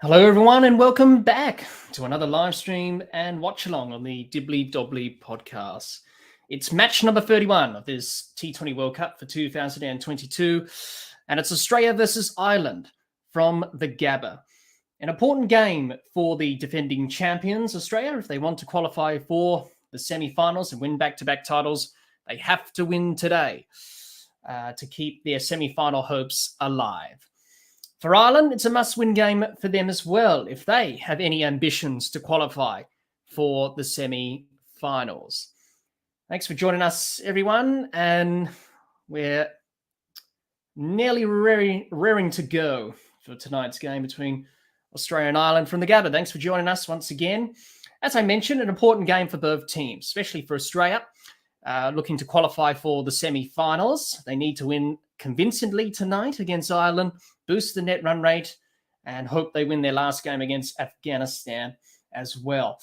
Hello, everyone, and welcome back to another live stream and watch along on the Dibbly-Dobbly podcast. It's match number 31 of this T20 World Cup for 2022, and it's Australia versus Ireland from the Gabba. An important game for the defending champions, Australia. If they want to qualify for the semi-finals and win back-to-back titles, they have to win today to keep their semi-final hopes alive. For Ireland, it's a must-win game for them as well if they have any ambitions to qualify for the semi-finals. Thanks for joining us, everyone, and we're nearly raring to go for tonight's game between Australia and Ireland from the Gabba. Thanks for joining us once again. As I mentioned, an important game for both teams, especially for Australia, looking to qualify for the semi-finals. They need to win convincingly tonight against Ireland, boost the net run rate, and hope they win their last game against Afghanistan as well.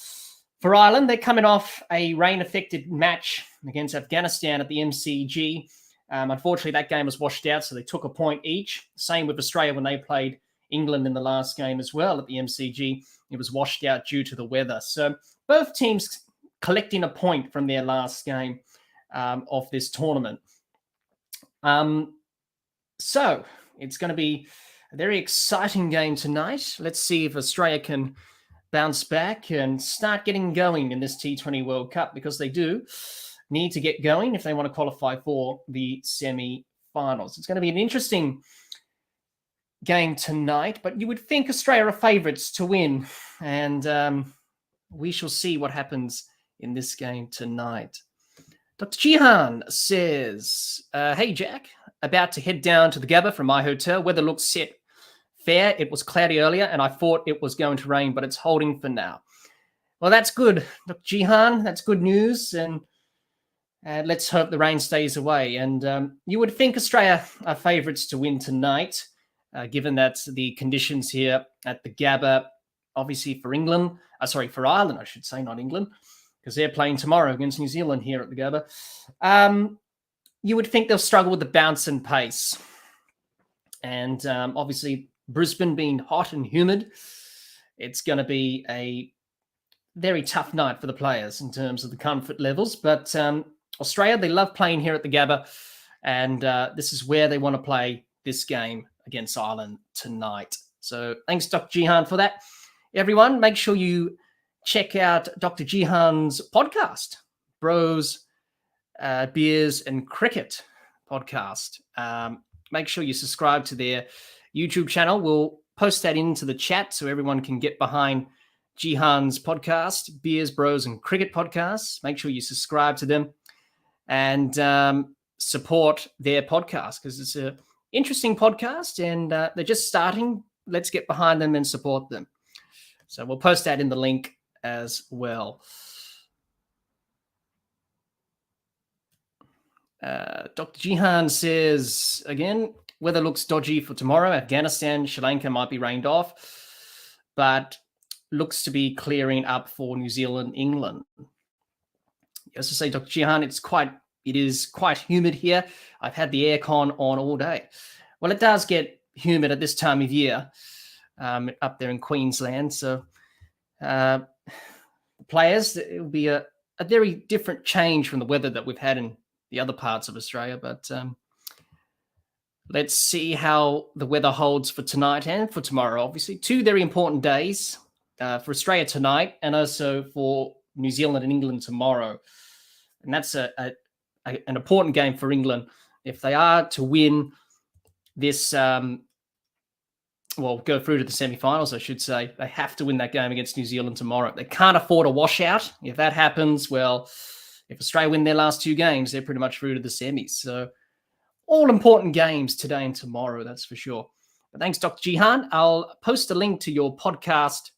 For Ireland, they're coming off a rain-affected match against Afghanistan at the MCG. Unfortunately, that game was washed out, so they took a point each. Same with Australia when they played England in the last game as well at the MCG. It was washed out due to the weather. So both teams collecting a point from their last game of this tournament. So it's going to be a very exciting game tonight. Let's see if Australia can bounce back and start getting going in this T20 World Cup, because they do need to get going if they want to qualify for the semi-finals. It's going to be an interesting game tonight, but you would think Australia are favourites to win, and we shall see what happens in this game tonight. Dr. Jihan says, hey, Jack, about to head down to the Gabba from my hotel. Weather looks set fair. It was cloudy earlier, and I thought it was going to rain, but it's holding for now. Well, that's good, Dr. Jihan. That's good news, and let's hope the rain stays away. And you would think Australia are favourites to win tonight, given that the conditions here at the Gabba, obviously for Ireland, I should say, not England, because they're playing tomorrow against New Zealand here at the Gabba. You would think they'll struggle with the bounce and pace. And obviously, Brisbane being hot and humid, it's going to be a very tough night for the players in terms of the comfort levels. But Australia, they love playing here at the Gabba, and this is where they want to play this game against Ireland tonight. So thanks, Dr. Jihan, for that. Everyone, make sure you check out Dr. Jihan's podcast, Bros, Beers and Cricket podcast. Make sure you subscribe to their YouTube channel. We'll post that into the chat so everyone can get behind Jihan's podcast, Beers, Bros and Cricket podcast. Make sure you subscribe to them and support their podcast, because it's an interesting podcast, and they're just starting. Let's get behind them and support them. So we'll post that in the link as well. Dr. Jihan says, again, weather looks dodgy for tomorrow. Afghanistan, Sri Lanka might be rained off, but looks to be clearing up for New Zealand, England. As I say, Dr. Jihan, it is quite humid here. I've had the aircon on all day. Well, it does get humid at this time of year up there in Queensland. So players, it will be a very different change from the weather that we've had in the other parts of Australia. But let's see how the weather holds for tonight and for tomorrow. Obviously, two very important days for Australia tonight, and also for New Zealand and England tomorrow. And that's an important game for England. If they are to win this, go through to the semi-finals, I should say, they have to win that game against New Zealand tomorrow. They can't afford a washout. If that happens, well, if Australia win their last two games, they're pretty much through to the semis. So all important games today and tomorrow, that's for sure. But thanks, Dr. Jihan. I'll post a link to your podcast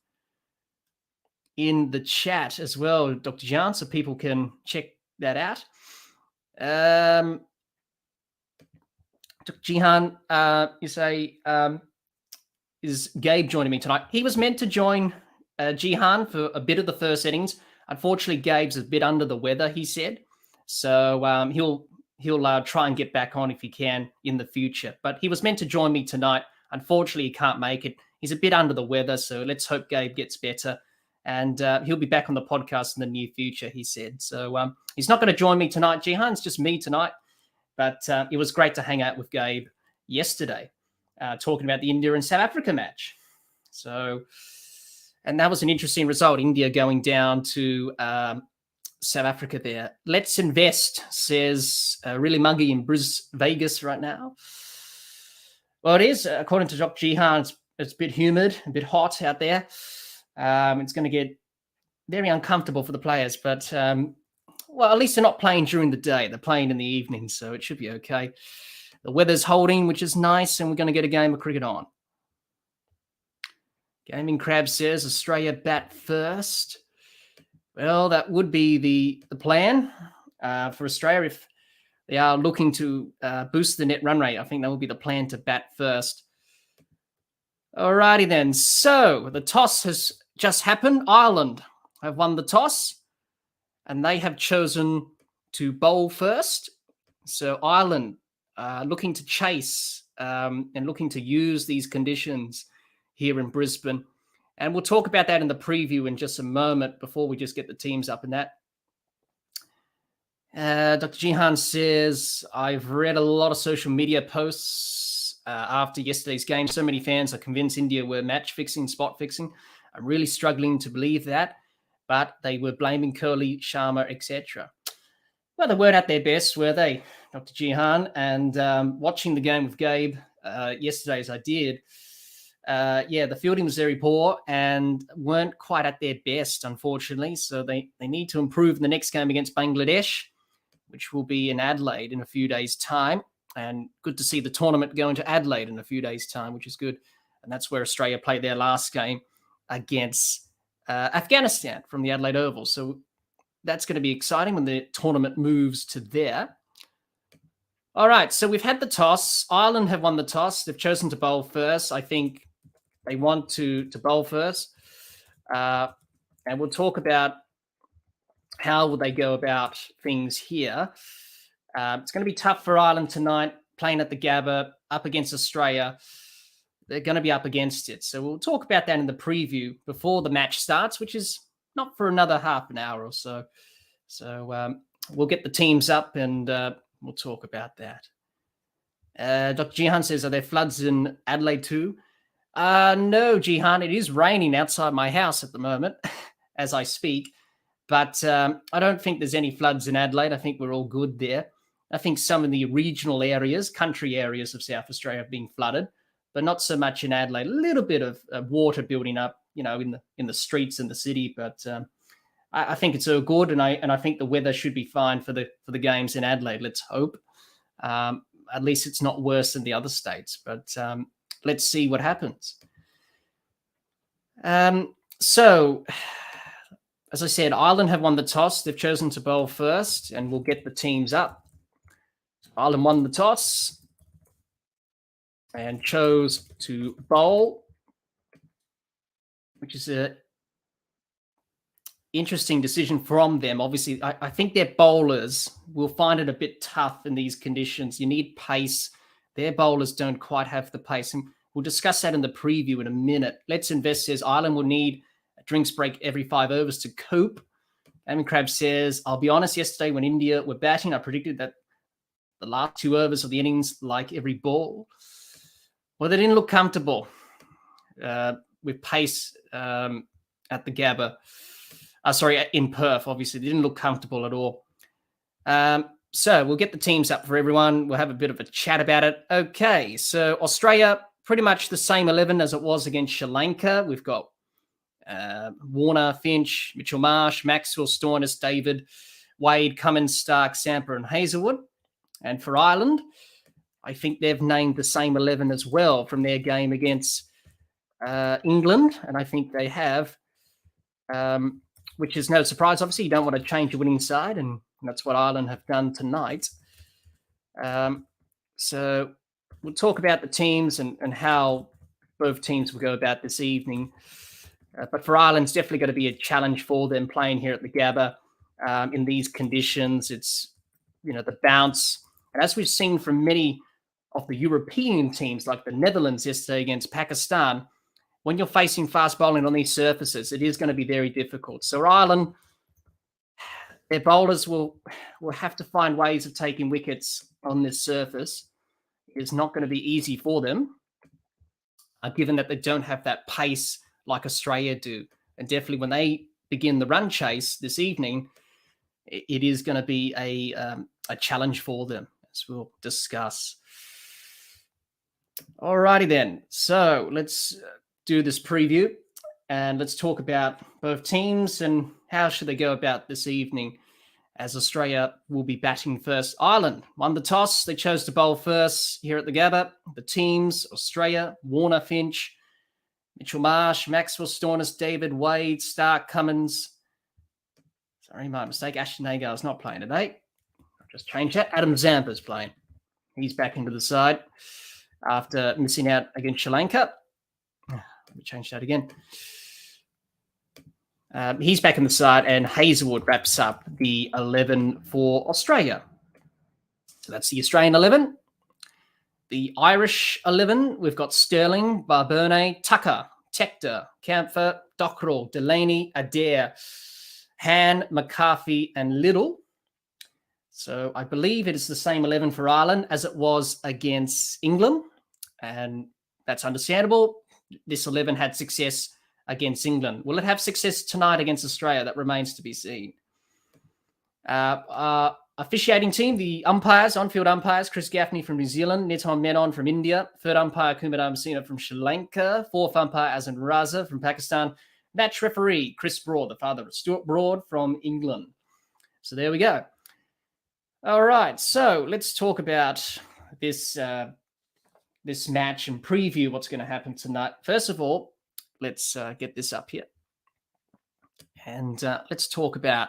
in the chat as well, Dr. Jihan, so people can check that out. Dr. Jihan, you say, is Gabe joining me tonight? He was meant to join Jihan for a bit of the first innings. Unfortunately, Gabe's a bit under the weather, he said. So he'll try and get back on if he can in the future. But he was meant to join me tonight. unfortunately, he can't make it. He's a bit under the weather, so let's hope Gabe gets better. And he'll be back on the podcast in the near future, he said. So he's not going to join me tonight, Jihan. It's just me tonight. But it was great to hang out with Gabe yesterday, talking about the India and South Africa match. So, and that was an interesting result. India going down to South Africa there. Let's invest, says really muggy in Vegas right now. Well, it is, according to Dr. Jihan, it's a bit humid, a bit hot out there. It's going to get very uncomfortable for the players, but well, at least they're not playing during the day. They're playing in the evening, so it should be okay. The weather's holding, which is nice, and we're going to get a game of cricket on. Gaming Crab says Australia bat first. Well, that would be the plan for Australia if they are looking to boost the net run rate. I think that would be the plan, to bat first. Alrighty then. So the toss has just happened. Ireland have won the toss, and they have chosen to bowl first. So Ireland looking to chase and looking to use these conditions here in Brisbane. And we'll talk about that in the preview in just a moment before we just get the teams up and that. Dr. Jihan says, I've read a lot of social media posts after yesterday's game. So many fans are convinced India were match fixing, spot fixing. I'm really struggling to believe that, but they were blaming Kohli, Sharma, etc. Well, they weren't at their best, were they, Dr. Jihan? And watching the game with Gabe yesterday, as I did, the fielding was very poor and weren't quite at their best, unfortunately. So they need to improve in the next game against Bangladesh, which will be in Adelaide in a few days' time. And good to see the tournament going to Adelaide in a few days' time, which is good. And that's where Australia played their last game against Afghanistan from the Adelaide Oval. So that's going to be exciting when the tournament moves to there. All right, so we've had the toss. Ireland have won the toss. They've chosen to bowl first. I think they want to bowl first. And we'll talk about how will they go about things here. It's going to be tough for Ireland tonight, playing at the Gabba, up against Australia. They're going to be up against it. So we'll talk about that in the preview before the match starts, which is not for another half an hour or so. So we'll get the teams up and we'll talk about that. Dr. Jihan says, are there floods in Adelaide too? No, Jihan, it is raining outside my house at the moment as I speak. But I don't think there's any floods in Adelaide. I think we're all good there. I think some of the regional areas, country areas of South Australia have been flooded, but not so much in Adelaide. A little bit of water building up, in the streets in the city. But I think it's all good, and I think the weather should be fine for the games in Adelaide. Let's hope. At least it's not worse than the other states. But let's see what happens. So, as I said, Ireland have won the toss. They've chosen to bowl first, and we'll get the teams up. Ireland won the toss and chose to bowl, which is a interesting decision from them. Obviously, I think their bowlers will find it a bit tough in these conditions. You need pace. Their bowlers don't quite have the pace. And we'll discuss that in the preview in a minute. Let's Invest says Ireland will need a drinks break every 5 overs to cope. Gaming Crab says, I'll be honest, yesterday when India were batting, I predicted that the last 2 overs of the innings, like every ball, well, they didn't look comfortable with pace at the Gabba. In Perth, obviously. They didn't look comfortable at all. So we'll get the teams up for everyone. We'll have a bit of a chat about it. Okay, so Australia, pretty much the same 11 as it was against Sri Lanka. We've got Warner, Finch, Mitchell Marsh, Maxwell, Stoinis, David, Wade, Cummins, Stark, Samper, and Hazelwood. And for Ireland, I think they've named the same 11 as well from their game against England. And I think they have, which is no surprise. Obviously, you don't want to change your winning side, and that's what Ireland have done tonight. So we'll talk about the teams and how both teams will go about this evening. But for Ireland, it's definitely going to be a challenge for them playing here at the Gabba in these conditions. It's, the bounce. And as we've seen from many of the European teams, like the Netherlands yesterday against Pakistan, when you're facing fast bowling on these surfaces, it is going to be very difficult. So Ireland, their bowlers will have to find ways of taking wickets on this surface. It's not going to be easy for them, given that they don't have that pace like Australia do. And definitely when they begin the run chase this evening, it is going to be a challenge for them, as we'll discuss. Alrighty then. So let's do this preview and let's talk about both teams and how should they go about this evening, as Australia will be batting first. Ireland won the toss. They chose to bowl first here at the Gabba. The teams: Australia, Warner, Finch, Mitchell Marsh, Maxwell Stoinis, David Wade, Stark, Cummins. Sorry, my mistake. Ashton Agar is not playing today. I'll just change that. Adam Zampa's playing. He's back into the side after missing out against Sri Lanka. Let me change that again. He's back in the side, and Hazelwood wraps up the 11 for Australia. So that's the Australian 11. The Irish 11, we've got Sterling, Barberne, Tucker, Tector, Camphor, Dockrell, Delaney, Adair, Han, McCarthy, and Little. So I believe it is the same 11 for Ireland as it was against England, and that's understandable. This 11 had success against England. Will it have success tonight against Australia? That remains to be seen. Officiating team, the umpires, on-field umpires: Chris Gaffney from New Zealand, Nitin Menon from India, third umpire Kumadam Sina from Sri Lanka, fourth umpire Azan Raza from Pakistan, match referee Chris Broad, the father of Stuart Broad, from England. So there we go. All right, so let's talk about this match and preview what's going to happen tonight. First of all, let's get this up here. And let's talk about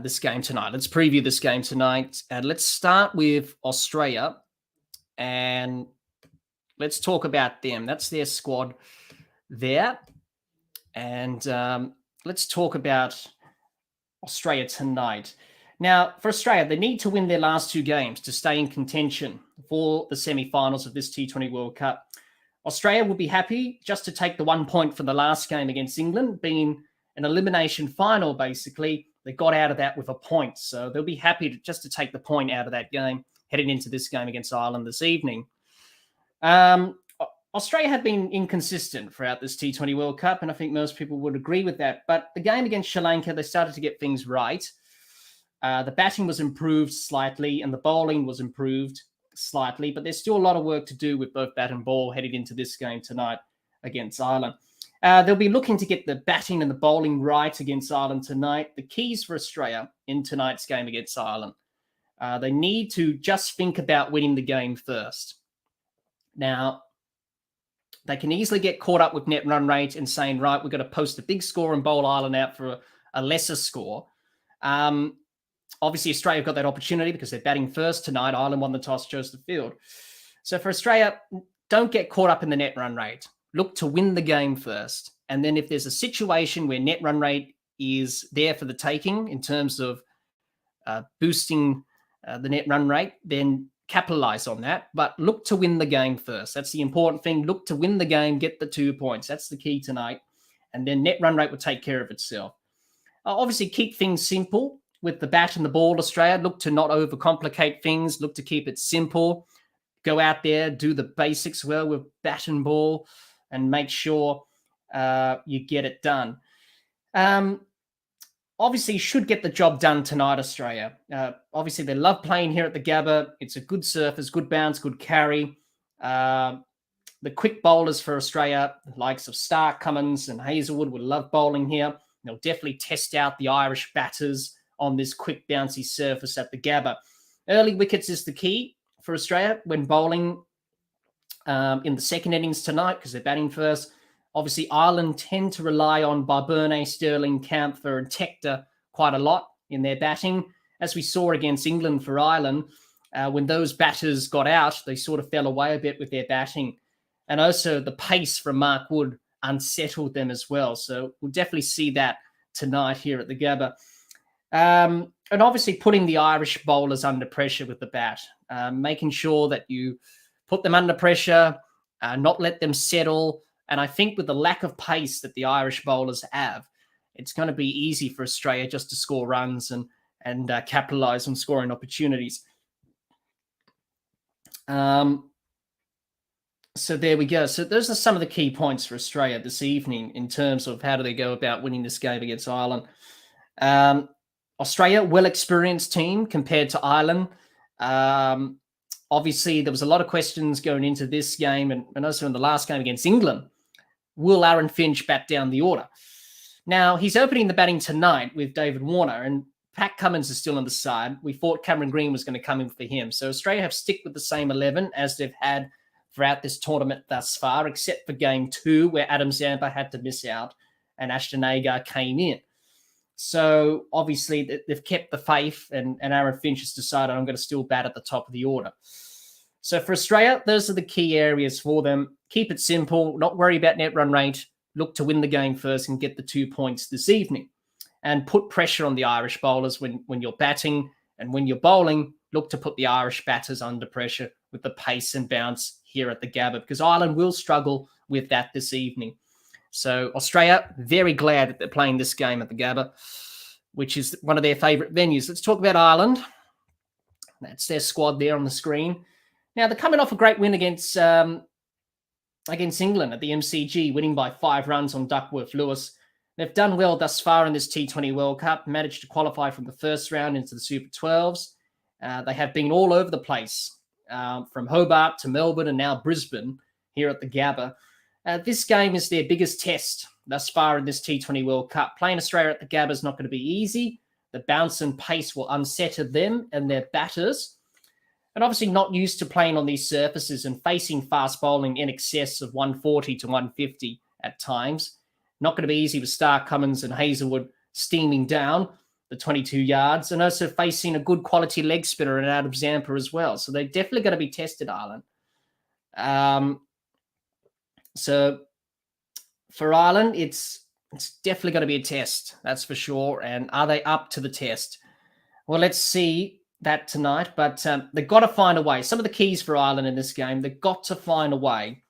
this game tonight. Let's preview this game tonight. And let's start with Australia. And let's talk about them. That's their squad there. And let's talk about Australia tonight. Now, for Australia, they need to win their last two games to stay in contention for the semi-finals of this T20 World Cup. Australia will be happy just to take the 1 point from the last game against England, being an elimination final, basically. They got out of that with a point, so they'll be happy just to take the point out of that game heading into this game against Ireland this evening. Australia had been inconsistent throughout this T20 World Cup, and I think most people would agree with that. But the game against Sri Lanka, they started to get things right. The batting was improved slightly, and the bowling was improved slightly, but there's still a lot of work to do with both bat and ball heading into this game tonight against Ireland. They'll be looking to get the batting and the bowling right against Ireland tonight. The keys for Australia in tonight's game against Ireland: they need to just think about winning the game first. Now, they can easily get caught up with net run rate and saying, right, we've got to post a big score and bowl Ireland out for a lesser score. Obviously, Australia have got that opportunity because they're batting first tonight. Ireland won the toss, chose the field. So for Australia, don't get caught up in the net run rate. Look to win the game first. And then if there's a situation where net run rate is there for the taking in terms of boosting the net run rate, then capitalize on that. But look to win the game first. That's the important thing. Look to win the game, get the 2 points. That's the key tonight. And then net run rate will take care of itself. Obviously, keep things simple with the bat and the ball, Australia. Look to not overcomplicate things. Look to keep it simple. Go out there, do the basics well with bat and ball, and make sure you get it done. Obviously, should get the job done tonight, Australia. Obviously, they love playing here at the Gabba. It's a good surface, good bounce, good carry. The quick bowlers for Australia, the likes of Stark, Cummins, and Hazelwood, would love bowling here. They'll definitely test out the Irish batters on this quick bouncy surface at the Gabba. Early wickets is the key for Australia when bowling in the second innings tonight, because they're batting first. Obviously, Ireland tend to rely on Barberne, Sterling, Camphor, and Tector quite a lot in their batting. As we saw against England for Ireland, when those batters got out, they sort of fell away a bit with their batting. And also the pace from Mark Wood unsettled them as well. So we'll definitely see that tonight here at the Gabba. And obviously putting the Irish bowlers under pressure with the bat, making sure that you put them under pressure, not let them settle. And I think with the lack of pace that the Irish bowlers have, it's going to be easy for Australia just to score runs and capitalise on scoring opportunities. So there we go. So those are some of the key points for Australia this evening in terms of how do they go about winning this game against Ireland. Australia, well-experienced team compared to Ireland. Obviously, there was a lot of questions going into this game and also in the last game against England. Will Aaron Finch bat down the order? Now, he's opening the batting tonight with David Warner, and Pat Cummins is still on the side. We thought Cameron Green was going to come in for him. So Australia have stick with the same 11 as they've had throughout this tournament thus far, except for game 2, where Adam Zampa had to miss out and Ashton Agar came in. So obviously they've kept the faith, and Aaron Finch has decided I'm going to still bat at the top of the order. So for Australia, those are the key areas for them. Keep it simple, not worry about net run rate, look to win the game first and get the 2 points this evening. And put pressure on the Irish bowlers when you're batting, and when you're bowling, look to put the Irish batters under pressure with the pace and bounce here at the Gabba, because Ireland will struggle with that this evening. So Australia, very glad that they're playing this game at the Gabba, which is one of their favourite venues. Let's talk about Ireland. That's their squad there on the screen. Now, they're coming off a great win against England at the MCG, winning by 5 runs on Duckworth-Lewis. They've done well thus far in this T20 World Cup, managed to qualify from the first round into the Super 12s. They have been all over the place, from Hobart to Melbourne and now Brisbane here at the Gabba. This game is their biggest test thus far in this T20 World Cup. Playing Australia at the Gabba is not going to be easy. The bounce and pace will unsettle them and their batters. And obviously not used to playing on these surfaces and facing fast bowling in excess of 140 to 150 at times. Not going to be easy with Stark, Cummins and Hazelwood steaming down the 22 yards, and also facing a good quality leg spinner and Adam Zampa as well. So they're definitely going to be tested, Ireland. So for Ireland, it's definitely going to be a test, that's for sure. And are they up to the test? Well, let's see that tonight, but they've got to find a way. Some of the keys for Ireland in this game, they've got to find a way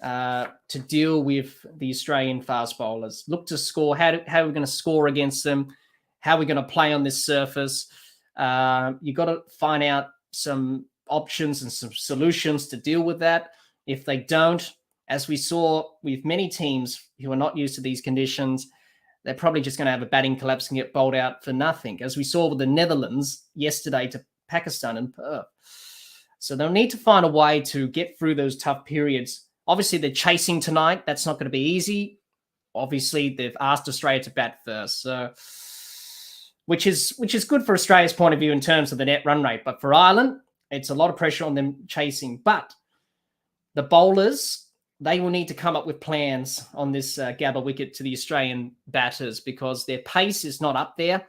to deal with the Australian fast bowlers. Look to score. How are we going to score against them? How are we going to play on this surface? You've got to find out some options and some solutions to deal with that. If they don't, as we saw with many teams who are not used to these conditions, they're probably just going to have a batting collapse and get bowled out for nothing, as we saw with the Netherlands yesterday to Pakistan and Perth. So they'll need to find a way to get through those tough periods. Obviously, they're chasing tonight. That's not going to be easy. Obviously, they've asked Australia to bat first, so which is good for Australia's point of view in terms of the net run rate. But for Ireland, it's a lot of pressure on them chasing. But the bowlers, they will need to come up with plans on this Gabba wicket to the Australian batters, because their pace is not up there.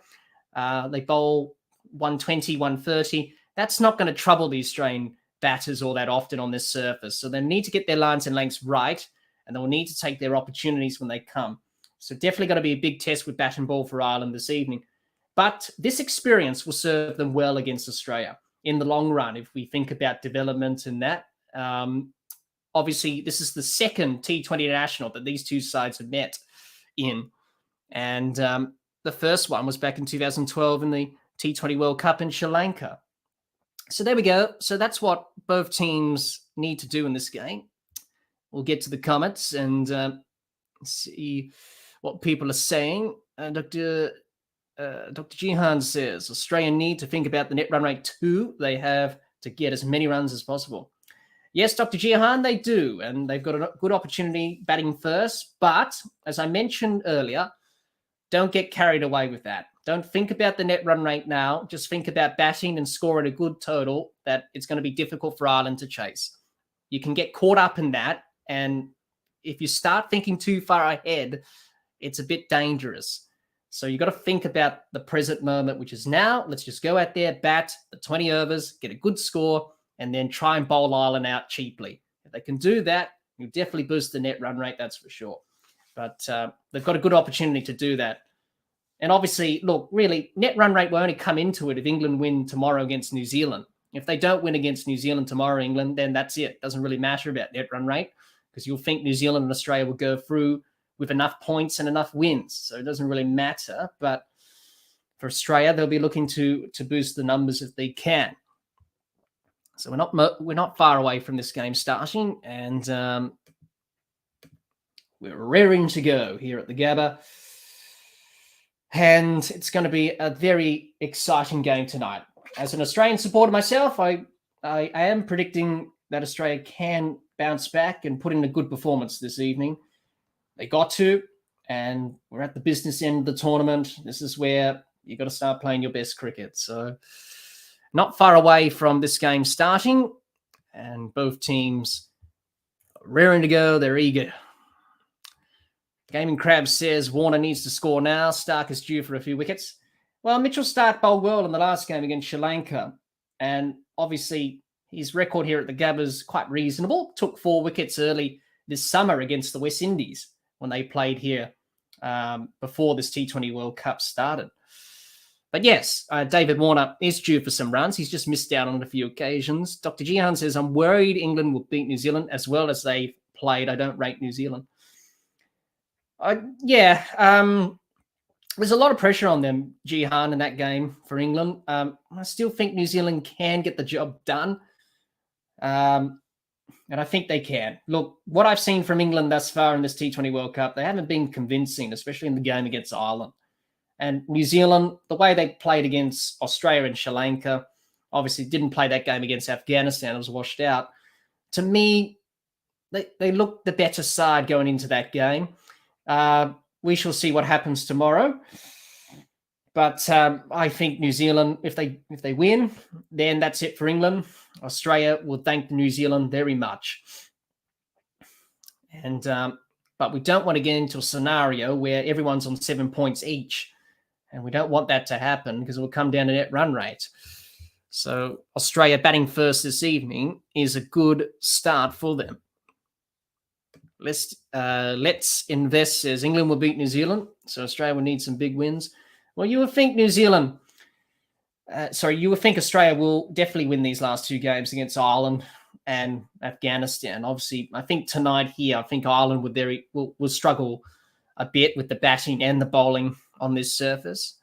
They bowl 120, 130. That's not going to trouble the Australian batters all that often on this surface. So they need to get their lines and lengths right, and they'll need to take their opportunities when they come. So definitely going to be a big test with bat and ball for Ireland this evening. But this experience will serve them well against Australia in the long run, if we think about development and that. Obviously, this is the second T20 International that these two sides have met in. And the first one was back in 2012 in the T20 World Cup in Sri Lanka. So there we go. So that's what both teams need to do in this game. We'll get to the comments and see what people are saying. Dr. Jihan says, Australia need to think about the net run rate too. They have to get as many runs as possible. Yes, Dr. Jihan, they do, and they've got a good opportunity batting first. But as I mentioned earlier, don't get carried away with that. Don't think about the net run rate now. Just think about batting and scoring a good total that it's going to be difficult for Ireland to chase. You can get caught up in that, and if you start thinking too far ahead, it's a bit dangerous. So you've got to think about the present moment, which is now. Let's just go out there, bat the 20 overs, get a good score, and then try and bowl Ireland out cheaply. If they can do that, you'll definitely boost the net run rate, that's for sure. But they've got a good opportunity to do that. And obviously, look, really, net run rate will only come into it if England win tomorrow against New Zealand. If they don't win against New Zealand tomorrow, England, then that's it. Doesn't really matter about net run rate because you'll think New Zealand and Australia will go through with enough points and enough wins. So it doesn't really matter. But for Australia, they'll be looking to boost the numbers if they can. So we're not far away from this game starting, and we're raring to go here at the Gabba. And it's going to be a very exciting game tonight. As an Australian supporter myself, I am predicting that Australia can bounce back and put in a good performance this evening. They got to, and we're at the business end of the tournament. This is where you've got to start playing your best cricket. So not far away from this game starting, and both teams are raring to go. They're eager. Gaming Crab says Warner needs to score now. Stark is due for a few wickets. Well, Mitchell Stark bowled well in the last game against Sri Lanka. And obviously, his record here at the Gabba is quite reasonable. Took 4 wickets early this summer against the West Indies when they played here before this T20 World Cup started. But yes, David Warner is due for some runs. He's just missed out on a few occasions. Dr. Jihan says, I'm worried England will beat New Zealand as well as they've played. I don't rate New Zealand. There's a lot of pressure on them, Jihan, in that game for England. I still think New Zealand can get the job done. And I think they can. Look, what I've seen from England thus far in this T20 World Cup, they haven't been convincing, especially in the game against Ireland. And New Zealand, the way they played against Australia and Sri Lanka, obviously didn't play that game against Afghanistan. It was washed out. To me, they look the better side going into that game. We shall see what happens tomorrow. But I think New Zealand, if they win, then that's it for England. Australia will thank New Zealand very much. And but we don't want to get into a scenario where everyone's on 7 points each. And we don't want that to happen because it will come down to net run rate. So Australia batting first this evening is a good start for them. Let's invest, says England will beat New Zealand. So Australia will need some big wins. Well, you would think you would think Australia will definitely win these last 2 games against Ireland and Afghanistan. Obviously, I think tonight here, I think Ireland will struggle a bit with the batting and the bowling on this surface.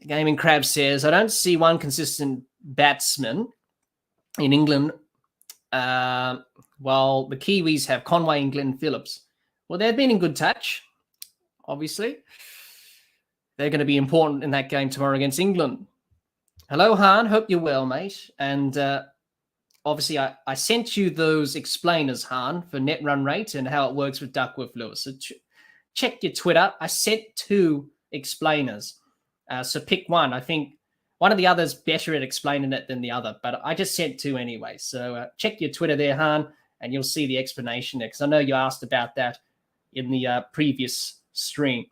Gaming Crab says, I don't see one consistent batsman in England. While the Kiwis have Conway and Glenn Phillips. Well, they've been in good touch, obviously. They're going to be important in that game tomorrow against England. Hello, Han. Hope you're well, mate. And obviously, I sent you those explainers, Han, for net run rate and how it works with Duckworth-Lewis. So check your Twitter. I sent 2 explainers. So pick one. I think one of the others better at explaining it than the other, but I just sent 2 anyway. So check your Twitter there, Han, and you'll see the explanation there, because I know you asked about that in the previous stream.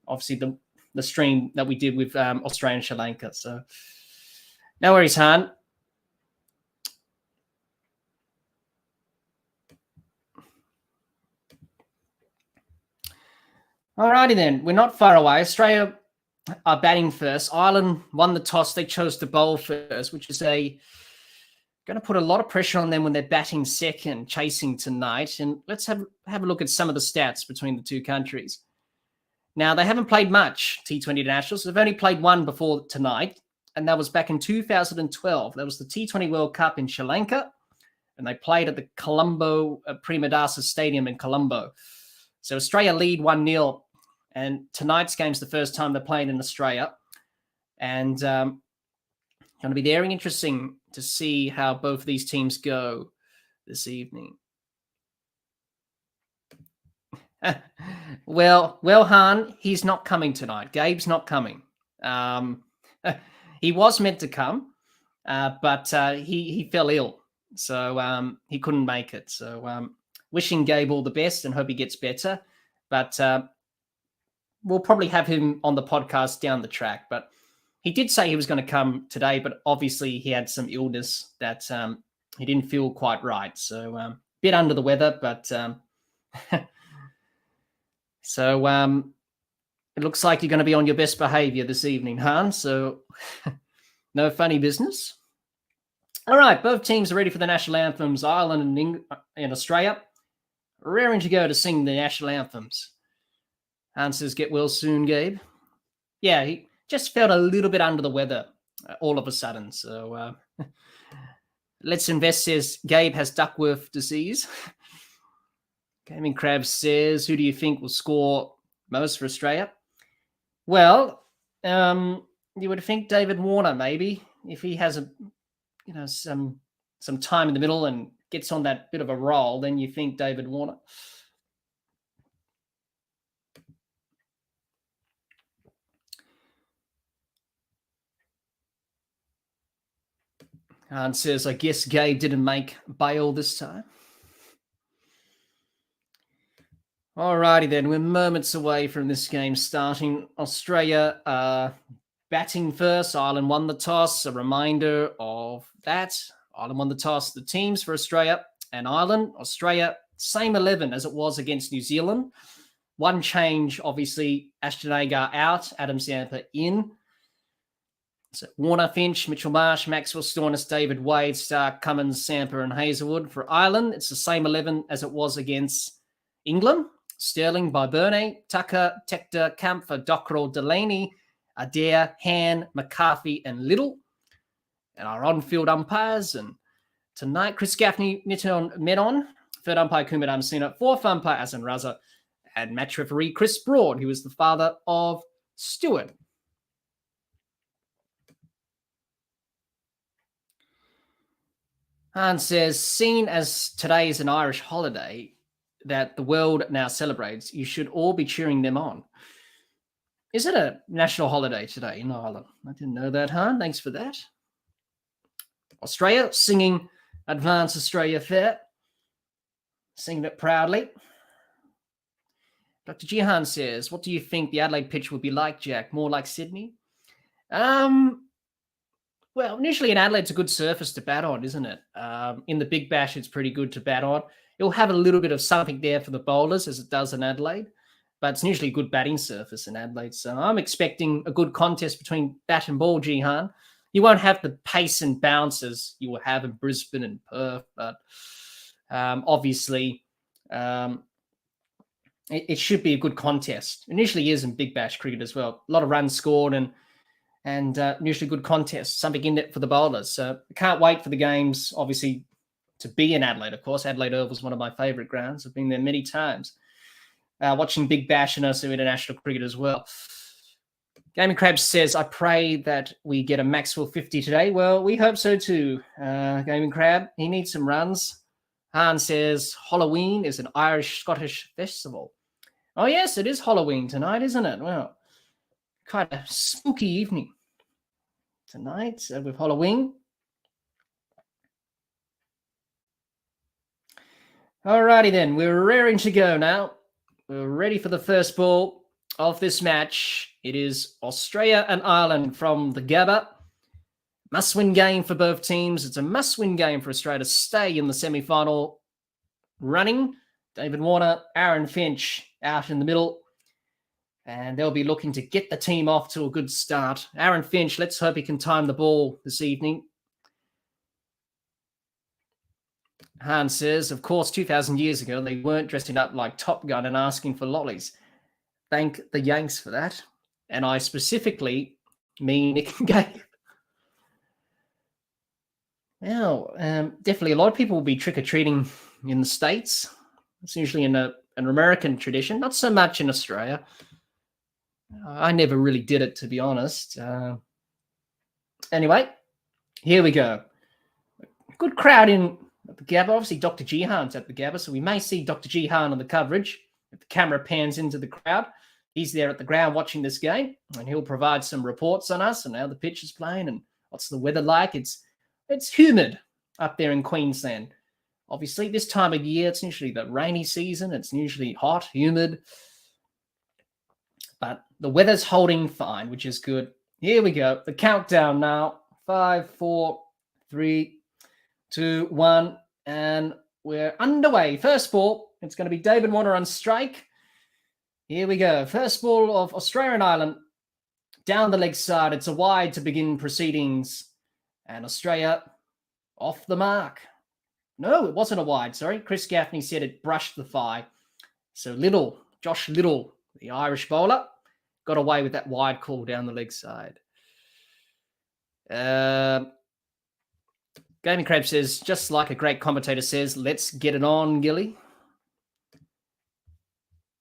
Obviously, the stream that we did with Australia and Sri Lanka. So no worries, Han. All righty then. We're not far away. Australia are batting first. Ireland won the toss. They chose to bowl first, which is going to put a lot of pressure on them when they're batting second, chasing tonight. And let's have a look at some of the stats between the 2 countries. Now, they haven't played much T20 Internationals. They've only played one before tonight, and that was back in 2012. That was the T20 World Cup in Sri Lanka, and they played at the Colombo Premadasa Stadium in Colombo. So Australia lead 1-0. And tonight's game's the first time they're playing in Australia. And going to be very interesting to see how both of these teams go this evening. Well, Han, he's not coming tonight. Gabe's not coming. He was meant to come, but he fell ill. So he couldn't make it. So wishing Gabe all the best and hope he gets better. But we'll probably have him on the podcast down the track. But he did say he was going to come today, but obviously he had some illness that he didn't feel quite right. So a bit under the weather, but so It looks like you're going to be on your best behavior this evening, Han, so no funny business. All right, both teams are ready for the national anthems. Ireland and Australia raring to go to sing the national anthems. Han says, get well soon, Gabe. Yeah, he just felt a little bit under the weather all of a sudden. So Let's Invest says Gabe has Duckworth disease. Gaming Crab says, who do you think will score most for Australia? Well, you would think David Warner, maybe, if he has some time in the middle and gets on that bit of a roll, then you think David Warner. And says, I guess Gabe didn't make bail this time. Alrighty then, we're moments away from this game starting. Australia batting first. Ireland won the toss. A reminder of that. Ireland won the toss. The teams for Australia and Ireland. Australia, same 11 as it was against New Zealand. One change, obviously, Ashton Agar out, Adam Zampa in. So Warner, Finch, Mitchell Marsh, Maxwell Stoinis, David Wade, Stark, Cummins, Samper and Hazelwood. For Ireland, it's the same 11 as it was against England. Sterling by Burney, Tucker, Tector, Kampfer, Dockrell, Delaney, Adair, Han, McCarthy and Little. And our on-field umpires. And tonight, Chris Gaffney, Niton Menon, third umpire, Kumar Amsina, fourth umpire, Asan Raza, and match referee, Chris Broad, who was the father of Stuart. Han says, seen as today is an Irish holiday that the world now celebrates, you should all be cheering them on. Is it a national holiday today in Ireland? I didn't know that, Han. Thanks for that. Australia singing Advance Australia Fair. Singing it proudly. Dr. Jihan says, what do you think the Adelaide pitch will be like, Jack? More like Sydney? Well, initially in Adelaide's a good surface to bat on, isn't it? In the Big Bash, it's pretty good to bat on. It'll have a little bit of something there for the bowlers as it does in Adelaide, but it's usually a good batting surface in Adelaide. So I'm expecting a good contest between bat and ball, Jihan. You won't have the pace and bounces you will have in Brisbane and Perth, but obviously it should be a good contest. Initially is in Big Bash cricket as well. A lot of runs scored and usually good contest, something in it for the bowlers. So I can't wait for the games, obviously, to be in Adelaide, of course. Adelaide Oval is one of my favourite grounds. I've been there many times. Watching Big Bash and also international cricket as well. Gaming Crabs says, I pray that we get a Maxwell 50 today. Well, we hope so too, Gaming Crab. He needs some runs. Han says, Halloween is an Irish-Scottish festival. Oh, yes, it is Halloween tonight, isn't it? Well, quite a spooky evening tonight with Halloween. Alrighty then, we're raring to go now. We're ready for the first ball of this match. It is Australia and Ireland from the Gabba. Must-win game for both teams. It's a must-win game for Australia to stay in the semi-final running. David Warner, Aaron Finch out in the middle. And they'll be looking to get the team off to a good start. Aaron Finch, let's hope he can time the ball this evening. Han says, of course, 2,000 years ago, they weren't dressing up like Top Gun and asking for lollies. Thank the Yanks for that. And I specifically mean Nick and Gabe. Well, definitely a lot of people will be trick-or-treating in the States. It's usually in an American tradition, not so much in Australia. I never really did it, to be honest. Anyway, here we go. Good crowd in at the Gabba. Obviously, Dr. Jihan's at the Gabba, so we may see Dr. Jihan on the coverage. If the camera pans into the crowd, he's there at the ground watching this game, and he'll provide some reports on us and how the pitch is playing and what's the weather like. It's humid up there in Queensland. Obviously, this time of year, it's usually the rainy season. It's usually hot, humid. But the weather's holding fine, which is good. Here we go. The countdown now. 5, 4, 3, 2, 1. And we're underway. First ball. It's going to be David Warner on strike. Here we go. First ball of Australia and Ireland. Down the leg side. It's a wide to begin proceedings. And Australia off the mark. No, it wasn't a wide, sorry. Chris Gaffney said it brushed the thigh. So Little, Josh Little, the Irish bowler, got away with that wide call down the leg side. Gaming Crab says, just like a great commentator says, let's get it on, Gilly.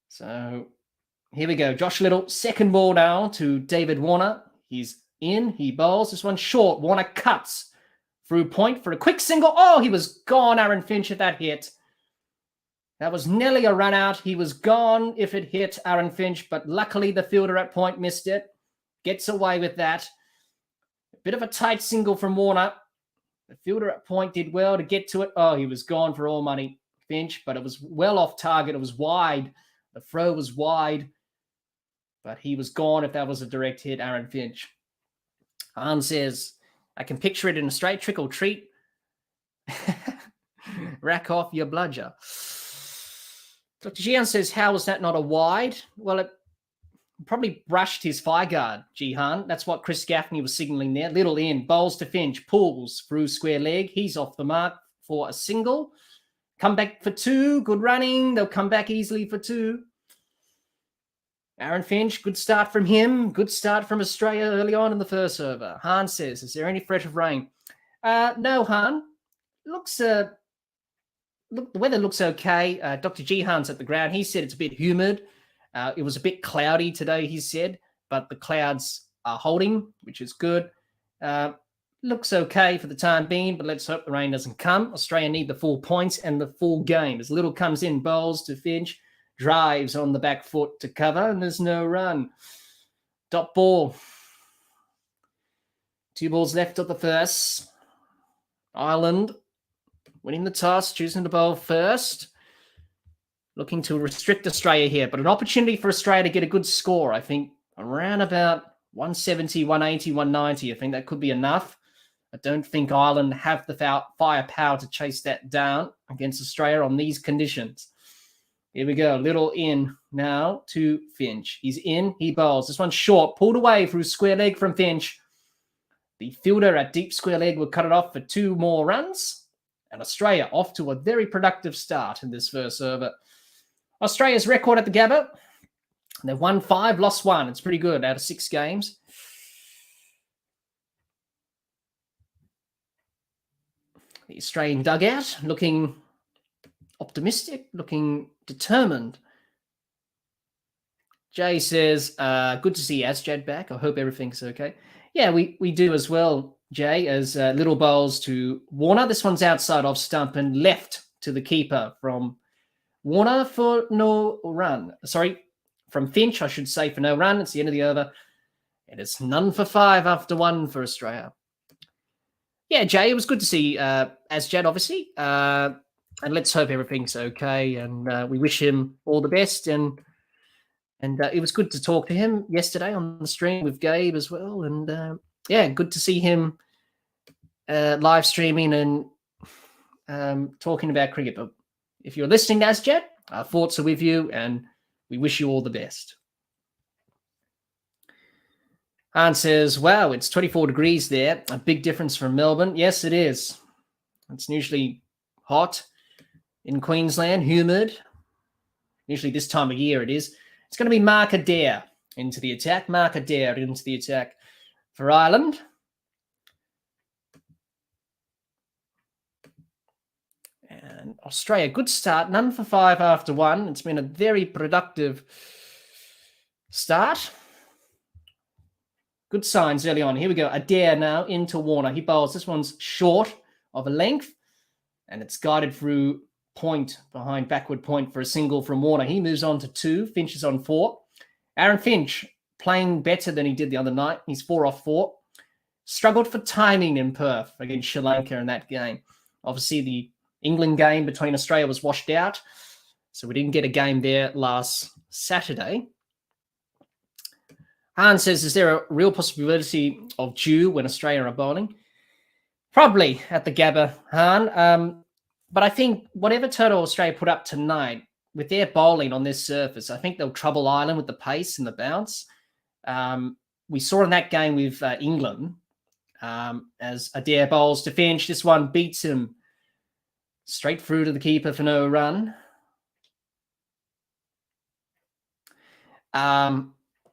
So here we go. Josh Little, second ball now to David Warner. He's in. He bowls. This one short. Warner cuts through point for a quick single. Oh, he was gone, Aaron Finch, at that hit. That was nearly a run out. He was gone if it hit Aaron Finch, but luckily the fielder at point missed it. Gets away with that. A bit of a tight single from Warner. The fielder at point did well to get to it. Oh, he was gone for all money, Finch, but it was well off target. It was wide. The throw was wide, but he was gone if that was a direct hit, Aaron Finch. Hans says, I can picture it in a straight trickle treat. Rack off your bludger. Dr. Jihan says, how was that not a wide? Well, it probably brushed his thigh guard, Jihan. That's what Chris Gaffney was signaling there. Little in, bowls to Finch, pulls through square leg. He's off the mark for a single. Come back for two. Good running. They'll come back easily for two. Aaron Finch, good start from him. Good start from Australia early on in the first over. Han says, is there any threat of rain? No, Han. The weather looks okay. Dr. Jihan's at the ground. He said it's a bit humid. It was a bit cloudy today, he said, but the clouds are holding, which is good. Looks okay for the time being, but let's hope the rain doesn't come. Australia need the 4 points and the full game. As Little comes in, bowls to Finch, drives on the back foot to cover, and there's no run. Dot ball. 2 balls left of the first. Ireland winning the toss, choosing to bowl first. Looking to restrict Australia here, but an opportunity for Australia to get a good score, I think, around about 170, 180, 190. I think that could be enough. I don't think Ireland have the firepower to chase that down against Australia on these conditions. Here we go. Little in now to Finch. He's in. He bowls. This one's short. Pulled away through square leg from Finch. The fielder at deep square leg will cut it off for 2 more runs. And Australia off to a very productive start in this first over. Australia's record at the Gabba. They've won 5, lost 1. It's pretty good out of 6 games. The Australian dugout looking optimistic, looking determined. Jay says, good to see Asjad back. I hope everything's okay. Yeah, we do as well, Jay, as Little bowls to Warner. This one's outside off stump and left to the keeper from Warner for no run. Sorry, from Finch, I should say, for no run. It's the end of the over. It is none for 5 after 1 for Australia. Yeah, Jay, it was good to see Asjad, obviously. And let's hope everything's okay. And we wish him all the best. And it was good to talk to him yesterday on the stream with Gabe as well. And yeah, good to see him live streaming and talking about cricket. But if you're listening to Asjad, our thoughts are with you and we wish you all the best. Han says, wow, it's 24 degrees there. A big difference from Melbourne. Yes, it is. It's usually hot in Queensland, humid. Usually this time of year it is. It's going to be Mark Adair into the attack. Mark Adair into the attack for Ireland. And Australia, good start. None for 5 after 1. It's been a very productive start. Good signs early on. Here we go. Adair now into Warner. He bowls. This one's short of a length, and it's guided through point behind backward point for a single from Warner. He moves on to 2. Finch is on 4. Aaron Finch playing better than he did the other night. He's 4 off 4. Struggled for timing in Perth against Sri Lanka in that game. Obviously, the England game between Australia was washed out, so we didn't get a game there last Saturday. Han says, is there a real possibility of dew when Australia are bowling? Probably at the Gabba, Han. But I think whatever total Australia put up tonight, with their bowling on this surface, I think they'll trouble Ireland with the pace and the bounce. We saw in that game with England, as Adair bowls to Finch. This one beats him straight through to the keeper for no run.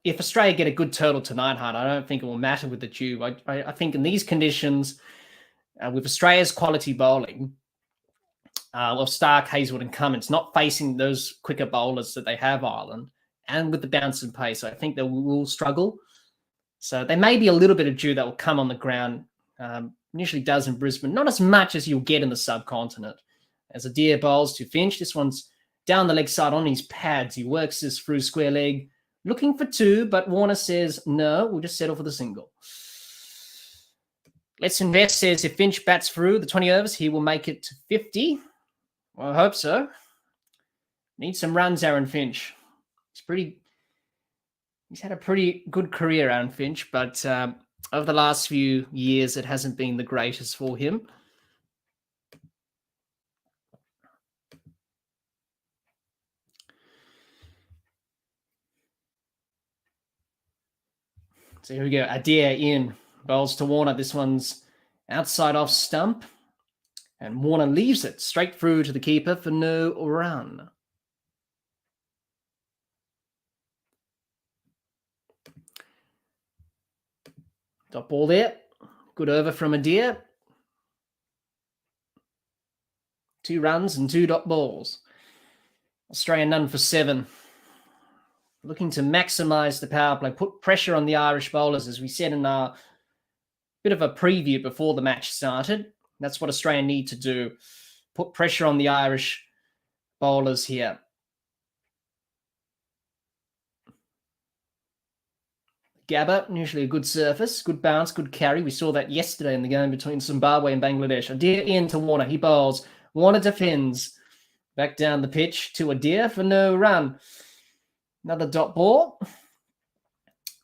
If Australia get a good total tonight, Hart, I don't think it will matter with the tube. I think in these conditions, with Australia's quality bowling, of Stark, Hazelwood and Cummins, not facing those quicker bowlers that they have, Ireland, and with the bounce and pace, I think they will struggle. So there may be a little bit of dew that will come on the ground. Usually does in Brisbane. Not as much as you'll get in the subcontinent. As Adair bowls to Finch, this one's down the leg side on his pads. He works this through square leg, looking for 2, but Warner says, no, we'll just settle for the single. Let's Invest says if Finch bats through the 20 overs, he will make it to 50. Well, I hope so. Need some runs, Aaron Finch. He's had a pretty good career, Aaron Finch, but over the last few years, it hasn't been the greatest for him. So here we go. Adair in. Bowls to Warner. This one's outside off stump. And Warner leaves it straight through to the keeper for no run. Dot ball there. Good over from Adair. 2 runs and 2 dot balls. Australia none for 7. Looking to maximise the power play, put pressure on the Irish bowlers, as we said in our bit of a preview before the match started. That's what Australia need to do. Put pressure on the Irish bowlers here. Gabba, usually a good surface, good bounce, good carry. We saw that yesterday in the game between Zimbabwe and Bangladesh. Adair in to Warner. He bowls. Warner defends. Back down the pitch to Adair for no run. Another dot ball.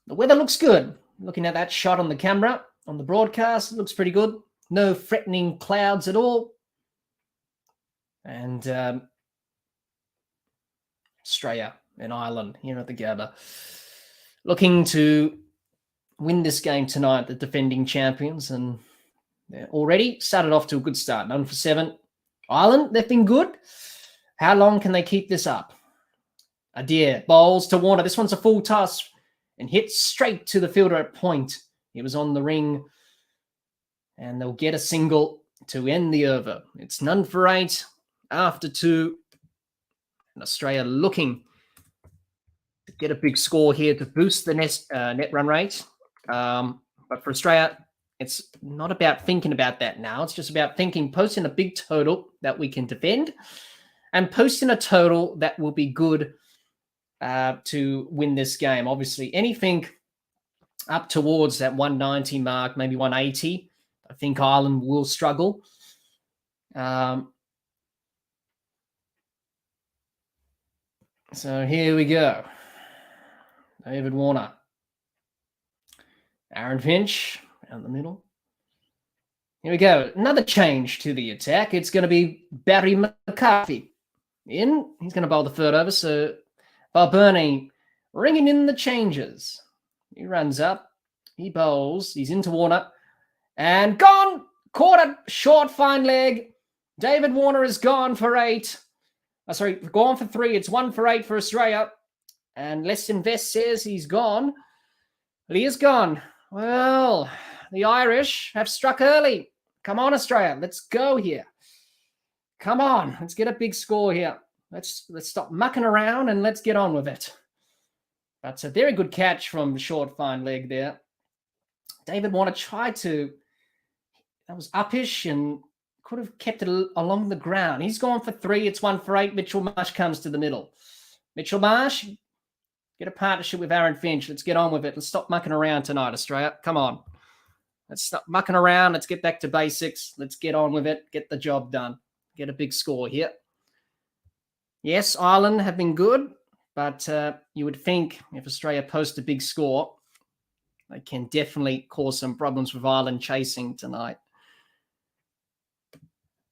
The weather looks good. Looking at that shot on the camera, on the broadcast, it looks pretty good. No threatening clouds at all. And Australia and Ireland here at the Gabba, looking to win this game tonight, the defending champions. And they're already started off to a good start. 9 for 7. Ireland, they've been good. How long can they keep this up? Adair bowls to Warner. This one's a full toss and hits straight to the fielder at point. He was on the ring. And they'll get a single to end the over. It's none for 8 after 2. And Australia looking to get a big score here to boost the net run rate. But for Australia, it's not about thinking about that now. It's just about posting a big total that we can defend and posting a total that will be good to win this game. Obviously, anything up towards that 190 mark, maybe 180, I think Ireland will struggle. So here we go. David Warner. Aaron Finch down the middle. Here we go. Another change to the attack. It's going to be Barry McCarthy in. He's going to bowl the 3rd over. So Balbirnie ringing in the changes. He runs up. He bowls. He's into Warner. And gone. Caught a short fine leg. David Warner is gone for 8. Gone for 3. It's 1 for 8 for Australia. And Let's Invest says he's gone. But he is gone. Well, the Irish have struck early. Come on, Australia. Let's go here. Come on. Let's get a big score here. Let's stop mucking around and let's get on with it. That's a very good catch from the short fine leg there. David Warner tried to... That was uppish and could have kept it along the ground. He's gone for 3. It's 1 for 8. Mitchell Marsh comes to the middle. Mitchell Marsh, get a partnership with Aaron Finch. Let's get on with it. Let's stop mucking around tonight, Australia. Come on. Let's stop mucking around. Let's get back to basics. Let's get on with it. Get the job done. Get a big score here. Yes, Ireland have been good, but you would think if Australia posts a big score, they can definitely cause some problems with Ireland chasing tonight.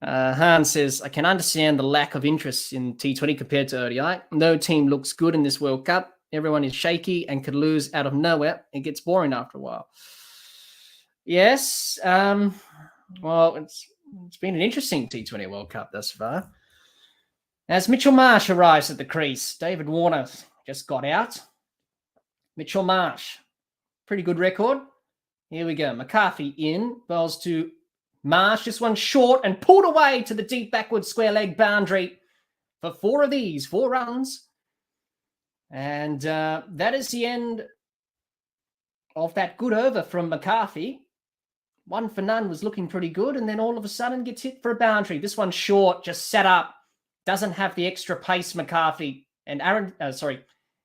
Han says, I can understand the lack of interest in T20 compared to ODI. No team looks good in this World Cup. Everyone is shaky and could lose out of nowhere. It gets boring after a while. Yes. Well, it's been an interesting T20 World Cup thus far. As Mitchell Marsh arrives at the crease, David Warner just got out. Mitchell Marsh, pretty good record. Here we go. McCarthy in, bowls to Marsh, this one short and pulled away to the deep backward square leg boundary for 4 of these, 4 runs. And that is the end of that good over from McCarthy. 1 for none was looking pretty good, and then all of a sudden gets hit for a boundary. This one short, just set up, doesn't have the extra pace, McCarthy. And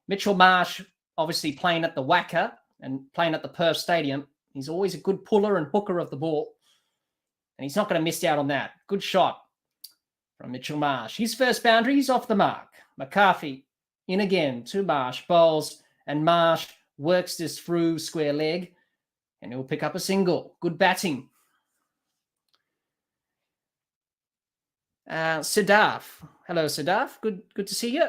Mitchell Marsh, obviously playing at the Wacker and playing at the Perth Stadium. He's always a good puller and hooker of the ball. And he's not going to miss out on that. Good shot from Mitchell Marsh. His first boundary is off the mark. McCarthy in again to Marsh, bowls, and Marsh works this through square leg, and he'll pick up a single. Good batting. Siddharth. Hello, Siddharth. Good to see you.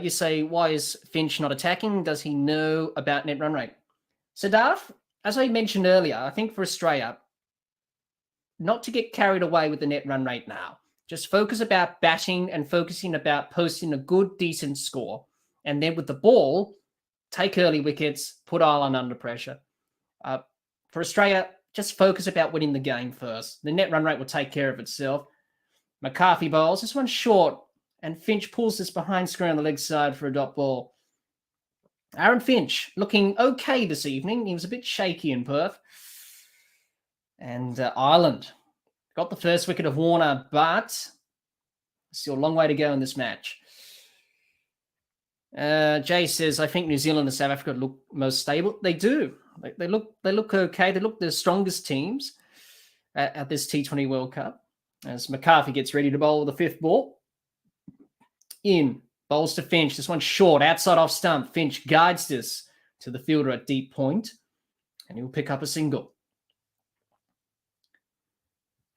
You say, why is Finch not attacking? Does he know about net run rate? Siddharth, as I mentioned earlier, I think for Australia, not to get carried away with the net run rate now. Just focus about batting and focusing about posting a good, decent score. And then with the ball, take early wickets, put Ireland under pressure. For Australia, just focus about winning the game first. The net run rate will take care of itself. McCarthy bowls. This one's short, and Finch pulls this behind square on the leg side for a dot ball. Aaron Finch looking okay this evening. He was a bit shaky in Perth. And Ireland got the first wicket of Warner, but still a long way to go in this match. Jay says, I think New Zealand and South Africa look most stable. They do. They look okay. They look the strongest teams at this T20 World Cup. As McCarthy gets ready to bowl the 5th ball. In, bowls to Finch. This one's short, outside off stump. Finch guides this to the fielder at deep point, and he'll pick up a single.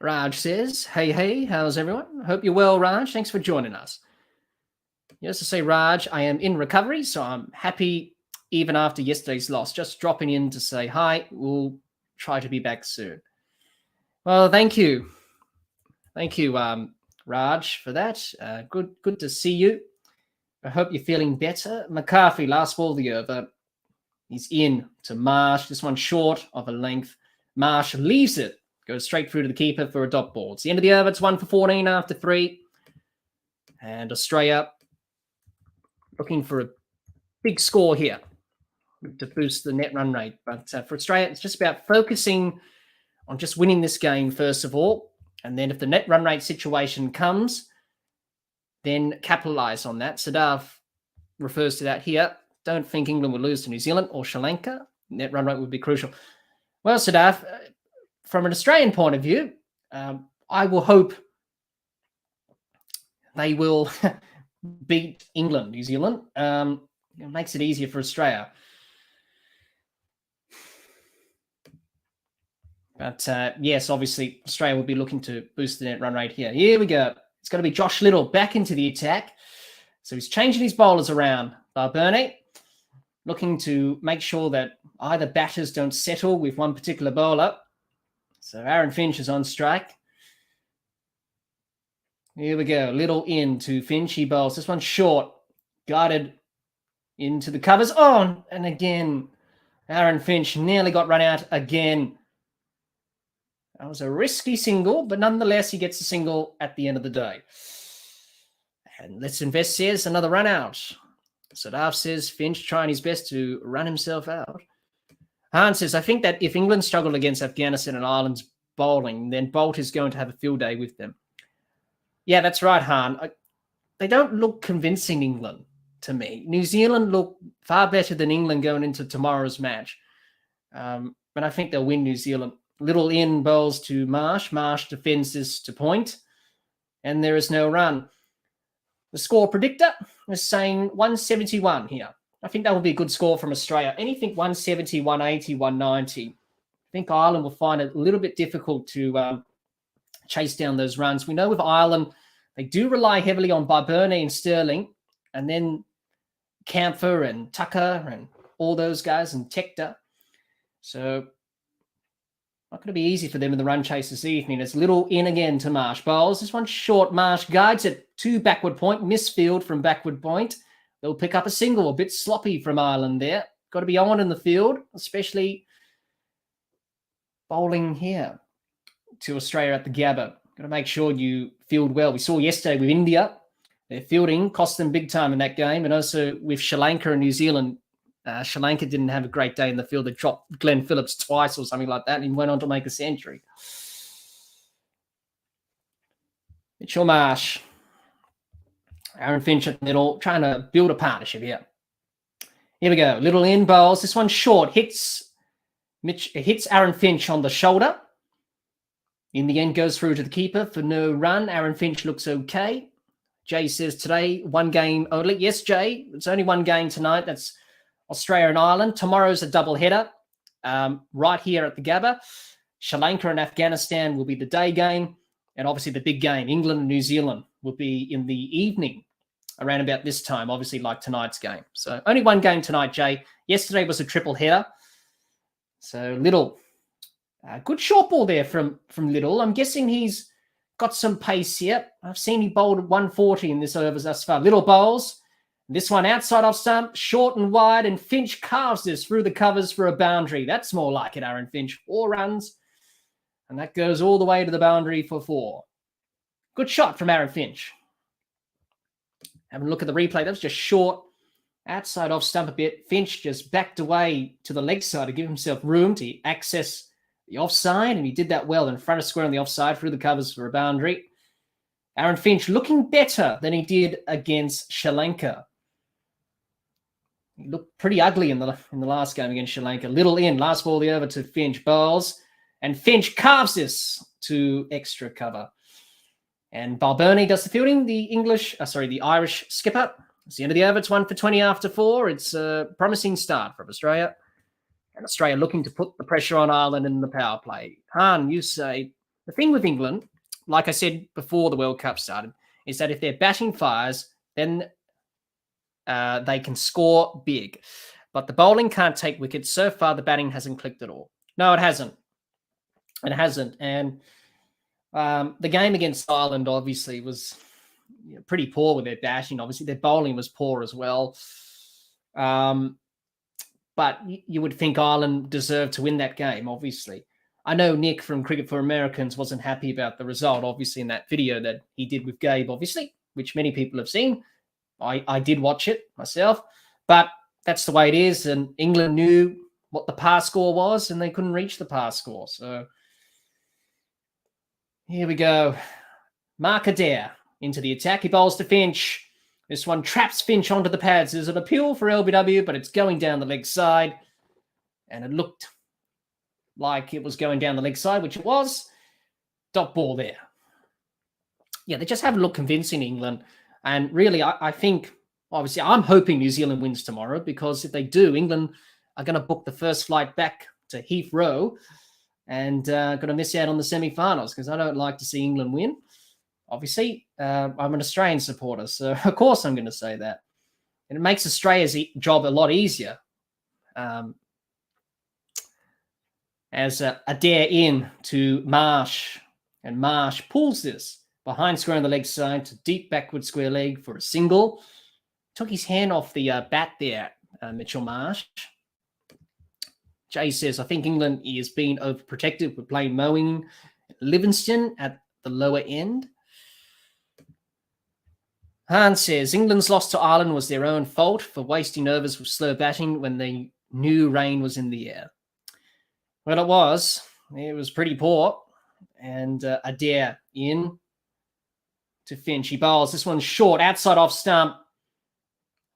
Raj says, hey, how's everyone? Hope you're well, Raj. Thanks for joining us. Yes, to say, Raj, I am in recovery, so I'm happy even after yesterday's loss. Just dropping in to say hi. We'll try to be back soon. Well, thank you. Thank you, Raj, for that. Good to see you. I hope you're feeling better. McCarthy, last ball of the over. He's in to Marsh. This one short of a length. Marsh leaves it. Goes straight through to the keeper for a dot ball. It's the end of the over. It's 1 for 14 after 3. And Australia looking for a big score here to boost the net run rate. But for Australia, it's just about focusing on just winning this game, first of all. And then if the net run rate situation comes, then capitalize on that. Siddharth refers to that here. Don't think England will lose to New Zealand or Sri Lanka. Net run rate would be crucial. Well, Siddharth, from an Australian point of view, I will hope they will beat England, New Zealand. It makes it easier for Australia. But yes, obviously, Australia will be looking to boost the net run rate here. Here we go. It's going to be Josh Little back into the attack. So he's changing his bowlers around. Barberne looking to make sure that either batters don't settle with one particular bowler. So Aaron Finch is on strike. Here we go. Little in to Finch. He bowls. This one's short. Guided into the covers. Oh, and again, Aaron Finch nearly got run out again. That was a risky single, but nonetheless, he gets a single at the end of the day. And Let's Invest says another run out. Siddharth says Finch trying his best to run himself out. Han says, I think that if England struggle against Afghanistan and Ireland's bowling, then Bolt is going to have a field day with them. Yeah, that's right, Han. They don't look convincing, England, to me. New Zealand look far better than England going into tomorrow's match. But I think they'll win New Zealand. Little in bowls to Marsh. Marsh defends this to point. And there is no run. The score predictor is saying 171 here. I think that will be a good score from Australia. Anything 170, 180, 190. I think Ireland will find it a little bit difficult to chase down those runs. We know with Ireland, they do rely heavily on Barbernet and Sterling, and then Camphor and Tucker and all those guys, and Tector. So not going to be easy for them in the run chase this evening. It's Little in again to Marsh. Bowls. This one short. Marsh guides it to backward point. Misfield from backward point. They'll pick up a single. A bit sloppy from Ireland there. Got to be on in the field, especially bowling here to Australia at the Gabba. Got to make sure you field well. We saw yesterday with India, their fielding cost them big time in that game. And also with Sri Lanka and New Zealand, Sri Lanka didn't have a great day in the field. They dropped Glenn Phillips twice or something like that, and he went on to make a century. Mitchell Marsh. Aaron Finch at the middle, trying to build a partnership here. Here we go. Little in bowls. This one short. Hits Aaron Finch on the shoulder. In the end, goes through to the keeper for no run. Aaron Finch looks okay. Jay says today, one game only. Yes, Jay, it's only one game tonight. That's Australia and Ireland. Tomorrow's a double header right here at the Gabba. Sri Lanka and Afghanistan will be the day game. And obviously the big game, England and New Zealand, will be in the evening around about this time, obviously like tonight's game. So only one game tonight, Jay. Yesterday was a triple header. So Little, good short ball there from Little. I'm guessing he's got some pace here. I've seen he bowled 140 in this overs thus far. Little bowls. This one outside off stump, short and wide, and Finch carves this through the covers for a boundary. That's more like it, Aaron Finch. 4 runs, and that goes all the way to the boundary for 4. Good shot from Aaron Finch. Having a look at the replay, that was just short, outside off stump a bit. Finch just backed away to the leg side to give himself room to access the offside, and he did that well in front of square on the offside through the covers for a boundary. Aaron Finch looking better than he did against Sri Lanka. He looked pretty ugly in the last game against Sri Lanka. Little in, last ball of the over to Finch. Bowls, and Finch carves this to extra cover. And Balboni does the fielding. The Irish skipper. It's the end of the over. It's 1 for 20 after 4. It's a promising start from Australia. And Australia looking to put the pressure on Ireland in the power play. Han, you say, the thing with England, like I said before the World Cup started, is that if their batting fires, then they can score big. But the bowling can't take wickets. So far, the batting hasn't clicked at all. No, it hasn't. It hasn't. And the game against Ireland obviously was pretty poor with their batting. Obviously, their bowling was poor as well. But you would think Ireland deserved to win that game, obviously. I know Nick from Cricket for Americans wasn't happy about the result, obviously, in that video that he did with Gabe, obviously, which many people have seen. I did watch it myself. But that's the way it is. And England knew what the pass score was, and they couldn't reach the pass score. So here we go. Mark Adair into the attack. He bowls to Finch. This one traps Finch onto the pads. There's an appeal for LBW, but it's going down the leg side. And it looked like it was going down the leg side, which it was. Dot ball there. Yeah, they just haven't looked convincing, England. And really, I think, obviously, I'm hoping New Zealand wins tomorrow, because if they do, England are going to book the first flight back to Heathrow and going to miss out on the semi-finals, because I don't like to see England win. Obviously, I'm an Australian supporter, so of course I'm going to say that. And it makes Australia's job a lot easier. As Adair in to Marsh, and Marsh pulls this behind square on the leg side to deep backward square leg for a single. Took his hand off the bat there, Mitchell Marsh. Jay says, I think England is being overprotected with playing Mowing Livingston at the lower end. Han says, England's loss to Ireland was their own fault for wasting overs with slow batting when they knew rain was in the air. Well, it was. It was pretty poor. And Adair in to Finch. He bowls. This one's short, outside off stump.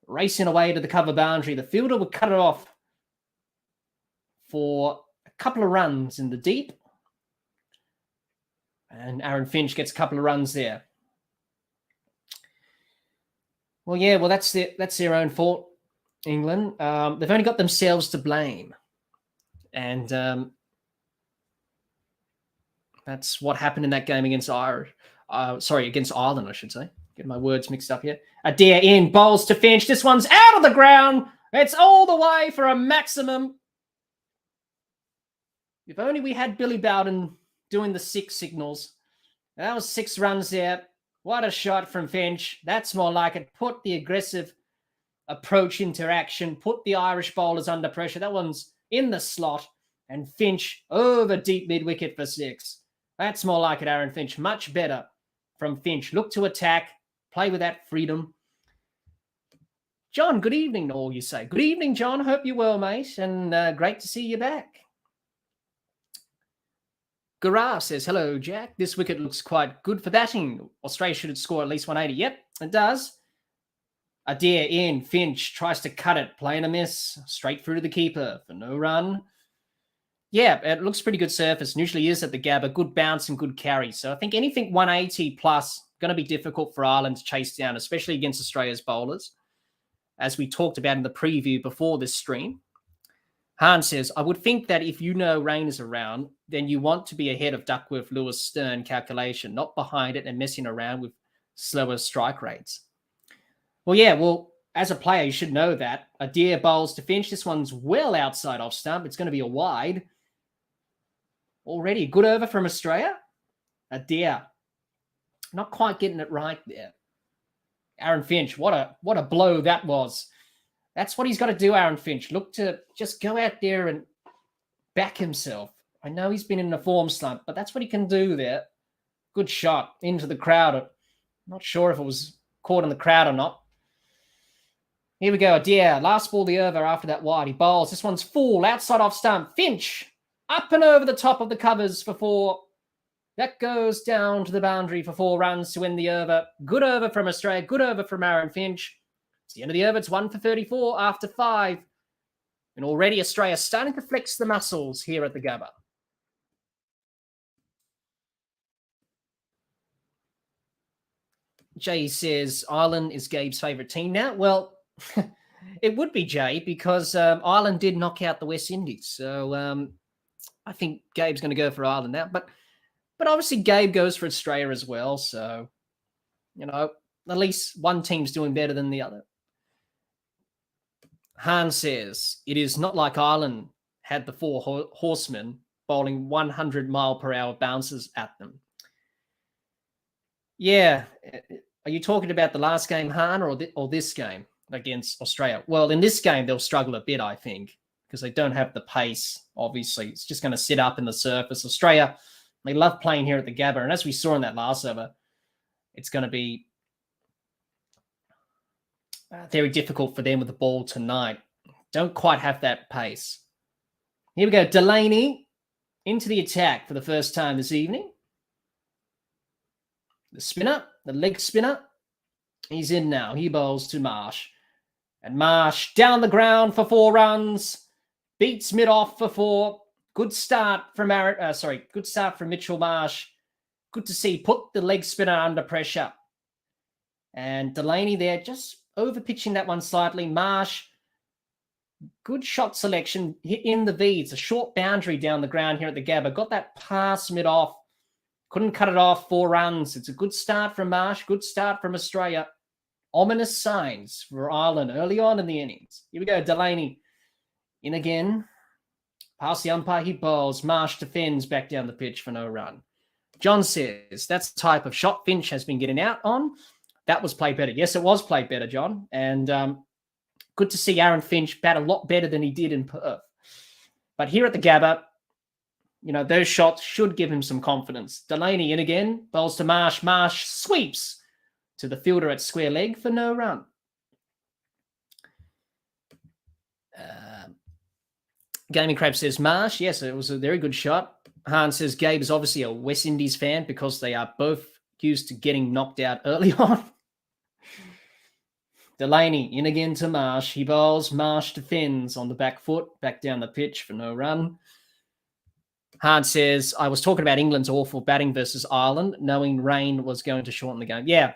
Racing away to the cover boundary. The fielder would cut it off for a couple of runs in the deep. And Aaron Finch gets a couple of runs there. Well, yeah, that's their own fault, England. They've only got themselves to blame. And That's what happened in that game against against Ireland, I should say. Get my words mixed up here. Adair in, bowls to Finch. This one's out of the ground. It's all the way for a maximum. If only we had Billy Bowden doing the 6 signals. That was 6 runs there. What a shot from Finch. That's more like it. Put the aggressive approach into action. Put the Irish bowlers under pressure. That one's in the slot. And Finch over deep mid-wicket for 6. That's more like it, Aaron Finch. Much better from Finch. Look to attack. Play with that freedom. John, good evening, all you say. Good evening, John. Hope you're well, mate. And great to see you back. Garra says, hello, Jack. This wicket looks quite good for batting. Australia should score at least 180. Yep, it does. Adair in. Finch tries to cut it. Play and a miss. Straight through to the keeper for no run. Yeah, it looks pretty good surface. And usually is at the Gabba. Good bounce and good carry. So I think anything 180 plus going to be difficult for Ireland to chase down, especially against Australia's bowlers, as we talked about in the preview before this stream. Han says, I would think that if you know rain is around, then you want to be ahead of Duckworth Lewis Stern calculation, not behind it and messing around with slower strike rates. Well, yeah, as a player, you should know that. Adair bowls to Finch. This one's well outside off stump. It's going to be a wide. Already good over from Australia. Adair not quite getting it right there. Aaron Finch, what a blow that was. That's what he's got to do, Aaron Finch. Look to just go out there and back himself. I know he's been in a form slump, but that's what he can do there. Good shot into the crowd. I'm not sure if it was caught in the crowd or not. Here we go. Adair, last ball of the over after that wide. He bowls. This one's full, outside off stump. Finch, up and over the top of the covers for 4. That goes down to the boundary for 4 runs to win the over. Good over from Australia. Good over from Aaron Finch. It's the end of the over. It's 1 for 34 after 5. And already Australia starting to flex the muscles here at the Gabba. Jay says, Ireland is Gabe's favourite team now. Well, it would be, Jay, because Ireland did knock out the West Indies. So I think Gabe's going to go for Ireland now. But obviously Gabe goes for Australia as well. So, at least one team's doing better than the other. Han says, it is not like Ireland had the 4 horsemen bowling 100-mile-per-hour bounces at them. Yeah. Are you talking about the last game, Han, or this game against Australia? Well, in this game, they'll struggle a bit, I think, because they don't have the pace, obviously. It's just going to sit up in the surface. Australia, they love playing here at the Gabba. And as we saw in that last over, it's going to be very difficult for them with the ball tonight. Don't quite have that pace. Here we go. Delaney into the attack for the first time this evening. The spinner, the leg spinner. He's in now. He bowls to Marsh. And Marsh down the ground for 4 runs. Beats mid-off for 4. Good start from good start from Mitchell Marsh. Good to see. Put the leg spinner under pressure. And Delaney there just over-pitching that one slightly. Marsh, good shot selection. Hit in the V. It's a short boundary down the ground here at the Gabba. Got that pass mid-off. Couldn't cut it off. 4 runs. It's a good start from Marsh. Good start from Australia. Ominous signs for Ireland early on in the innings. Here we go. Delaney in again. Past the umpire, he bowls. Marsh defends back down the pitch for no run. John says, that's the type of shot Finch has been getting out on. That was played better. Yes, it was played better, John. And good to see Aaron Finch bat a lot better than he did in Perth. But here at the Gabba, those shots should give him some confidence. Delaney in again, bowls to Marsh. Marsh sweeps to the fielder at square leg for no run. Gaming Crab says, Marsh, yes, it was a very good shot. Han says, Gabe is obviously a West Indies fan because they are both used to getting knocked out early on. Delaney in again to Marsh. He bowls. Marsh defends on the back foot, back down the pitch for no run. Han says, I was talking about England's awful batting versus Ireland, knowing rain was going to shorten the game. Yeah.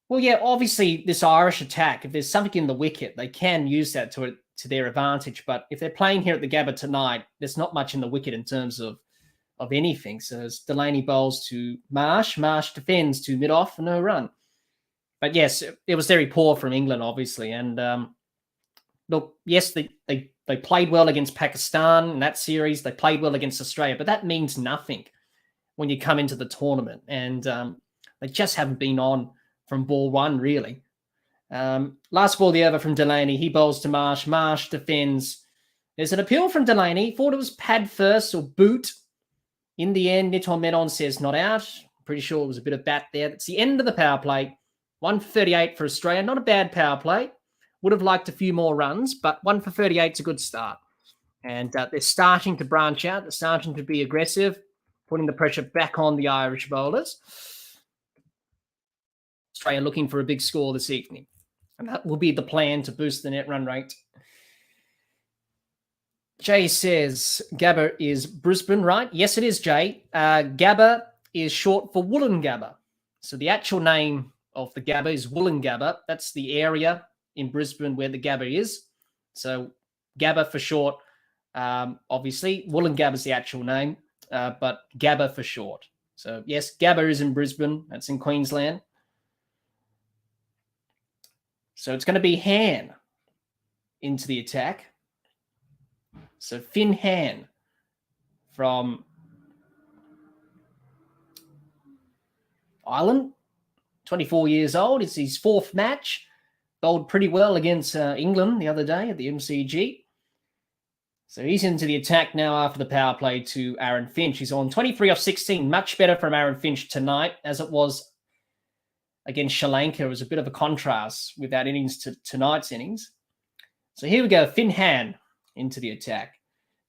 Well, yeah, obviously this Irish attack, if there's something in the wicket, they can use that to their advantage. But if they're playing here at the Gabba tonight, there's not much in the wicket in terms of of anything. So as Delaney bowls to Marsh, Marsh defends to mid-off, no run. But yes, it was very poor from England, obviously. And look, yes, they played well against Pakistan in that series. They played well against Australia, but that means nothing when you come into the tournament. And they just haven't been on from ball one, really. Last ball, the over from Delaney. He bowls to Marsh. Marsh defends. There's an appeal from Delaney. Thought it was pad first or boot. In the end, Niton Menon says not out. Pretty sure it was a bit of bat there. That's the end of the power play. 1 for 38 for Australia. Not a bad power play. Would have liked a few more runs, but 1 for 38 is a good start. And they're starting to branch out. They're starting to be aggressive, putting the pressure back on the Irish bowlers. Australia looking for a big score this evening. And that will be the plan to boost the net run rate. Jay says Gabba is Brisbane, right? Yes, it is, Jay. Gabba is short for Wollongabba. So the actual name of the Gabba is Wollongabba. That's the area in Brisbane where the Gabba is. So Gabba for short, obviously. Wollongabba is the actual name, but Gabba for short. So yes, Gabba is in Brisbane. That's in Queensland. So it's going to be Han into the attack. So Finn Han from Ireland, 24 years old. It's his fourth match. Bowled pretty well against England the other day at the MCG. So he's into the attack now after the power play to Aaron Finch. He's on 23 off 16. Much better from Aaron Finch tonight, as it was against Sri Lanka. It was a bit of a contrast with that innings to tonight's innings. So here we go. Finn Han into the attack.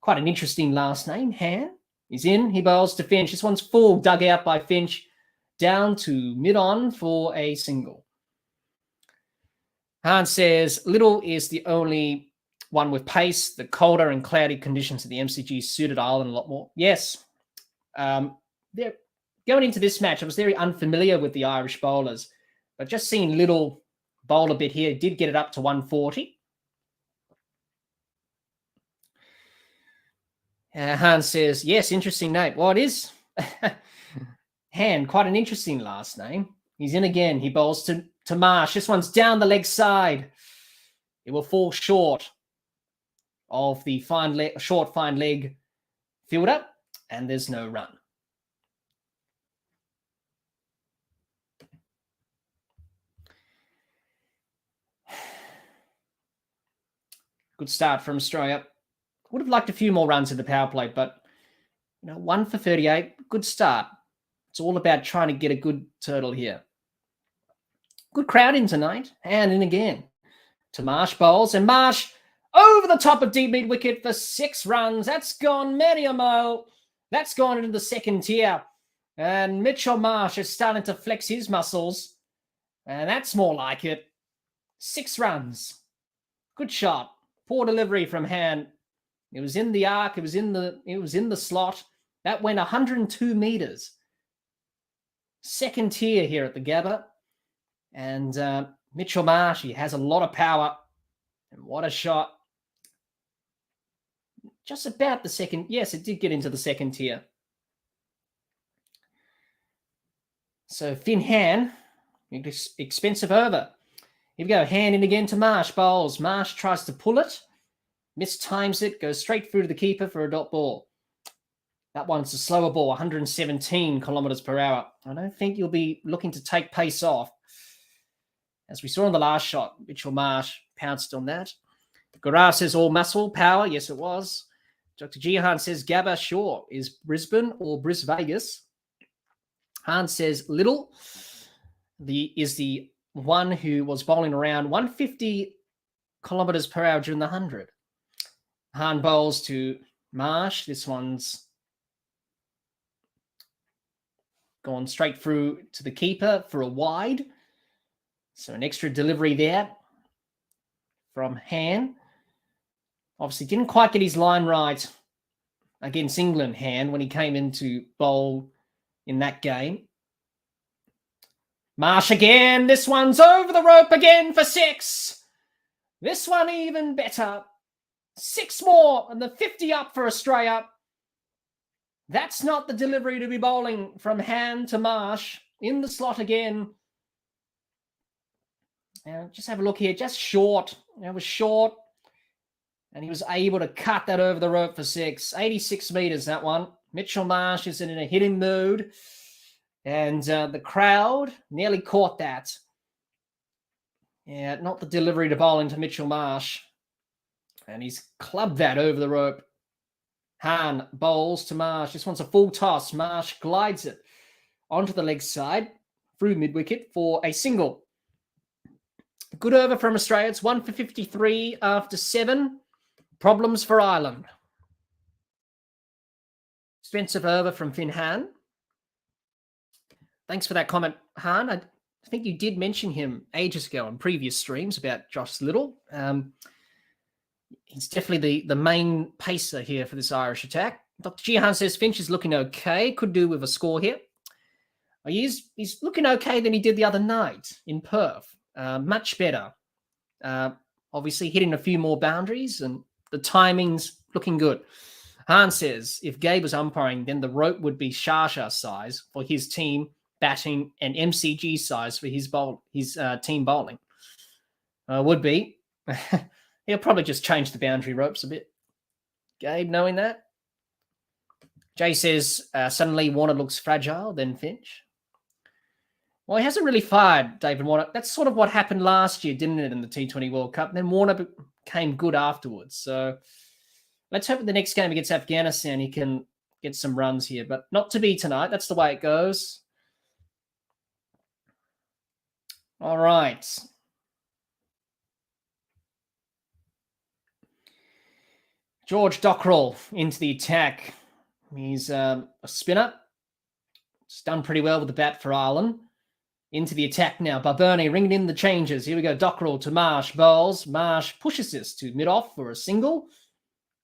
Quite an interesting last name, Han. He's in. He bowls to Finch. This one's full, dug out by Finch. Down to mid-on for a single. Han says, Little is the only one with pace. The colder and cloudy conditions of the MCG suited Ireland a lot more. Yes. They're going into this match, I was very unfamiliar with the Irish bowlers, but just seeing Little bowl a bit here, did get it up to 140. Han says, yes, interesting name. Well, it is. Han, quite an interesting last name. He's in again. He bowls to Marsh. This one's down the leg side. It will fall short of the short fine leg fielder, and there's no run. Good start from Australia. Would have liked a few more runs in the power play, but 1 for 38, good start. It's all about trying to get a good total here. Good crowd in tonight, and in again to Marsh bowls, and Marsh over the top of deep mid wicket for 6 runs. That's gone many a mile. That's gone into the second tier, and Mitchell Marsh is starting to flex his muscles, and that's more like it. 6 runs. Good shot. Poor delivery from Han. It was in the arc. It was in the slot. That went 102 meters. Second tier here at the Gabba. And Mitchell Marsh, he has a lot of power. And what a shot. Just about the second. Yes, it did get into the second tier. So Finn Han, expensive over. Here we go. Han in again to Marsh. Bowls. Marsh tries to pull it. Mistimes it. Goes straight through to the keeper for a dot ball. That one's a slower ball, 117 kilometers per hour. I don't think you'll be looking to take pace off. As we saw in the last shot, Mitchell Marsh pounced on that. Gaurav says all muscle, power. Yes, it was. Dr. Gihan says Gabba, sure. Is Brisbane or Bris Vegas? Han says Little is the one who was bowling around 150 kilometers per hour during the 100. Han bowls to Marsh. This one's gone straight through to the keeper for a wide. So an extra delivery there from Han. Obviously didn't quite get his line right against England, Han, when he came in to bowl in that game. Marsh again. This one's over the rope again for 6. This one even better. 6 more and the 50 up for Australia. That's not the delivery to be bowling from Han to Marsh. In the slot again. Just have a look here. Just short. It was short. And he was able to cut that over the rope for 6. 86 metres, that one. Mitchell Marsh is in a hitting mood. And the crowd nearly caught that. Yeah, not the delivery to bowl into Mitchell Marsh. And he's clubbed that over the rope. Han bowls to Marsh. This one's a full toss. Marsh glides it onto the leg side through mid-wicket for a single. Good over from Australia. It's 1 for 53 after 7. Problems for Ireland. Expensive over from Finn Han. Thanks for that comment, Han. I think you did mention him ages ago on previous streams about Josh Little. He's definitely the main pacer here for this Irish attack. Dr. Gihan says Finch is looking okay. Could do with a score here. He's looking okay than he did the other night in Perth. Much better. Obviously hitting a few more boundaries and the timing's looking good. Han says if Gabe was umpiring, then the rope would be Shasha size for his team batting and MCG size for his team bowling. Would be. He'll probably just change the boundary ropes a bit. Gabe knowing that. Jay says suddenly Warner looks fragile, then Finch. Well, he hasn't really fired David Warner. That's sort of what happened last year, didn't it, in the T20 World Cup? And then Warner became good afterwards. So let's hope in the next game against Afghanistan he can get some runs here. But not to be tonight. That's the way it goes. All right. George Dockrell into the attack. He's a spinner. It's done pretty well with the bat for Ireland. Into the attack now. Barberne ringing in the changes. Here we go. Dockrell to Marsh. Bowls. Marsh pushes this to mid-off for a single.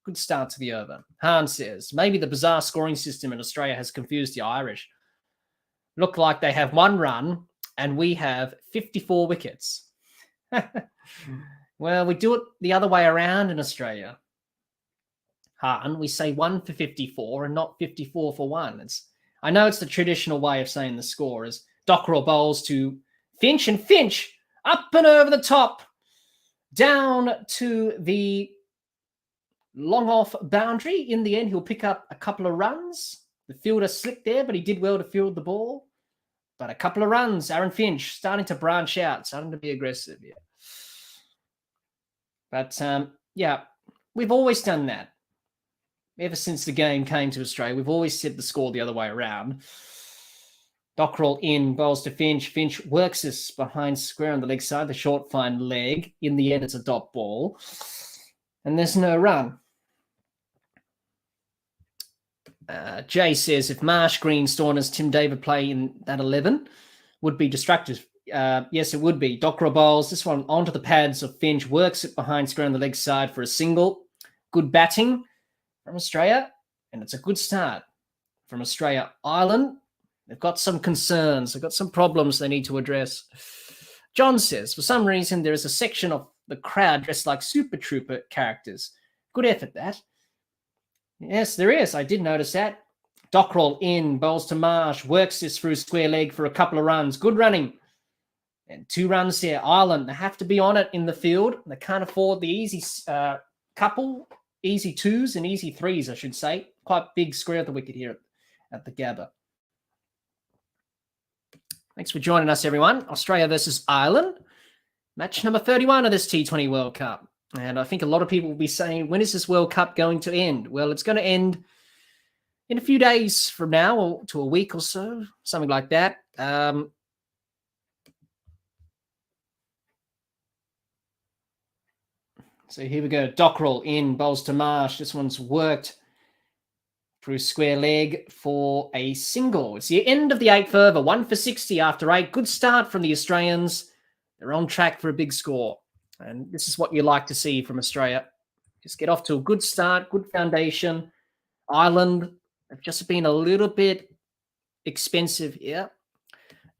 Good start to the over. Han says, maybe the bizarre scoring system in Australia has confused the Irish. Look like they have 1 run and we have 54 wickets. Well, we do it the other way around in Australia. Han, we say 1 for 54 and not 54 for 1. I know it's the traditional way of saying the score is Dockrell bowls to Finch, and Finch up and over the top, down to the long off boundary. In the end, he'll pick up a couple of runs. The fielder slipped there, but he did well to field the ball. But a couple of runs. Aaron Finch starting to branch out, starting to be aggressive. Yeah. But, we've always done that. Ever since the game came to Australia, we've always said the score the other way around. Dockrell in, bowls to Finch. Finch works this behind square on the leg side, the short fine leg. In the end, it's a dot ball. And there's no run. Jay says, if Marsh, Green, Storners, Tim David play in that 11, would be destructive. Yes, it would be. Dockrell bowls this one onto the pads of Finch, works it behind square on the leg side for a single. Good batting from Australia, and it's a good start from Australia. Ireland, they've got some concerns. They've got some problems they need to address. John says, for some reason, there is a section of the crowd dressed like Super Trooper characters. Good effort, that. Yes, there is. I did notice that. Dockrell in, bowls to Marsh, works this through square leg for a couple of runs. Good running. And 2 runs here. Ireland, they have to be on it in the field. They can't afford the easy couple. Easy 2s and easy 3s, I should say. Quite big square of the wicket here at the Gabba. Thanks for joining us, everyone. Australia versus Ireland. Match number 31 of this T20 World Cup. And I think a lot of people will be saying, when is this World Cup going to end? Well, it's going to end in a few days from now, or to a week or so, something like that. So here we go. Dockrell in, bowls to Marsh. This one's worked through square leg for a single. It's the end of the 8th over. 1 for 60 after 8. Good start from the Australians. They're on track for a big score. And this is what you like to see from Australia. Just get off to a good start, good foundation. Ireland have just been a little bit expensive here.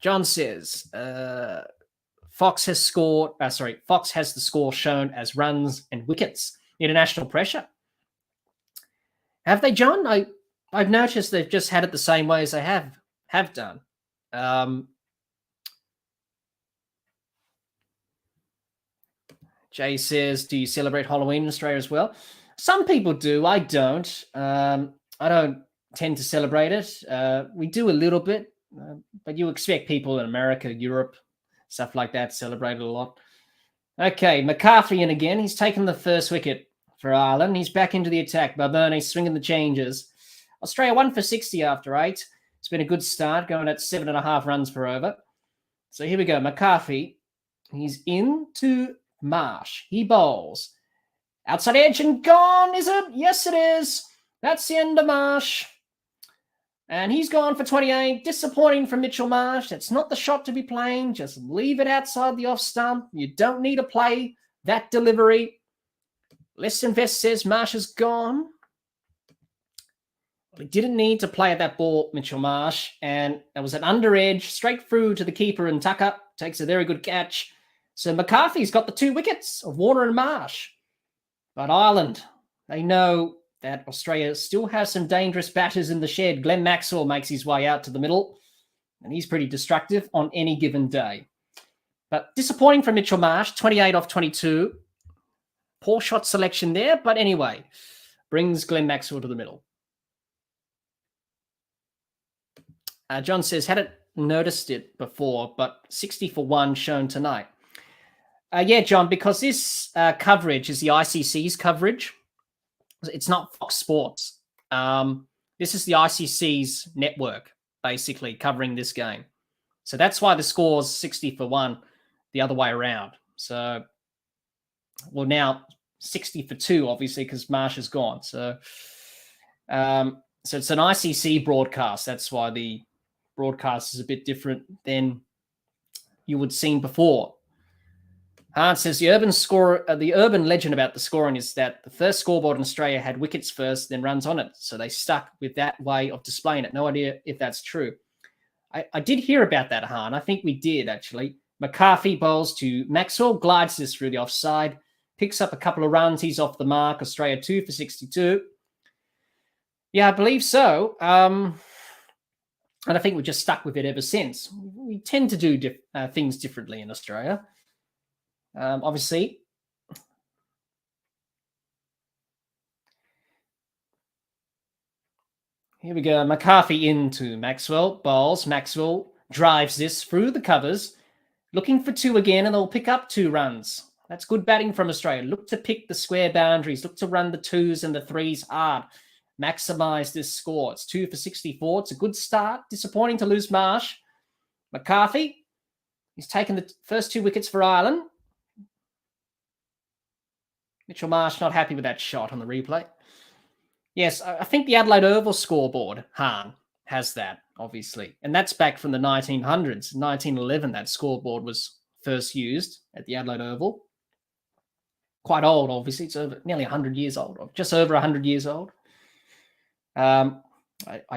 John says, Fox has the score shown as runs and wickets. International pressure. Have they, John? I I've noticed they've just had it the same way as they have done. Jay says, do you celebrate Halloween in Australia as well? Some people do. I don't. I don't tend to celebrate it. We do a little bit, but you expect people in America, Europe, stuff like that, celebrate it a lot. Okay, McCarthy in again. He's taken the first wicket for Ireland. He's back into the attack. Barberne swinging the changes. Australia 1 for 60 after 8. It's been a good start, going at 7.5 runs per over. So here we go. McCarthy. He's into Marsh. He bowls. Outside edge and gone, is it? Yes, it is. That's the end of Marsh. And he's gone for 28. Disappointing from Mitchell Marsh. That's not the shot to be playing. Just leave it outside the off stump. You don't need to play that delivery. Less Invest says Marsh is gone. Well, he didn't need to play at that ball, Mitchell Marsh. And it was an under edge, straight through to the keeper, and Tucker takes a very good catch. So McCarthy's got the 2 wickets of Warner and Marsh. But Ireland, they know that Australia still has some dangerous batters in the shed. Glenn Maxwell makes his way out to the middle, and he's pretty destructive on any given day. But disappointing from Mitchell Marsh, 28 off 22. Poor shot selection there, but anyway, brings Glenn Maxwell to the middle. John says, hadn't noticed it before, but 60 for 1 shown tonight. Yeah, John, because this coverage is the ICC's coverage. It's not Fox Sports. This is the ICC's network, basically, covering this game. So that's why the score's 60 for 1 the other way around. So, well, now 60 for 2, obviously, because Marsh is gone. So it's an ICC broadcast. That's why the broadcast is a bit different than you would seen before. Hart says the urban legend about the scoring is that the first scoreboard in Australia had wickets first, then runs on it. So they stuck with that way of displaying it. No idea if that's true. I did hear about that, Han. I think we did, actually. McCarthy bowls to Maxwell, glides this through the offside, picks up a couple of runs. He's off the mark. Australia 2 for 62. Yeah, I believe so. And I think we've just stuck with it ever since. We tend to do things differently in Australia. Obviously, here we go. McCarthy into Maxwell. Bowls. Maxwell drives this through the covers. Looking for 2 again, and they'll pick up 2 runs. That's good batting from Australia. Look to pick the square boundaries. Look to run the 2s and the 3s hard. Maximize this score. It's 2 for 64. It's a good start. Disappointing to lose Marsh. McCarthy, he's taken the first 2 wickets for Ireland. Mitchell Marsh not happy with that shot on the replay. Yes, I think the Adelaide Oval scoreboard, Han, has that, obviously. And that's back from the 1900s. 1911, that scoreboard was first used at the Adelaide Oval. Quite old, obviously. It's over nearly 100 years old, or just over 100 years old. I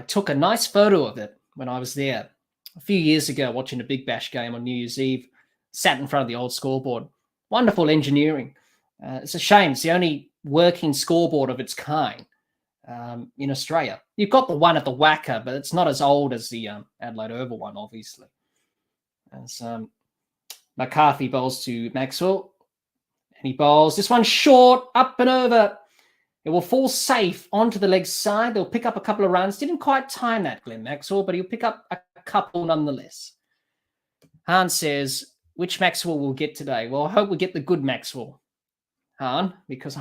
took a nice photo of it when I was there a few years ago watching a Big Bash game on New Year's Eve. Sat in front of the old scoreboard. Wonderful engineering. It's a shame. It's the only working scoreboard of its kind in Australia. You've got the one at the Wacker, but it's not as old as the Adelaide Oval one, obviously. As McCarthy bowls to Maxwell, and he bowls this one short, up and over. It will fall safe onto the leg side. They'll pick up a couple of runs. Didn't quite time that, Glenn Maxwell, but he'll pick up a couple nonetheless. Hans says, which Maxwell will get today? Well, I hope we get the good Maxwell, Han, because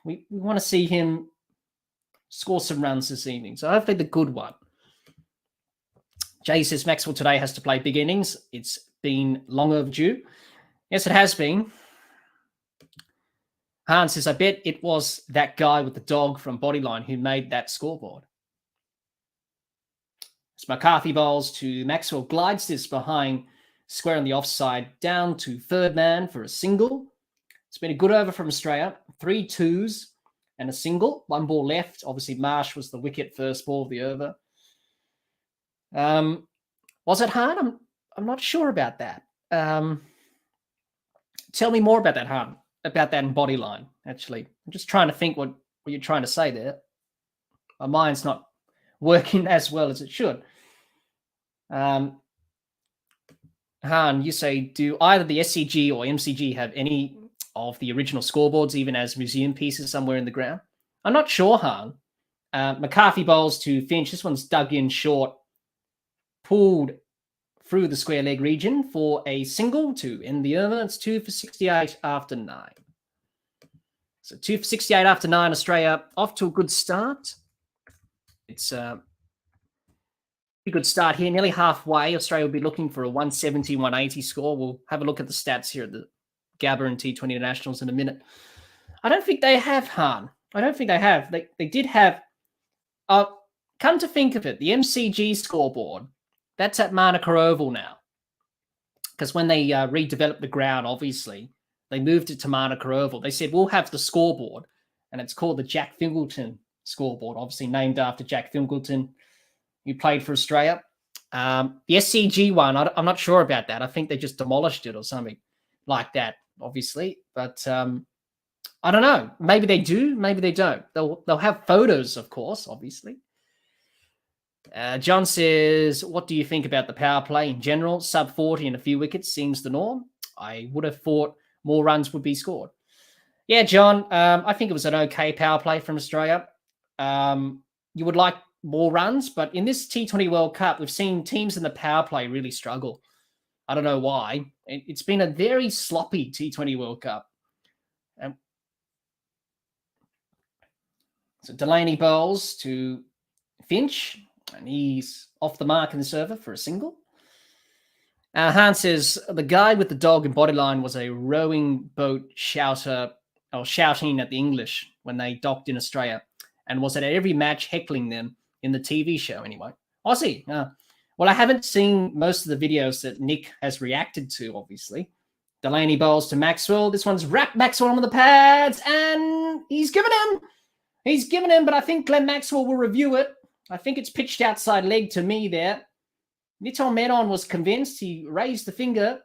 we want to see him score some runs this evening. So hopefully the good one. Jay says Maxwell today has to play big innings. It's been long overdue. Yes, it has been. Han says, I bet it was that guy with the dog from Bodyline who made that scoreboard. As McCarthy bowls to Maxwell, glides this behind square on the offside, down to third man for a single. It's been a good over from Australia. 3 2s and a single. 1 ball left. Obviously, Marsh was the wicket first ball of the over. Was it hard? I'm not sure about that. Tell me more about that, Han. About that in Bodyline, actually. I'm just trying to think what you're trying to say there. my mind's not working as well as it should. Han, you say, do either the SCG or MCG have any of the original scoreboards, even as museum pieces somewhere in the ground? I'm not sure, Han. McCarthy bowls to Finch. This one's dug in short, pulled through the square leg region for a single to end the over. It's 2 for 68 after 9. So 2 for 68 after 9, Australia off to a good start. It's a good start here, nearly halfway. Australia will be looking for a 170, 180 score. We'll have a look at the stats here at the Gabba and T20 Internationals in a minute. I don't think they have, Han. I don't think they have. They did have, come to think of it, the MCG scoreboard, that's at Manuka Oval now. Because when they redeveloped the ground, obviously, they moved it to Manuka Oval. They said, we'll have the scoreboard, and it's called the Jack Fingleton scoreboard, obviously named after Jack Fingleton, who played for Australia. The SCG one, I'm not sure about that. I think they just demolished it or something like that, obviously. But I don't know. Maybe they do, maybe they don't. They'll have photos, of course, obviously. John says, what do you think about the power play in general? Sub 40 and a few wickets seems the norm. I would have thought more runs would be scored. Yeah, John, I think it was an okay power play from Australia. You would like more runs, but in this T20 World Cup, we've seen teams in the power play really struggle. I don't know why. It's been a very sloppy T20 World Cup. So Delaney bowls to Finch, and he's off the mark in the server for a single. Han says, the guy with the dog and bodyline was a rowing boat shouter, or shouting at the English when they docked in Australia, and was at every match heckling them in the TV show anyway. Aussie. Well, I haven't seen most of the videos that Nick has reacted to, obviously. Delaney bowls to Maxwell. This one's wrapped Maxwell on the pads, and he's given him. He's given him, but I think Glenn Maxwell will review it. I think it's pitched outside leg to me there. Niton Menon was convinced. He raised the finger,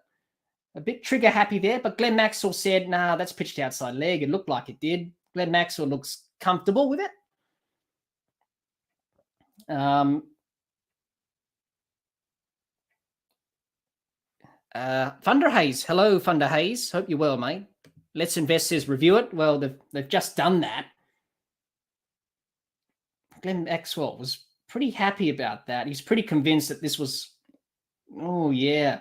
a bit trigger happy there, but Glenn Maxwell said, nah, that's pitched outside leg. It looked like it did. Glenn Maxwell looks comfortable with it. Thunder Hayes. Hello, Thunder Hayes. Hope you're well, mate. Let's Investors review it. Well, they've just done that. Glenn Maxwell was pretty happy about that. He's pretty convinced that this was, oh, yeah.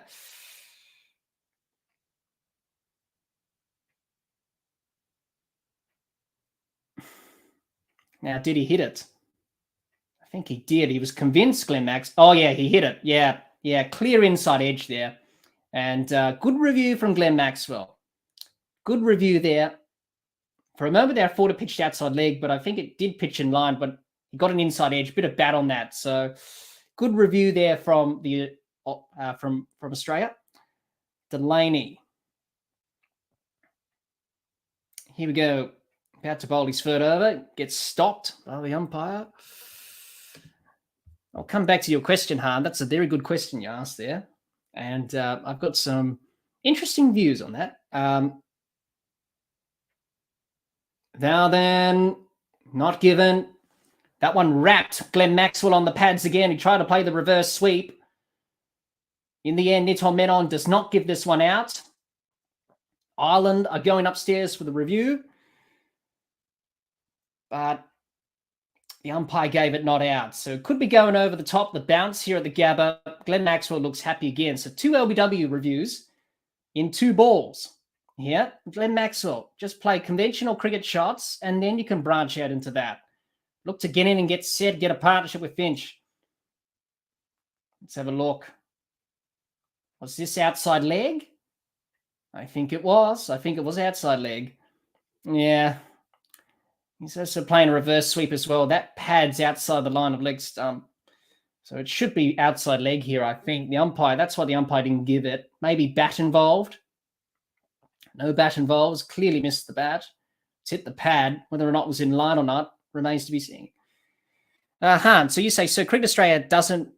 Now, did he hit it? I think he did. He was convinced, Glenn Max. Oh, yeah, he hit it. Yeah, clear inside edge there. And good review from Glenn Maxwell. Good review there. For a moment there, I thought it pitched outside leg, but I think it did pitch in line, but he got an inside edge, bit of bat on that. So good review there from the from Australia. Delaney. Here we go. About to bowl his third over. Gets stopped by the umpire. I'll come back to your question, Han. That's a very good question you asked there. And I've got some interesting views on that. Now then, not given. That one wrapped Glenn Maxwell on the pads again. He tried to play the reverse sweep. In the end, Niton Menon does not give this one out. Ireland are going upstairs for the review. But the umpire gave it not out. So it could be going over the top. The bounce here at the Gabba. Glenn Maxwell looks happy again. So 2 LBW reviews in 2 balls. Yeah, Glenn Maxwell, just play conventional cricket shots, and then you can branch out into that. Look to get in and get set, get a partnership with Finch. Let's have a look. Was this outside leg? I think it was. I think it was outside leg. Yeah. He's also playing a reverse sweep as well. That pad's outside the line of leg stump. So it should be outside leg here, I think. The umpire, that's why the umpire didn't give it. Maybe bat involved. No bat involved. Clearly missed the bat. It's hit the pad. Whether or not it was in line or not remains to be seen. Han, so you say, so Cricket Australia doesn't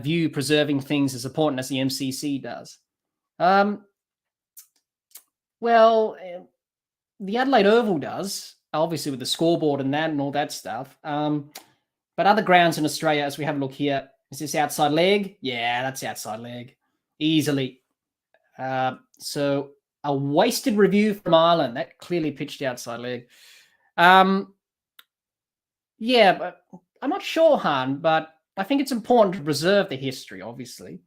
view preserving things as important as the MCC does. Well, the Adelaide Oval does, obviously with the scoreboard and that and all that stuff. But other grounds in Australia, as we have a look here, is this outside leg? Yeah, that's outside leg. Easily. So a wasted review from Ireland. That clearly pitched outside leg. Yeah, but I'm not sure, Han, but I think it's important to preserve the history, obviously.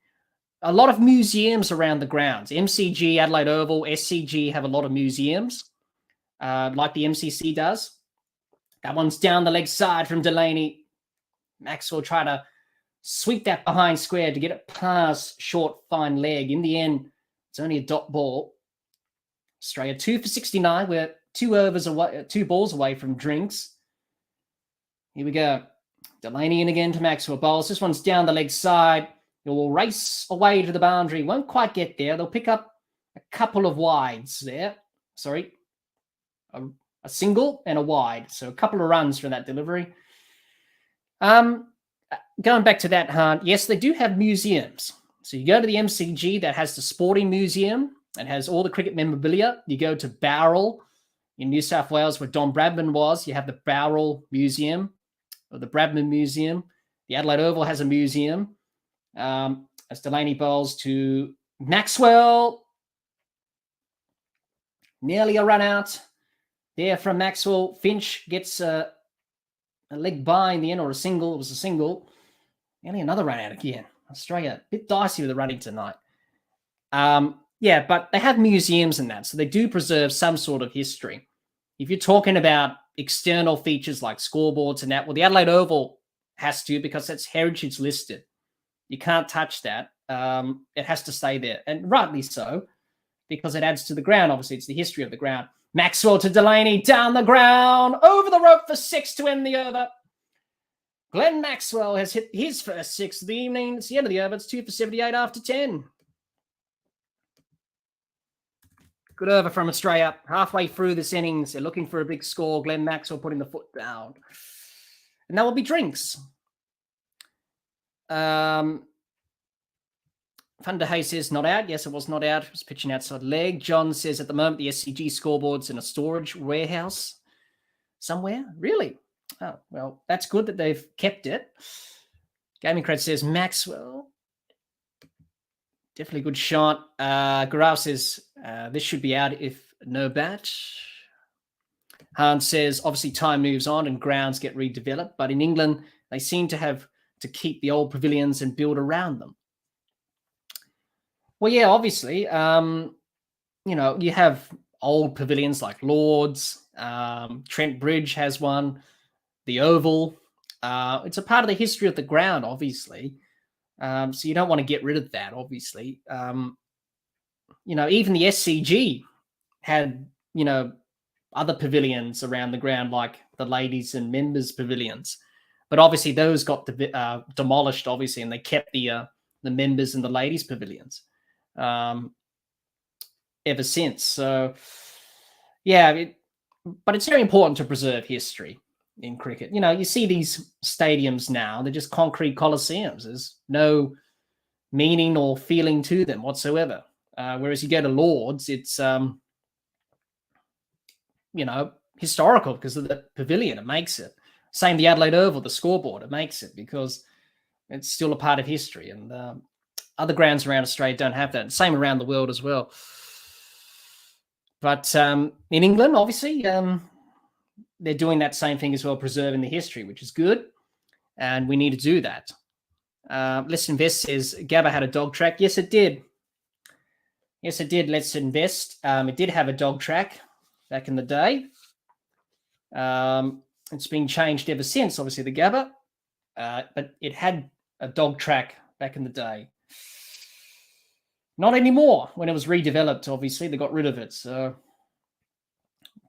A lot of museums around the grounds. MCG, Adelaide Oval, SCG have a lot of museums, like the MCC does. That one's down the leg side from Delaney. Maxwell try to sweep that behind square to get it past short, fine leg. In the end, it's only a dot ball. Australia 2 for 69. We're 2 balls away from drinks. Here we go. Delaney in again to Maxwell bowls. This one's down the leg side. It will race away to the boundary. Won't quite get there. They'll pick up a couple of wides there. Sorry. A single and a wide. So a couple of runs from that delivery. Going back to that, Han, yes, they do have museums. So you go to the MCG that has the Sporting Museum and has all the cricket memorabilia. You go to Bowral in New South Wales where Don Bradman was. You have the Bowral Museum or the Bradman Museum. The Adelaide Oval has a museum. As Delaney bowls to Maxwell. Nearly a run out there from Maxwell. Finch gets a leg by in the end, or a single. It was a single. Nearly another run out again. Australia, a bit dicey with the running tonight. Yeah, but they have museums and that, so they do preserve some sort of history. If you're talking about external features like scoreboards and that, well, the Adelaide Oval has to, because it's heritage listed. You can't touch that. It has to stay there, and rightly so, because it adds to the ground. Obviously, it's the history of the ground. Maxwell to Delaney, down the ground, over the rope for 6 to end the over. Glenn Maxwell has hit his first 6 of the evening. It's the end of the over. It's 2 for 78 after 10. Good over from Australia. Halfway through this innings, they're looking for a big score. Glenn Maxwell putting the foot down. And that will be drinks. Van der Hey says not out. Yes, it was not out. It was pitching outside leg. John says at the moment the SCG scoreboard's in a storage warehouse somewhere. Really? Oh, well, that's good that they've kept it. Gaming Cred says Maxwell. Definitely good shot. Garau says this should be out if no bat. Hans says obviously time moves on and grounds get redeveloped, but in England they seem to have to keep the old pavilions and build around them. Well, yeah, obviously, you have old pavilions like Lord's, Trent Bridge has one, the Oval. It's a part of the history of the ground, obviously. So you don't want to get rid of that, obviously. Even the SCG had, other pavilions around the ground, like the ladies and members pavilions. But obviously those got demolished, obviously, and they kept the members and the ladies pavilions ever since. So, yeah, but it's very important to preserve history in cricket. You see these stadiums now, they're just concrete coliseums. There's no meaning or feeling to them whatsoever. Whereas you go to Lord's, it's, historical because of the pavilion. It makes it. Same the Adelaide Oval, the scoreboard, it makes it because it's still a part of history. And other grounds around Australia don't have that. Same around the world as well. But in England, obviously, they're doing that same thing as well, preserving the history, which is good. And we need to do that. Let's Invest says, Gabba had a dog track. Yes, it did. Yes, it did. Let's Invest. It did have a dog track back in the day. It's been changed ever since, obviously, the Gabba. But it had a dog track back in the day. Not anymore. When it was redeveloped, obviously, they got rid of it. So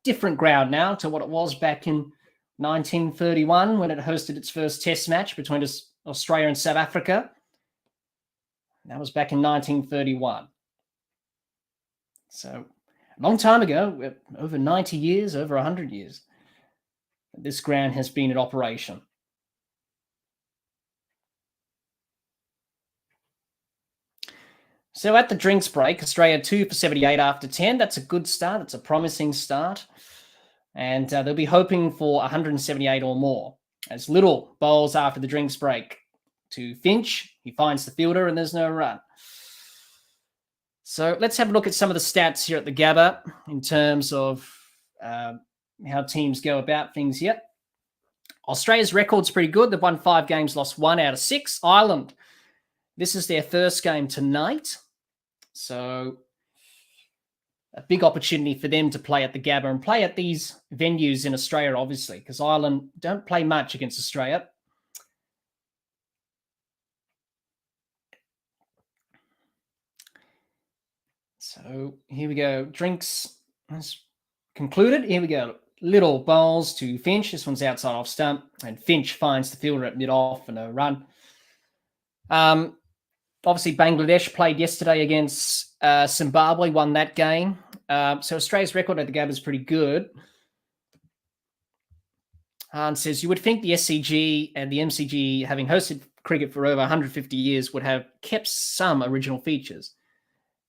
different ground now to what it was back in 1931 when it hosted its first test match between Australia and South Africa. That was back in 1931. So a long time ago, over 90 years, over 100 years, this ground has been in operation. So at the drinks break, Australia 2 for 78 after 10. That's a good start. That's a promising start. And they'll be hoping for 178 or more. As Little bowls after the drinks break to Finch. He finds the fielder and there's no run. So let's have a look at some of the stats here at the Gabba in terms of how teams go about things here. Australia's record's pretty good. They've won 5 games, lost 1 out of 6. Ireland, this is their first game tonight. So a big opportunity for them to play at the Gabba and play at these venues in Australia, obviously, because Ireland don't play much against Australia. So here we go. Drinks has concluded. Here we go. Little bowls to Finch. This one's outside off stump. And Finch finds the fielder at mid-off for no run. Obviously, Bangladesh played yesterday against Zimbabwe, won that game. So Australia's record at the Gabba is pretty good. Han says, you would think the SCG and the MCG, having hosted cricket for over 150 years, would have kept some original features.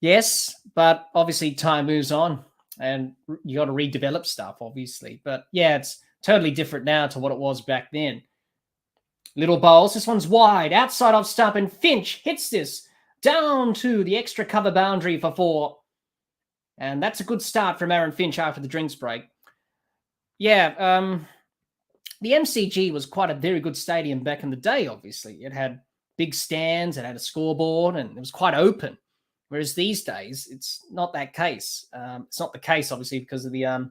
Yes, but obviously time moves on and you got to redevelop stuff, obviously. But yeah, it's totally different now to what it was back then. Little bowls. This one's wide, outside off stump, and Finch hits this down to the extra cover boundary for 4. And that's a good start from Aaron Finch after the drinks break. Yeah, the MCG was quite a very good stadium back in the day, obviously. It had big stands, it had a scoreboard, and it was quite open. Whereas these days, it's not that case. It's not the case, obviously, because of the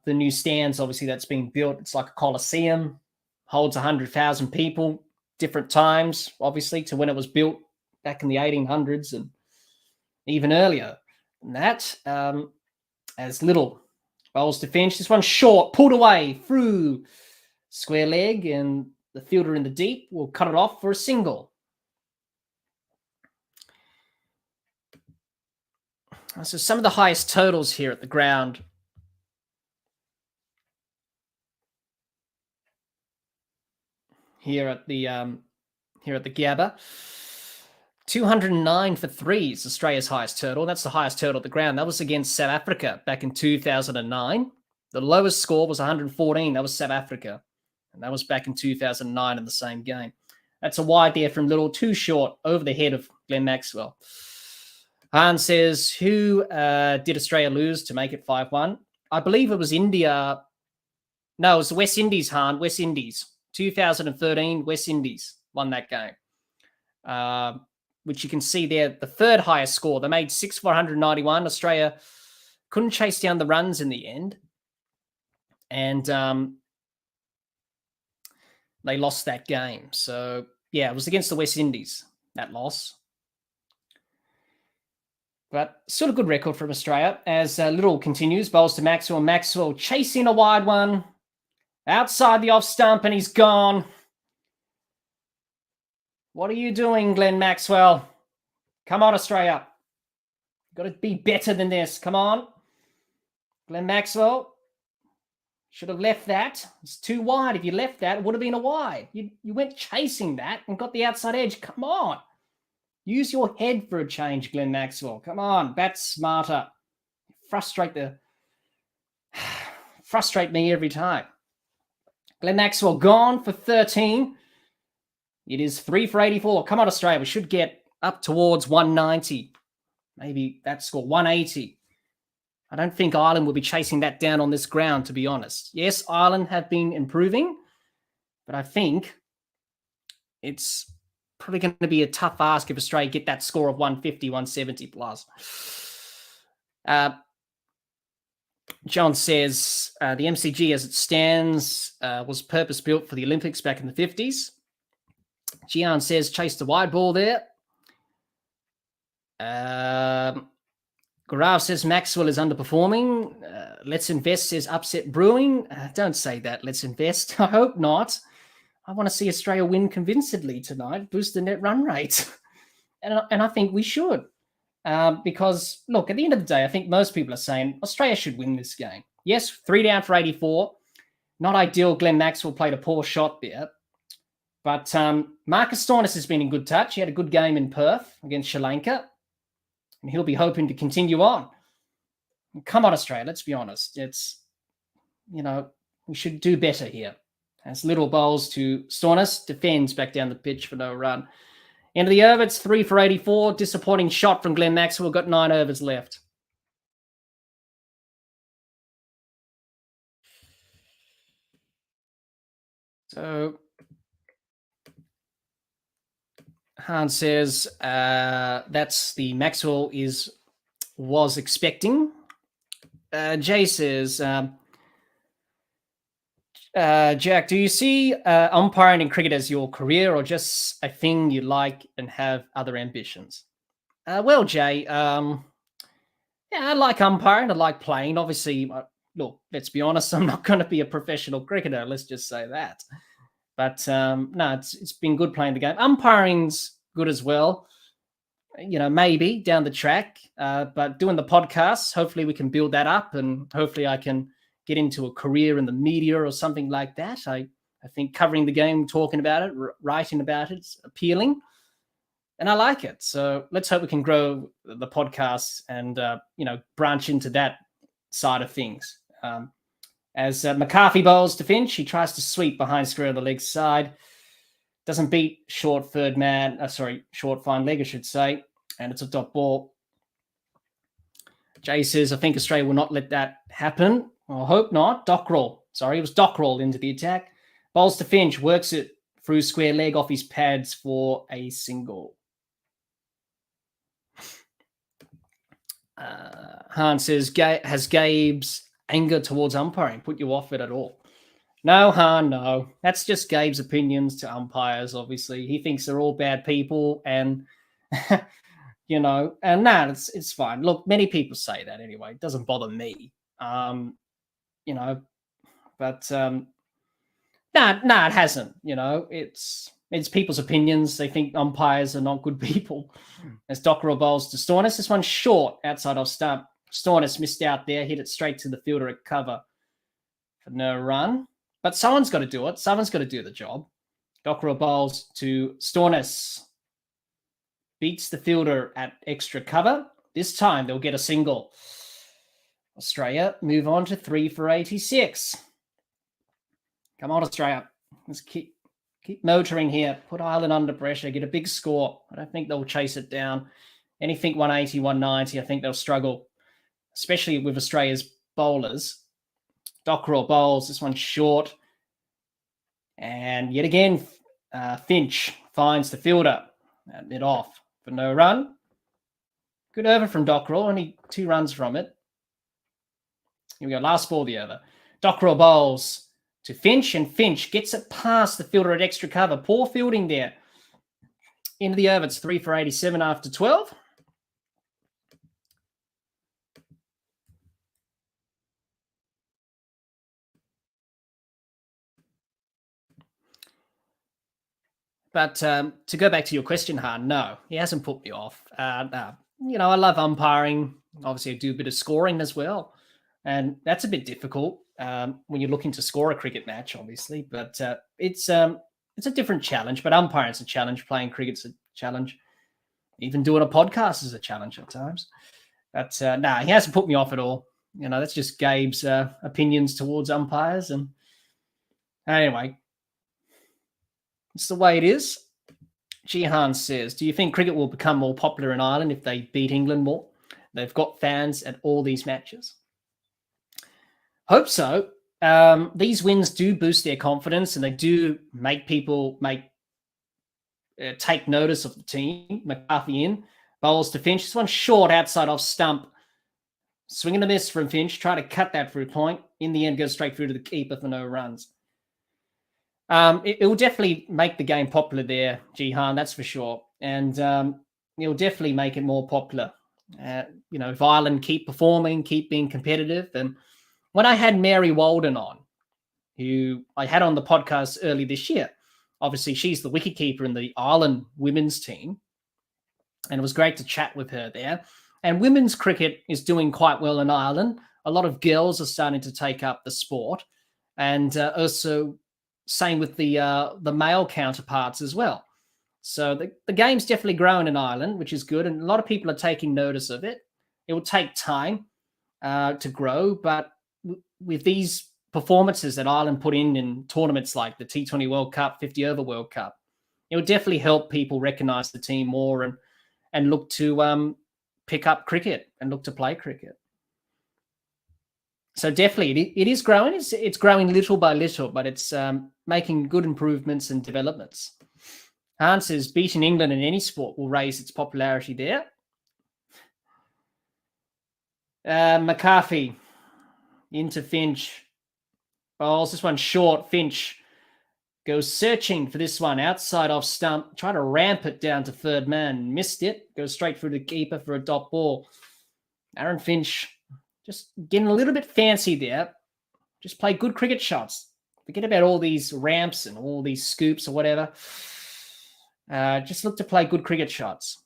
new stands, obviously, that's being built. It's like a coliseum, holds 100,000 people, different times, obviously, to when it was built back in the 1800s and even earlier than that. As Little bowls to Finch. This one's short, pulled away through square leg, and the fielder in the deep will cut it off for a single. So some of the highest totals here at the ground. Here at the Gabba. 209 for 3 is Australia's highest total. That's the highest total at the ground. That was against South Africa back in 2009. The lowest score was 114. That was South Africa. And that was back in 2009 in the same game. That's a wide there from Little, too short, over the head of Glenn Maxwell. Han says, who did Australia lose to make it 5-1? I believe it was India. No, it was the West Indies, Han. West Indies. 2013, West Indies won that game. Which you can see there, the third highest score. They made 6 for 191. Australia couldn't chase down the runs in the end. And they lost that game. So, yeah, it was against the West Indies, that loss. But still a good record from Australia. As Little continues, bowls to Maxwell. Maxwell chasing a wide one. Outside the off stump, and he's gone. What are you doing, Glenn Maxwell? Come on, Australia. You've got to be better than this. Come on. Glenn Maxwell should have left that. It's too wide. If you left that, it would have been a wide. You went chasing that and got the outside edge. Come on. Use your head for a change, Glenn Maxwell. Come on, bat smarter. Frustrate me every time. Glenn Maxwell gone for 13. It is 3 for 84. Come on, Australia. We should get up towards 190. Maybe that score, 180. I don't think Ireland will be chasing that down on this ground, to be honest. Yes, Ireland have been improving, but I think it's probably going to be a tough ask if Australia get that score of 150, 170 plus. John says, the MCG as it stands was purpose-built for the Olympics back in the 50s. Gian says, chase the wide ball there. Gaurav says, Maxwell is underperforming. Let's Invest says, upset brewing. Don't say that, Let's Invest. I hope not. I want to see Australia win convincingly tonight, boost the net run rate. and I think we should. Because, look, at the end of the day, I think most people are saying Australia should win this game. Yes, 3 down for 84. Not ideal. Glenn Maxwell played a poor shot there. But Marcus Stoinis has been in good touch. He had a good game in Perth against Sri Lanka. And he'll be hoping to continue on. Come on, Australia, let's be honest. It's, we should do better here. As little bowls to Stornus, defends back down the pitch for no run. Into the over, it's 3 for 84. Disappointing shot from Glenn Maxwell. Got 9 overs left. So Hans says that's the Maxwell was expecting. Jay says, Jack, do you see umpiring in cricket as your career or just a thing you like and have other ambitions? Well, Jay, yeah, I like umpiring. I like playing. Obviously, look, let's be honest, I'm not going to be a professional cricketer. Let's just say that. But no, it's been good playing the game. Umpiring's good as well. Maybe down the track. But doing the podcast, hopefully we can build that up, and hopefully I can get into a career in the media or something like that. I think covering the game, talking about it, writing about it, it's appealing, and I like it. So let's hope we can grow the podcast and branch into that side of things. As McCarthy bowls to Finch, he tries to sweep behind square of the leg side. Doesn't beat short fine leg, I should say. And it's a dot ball. Jay says, I think Australia will not let that happen. I hope not. Dockrell. Sorry, it was Dockrell into the attack. Bowls to Finch, works it through square leg off his pads for a single. Hans says, has Gabe's anger towards umpiring put you off it at all? No, Han, no. That's just Gabe's opinions to umpires, obviously. He thinks they're all bad people and, it's fine. Look, many people say that anyway. It doesn't bother me. But it hasn't. It's people's opinions. They think umpires are not good people. As Dockrell bowls to Stornus, this one's short outside off stump. Stornus missed out there, hit it straight to the fielder at cover for no run. But someone's got to do it. Someone's got to do the job. Dockrell bowls to Stornus. Beats the fielder at extra cover. This time they'll get a single. Australia move on to 3 for 86. Come on, Australia. Let's keep motoring here. Put Ireland under pressure. Get a big score. I don't think they'll chase it down. Anything 180, 190, I think they'll struggle, especially with Australia's bowlers. Dockrell bowls. This one's short. And yet again, Finch finds the fielder. It off for no run. Good over from Dockrell. Only 2 runs from it. Here we go. Last ball, the over. Dockrell bowls to Finch, and Finch gets it past the fielder at extra cover. Poor fielding there. Into the over. It's 3 for 87 after 12. But to go back to your question, Han, no, he hasn't put me off. I love umpiring. Obviously, I do a bit of scoring as well. And that's a bit difficult when you're looking to score a cricket match, obviously. But it's a different challenge. But umpiring's a challenge. Playing cricket's a challenge. Even doing a podcast is a challenge at times. But he hasn't put me off at all. That's just Gabe's opinions towards umpires. And anyway, it's the way it is. Jihan says, do you think cricket will become more popular in Ireland if they beat England more? They've got fans at all these matches. Hope so. These wins do boost their confidence, and they do make people take notice of the team. McCarthy in. Bowls to Finch. This one's short outside off stump. Swing and a miss from Finch. Try to cut that through point. In the end, goes straight through to the keeper for no runs. It will definitely make the game popular there, Jihan, that's for sure. And it'll definitely make it more popular. If Ireland keep performing, keep being competitive. And when I had Mary Walden on, who I had on the podcast early this year, obviously she's the wicketkeeper in the Ireland women's team. And it was great to chat with her there. And women's cricket is doing quite well in Ireland. A lot of girls are starting to take up the sport. And also same with the male counterparts as well. So the game's definitely growing in Ireland, which is good. And a lot of people are taking notice of it. It will take time to grow. But with these performances that Ireland put in tournaments like the T20 World Cup, 50-over World Cup. It would definitely help people recognise the team more and look to pick up cricket and look to play cricket. So definitely, it is growing. It's growing little by little, but it's making good improvements and developments. Hans says beating England in any sport will raise its popularity there. McCarthy into Finch. Bowls this one short. Finch goes searching for this one outside off stump. Try to ramp it down to third man. Missed it. Goes straight through the keeper for a dot ball. Aaron Finch just getting a little bit fancy there. Just play good cricket shots. Forget about all these ramps and all these scoops or whatever. Just look to play good cricket shots.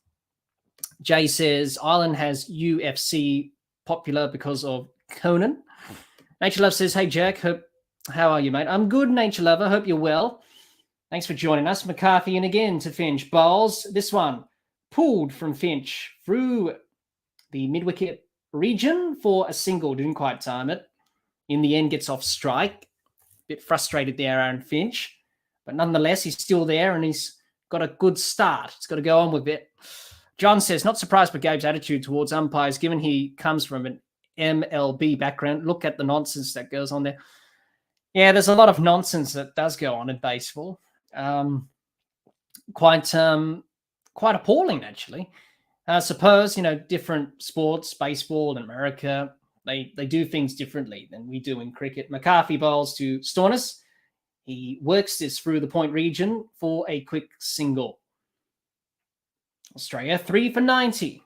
Jay says Ireland has UFC popular because of Conan. Nature Love says, hey, Jack, how are you, mate? I'm good, Nature Lover. Hope you're well. Thanks for joining us. McCarthy in again to Finch. Bowls this one pulled from Finch through the mid-wicket region for a single. Didn't quite time it. In the end, gets off strike. Bit frustrated there, Aaron Finch. But nonetheless, he's still there and he's got a good start. He's got to go on with it. John says, not surprised by Gabe's attitude towards umpires, given he comes from an MLB background. Look at the nonsense that goes on there. Yeah, there's a lot of nonsense that does go on in baseball. Quite appalling, actually. I suppose, different sports, baseball in America, they do things differently than we do in cricket. McCarthy bowls to Stornis. He works this through the point region for a quick single. Australia 3 for 90.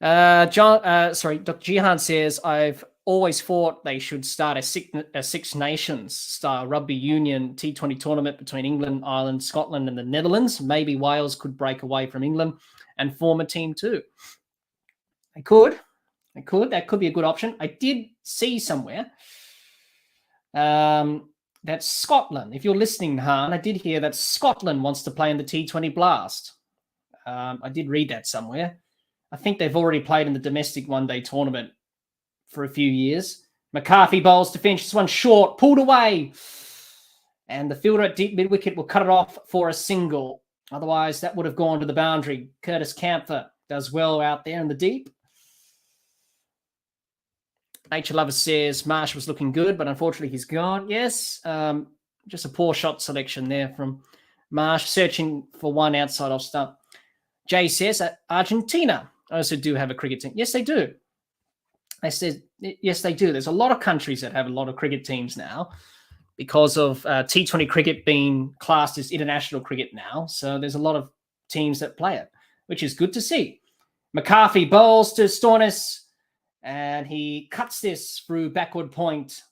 Dr. Jihan says, I've always thought they should start a Six Nations style rugby union T20 tournament between England, Ireland, Scotland, and the Netherlands. Maybe Wales could break away from England and form a team too. They could. That could be a good option. I did see somewhere that Scotland, if you're listening, Han, I did hear that Scotland wants to play in the T20 Blast. I did read that somewhere. I think they've already played in the domestic one-day tournament for a few years. McCarthy bowls to Finch. This one short, pulled away. And the fielder at deep mid-wicket will cut it off for a single. Otherwise, that would have gone to the boundary. Curtis Campher does well out there in the deep. Nature Lover says Marsh was looking good, but unfortunately he's gone. Yes, just a poor shot selection there from Marsh, searching for one outside off stump. Jay says Argentina also do have a cricket team. Yes, they do. I said, yes, they do. There's a lot of countries that have a lot of cricket teams now because of T20 cricket being classed as international cricket now. So there's a lot of teams that play it, which is good to see. McCarthy bowls to Stornis, and he cuts this through backward point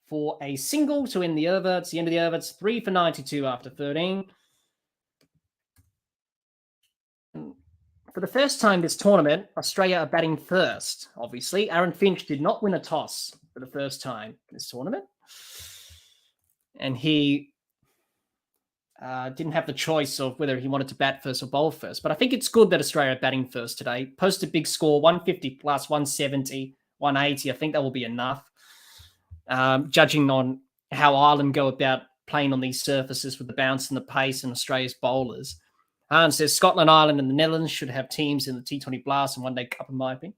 for a single to end the over. It's the end of the over. It's 3 for 92 after 13. For the first time this tournament, Australia are batting first, obviously. Aaron Finch did not win a toss for the first time in this tournament. And he didn't have the choice of whether he wanted to bat first or bowl first. But I think it's good that Australia are batting first today. Posted big score, 150 plus, 170, 180. I think that will be enough. Judging on how Ireland go about playing on these surfaces with the bounce and the pace and Australia's bowlers. Hans says Scotland, Ireland, and the Netherlands should have teams in the T20 Blast and one-day cup, in my opinion.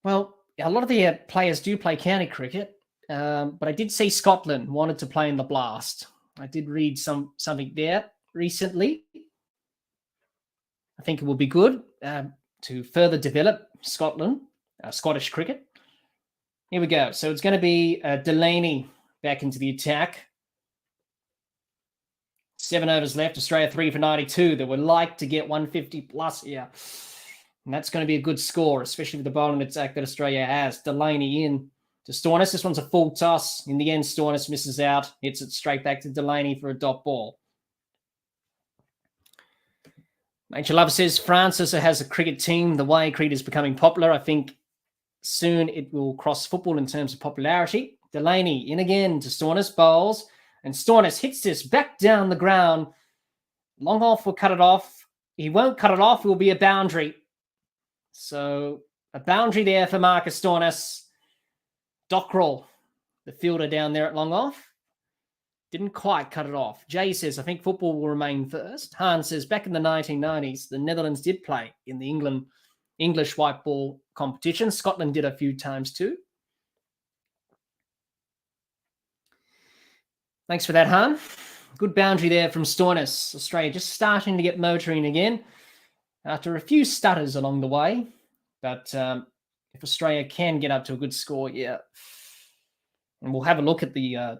Well, a lot of the players do play county cricket, but I did see Scotland wanted to play in the Blast. I did read something there recently. I think it will be good to further develop Scotland, Scottish cricket. Here we go. So it's going to be Delaney back into the attack. 7 overs left. Australia 3 for 92. They would like to get 150 plus here. And that's going to be a good score, especially with the bowling attack that Australia has. Delaney in to Stornis. This one's a full toss. In the end, Stornis misses out. Hits it straight back to Delaney for a dot ball. Nature Lover says France also has a cricket team. The way cricket is becoming popular, I think soon it will cross football in terms of popularity. Delaney in again to Stornis, bowls. And Stornis hits this back down the ground. Long off will cut it off. He won't cut it off. It will be a boundary. So a boundary there for Marcus Stornis. Dockrell, the fielder down there at long off, didn't quite cut it off. Jay says, I think football will remain first. Hans says, back in the 1990s, the Netherlands did play in the English white ball competition. Scotland did a few times too. Thanks for that, Han. Good boundary there from Stoinis. Australia just starting to get motoring again after a few stutters along the way. But if Australia can get up to a good score, yeah. And we'll have a look at the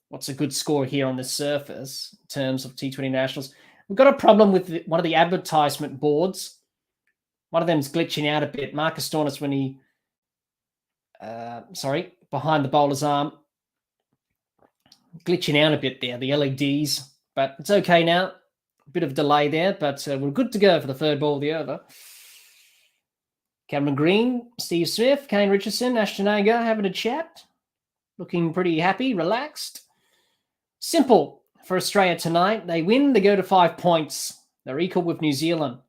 what's a good score here on the surface in terms of T20 Nationals. We've got a problem with one of the advertisement boards. One of them's glitching out a bit. Marcus Stoinis when he, behind the bowler's arm, glitching out a bit there, the LEDs. But it's okay now. A bit of delay there, but we're good to go for the third ball of the over. Cameron Green, Steve Smith, Kane Richardson, Ashton Agar having a chat. Looking pretty happy, relaxed. Simple for Australia tonight. They win, they go to 5 points. They're equal with New Zealand.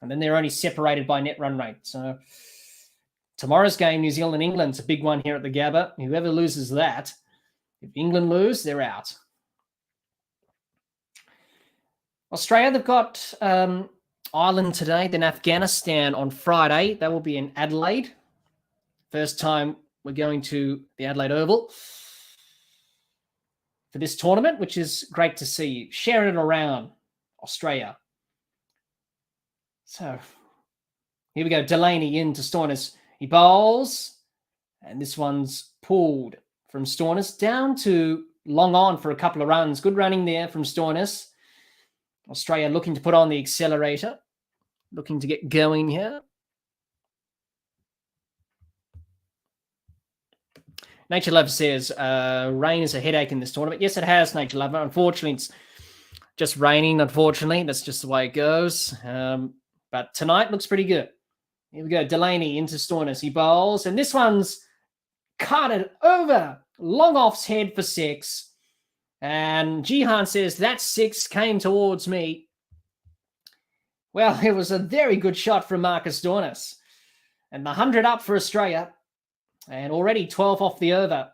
And then they're only separated by net run rate. So tomorrow's game, New Zealand and England's a big one here at the Gabba. Whoever loses that, if England lose, they're out. Australia, they've got Ireland today, then Afghanistan on Friday. That will be in Adelaide. First time we're going to the Adelaide Oval for this tournament, which is great to see. Sharing it around Australia. So here we go. Delaney into Stoinis. He bowls. And this one's pulled from Stoinis down to long on for a couple of runs. Good running there from Stoinis. Australia looking to put on the accelerator. Looking to get going here. Nature Love says, rain is a headache in this tournament. Yes, it has, Nature Love. Unfortunately, it's just raining, unfortunately. That's just the way it goes. But tonight looks pretty good. Here we go. Delaney into Stoinis. He bowls. And this one's carted over. Long off's head for 6. And Jihan says, that 6 came towards me. Well, it was a very good shot from Marcus Stoinis. And the 100 up for Australia. And already 12 off the over.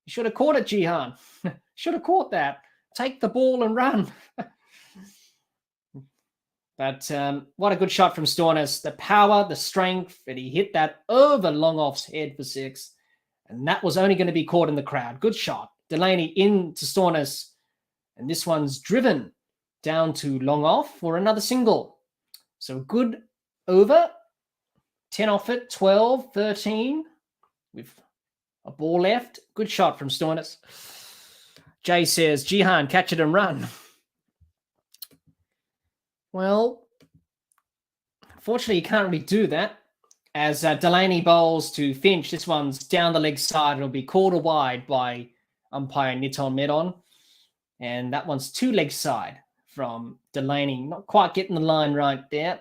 You should have caught it, Jihan. Should have caught that. Take the ball and run. But what a good shot from Stoinis. The power, the strength, and he hit that over long off's head for 6. And that was only going to be caught in the crowd. Good shot. Delaney into Stoinis. And this one's driven down to long off for another single. So good over. 10 off it. 12, 13. With a ball left. Good shot from Stoinis. Jay says, Jihan, catch it and run. Well, unfortunately, you can't really do that. As Delaney bowls to Finch, this one's down the leg side. It'll be called a wide by umpire Niton Medon. And that one's 2 leg side from Delaney. Not quite getting the line right there.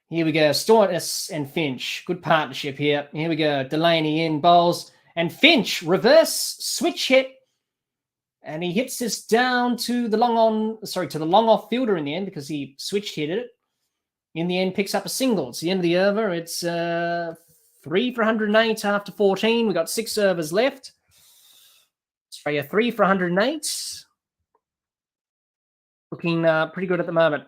Here we go. Stoinis and Finch. Good partnership here. Here we go. Delaney in bowls. And Finch, reverse switch hit. And he hits this down to the long off fielder in the end because he switch hit it. In the end, picks up a single. It's the end of the over. It's 3 for 108 after 14. We've got 6 overs left. Australia 3 for 108. Looking pretty good at the moment.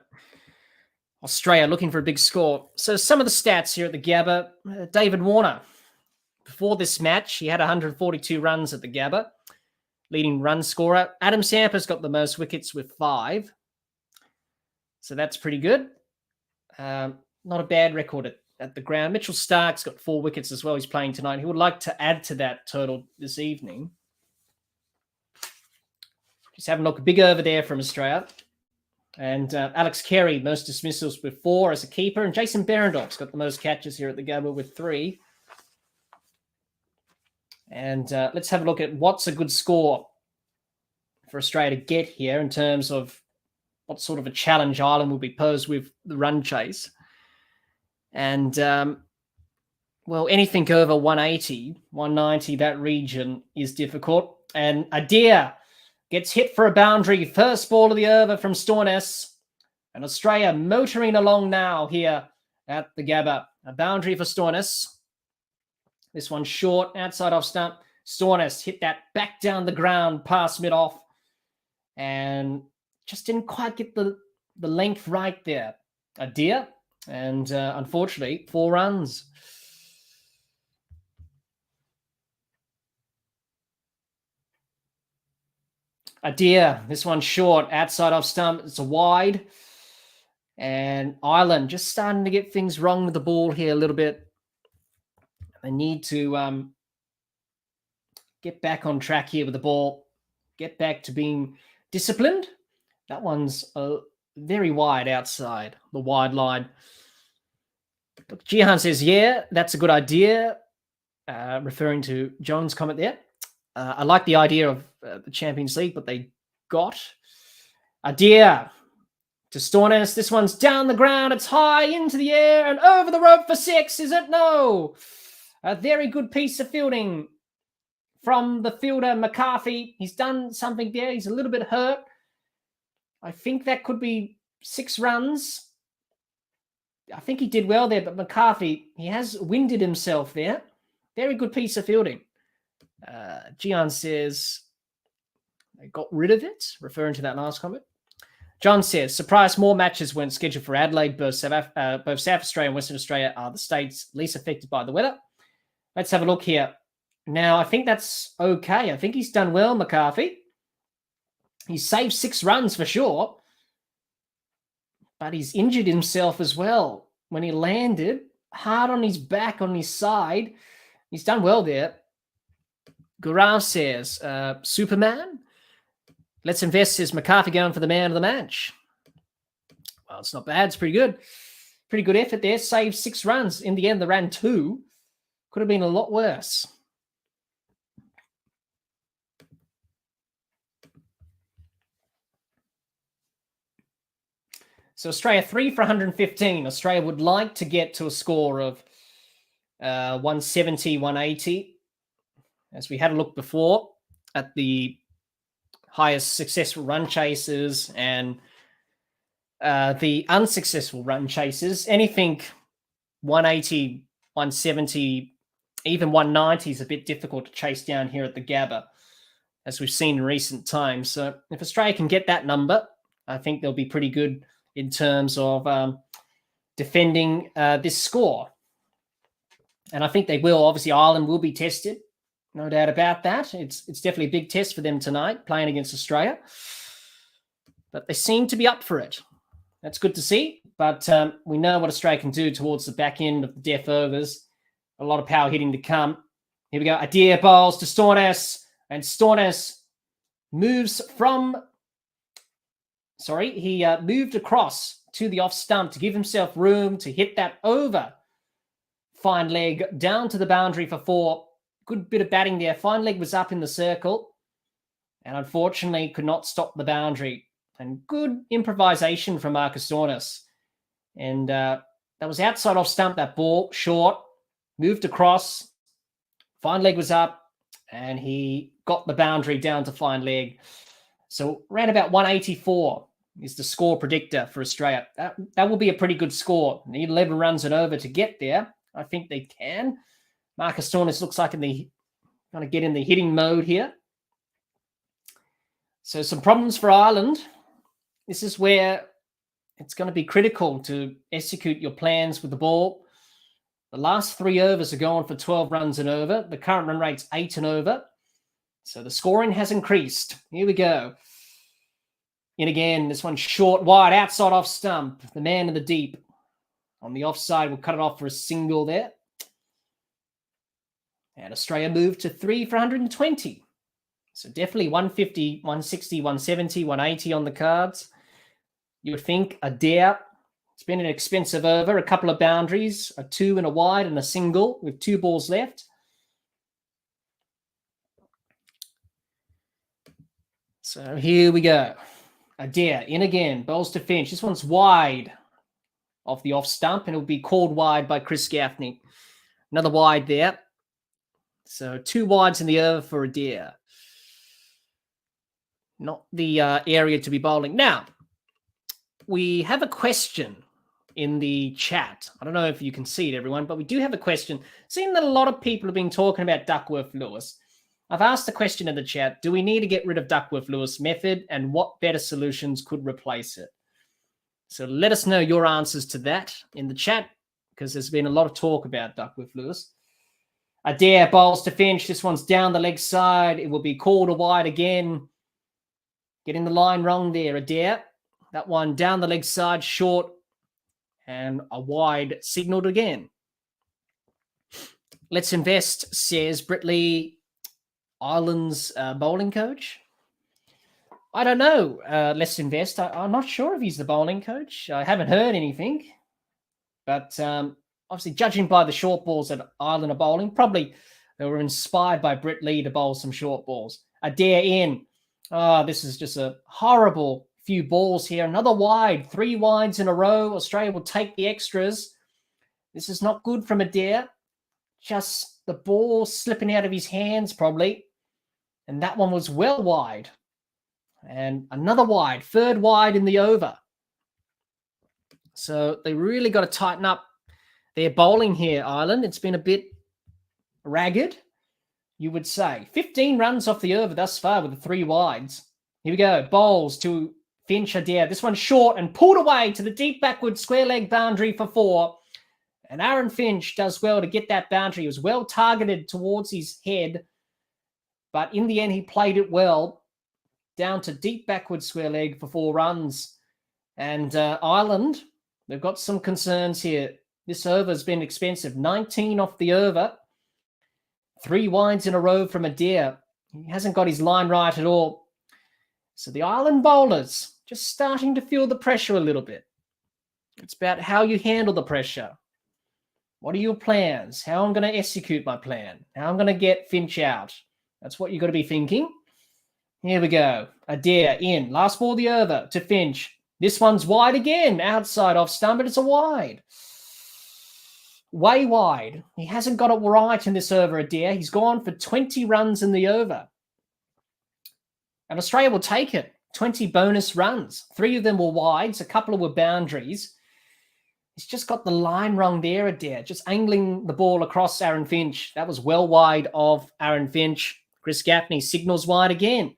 Australia looking for a big score. So some of the stats here at the Gabba. David Warner. Before this match, he had 142 runs at the Gabba. Leading run scorer. Adam Sampers got the most wickets with 5. So that's pretty good. Not a bad record at the ground. Mitchell Stark's got 4 wickets as well. He's playing tonight. He would like to add to that total this evening. Just having a look. Big over there from Australia. And Alex Carey, most dismissals with 4 as a keeper. And Jason Berendorf's got the most catches here at the Gabba with 3. And let's have a look at what's a good score for Australia to get here in terms of what sort of a challenge Ireland will be posed with the run chase. And, well, anything over 180, 190, that region is difficult. And Adair gets hit for a boundary. First ball of the over from Stoinis. And Australia motoring along now here at the Gabba. A boundary for Stoinis. This one short, outside off stump. Storness hit that back down the ground past mid-off and just didn't quite get the length right there. A deer, and unfortunately, 4 runs. A deer, this one short, outside off stump. It's a wide. And Ireland just starting to get things wrong with the ball here a little bit. They need to get back on track here with the ball, get back to being disciplined. That one's very wide outside the wide line. But Jihan says, yeah, that's a good idea, referring to John's comment there. I like the idea of the Champions League, but they got a deer to Storness. This one's down the ground. It's high into the air and over the rope for 6. Is it? No. A very good piece of fielding from the fielder, McCarthy. He's done something there. He's a little bit hurt. I think that could be 6 runs. I think he did well there, but McCarthy, he has winded himself there. Very good piece of fielding. Gian says they got rid of it, referring to that last comment. John says, surprise, more matches weren't scheduled for Adelaide. Both South Australia and Western Australia are the states least affected by the weather. Let's have a look here. Now, I think that's okay. I think he's done well, McCarthy. He saved 6 runs for sure, but he's injured himself as well. When he landed, hard on his back, on his side. He's done well there. Gurau says, Superman. Let's invest, says McCarthy, going for the man of the match. Well, it's not bad. It's pretty good. Pretty good effort there. Saved 6 runs. In the end, they ran 2. Could have been a lot worse. So Australia 3 for 115. Australia would like to get to a score of 170, 180. As we had a look before at the highest successful run chasers and the unsuccessful run chasers. Anything 180, 170, even 190 is a bit difficult to chase down here at the Gabba, as we've seen in recent times. So if Australia can get that number, I think they'll be pretty good in terms of defending this score. And I think they will. Obviously, Ireland will be tested. No doubt about that. It's definitely a big test for them tonight, playing against Australia. But they seem to be up for it. That's good to see. But we know what Australia can do towards the back end of the death overs. A lot of power hitting to come. Here we go. Adair bowls to Storness. And Storness moves from... Sorry, he moved across to the off stump to give himself room to hit that over. Fine leg down to the boundary for 4. Good bit of batting there. Fine leg was up in the circle and unfortunately could not stop the boundary. And good improvisation from Marcus Storness. And that was outside off stump, that ball, short, moved across. Fine leg was up and he got the boundary down to fine leg. So around about 184 is the score predictor for Australia. That will be a pretty good score. Need 11 runs and over to get there. I think they can. Marcus Storness looks like going to get in the hitting mode here. So some problems for Ireland. This is where it's going to be critical to execute your plans with the ball. The last 3 overs are going for 12 runs and over. The current run rate's 8 and over. So the scoring has increased. Here we go. In again, this one short, wide, outside off stump. The man in the deep. On the offside, we'll cut it off for a single there. And Australia moved to 3 for 120. So definitely 150, 160, 170, 180 on the cards. You would think a dare. It's been an expensive over. A couple of boundaries, a 2 and a wide and a single with 2 balls left. So here we go. A dare in again. Bowls to Finch. This one's wide off the off stump and it'll be called wide by Chris Gaffney. Another wide there. So 2 wides in the over for Adair. Not the area to be bowling. Now, we have a question in the chat. I don't know if you can see it, everyone, but we do have a question. Seeing that a lot of people have been talking about Duckworth-Lewis, I've asked the question in the chat, do we need to get rid of Duckworth-Lewis method, and what better solutions could replace it? So let us know your answers to that in the chat, because there's been a lot of talk about Duckworth-Lewis. Adair bowls to Finch. This one's down the leg side. It will be called a wide again. Getting the line wrong there, Adair. That one down the leg side, short, and a wide signaled again. Let's invest, says Britley, Ireland's bowling coach. I don't know. Let's invest. I'm not sure if he's the bowling coach. I haven't heard anything. But obviously, judging by the short balls that Ireland are bowling, probably they were inspired by Britley to bowl some short balls. Adair in. Oh, this is just a horrible few balls here. Another wide, 3 wides in a row. Australia will take the extras. This is not good from Adair. Just the ball slipping out of his hands probably. And that one was well wide. And another wide, 3rd wide in the over. So they really got to tighten up their bowling here, Ireland. It's been a bit ragged, you would say. 15 runs off the over thus far with the 3 wides. Here we go. Bowls to Finch Adair. This one's short and pulled away to the deep backward square leg boundary for 4. And Aaron Finch does well to get that boundary. He was well targeted towards his head. But in the end, he played it well. Down to deep backward square leg for 4 runs. And Ireland, they've got some concerns here. This over has been expensive. 19 off the over. 3 wides in a row from Adair. He hasn't got his line right at all. So the Ireland bowlers just starting to feel the pressure a little bit. It's about how you handle the pressure. What are your plans? How I'm going to execute my plan? How I'm going to get Finch out? That's what you've got to be thinking. Here we go. Adair in. Last ball of the over to Finch. This one's wide again. Outside off stump, but it's a wide. Way wide. He hasn't got it right in this over, Adair. He's gone for 20 runs in the over. And Australia will take it. 20 bonus runs. 3 of them were wides. A couple were boundaries. He's just got the line wrong there, Adair. Just angling the ball across Aaron Finch. That was well wide of Aaron Finch. Chris Gaffney signals wide again.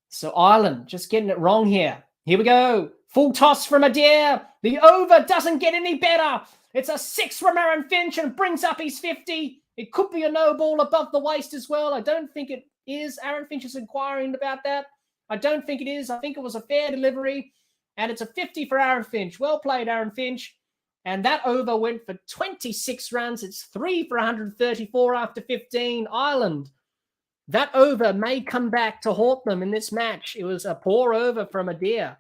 So Ireland just getting it wrong here. Here we go. Full toss from Adair. The over doesn't get any better. It's a 6 from Aaron Finch and brings up his 50. It could be a no ball above the waist as well. I don't think it is. Aaron Finch is inquiring about that. I don't think it is. I think it was a fair delivery. And it's a 50 for Aaron Finch. Well played, Aaron Finch. And that over went for 26 runs. It's 3 for 134 after 15. Ireland. That over may come back to haunt them in this match. It was a poor over from Adair.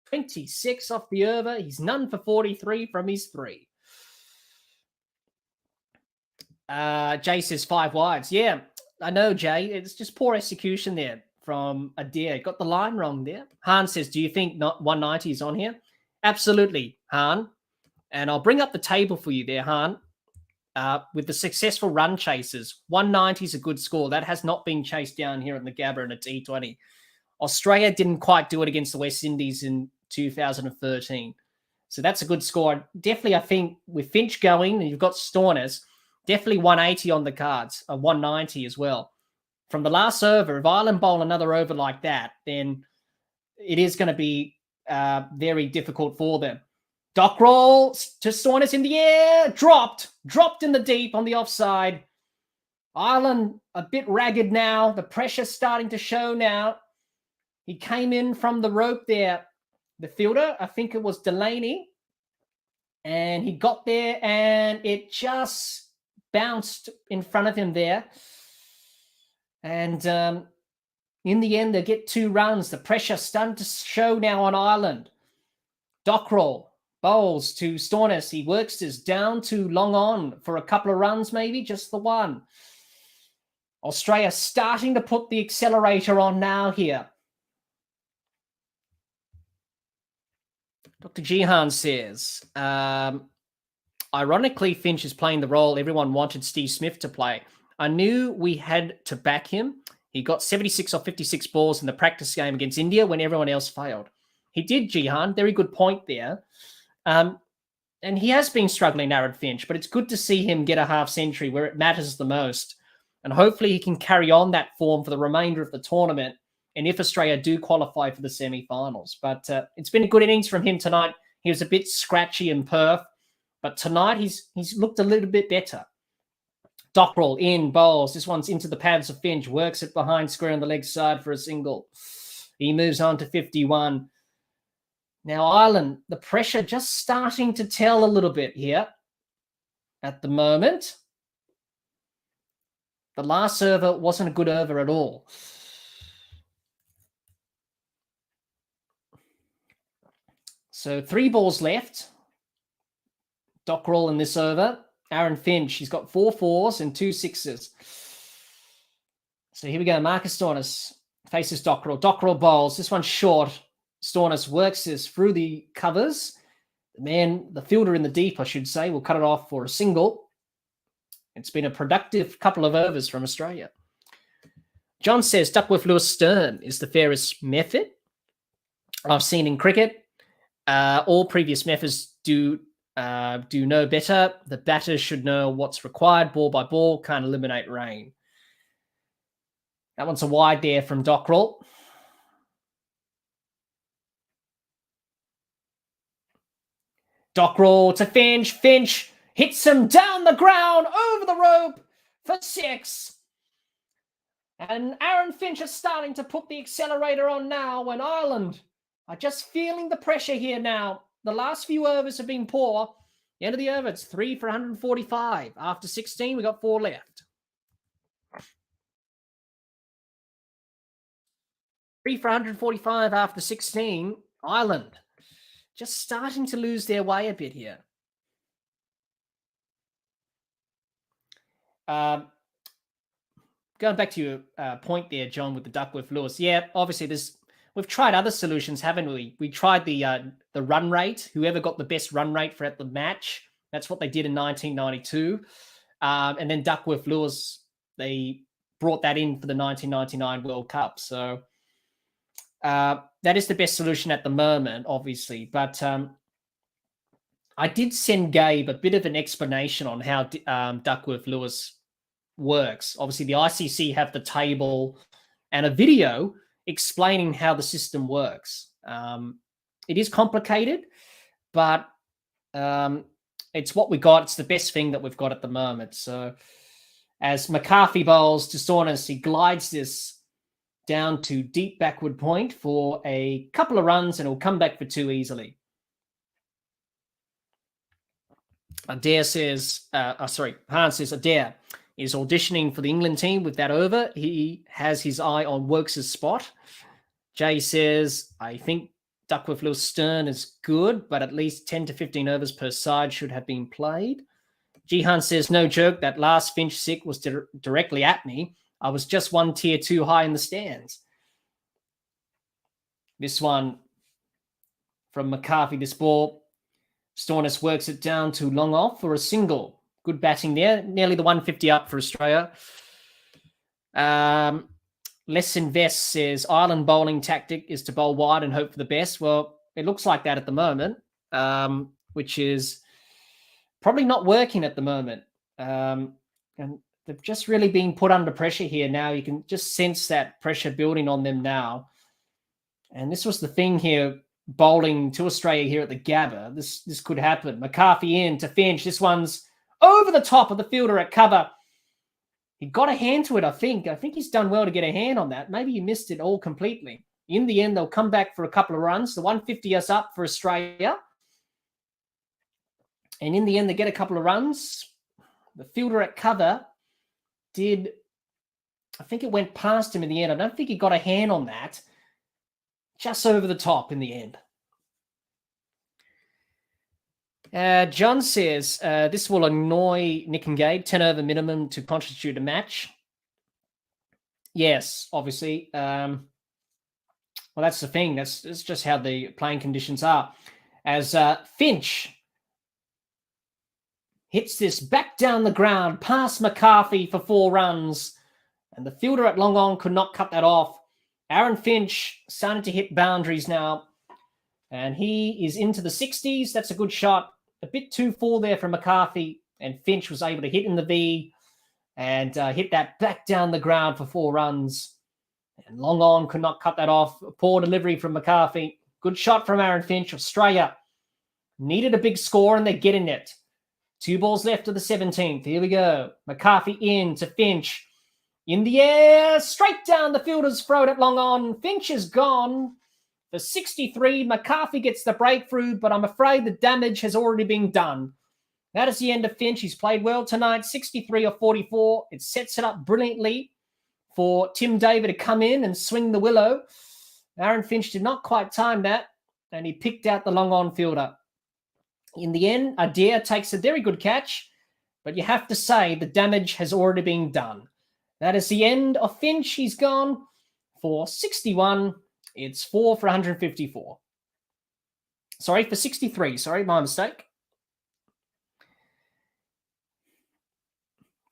26 off the over. He's none for 43 from his 3. Jay says 5 wides. Yeah, I know, Jay. It's just poor execution there from Adair. Got the line wrong there. Han says, do you think 190 is on here? Absolutely, Han. And I'll bring up the table for you there, Han. With the successful run chases, 190 is a good score. That has not been chased down here in the Gabba in a T20. Australia didn't quite do it against the West Indies in 2013. So that's a good score. Definitely, I think, with Finch going, and you've got Storness, definitely 180 on the cards, 190 as well. From the last over, if Ireland bowl another over like that, then it is going to be very difficult for them. Dock roll to Storness in the air. Dropped in the deep on the offside. Ireland a bit ragged now. The pressure's starting to show now. He came in from the rope there. The fielder, I think it was Delaney. And he got there and it just bounced in front of him there. And in the end, they get 2 runs. The pressure starting to show now on Ireland. Dock roll. Bowls to Storness. He works this down to long on for a couple of runs, maybe just the 1. Australia starting to put the accelerator on now here. Dr. Jihan says, ironically, Finch is playing the role everyone wanted Steve Smith to play. I knew we had to back him. He got 76 or 56 balls in the practice game against India when everyone else failed. He did, Jihan. Very good point there. And he has been struggling, Aaron Finch, but it's good to see him get a half century where it matters the most. And hopefully he can carry on that form for the remainder of the tournament. And if Australia do qualify for the semi-finals. But it's been a good innings from him tonight. He was a bit scratchy in Perth, but tonight he's looked a little bit better. Dockrell in, bowls. This one's into the pads of Finch. Works it behind square on the leg side for a single. He moves on to 51. Now, Ireland, the pressure just starting to tell a little bit here at the moment. The last over wasn't a good over at all. So 3 balls left. Dockrell in this over. Aaron Finch, he's got 4 4s and 2 6s. So here we go. Marcus Stoinis faces Dockrell. Dockrell bowls. This one's short. Stoinis works this through the covers. The fielder in the deep, I should say, will cut it off for a single. It's been a productive couple of overs from Australia. John says Duckworth-Lewis Stern is the fairest method I've seen in cricket. All previous methods do know better. The batters should know what's required. Ball by ball, can't eliminate rain. That one's a wide there from Dockrell. Dockrell to Finch. Finch hits him down the ground, over the rope for 6. And Aaron Finch is starting to put the accelerator on now when Ireland are just feeling the pressure here now. The last few overs have been poor. The end of the over, it's 3 for 145. After 16, we got 4 left. 3 for 145 after 16. Ireland just starting to lose their way a bit here. Going back to your point there, John, with the Duckworth-Lewis. Yeah, obviously we've tried other solutions, haven't we? We tried the run rate. Whoever got the best run rate for at the match, that's what they did in 1992. And then Duckworth-Lewis, they brought that in for the 1999 World Cup. So that is the best solution at the moment, obviously. But I did send Gabe a bit of an explanation on how Duckworth-Lewis works. Obviously, the ICC have the table and a video explaining how the system works. It is complicated, but it's what we got. It's the best thing that we've got at the moment. So as McCarthy bowls to Stoinis, he glides this down to deep backward point for a couple of runs, and he'll come back for 2 easily. Adair says, Hans says Adair is auditioning for the England team with that over. He has his eye on Wokes' spot. Jay says, I think Duckworth-Lewis Stern is good, but at least 10 to 15 overs per side should have been played. Jihan says, no joke, that last Finch sick was directly at me. I was just 1 tier too high in the stands. This one from McCarthy, this ball. Stoinis works it down to long off for a single. Good batting there. Nearly the 150 up for Australia. Less Invest says Ireland bowling tactic is to bowl wide and hope for the best. Well, it looks like that at the moment, which is probably not working at the moment. And they've just really been put under pressure here now. You can just sense that pressure building on them now. And this was the thing here, bowling to Australia here at the Gabba. This could happen. McCarthy in to Finch. This one's over the top of the fielder at cover. He got a hand to it, I think. I think he's done well to get a hand on that. Maybe he missed it all completely. In the end, they'll come back for a couple of runs. The 150 is up for Australia. And in the end, they get a couple of runs. The fielder at cover did, I think it went past him in the end. I don't think he got a hand on that. Just over the top in the end. John says, this will annoy Nick and Gabe, 10 over minimum to constitute a match. Yes, obviously. Well, that's the thing. That's just how the playing conditions are. As Finch hits this back down the ground, past McCarthy for 4 runs, and the fielder at long on could not cut that off. Aaron Finch starting to hit boundaries now. And he is into the 60s. That's a good shot. A bit too full there from McCarthy, and Finch was able to hit in the V and hit that back down the ground for 4 runs. And long on could not cut that off. A poor delivery from McCarthy. Good shot from Aaron Finch. Australia needed a big score, and they're getting it. 2 balls left of the 17th. Here we go. McCarthy in to Finch. In the air, straight down the fielder's throat at long on. Finch is gone. For 63, McCarthy gets the breakthrough, but I'm afraid the damage has already been done. That is the end of Finch. He's played well tonight, 63 or 44. It sets it up brilliantly for Tim David to come in and swing the willow. Aaron Finch did not quite time that, and he picked out the long-on fielder. In the end, Adair takes a very good catch, but you have to say the damage has already been done. That is the end of Finch. He's gone for 61. It's 4 for 154. Sorry, for 63. Sorry, my mistake.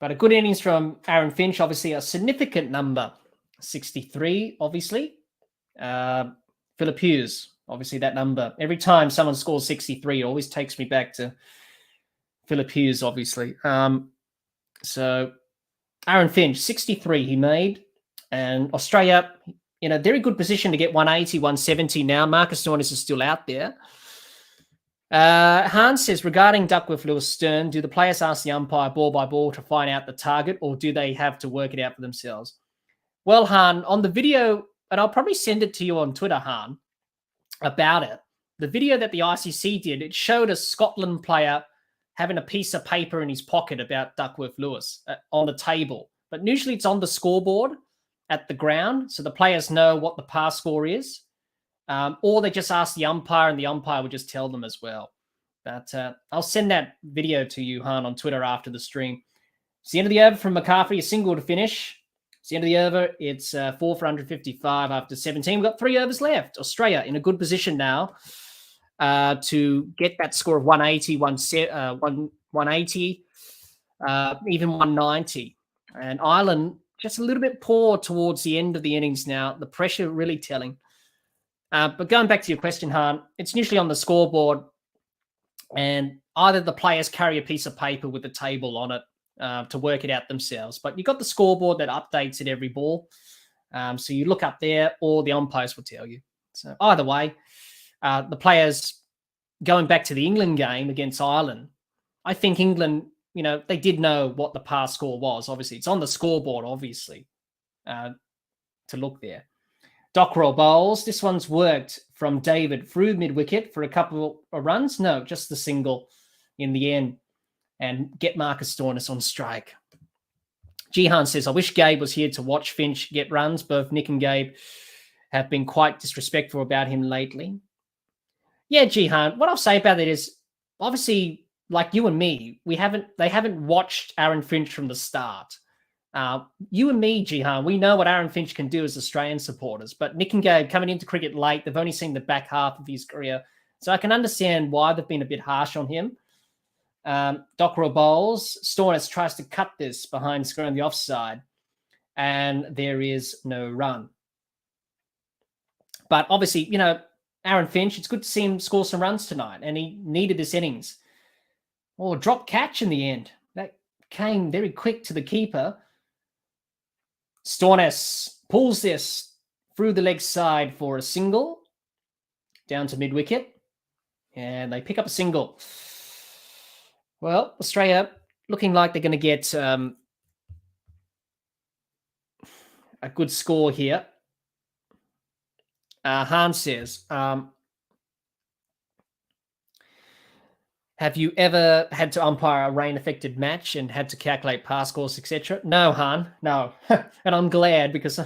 But a good innings from Aaron Finch, obviously a significant number. 63, obviously. Philip Hughes, obviously that number. Every time someone scores 63, it always takes me back to Philip Hughes, obviously. So Aaron Finch, 63 he made. And Australia in a very good position to get 180, 170 now. Marcus Stoinis is still out there. Hans says, regarding Duckworth-Lewis-Stern, do the players ask the umpire ball by ball to find out the target, or do they have to work it out for themselves? Well, Han, on the video, and I'll probably send it to you on Twitter, Han, about it. The video that the ICC did, it showed a Scotland player having a piece of paper in his pocket about Duckworth-Lewis on the table. But usually it's on the scoreboard at the ground, so the players know what the pass score is. Or they just ask the umpire, and the umpire would just tell them as well. But I'll send that video to you, Han, on Twitter after the stream. It's the end of the over from McCarthy, a single to finish. It's the end of the over. It's 4 for 155 after 17. We've got 3 overs left. Australia in a good position now to get that score of 180, 180, even 190. And Ireland just a little bit poor towards the end of the innings now. The pressure really telling. But going back to your question, Han, it's usually on the scoreboard, and either the players carry a piece of paper with the table on it to work it out themselves. But you've got the scoreboard that updates at every ball. So you look up there, or the umpires will tell you. So either way, the players, going back to the England game against Ireland, I think England, they did know what the pass score was. Obviously, it's on the scoreboard, obviously, to look there. Dockrell bowls. This one's worked from David through mid-wicket for a couple of runs. No, just the single in the end, and get Marcus Stoinis on strike. Jihan says, I wish Gabe was here to watch Finch get runs. Both Nick and Gabe have been quite disrespectful about him lately. Yeah, Jihan, what I'll say about it is, obviously, like you and me, they haven't watched Aaron Finch from the start. You and me, Jihan, we know what Aaron Finch can do as Australian supporters, but Nick and Gabe coming into cricket late, they've only seen the back half of his career. So I can understand why they've been a bit harsh on him. Dockrell bowls. Stoinis tries to cut this behind square the offside, and there is no run. But obviously, Aaron Finch, it's good to see him score some runs tonight, and he needed this innings. Oh, drop catch in the end. That came very quick to the keeper. Stoinis pulls this through the leg side for a single down to mid-wicket, and they pick up a single. Well, Australia looking like they're going to get a good score here. Hans says, have you ever had to umpire a rain-affected match and had to calculate pass scores, etc.? No, Han, no. And I'm glad, because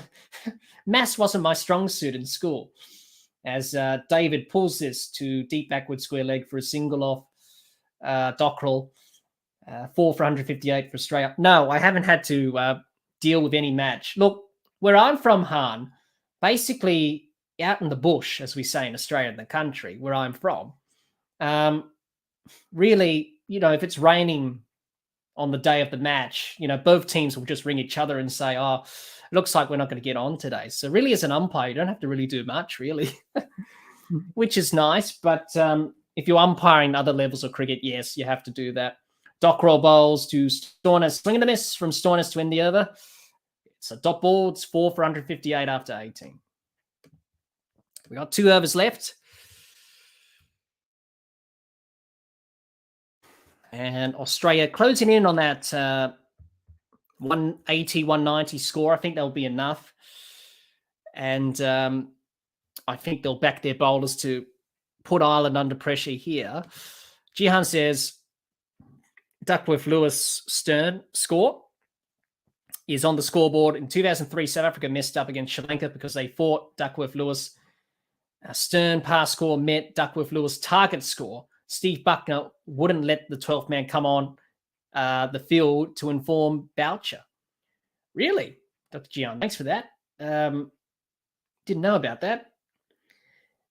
maths wasn't my strong suit in school. As David pulls this to deep backward square leg for a single off Dockrell, 4 for 158 for Australia. No, I haven't had to deal with any match. Look, where I'm from, Han, basically out in the bush, as we say in Australia, in the country, where I'm from, really, if it's raining on the day of the match, both teams will just ring each other and say, oh, it looks like we're not going to get on today. So really, as an umpire, you don't have to really do much, really. which is nice. But if you're umpiring other levels of cricket, yes, you have to do that. Dock roll bowls to Storness. Swing and a miss from Storness to end the over. It's a dot ball. It's 4 for 158 after 18. We got 2 overs left. And Australia closing in on that 180, 190 score. I think that'll be enough. And I think they'll back their bowlers to put Ireland under pressure here. Jihan says Duckworth-Lewis Stern score is on the scoreboard. In 2003, South Africa messed up against Sri Lanka because they fought Duckworth-Lewis. Stern pass score met Duckworth-Lewis target score. Steve Buckner wouldn't let the 12th man come on the field to inform Boucher. Really? Dr. Gian, thanks for that. Didn't know about that.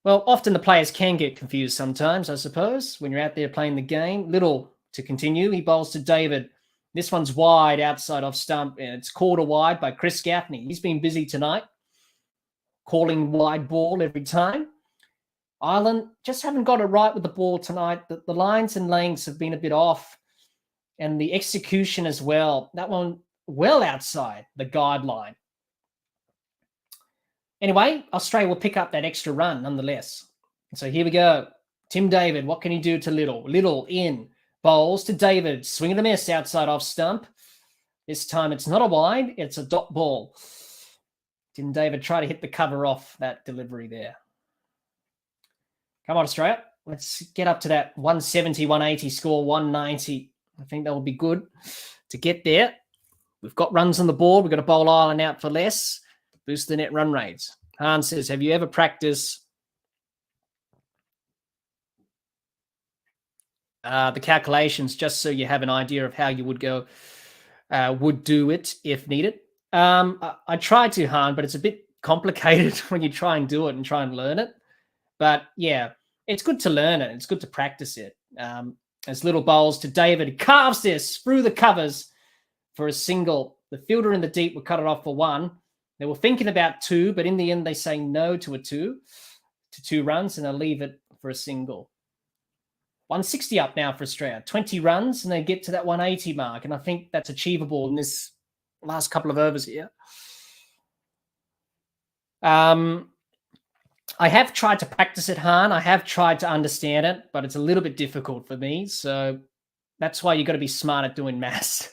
Well, often the players can get confused sometimes, I suppose, when you're out there playing the game. Little to continue. He bowls to David. This one's wide outside off stump, and it's called a wide by Chris Gaffney. He's been busy tonight, calling wide ball every time. Ireland just haven't got it right with the ball tonight. The lines and lengths have been a bit off, and the execution as well. That one well outside the guideline. Anyway, Australia will pick up that extra run nonetheless. So here we go. Tim David, what can he do to Little? Little in, bowls to David. Swing and a miss outside off stump. This time it's not a wide, it's a dot ball. Tim David try to hit the cover off that delivery there. Come on, Australia. Let's get up to that 170, 180 score, 190. I think that will be good to get there. We've got runs on the board. We've got to bowl Ireland out for less. Boost the net run rates. Hans says, have you ever practiced the calculations just so you have an idea of how you would do it if needed? I tried to, Han, but it's a bit complicated when you try and do it and try and learn it. But yeah, it's good to learn it. It's good to practice it. As little bowls to David. He carves this through the covers for a single. The fielder in the deep will cut it off for 1. They were thinking about 2, but in the end, they say no to 2 runs, and they'll leave it for a single. 160 up now for Australia. 20 runs, and they get to that 180 mark, and I think that's achievable in this last couple of overs here. I have tried to practice it, Han. I have tried to understand it, but it's a little bit difficult for me. So that's why you've got to be smart at doing maths.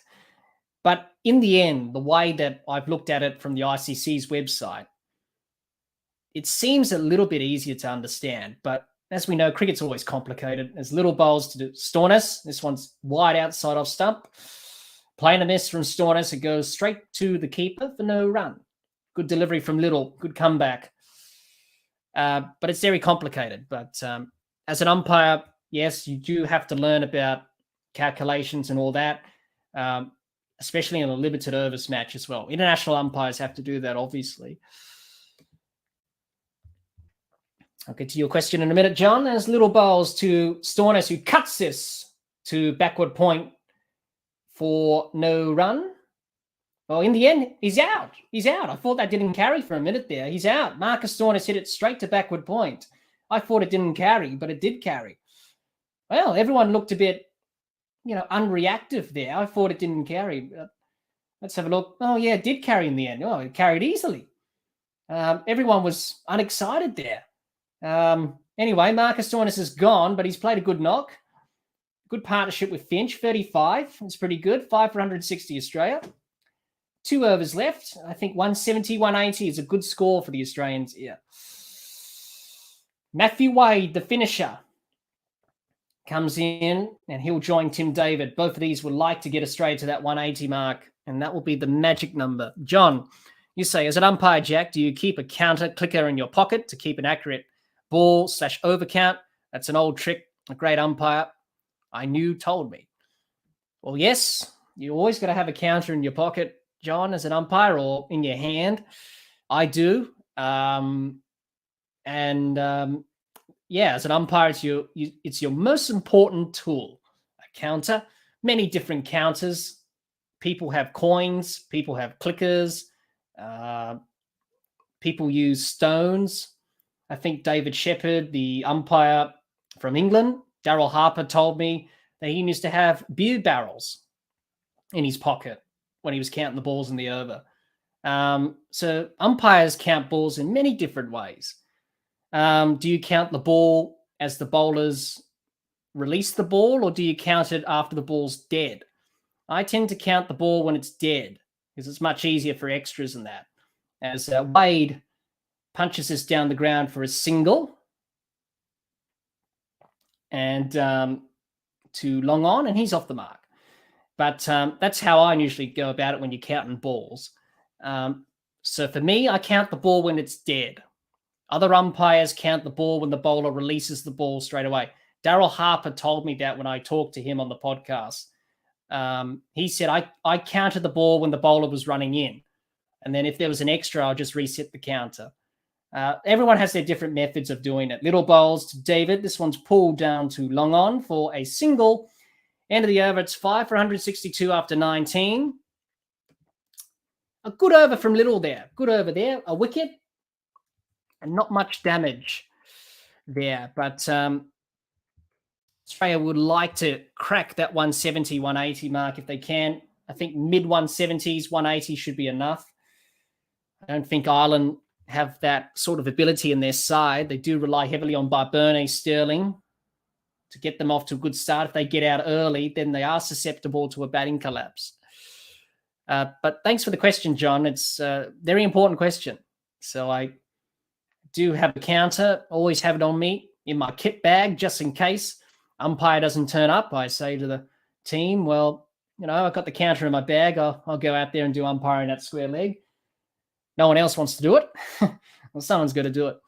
But in the end, the way that I've looked at it from the ICC's website, it seems a little bit easier to understand. But as we know, cricket's always complicated. There's little bowls to do. Storness, this one's wide outside off stump. Playing a miss from Storness, it goes straight to the keeper for no run. Good delivery from Little, good comeback. But it's very complicated. But as an umpire, yes, you do have to learn about calculations and all that, especially in a limited overs match as well. International umpires have to do that, obviously. I'll get to your question in a minute, John. There's little bowls to Storness, who cuts this to backward point for no run. Well, in the end, he's out. He's out. I thought that didn't carry for a minute there. He's out. Marcus Storness hit it straight to backward point. I thought it didn't carry, but it did carry. Well, everyone looked a bit, unreactive there. I thought it didn't carry. Let's have a look. Oh, yeah, it did carry in the end. Oh, it carried easily. Everyone was unexcited there. Anyway, Marcus Storness is gone, but he's played a good knock. Good partnership with Finch, 35. It's pretty good. 5 for 160 Australia. 2 overs left. I think 170, 180 is a good score for the Australians here. Matthew Wade, the finisher, comes in and he'll join Tim David. Both of these would like to get Australia to that 180 mark, and that will be the magic number. John, you say, as an umpire, Jack, do you keep a counter clicker in your pocket to keep an accurate ball/over count? That's an old trick. A great umpire I knew told me. Well, yes, you always got to have a counter in your pocket, John, as an umpire, or in your hand. I do. As an umpire, it's your most important tool. A counter, many different counters. People have coins. People have clickers. People use stones. I think David Shepherd, the umpire from England, Daryl Harper, told me that he used to have beer barrels in his pocket when he was counting the balls in the over. So umpires count balls in many different ways. Do you count the ball as the bowlers release the ball, or do you count it after the ball's dead? I tend to count the ball when it's dead because it's much easier for extras than that. As Wade punches this down the ground for a single and to long on, and he's off the mark. But that's how I usually go about it when you're counting balls. So for me, I count the ball when it's dead. Other umpires count the ball when the bowler releases the ball straight away. Daryl Harper told me that when I talked to him on the podcast. He said, I counted the ball when the bowler was running in. And then if there was an extra, I'll just reset the counter. Everyone has their different methods of doing it. Little bowls to David. This one's pulled down to long on for a single. End of the over. It's 5 for 162 after 19. A good over from Little there. Good over there. A wicket. And not much damage there. But Australia would like to crack that 170, 180 mark if they can. I think mid 170s, 180 should be enough. I don't think Ireland have that sort of ability in their side. They do rely heavily on Barburne, Sterling to get them off to a good start. If they get out early, then they are susceptible to a batting collapse. But thanks for the question, John. It's a very important question. So I do have a counter, always have it on me in my kit bag just in case umpire doesn't turn up. I say to the team, well, I've got the counter in my bag. I'll go out there and do umpiring at square leg. No one else wants to do it. Well, someone's got to do it.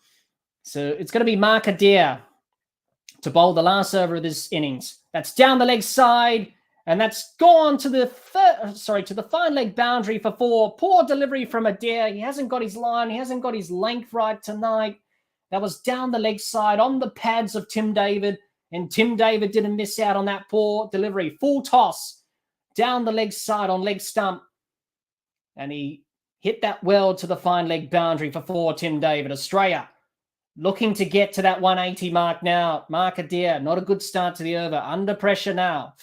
So it's going to be Mark Adair to bowl the last over of this innings. That's down the leg side, and that's gone to the fine leg boundary for 4. Poor delivery from Adair. He hasn't got his line. He hasn't got his length right tonight. That was down the leg side on the pads of Tim David, and Tim David didn't miss out on that poor delivery. Full toss down the leg side on leg stump, and he hit that well to the fine leg boundary for 4, Tim David. Australia looking to get to that 180 mark now. Mark Adair, not a good start to the over. Under pressure now.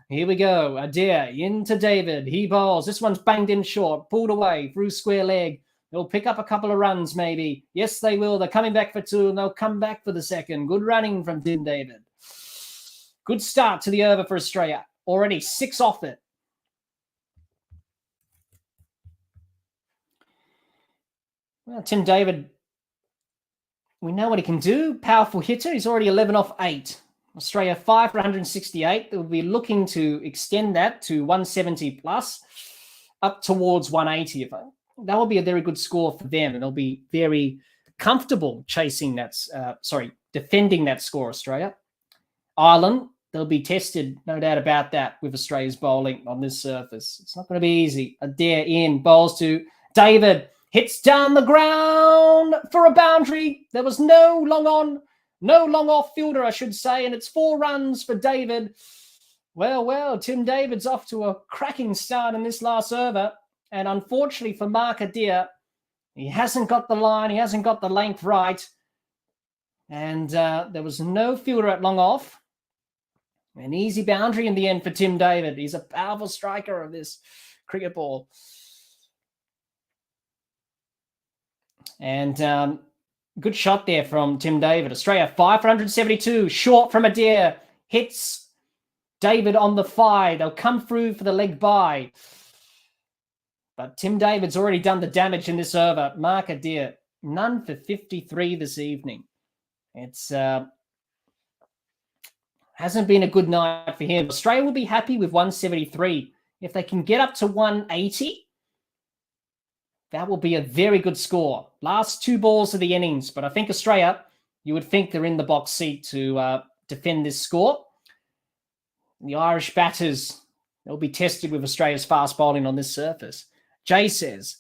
Here we go. Adair into David. He bowls. This one's banged in short. Pulled away through square leg. They'll pick up a couple of runs maybe. Yes, they will. They're coming back for 2, and they'll come back for the second. Good running from Tim David. Good start to the over for Australia. Already 6 off it. Well, Tim David, we know what he can do. Powerful hitter. He's already 11 off 8. Australia 5 for 168. They'll be looking to extend that to 170 plus, up towards 180. That will be a very good score for them, and they'll be very comfortable chasing that. Defending that score. Australia, Ireland, they'll be tested, no doubt about that, with Australia's bowling on this surface. It's not going to be easy. Adair in, bowls to David. Hits down the ground for a boundary. There was no long off fielder, I should say, and it's 4 runs for David. Well, Tim David's off to a cracking start in this last over, and unfortunately for Mark Adair, he hasn't got the line, he hasn't got the length right, and there was no fielder at long off. An easy boundary in the end for Tim David. He's a powerful striker of this cricket ball. And good shot there from Tim David. Australia 5 for 172. Short from Adair. Hits David on the 5. They'll come through for the leg by. But Tim David's already done the damage in this over. Mark Adair, none for 53 this evening. It's hasn't been a good night for him. Australia will be happy with 173. If they can get up to 180, that will be a very good score. Last 2 balls of the innings. But I think Australia, you would think they're in the box seat to defend this score. The Irish batters, they'll be tested with Australia's fast bowling on this surface. Jay says,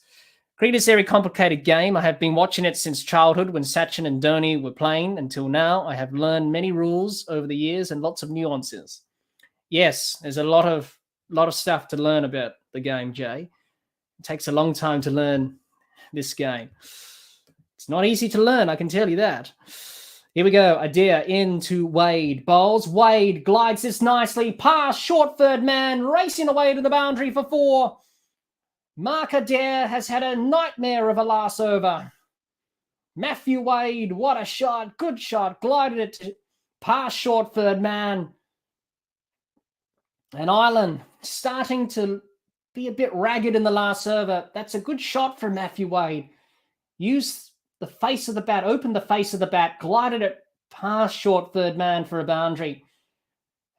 cricket is a very complicated game. I have been watching it since childhood when Sachin and Dhoni were playing. Until now, I have learned many rules over the years and lots of nuances. Yes, there's a lot of stuff to learn about the game, Jay. It takes a long time to learn this game. It's not easy to learn, I can tell you that. Here we go. Adair into Wade. Bowls. Wade glides this nicely. Pass. Short third man. Racing away to the boundary for 4. Mark Adair has had a nightmare of a last over. Matthew Wade, what a shot. Good shot. Glided it past short third man. And Ireland starting to be a bit ragged in the last over. That's a good shot from Matthew Wade. Use the face of the bat, opened the face of the bat, glided it past short third man for a boundary.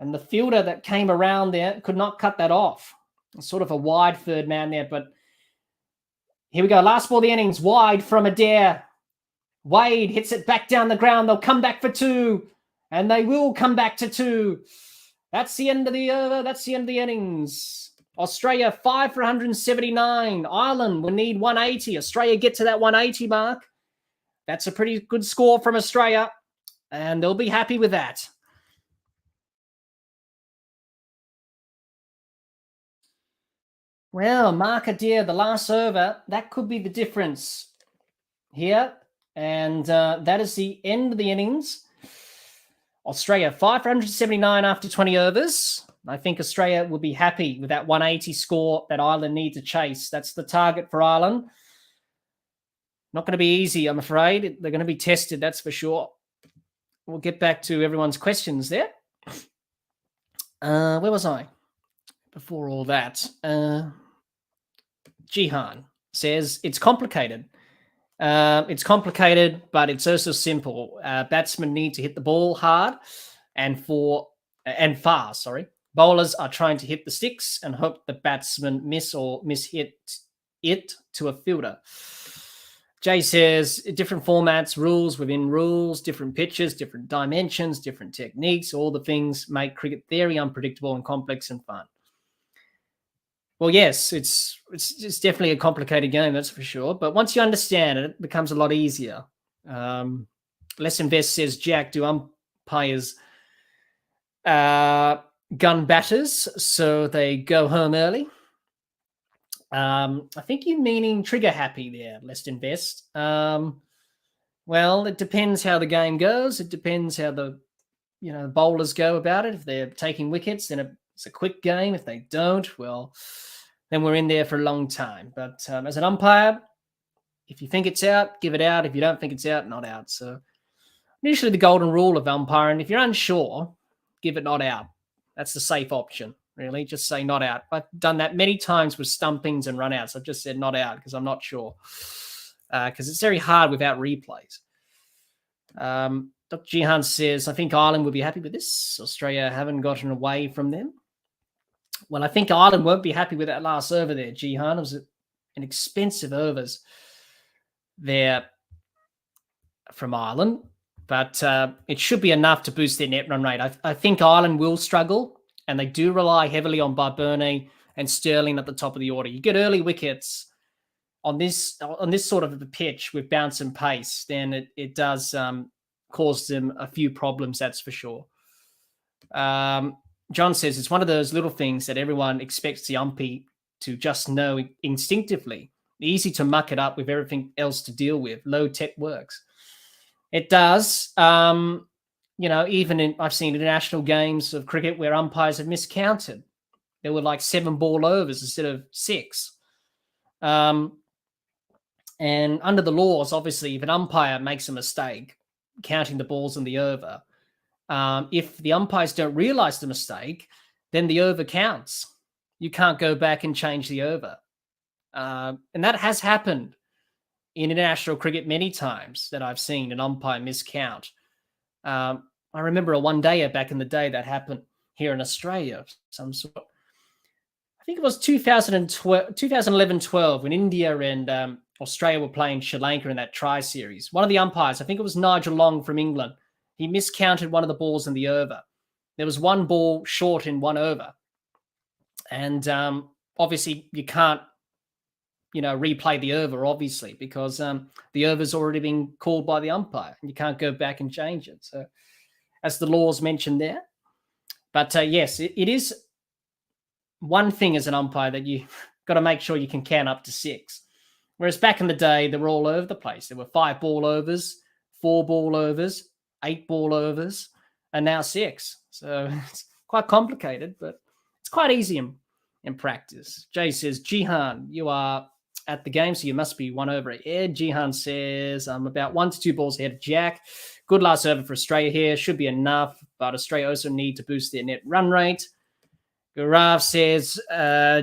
And the fielder that came around there could not cut that off. Sort of a wide third man there, but here we go. Last ball of the innings, wide from Adair. Wade hits it back down the ground. They'll come back for 2, and they will come back to 2. That's the end of the over. That's the end of the innings. Australia 5 for 179. Ireland will need 180. Australia get to that 180 mark. That's a pretty good score from Australia, and they'll be happy with that. Well, Mark Adair, the last over, that could be the difference here. And that is the end of the innings. Australia 5 for 179 after 20 overs. I think Australia will be happy with that 180 score that Ireland need to chase. That's the target for Ireland. Not going to be easy, I'm afraid. They're going to be tested, that's for sure. We'll get back to everyone's questions there. Where was I before all that? Jihan says it's complicated. It's complicated, but it's also simple. Batsmen need to hit the ball hard and far. Bowlers are trying to hit the sticks and hope the batsmen miss or mishit it to a fielder. Jay says different formats, rules within rules, different pitches, different dimensions, different techniques. All the things make cricket very unpredictable and complex and fun. Well, yes, it's definitely a complicated game, that's for sure. But once you understand it, it becomes a lot easier. Less Invest says, Jack, do umpires gun batters so they go home early? I think you're meaning trigger happy there, Less Invest. Well, it depends how the game goes. It depends how the bowlers go about it. If they're taking wickets, then it's a quick game. If they don't, well, then we're in there for a long time. But as an umpire, if you think it's out, give it out. If you don't think it's out, not out. So usually the golden rule of umpiring, if you're unsure, give it not out. That's the safe option, really. Just say not out. I've done that many times with stumpings and run-outs. I've just said not out because I'm not sure. Because it's very hard without replays. Dr. Jihan says, I think Ireland will be happy with this. Australia haven't gotten away from them. Well, I think Ireland won't be happy with that last over there, Jihan. It was an expensive overs there from Ireland. But it should be enough to boost their net run rate. I think Ireland will struggle, and they do rely heavily on Barbirney and Sterling at the top of the order. You get early wickets on this sort of a pitch with bounce and pace, then it does cause them a few problems, that's for sure. John says it's one of those little things that everyone expects the umpy to just know instinctively. Easy to muck it up with everything else to deal with. Low tech works. It does. I've seen international games of cricket where umpires have miscounted. There were like 7 ball overs instead of 6. And under the laws, obviously, if an umpire makes a mistake counting the balls in the over, if the umpires don't realize the mistake, then the over counts. You can't go back and change the over. And that has happened in international cricket many times that I've seen an umpire miscount. I remember a one-dayer back in the day that happened here in Australia. Some sort. I think it was 2011-12 when India and Australia were playing Sri Lanka in that tri-series. One of the umpires, I think it was Nigel Long from England, he miscounted one of the balls in the over. There was 1 ball short in 1 over. And obviously you can't, replay the over, obviously, because the over's already been called by the umpire and you can't go back and change it. So as the laws mentioned there. But yes, it is one thing as an umpire that you got to make sure you can count up to 6. Whereas back in the day, they were all over the place. There were 5 ball overs, 4 ball overs, 8 ball overs, and now 6. So it's quite complicated, but it's quite easy in practice. Jay says, Jihan, you are at the game, so you must be 1 over ahead. Jihan says, I'm about 1 to 2 balls ahead of Jack. Good last over for Australia here. Should be enough, but Australia also need to boost their net run rate. Garav says,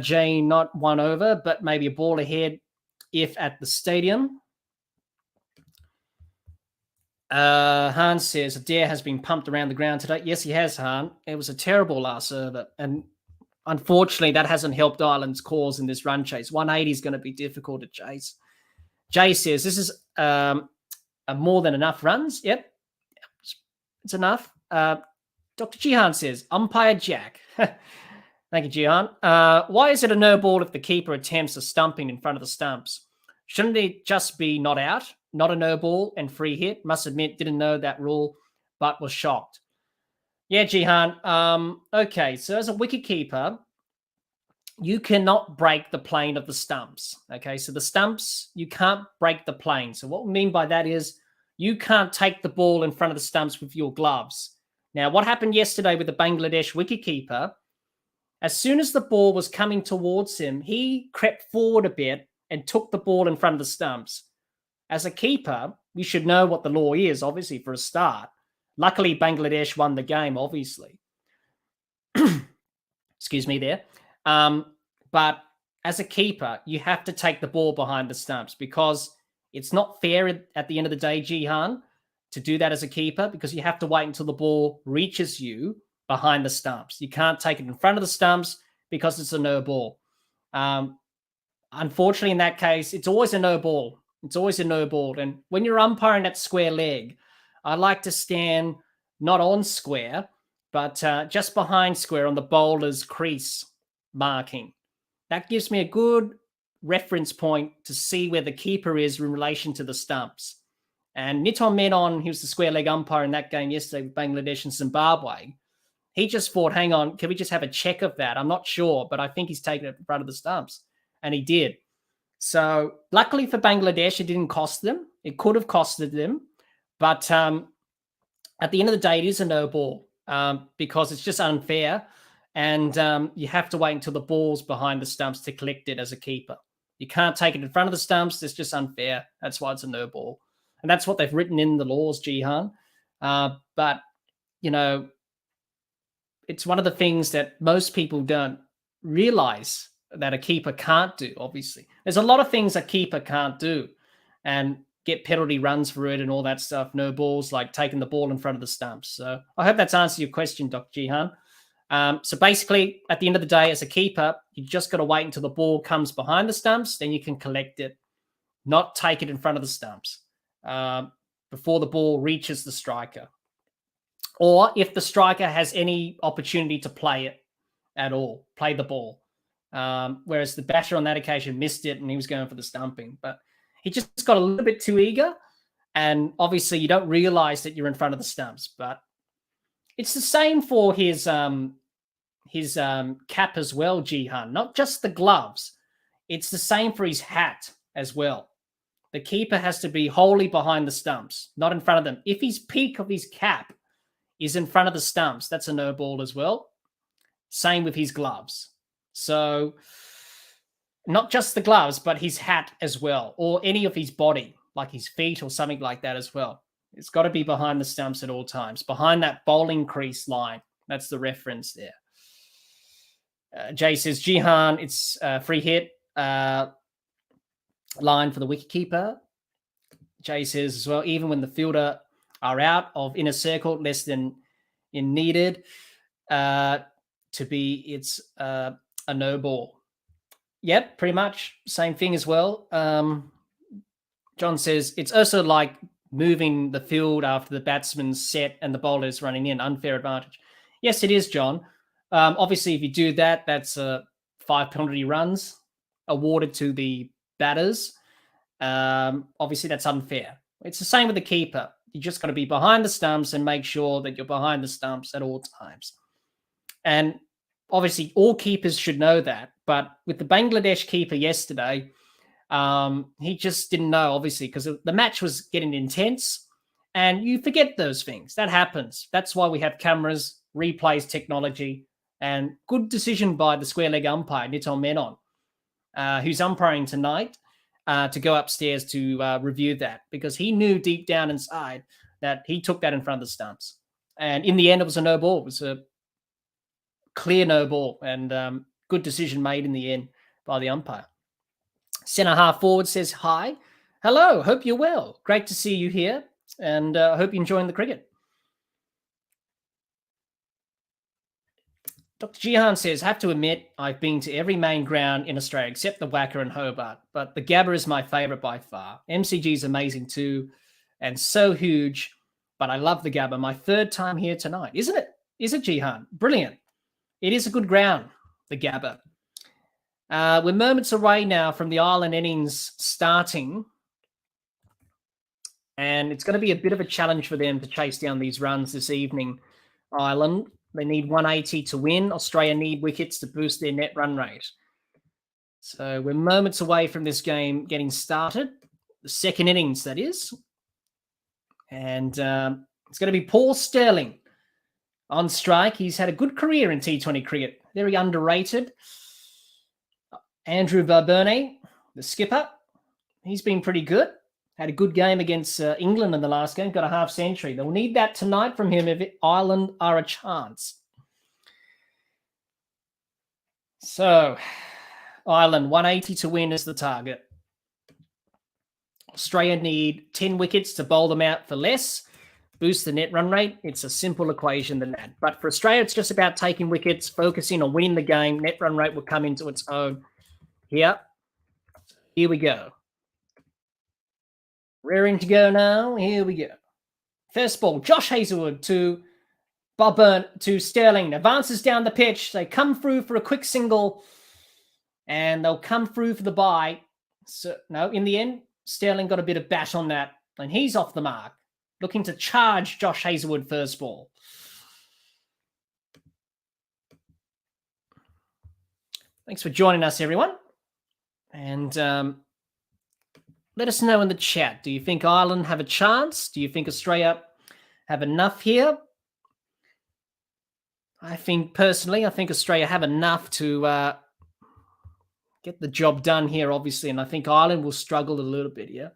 Jay, not 1 over, but maybe a ball ahead if at the stadium. Han says, Adair has been pumped around the ground today. Yes, he has, Han. It was a terrible last over, and unfortunately, that hasn't helped Ireland's cause in this run chase. 180 is going to be difficult to chase. Jay says, this is more than enough runs. Yep, it's enough. Dr. Jihan says, umpire Jack. Thank you, Jihan. Why is it a no ball if the keeper attempts a stumping in front of the stumps? Shouldn't it just be not out, not a no ball and free hit? Must admit, didn't know that rule, but was shocked. Yeah, Jihan. Okay, so as a wicketkeeper, you cannot break the plane of the stumps. Okay, so the stumps, you can't break the plane. So what we mean by that is you can't take the ball in front of the stumps with your gloves. Now, what happened yesterday with the Bangladesh wicketkeeper, as soon as the ball was coming towards him, he crept forward a bit and took the ball in front of the stumps. As a keeper, you should know what the law is, obviously, for a start. Luckily, Bangladesh won the game, obviously. Excuse me there. But as a keeper, you have to take the ball behind the stumps because it's not fair at the end of the day, Jihan, to do that as a keeper because you have to wait until the ball reaches you behind the stumps. You can't take it in front of the stumps because it's a no ball. Unfortunately, in that case, it's always a no ball. It's always a no ball. And when you're umpiring that square leg, I like to stand not on square, but just behind square on the bowler's crease marking. That gives me a good reference point to see where the keeper is in relation to the stumps. And Niton Menon, he was the square leg umpire in that game yesterday with Bangladesh and Zimbabwe. He just thought, hang on, can we just have a check of that? I'm not sure, but I think he's taken it in front of the stumps. And he did. So luckily for Bangladesh, it didn't cost them. It could have costed them. But at the end of the day, it is a no ball because it's just unfair. And you have to wait until the ball's behind the stumps to collect it as a keeper. You can't take it in front of the stumps. It's just unfair. That's why it's a no ball. And that's what they've written in the laws, Jihan. But, you know, it's one of the things that most people don't realize that a keeper can't do, obviously. There's a lot of things a keeper can't do and get penalty runs for it and all that stuff. No balls, like taking the ball in front of the stumps. So I hope that's answered your question, Dr. Jihan. So basically, at the end of the day, as a keeper, you just got to wait until the ball comes behind the stumps, then you can collect it, not take it in front of the stumps before the ball reaches the striker. Or if the striker has any opportunity to play it at all, play the ball. Whereas the batter on that occasion missed it and he was going for the stumping. But he just got a little bit too eager. And obviously you don't realize that you're in front of the stumps. But it's the same for his cap as well, Jihan. Not just the gloves. It's the same for his hat as well. The keeper has to be wholly behind the stumps, not in front of them. If his peak of his cap is in front of the stumps, that's a no ball as well. Same with his gloves. So not just the gloves, but his hat as well, or any of his body, like his feet or something like that as well. It's got to be behind the stumps at all times, behind that bowling crease line. That's the reference there. Jay says, Jihan, it's a free hit line for the wicketkeeper. Jay says as well, even when the fielder are out of inner circle, less than in needed to be, it's a no ball. Yep, pretty much same thing as well. John says it's also like moving the field after the batsman's set and the bowler is running in, unfair advantage. Yes, it is, John. Obviously, if you do that, that's 5 penalty runs awarded to the batters. Obviously, that's unfair. It's the same with the keeper. You just got to be behind the stumps and make sure that you're behind the stumps at all times. And obviously, all keepers should know that. But with the Bangladesh keeper yesterday, He just didn't know, obviously, because the match was getting intense, and you forget those things. That happens. That's why we have cameras, replays, technology, and good decision by the square leg umpire, Niton Menon, who's umpiring tonight, to go upstairs to review that, because he knew deep down inside that he took that in front of the stumps. And in the end, it was a no ball. It was a clear no ball, and good decision made in the end by the umpire. Centre half forward says hi. Hello, hope you're well. Great to see you here, and I hope you're enjoying the cricket. Dr. Jihan says, have to admit, I've been to every main ground in Australia except the Wacker and Hobart, but the Gabba is my favourite by far. MCG is amazing too, and so huge, but I love the Gabba. My third time here tonight. Isn't it? Is it, Jihan? Brilliant. It is a good ground, the Gabba. We're moments away now from the Ireland innings starting, and it's going to be a bit of a challenge for them to chase down these runs this evening. Ireland, they need 180 to win. Australia need wickets to boost their net run rate. So we're moments away from this game getting started. The second innings, that is. And it's going to be Paul Sterling on strike. He's had a good career in T20 cricket. Very underrated. Andrew Barberne, the skipper, he's been pretty good. Had a good game against England in the last game, got a half century. They'll need that tonight from him if Ireland are a chance. So, Ireland, 180 to win is the target. Australia need 10 wickets to bowl them out for less, boost the net run rate. It's a simple equation than that. But for Australia, it's just about taking wickets, focusing on winning the game. Net run rate will come into its own. Here we go. Rearing to go now. Here we go. First ball, Josh Hazlewood to Sterling. Advances down the pitch. They come through for a quick single, and they'll come through for the bye. So no, in the end, Sterling got a bit of bat on that, and he's off the mark. Looking to charge Josh Hazlewood first ball. Thanks for joining us, everyone. And let us know in the chat. Do you think Ireland have a chance? Do you think Australia have enough here? I think Australia have enough to get the job done here, obviously. And I think Ireland will struggle a little bit here.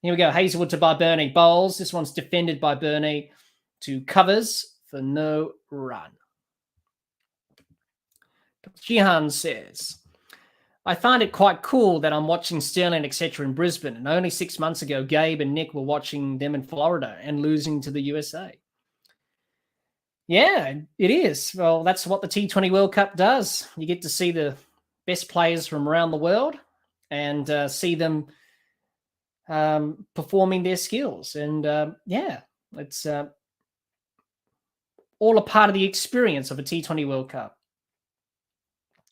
Here we go. Hazlewood to Barberne. Bowls. This one's defended by Burney to covers for no run. Jihan says, I find it quite cool that I'm watching Sterling, etc. in Brisbane, and only 6 months ago, Gabe and Nick were watching them in Florida and losing to the USA. Yeah, it is. Well, that's what the T20 World Cup does. You get to see the best players from around the world and see them performing their skills. And it's all a part of the experience of a T20 World Cup.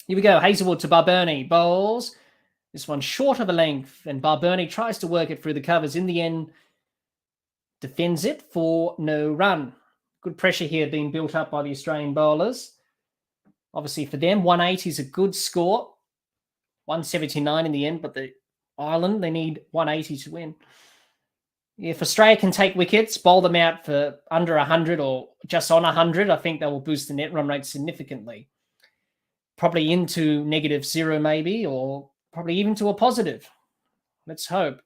Here we go. Hazlewood to Barberne. Bowls. This one short of a length, and Barberne tries to work it through the covers. In the end, defends it for no run. Good pressure here being built up by the Australian bowlers. Obviously for them, 180 is a good score. 179 in the end, but the Ireland, they need 180 to win. If Australia can take wickets, bowl them out for under 100 or just on 100, I think they will boost the net run rate significantly. Probably into -0 maybe, or probably even to a positive. Let's hope.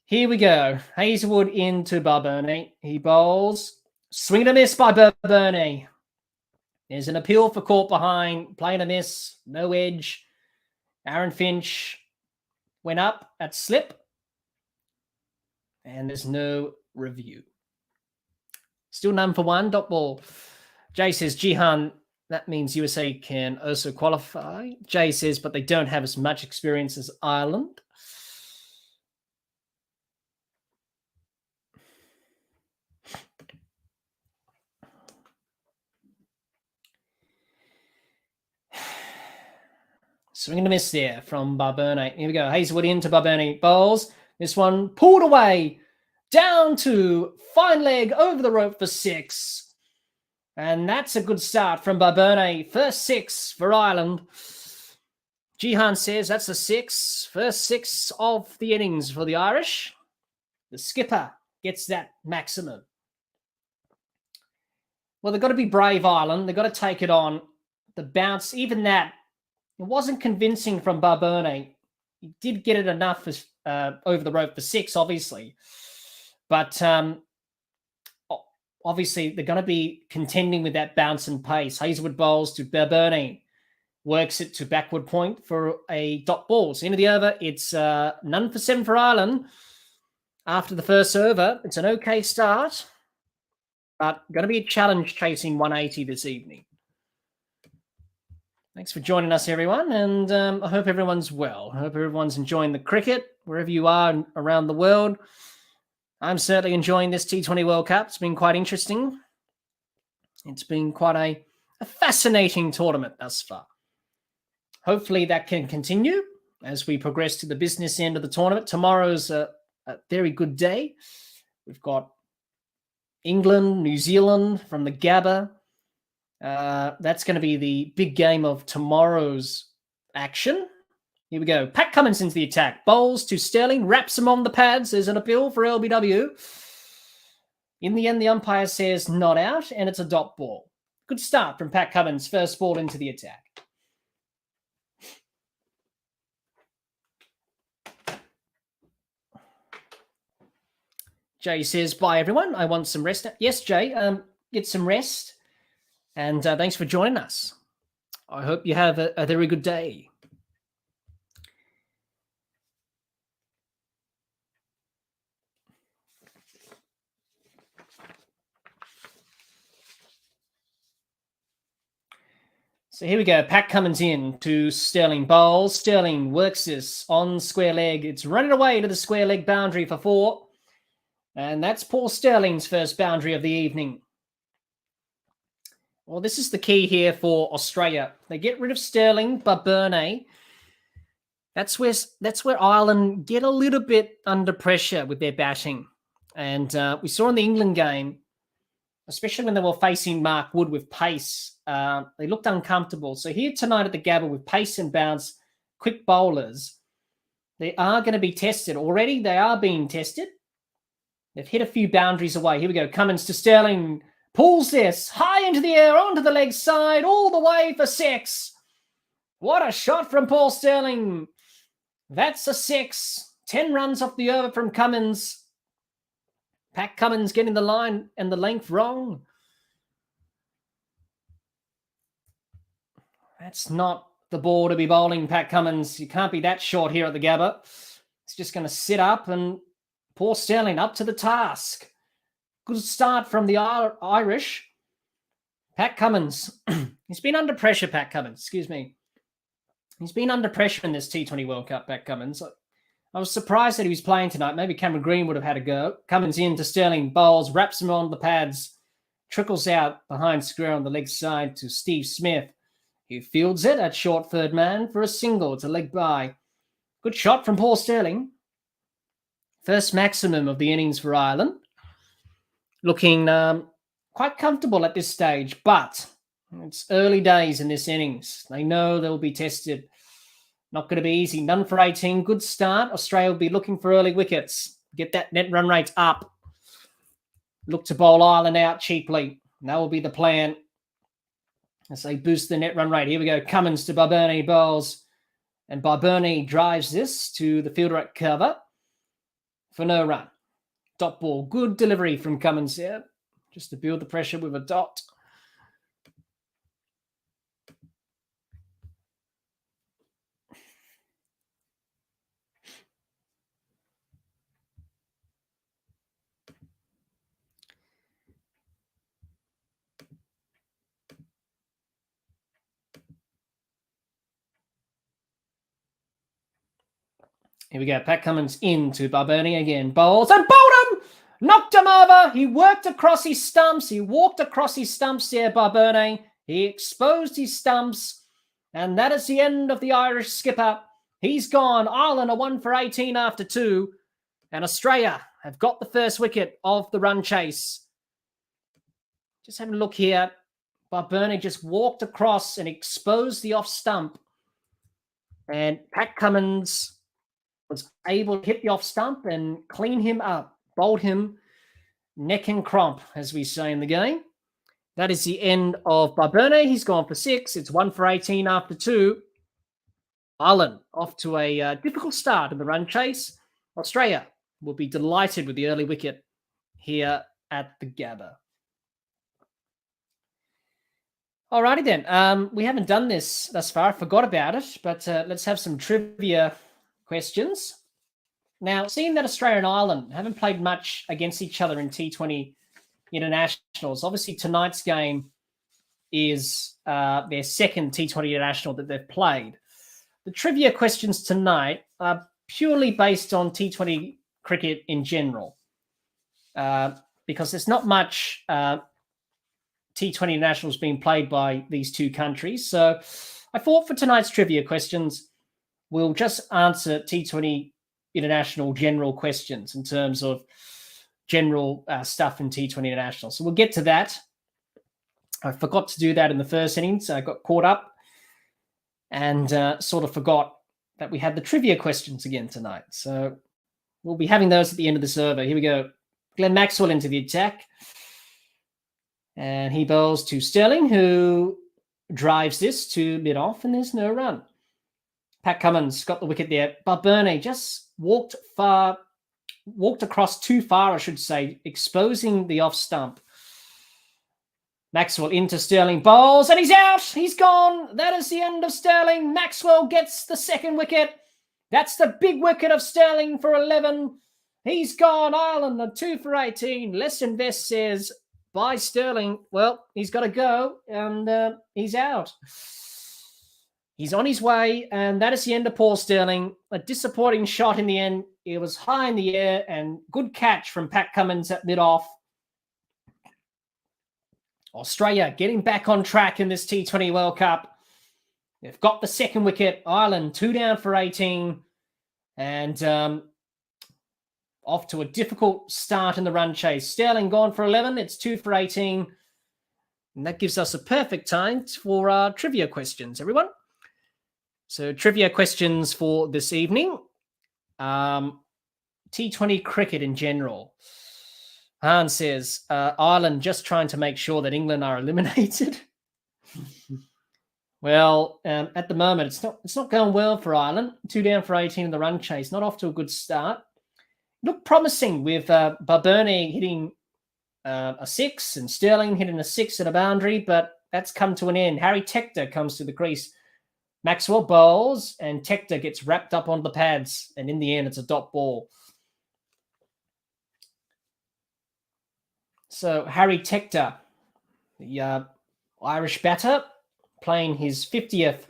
Here we go. Hazlewood into Barberne. He bowls. Swing and a miss by Barberne. There's an appeal for caught behind. Playing a miss. No edge. Aaron Finch went up at slip. And there's no review. Still none for one. Dot ball. Jay says, Jihan, that means USA can also qualify. Jay says, but they don't have as much experience as Ireland. Swing and a miss there from Barberne. Here we go. Hazlewood into Barberne. Bowls. This one pulled away. Down to fine leg over the rope for 6. And that's a good start from Barberne. First 6 for Ireland. Jihan says that's a 6. First 6 of the innings for the Irish. The skipper gets that maximum. Well, they've got to be brave, Ireland. They've got to take it on. The bounce, even that, it wasn't convincing from Barberne. He did get it enough over the rope for 6, obviously. But obviously, they're going to be contending with that bounce and pace. Hazelwood bowls to Barberne. Works it to backward point for a dot ball. So into the over, it's none for 7 for Ireland. After the first over, it's an okay start. But going to be a challenge chasing 180 this evening. Thanks for joining us, everyone. And I hope everyone's well. I hope everyone's enjoying the cricket, wherever you are around the world. I'm certainly enjoying this T20 World Cup. It's been quite interesting. It's been quite a fascinating tournament thus far. Hopefully that can continue as we progress to the business end of the tournament. Tomorrow's a very good day. We've got England, New Zealand from the Gabba. That's going to be the big game of tomorrow's action. Here we go. Pat Cummins into the attack. Bowls to Sterling. Wraps him on the pads. There's an appeal for LBW. In the end, the umpire says not out, and it's a dot ball. Good start from Pat Cummins. First ball into the attack. Jay says, bye, everyone. I want some rest. Yes, Jay, get some rest. And thanks for joining us. I hope you have a very good day. So here we go. Pat Cummins in to Sterling bowls. Sterling works this on square leg. It's running away to the square leg boundary for 4. And that's Paul Sterling's first boundary of the evening. Well, this is the key here for Australia. They get rid of Sterling, Barberne. That's where Ireland get a little bit under pressure with their batting. And we saw in the England game, especially when they were facing Mark Wood with pace, they looked uncomfortable. So here tonight at the Gabba with pace and bounce, quick bowlers, they are going to be tested. Already they are being tested. They've hit a few boundaries away. Here we go. Cummins to Sterling. Pulls this high into the air, onto the leg side, all the way for 6. What a shot from Paul Sterling. That's a 6. 10 runs off the over from Cummins. Pat Cummins getting the line and the length wrong. That's not the ball to be bowling, Pat Cummins. You can't be that short here at the Gabba. It's just going to sit up, and Paul Sterling up to the task. Good start from the Irish. Pat Cummins. He's been under pressure, Pat Cummins. Excuse me. He's been under pressure in this T20 World Cup, Pat Cummins. I was surprised that he was playing tonight. Maybe Cameron Green would have had a go. Cummins in to Sterling. Bowls. Wraps him on the pads. Trickles out behind square on the leg side to Steve Smith. He fields it at short third man for a single. It's a leg by. Good shot from Paul Sterling. First maximum of the innings for Ireland. Looking quite comfortable at this stage, but it's early days in this innings. They know they'll be tested. Not going to be easy. None for 18. Good start. Australia will be looking for early wickets. Get that net run rate up. Look to bowl Ireland out cheaply. That will be the plan as they boost the net run rate. Here we go. Cummins to Barberne bowls. And Barberne drives this to the fielder at cover for no run. Dot ball. Good delivery from Cummins here. Just to build the pressure with a dot. Here we go. Pat Cummins into Barberne again. Bowls and bowled him! Knocked him over. He worked across his stumps. He walked across his stumps there, Barberne. He exposed his stumps. And that is the end of the Irish skipper. He's gone. Ireland are 1 for 18 after 2. And Australia have got the first wicket of the run chase. Just having a look here. Barberne just walked across and exposed the off stump. And Pat Cummins was able to hit the off stump and clean him up, bowled him neck and crump, as we say in the game. That is the end of Barberne. He's gone for 6. It's 1 for 18 after 2. Ireland off to a difficult start in the run chase. Australia will be delighted with the early wicket here at the Gabba. Alrighty then. We haven't done this thus far. I forgot about it, but let's have some trivia questions. Now, seeing that Australia and Ireland haven't played much against each other in T20 internationals, obviously tonight's game is their second T20 international that they've played. The trivia questions tonight are purely based on T20 cricket in general, because there's not much T20 internationals being played by these two countries. So I thought for tonight's trivia questions, we'll just answer T20 international general questions in terms of general stuff in T20 international. So we'll get to that. I forgot to do that in the first innings. I got caught up and sort of forgot that we had the trivia questions again tonight. So we'll be having those at the end of the server. Here we go. Glenn Maxwell into the attack. And he bowls to Sterling, who drives this to mid-off, and there's no run. Pat Cummins got the wicket there. Barberne just walked across too far, I should say, exposing the off stump. Maxwell into Sterling, bowls, and he's out. He's gone. That is the end of Sterling. Maxwell gets the second wicket. That's the big wicket of Sterling for 11. He's gone. Ireland, a 2 for 18. Les Invest says, by Sterling. Well, he's got to go, and he's out. He's on his way, and that is the end of Paul Sterling. A disappointing shot in the end. It was high in the air, and good catch from Pat Cummins at mid-off. Australia getting back on track in this T20 World Cup. They've got the second wicket. Ireland 2 down for 18, and off to a difficult start in the run chase. Sterling gone for 11. It's 2 for 18. And that gives us a perfect time for our trivia questions, everyone. So trivia questions for this evening. T20 cricket in general. Han says, Ireland just trying to make sure that England are eliminated. Well, at the moment, it's not going well for Ireland. 2 down for 18 in the run chase. Not off to a good start. Looked promising with Barberne hitting a 6 and Sterling hitting a 6 and a boundary, but that's come to an end. Harry Tector comes to the crease. Maxwell bowls, and Tector gets wrapped up on the pads, and in the end, it's a dot ball. So Harry Tector, the Irish batter, playing his 50th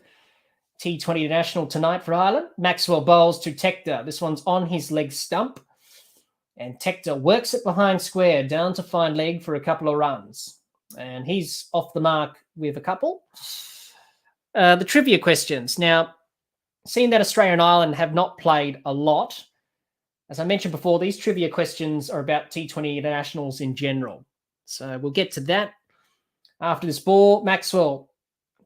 T20 international tonight for Ireland. Maxwell bowls to Tector. This one's on his leg stump. And Tector works it behind square down to find leg for a couple of runs. And he's off the mark with a couple. The trivia questions. Now, seeing that Australia and Ireland have not played a lot, as I mentioned before, these trivia questions are about T20 internationals in general. So we'll get to that after this ball. Maxwell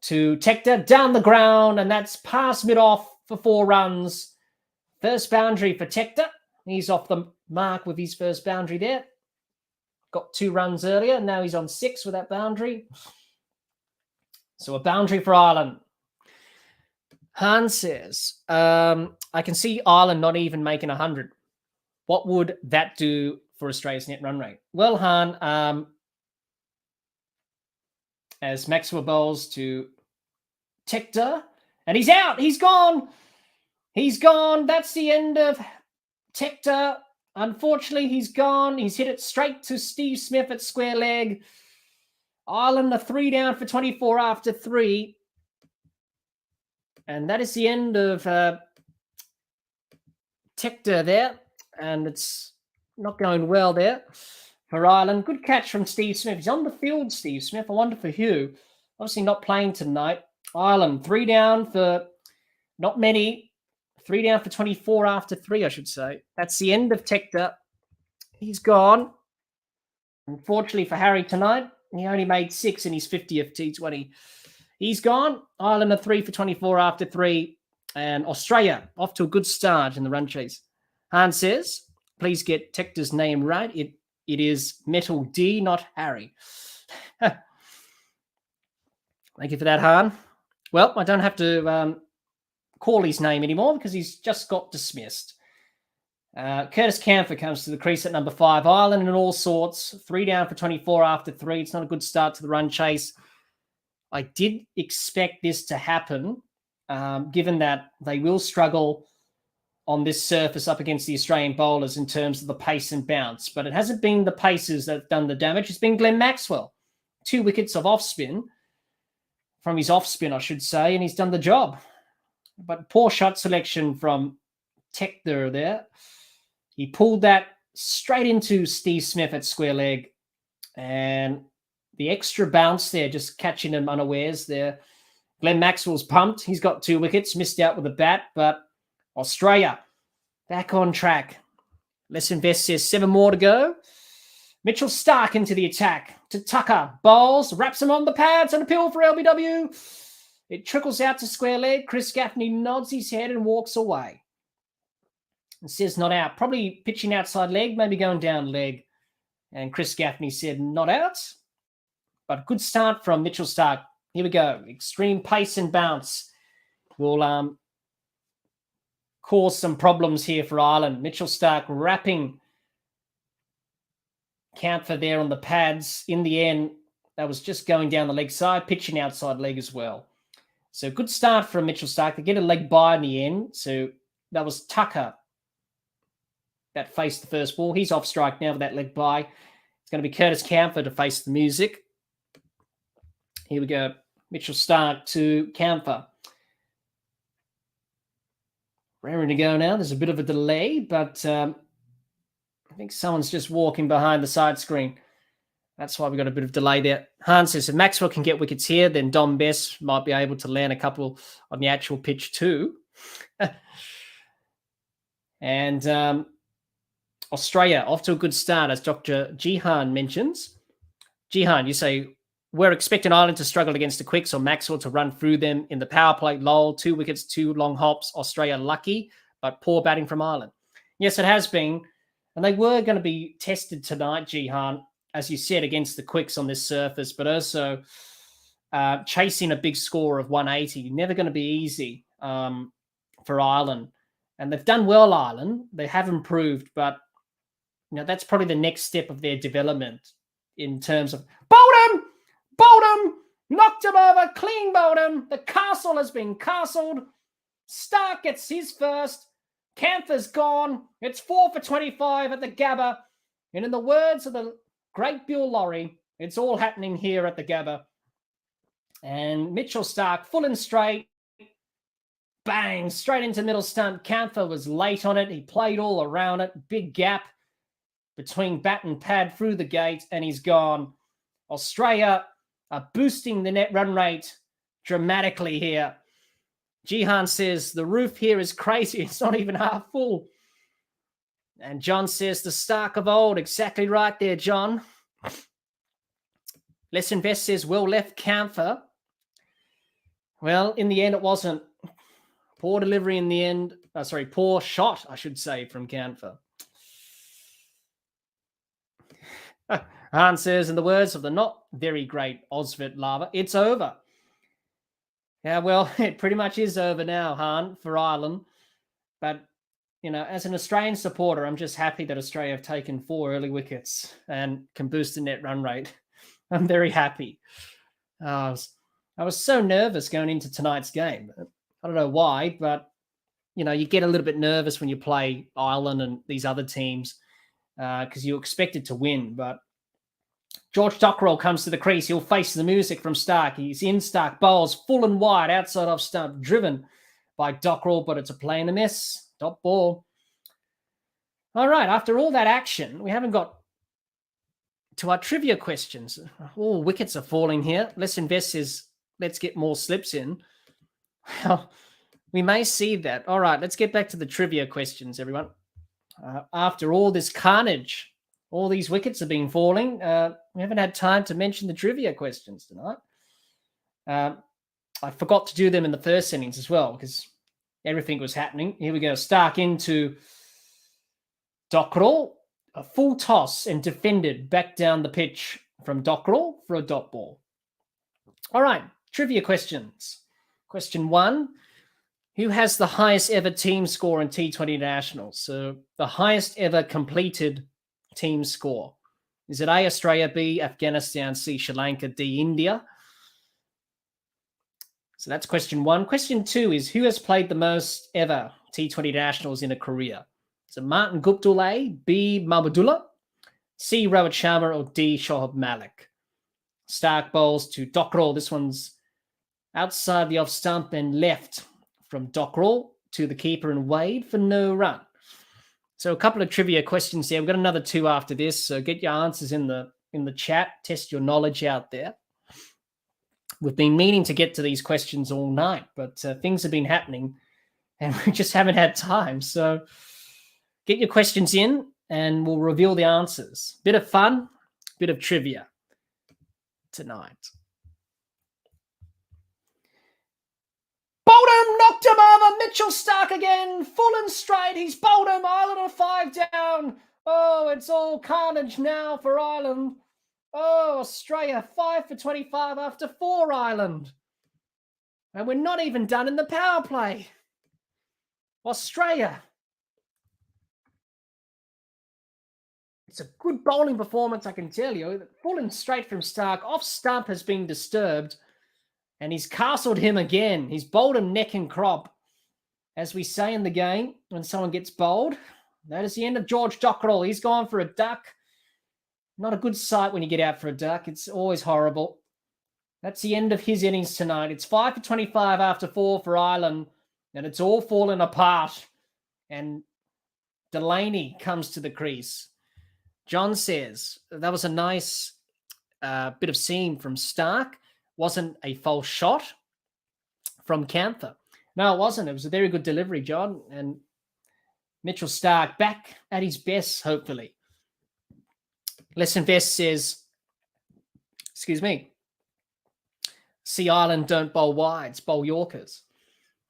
to Tector, down the ground, and that's past mid-off for 4 runs. First boundary for Tector. He's off the mark with his first boundary there. Got 2 runs earlier. Now he's on 6 with that boundary. So a boundary for Ireland. Han says, I can see Ireland not even making 100. What would that do for Australia's net run rate? Well, Han, as Maxwell bowls to Tector, and he's out. He's gone. He's gone. That's the end of Tector. Unfortunately, he's gone. He's hit it straight to Steve Smith at square leg. Ireland are 3 down for 24 after 3. And that is the end of Tector there. And it's not going well there for Ireland. Good catch from Steve Smith. He's on the field, Steve Smith. I wonder for who. Obviously not playing tonight. Ireland 3 down for not many. 3 down for 24 after 3, I should say. That's the end of Tector. He's gone. Unfortunately for Harry tonight, he only made 6 in his 50th T20. He's gone. Ireland are 3 for 24 after 3. And Australia off to a good start in the run chase. Han says, please get Tector's name right. It is Metal D, not Harry. Thank you for that, Han. Well, I don't have to call his name anymore because he's just got dismissed. Curtis Camphor comes to the crease at number 5. Ireland and all sorts. 3 down for 24 after 3. It's not a good start to the run chase. I did expect this to happen, given that they will struggle on this surface up against the Australian bowlers in terms of the pace and bounce. But it hasn't been the paces that have done the damage. It's been Glenn Maxwell. 2 wickets of off-spin, from his off-spin, I should say, and he's done the job. But poor shot selection from Tector there. He pulled that straight into Steve Smith at square leg. And the extra bounce there, just catching him unawares there. Glenn Maxwell's pumped. He's got 2 wickets, missed out with a bat, but Australia back on track. Let's Invest says 7 more to go. Mitchell Starc into the attack. To Tucker. Bowls, wraps him on the pads, and a pill for LBW. It trickles out to square leg. Chris Gaffney nods his head and walks away. And says not out. Probably pitching outside leg, maybe going down leg. And Chris Gaffney said not out. But good start from Mitchell Starc. Here we go. Extreme pace and bounce will cause some problems here for Ireland. Mitchell Starc wrapping Camphor there on the pads. In the end, that was just going down the leg side, pitching outside leg as well. So good start from Mitchell Starc. They get a leg by in the end. So that was Tucker that faced the first ball. He's off strike now with that leg by. It's going to be Curtis Camphor to face the music. Here we go. Mitchell Starc to Camphor. Raring to go now. There's a bit of a delay, but I think someone's just walking behind the side screen. That's why we got a bit of delay there. Hans says if Maxwell can get wickets here, then Dom Bess might be able to land a couple on the actual pitch too. And Australia off to a good start, as Dr. Jihan mentions. Jihan, you say, we're expecting Ireland to struggle against the quicks or Maxwell to run through them in the power play. Lol, 2 wickets, 2 long hops. Australia lucky, but poor batting from Ireland. Yes, it has been. And they were going to be tested tonight, Jihan, as you said, against the quicks on this surface, but also chasing a big score of 180. Never going to be easy for Ireland. And they've done well, Ireland. They have improved, but that's probably the next step of their development in terms of bowled him, knocked him over, clean bowled him. The castle has been castled. Starc gets his first. Camphor's gone. It's 4 for 25 at the Gabba. And in the words of the great Bill Laurie, it's all happening here at the Gabba. And Mitchell Starc, full and straight. Bang, straight into middle stump. Camphor was late on it. He played all around it. Big gap between bat and pad through the gate, and he's gone. Australia are boosting the net run rate dramatically here. Jihan says, the roof here is crazy. It's not even half full. And John says, the Starc of old. Exactly right there, John. Let's Invest says, well left, Camphor. Well, in the end, it wasn't. Poor delivery in the end. Poor shot, I should say, from Camphor. Han says, in the words of the not very great Osvert Lava, it's over. Yeah, well, it pretty much is over now, Han, for Ireland. But, as an Australian supporter, I'm just happy that Australia have taken 4 early wickets and can boost the net run rate. I'm very happy. I was so nervous going into tonight's game. I don't know why, but, you get a little bit nervous when you play Ireland and these other teams because you expected to win. But George Dockrell comes to the crease. He'll face the music from Starc. He's in. Starc bowls full and wide outside off stump, driven by Dockrell, but it's a play and a miss. Top ball. All right, after all that action, we haven't got to our trivia questions. All wickets are falling here. Let's Invest says, let's get more slips in. Well, we may see that. All right, let's get back to the trivia questions, everyone. After all this carnage, all these wickets have been falling. We haven't had time to mention the trivia questions tonight. I forgot to do them in the first innings as well because Everything was happening. Here we go. Stark into Dockrell. A full toss and defended back down the pitch from Dockrell for a dot ball. All right, trivia questions. Question 1. Who has the highest ever team score in T20 Nationals? So the highest ever completed team score. Is it A, Australia, B, Afghanistan, C, Sri Lanka, D, India? So that's question 1. Question 2 is who has played the most ever T20 Nationals in a career? Is it Martin Guptill, A, B, Mahmudullah, C, Rohit Sharma, or D, Shoaib Malik? Stark bowls to Dockrell. This one's outside the off stump and left from Dockrell to the keeper and Wade for no run. So a couple of trivia questions there. We've got another 2 after this, so get your answers in the chat. Test your knowledge out there. We've been meaning to get to these questions all night, but things have been happening and we just haven't had time. So get your questions in and we'll reveal the answers. Bit of fun, bit of trivia tonight. Bowled him, knocked him over. Mitchell Stark again, full and straight. He's bowled him. Ireland on 5 down. Oh, it's all carnage now for Ireland. Oh, Australia 5 for 25 after 4, Ireland. And we're not even done in the power play. Australia. It's a good bowling performance, I can tell you. Full and straight from Stark. Off stump has been disturbed. And he's castled him again. He's bowled him neck and crop. As we say in the game, when someone gets bowled, that is the end of George Dockrell. He's gone for a duck. Not a good sight when you get out for a duck. It's always horrible. That's the end of his innings tonight. It's 5 for 25 after 4 for Ireland. And it's all fallen apart. And Delaney comes to the crease. John says, that was a nice bit of seam from Stark. Wasn't a false shot from Camphor. No, it wasn't. It was a very good delivery, John. And Mitchell Stark back at his best, hopefully. Lesson Vest says, excuse me, see Ireland don't bowl wides, bowl Yorkers.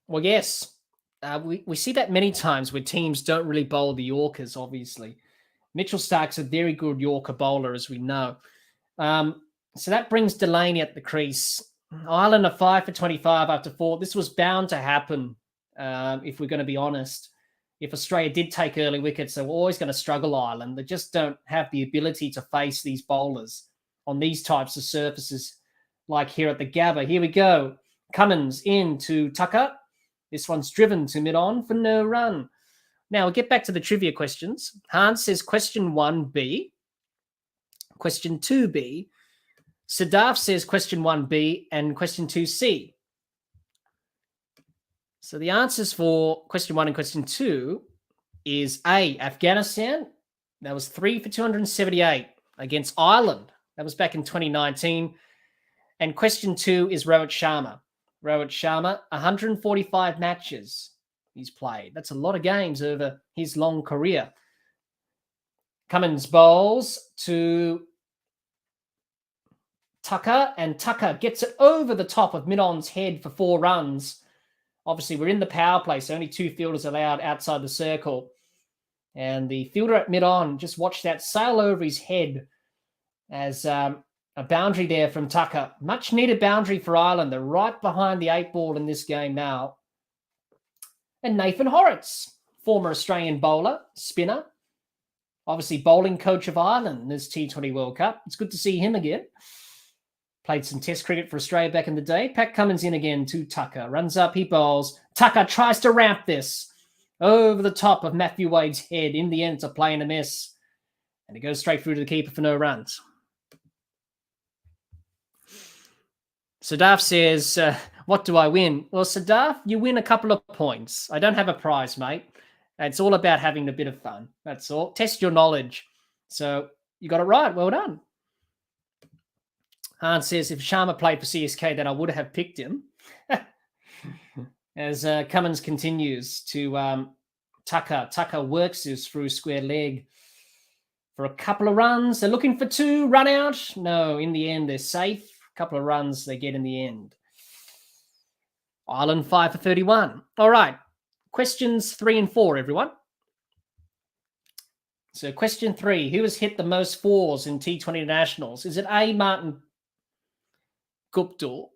Well, yes, we see that many times where teams don't really bowl the Yorkers, obviously. Mitchell Stark's a very good Yorker bowler, as we know. So that brings Delaney at the crease. Ireland are 5 for 25 after 4. This was bound to happen, if we're going to be honest. If Australia did take early wickets, they were always going to struggle, Ireland. They just don't have the ability to face these bowlers on these types of surfaces like here at the Gabba. Here we go. Cummins in to Tucker. This one's driven to mid-on for no run. Now, we'll get back to the trivia questions. Hans says question 1B. Question 2B. Sadaf says question 1B and question 2C. So the answers for question 1 and question 2 is A, Afghanistan. That was 3 for 278 against Ireland. That was back in 2019. And question 2 is Rohit Sharma. Rohit Sharma, 145 matches he's played. That's a lot of games over his long career. Cummins bowls to Tucker, and Tucker gets it over the top of mid-on's head for 4 runs. Obviously, we're in the power play, so only 2 fielders allowed outside the circle. And the fielder at mid-on just watched that sail over his head as a boundary there from Tucker. Much needed boundary for Ireland. They're right behind the 8 ball in this game now. And Nathan Horrocks, former Australian bowler, spinner, obviously bowling coach of Ireland in this T20 World Cup. It's good to see him again. Played some test cricket for Australia back in the day. Pat Cummins in again to Tucker. Runs up, he bowls. Tucker tries to ramp this over the top of Matthew Wade's head. In the end, it's a play and a miss. And it goes straight through to the keeper for no runs. Sadaf says, what do I win? Well, Sadaf, you win a couple of points. I don't have a prize, mate. It's all about having a bit of fun. That's all. Test your knowledge. So you got it right. Well done. Hans says, if Sharma played for CSK, then I would have picked him. As Cummins continues to Tucker. Tucker works this through square leg for a couple of runs. They're looking for 2. Run out. No, in the end, they're safe. A couple of runs they get in the end. Ireland 5 for 31. All right. questions 3 and 4, everyone. So question 3, who has hit the most fours in T20 Nationals? Is it A, Martin Guptill?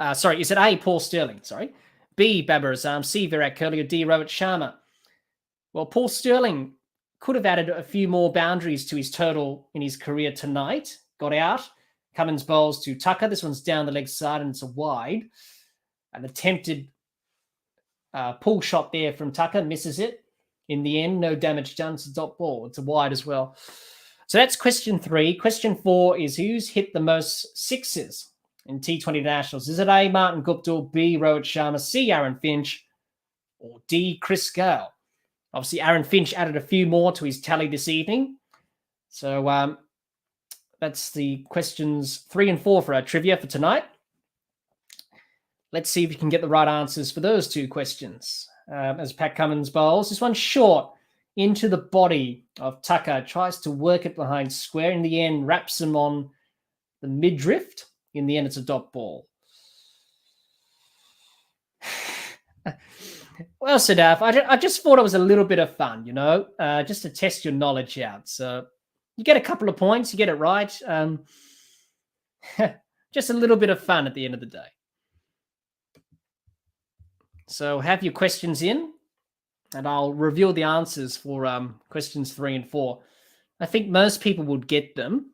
Is it A, Paul Sterling? B, Babar Azam, C, Virat Kohli, or D, Rohit Sharma? Well, Paul Sterling could have added a few more boundaries to his total in his career tonight. Got out. Cummins bowls to Tucker. This one's down the leg side and it's a wide. An attempted pull shot there from Tucker. Misses it. In the end, no damage done. It's a dot ball. It's a wide as well. So that's question 3. Question 4 is who's hit the most sixes in T20 Nationals? Is it A, Martin Guptill, B, Rohit Sharma, C, Aaron Finch, or D, Chris Gale? Obviously, Aaron Finch added a few more to his tally this evening. So that's the questions 3 and 4 for our trivia for tonight. Let's see if you can get the right answers for those 2 questions. As Pat Cummins bowls, this one's short into the body of Tucker, tries to work it behind square. In the end, wraps him on the mid-drift. In the end, it's a dot ball. Well, Sadaf, I just thought it was a little bit of fun, just to test your knowledge out. So you get a couple of points, you get it right. Just a little bit of fun at the end of the day. So have your questions in, and I'll reveal the answers for questions 3 and 4. I think most people would get them,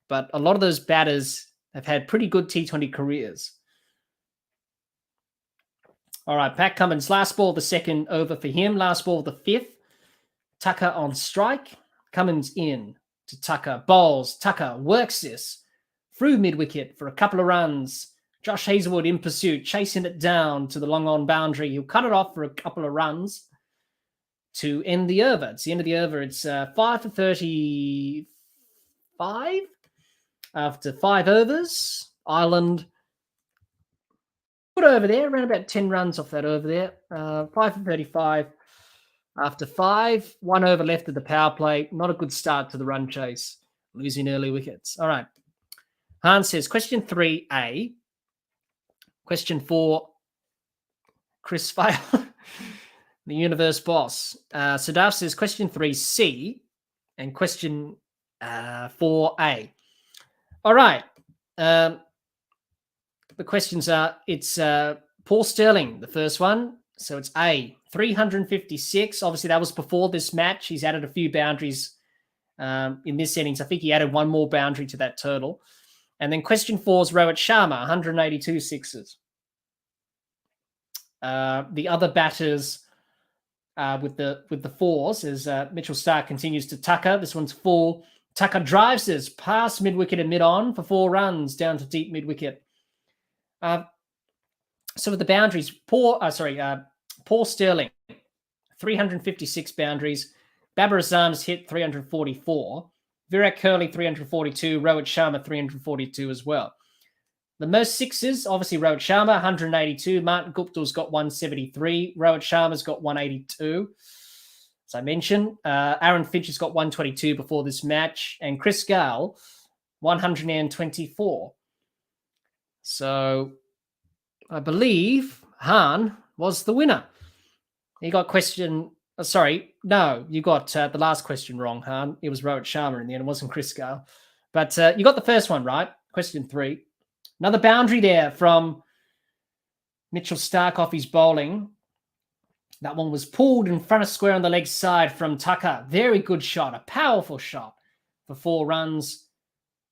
but a lot of those batters have had pretty good T20 careers. All right, Pat Cummins, last ball, the second over for him. Last ball, the 5th. Tucker on strike. Cummins in to Tucker. Bowls. Tucker works this through mid-wicket for a couple of runs. Josh Hazlewood in pursuit, chasing it down to the long-on boundary. He'll cut it off for a couple of runs to end the over. It's the end of the over. It's 5 for 35 after 5 overs. Ireland good over there, around about 10 runs off that over there. 5 for 35 after 5. 1 over left of the power play. Not a good start to the run chase. Losing early wickets. All right. Hans says, question 3A. Question 4, Chris Fail, the universe boss. Sadaf says, question 3C and question 4A. All right. The questions are, it's Paul Sterling, the first one. So it's A, 356. Obviously, that was before this match. He's added a few boundaries in this innings. I think he added one more boundary to that total. And then question 4 is Rohit Sharma, 182 sixes. The other batters with the 4s is Mitchell Starc continues to Tucker. This one's full. Tucker drives this past mid-wicket and mid-on for 4 runs down to deep mid-wicket. So with the boundaries, Paul Sterling, 356 boundaries. Babar Azam's hit 344. Virat Kohli, 342. Rohit Sharma, 342 as well. The most sixes, obviously Rohit Sharma, 182. Martin Guptill's got 173. Rohit Sharma's got 182. As I mentioned, Aaron Finch has got 122 before this match. And Chris Gale, 124. So I believe Hahn was the winner. He got question... you got the last question wrong, Han. It was Rohit Sharma in the end. It wasn't Chris Gale. But you got the first one right. Question 3. Another boundary there from Mitchell Starc off his bowling. That one was pulled in front of square on the leg side from Tucker. Very good shot. A powerful shot for 4 runs.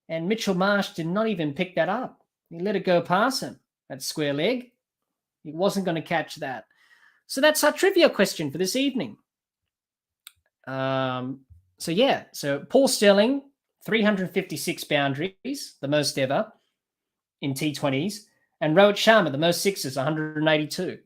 And Mitchell Marsh did not even pick that up. He let it go past him at square leg. He wasn't going to catch that. So that's our trivia question for this evening. So Paul Sterling, 356 boundaries, the most ever in T20s, and Rohit Sharma, the most sixes, 182.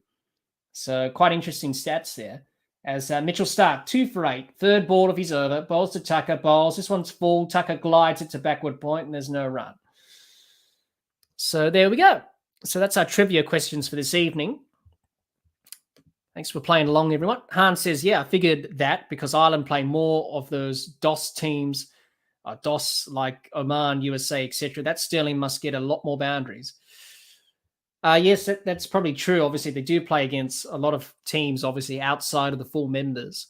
So quite interesting stats there. As Mitchell Starc, 2 for 8, third ball of his over, bowls to Tucker, bowls. This one's full. Tucker glides it to backward point, and there's no run. So there we go. So that's our trivia questions for this evening. Thanks for playing along, everyone. Hans says, yeah, I figured that because Ireland play more of those DOS teams, DOS like Oman, USA, etc. That Sterling must get a lot more boundaries. Yes, that's probably true. Obviously, they do play against a lot of teams, obviously, outside of the full members.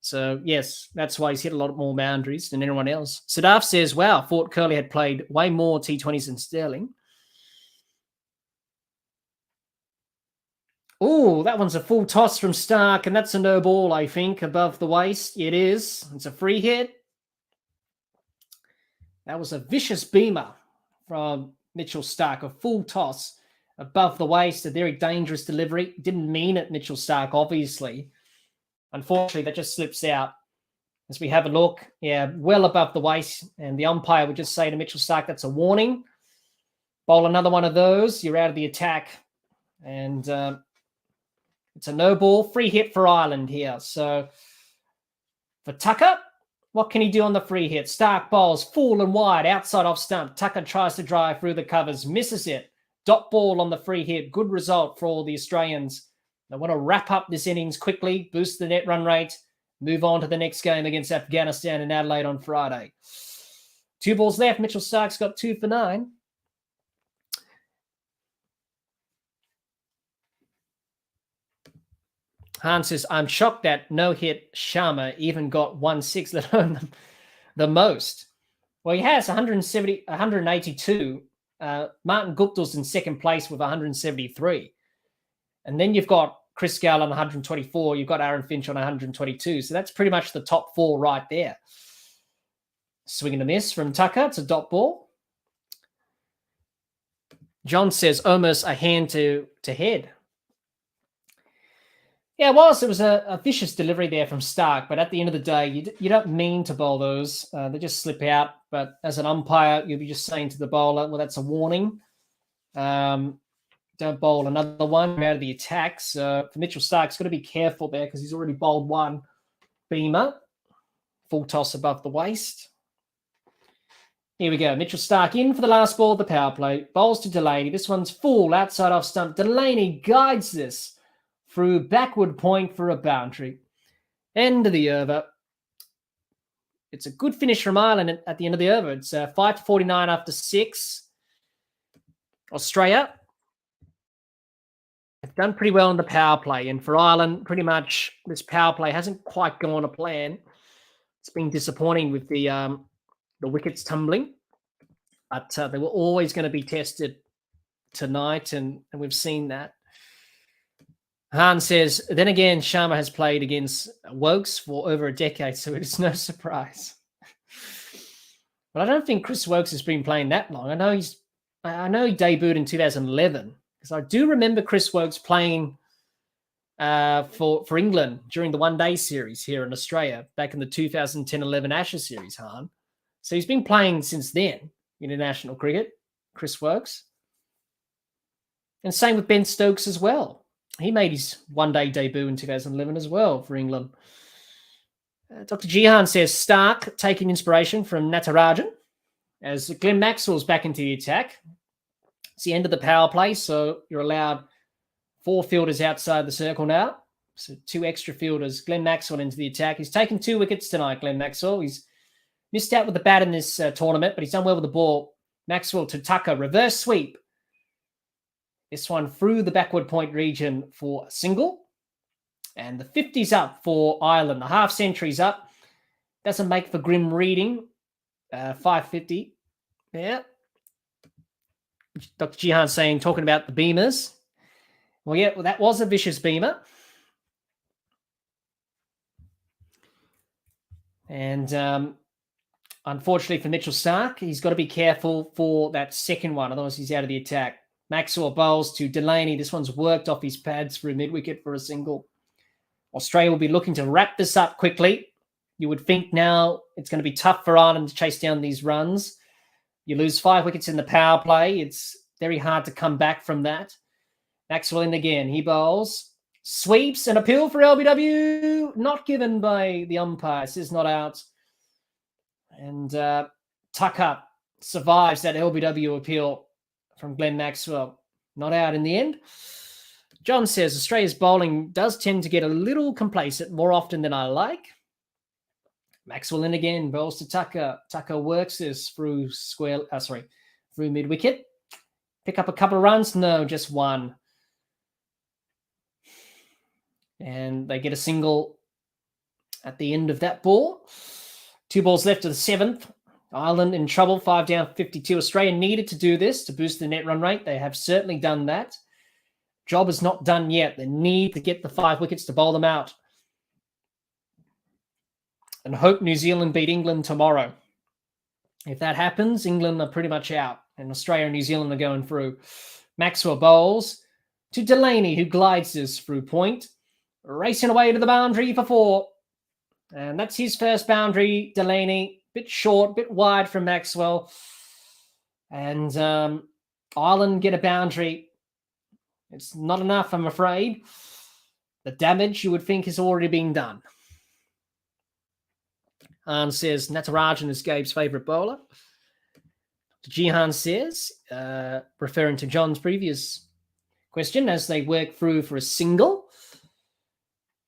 So, yes, that's why he's hit a lot more boundaries than anyone else. Sadaf says, wow, thought Curly had played way more T20s than Sterling. Oh, that one's a full toss from Stark, and that's a no ball, I think, above the waist. It is. It's a free hit. That was a vicious beamer from Mitchell Stark, a full toss above the waist, a very dangerous delivery. Didn't mean it, Mitchell Stark, obviously. Unfortunately, that just slips out. As we have a look, yeah, well above the waist, and the umpire would just say to Mitchell Stark, that's a warning. Bowl another one of those, you're out of the attack. And it's a no ball, free hit for Ireland here. So for Tucker, what can he do on the free hit? Stark bowls full and wide, outside off stump. Tucker tries to drive through the covers, misses it. Dot ball on the free hit. Good result for all the Australians. They want to wrap up this innings quickly, boost the net run rate, move on to the next game against Afghanistan in Adelaide on Friday. 2 balls left. Mitchell Stark's got 2 for 9. Hans says, I'm shocked that no-hit Sharma even got 1-6, let alone the most. Well, he has 182. Martin Gupta's in second place with 173. And then you've got Chris Gale on 124. You've got Aaron Finch on 122. So that's pretty much the top 4 right there. Swing and a miss from Tucker. It's a dot ball. John says, almost a hand to head. Yeah, whilst it was a vicious delivery there from Stark, but at the end of the day, you don't mean to bowl those. They just slip out. But as an umpire, you'll be just saying to the bowler, well, that's a warning. Don't bowl another one. You're out of the attack. So for Mitchell Stark, he's got to be careful there because he's already bowled one beamer. Full toss above the waist. Here we go. Mitchell Stark in for the last ball of the power play. Bowls to Delaney. This one's full outside off stump. Delaney guides this through backward point for a boundary. End of the over. It's a good finish from Ireland at the end of the over. It's 5-49 after 6. Australia have done pretty well in the power play. And for Ireland, pretty much this power play hasn't quite gone to plan. It's been disappointing with the wickets tumbling. But they were always going to be tested tonight, and we've seen that. Han says, then again, Sharma has played against Wokes for over a decade, so it is no surprise. But I don't think Chris Wokes has been playing that long. I know he debuted in 2011, because I do remember Chris Wokes playing for England during the one-day series here in Australia back in the 2010-11 Ashes series, Han. So he's been playing since then in international cricket, Chris Wokes. And same with Ben Stokes as well. He made his one-day debut in 2011 as well for England. Dr. Jihan says, Stark taking inspiration from Natarajan as Glenn Maxwell's back into the attack. It's the end of the power play, so you're allowed 4 fielders outside the circle now. So 2 extra fielders. Glenn Maxwell into the attack. He's taken 2 wickets tonight, Glenn Maxwell. He's missed out with the bat in this tournament, but he's done well with the ball. Maxwell to Tucker, reverse sweep. This one through the backward point region for a single. And the 50's up for Ireland. The half century's up. Doesn't make for grim reading. 550. Yeah. Dr. Jihan saying, talking about the beamers. Well, yeah, that was a vicious beamer. And unfortunately for Mitchell Stark, he's got to be careful for that second one. Otherwise, he's out of the attack. Maxwell bowls to Delaney. This one's worked off his pads for a mid-wicket for a single. Australia will be looking to wrap this up quickly. You would think now it's going to be tough for Ireland to chase down these runs. You lose 5 wickets in the power play. It's very hard to come back from that. Maxwell in again. He bowls. Sweeps. An appeal for LBW. Not given by the umpire. Says not out. And Tucker survives that LBW appeal from Glenn Maxwell. Not out in the end. John says, Australia's bowling does tend to get a little complacent more often than I like. Maxwell in again, bowls to Tucker. Tucker works this through through mid-wicket. pick up a couple of runs? No, just one. And they get a single at the end of that ball. 2 balls left of the 7th. Ireland in trouble, 5 down, 52. Australia needed to do this to boost the net run rate. They have certainly done that. Job is not done yet. They need to get the 5 wickets to bowl them out. And hope New Zealand beat England tomorrow. If that happens, England are pretty much out. And Australia and New Zealand are going through. Maxwell bowls to Delaney, who glides this through point. Racing away to the boundary for 4. And that's his first boundary, Delaney. Bit short, bit wide from Maxwell. And Ireland get a boundary. It's not enough, I'm afraid. The damage you would think has already been done. Han says Natarajan is Gabe's favourite bowler. Jihan says, referring to John's previous question, as they work through for a single.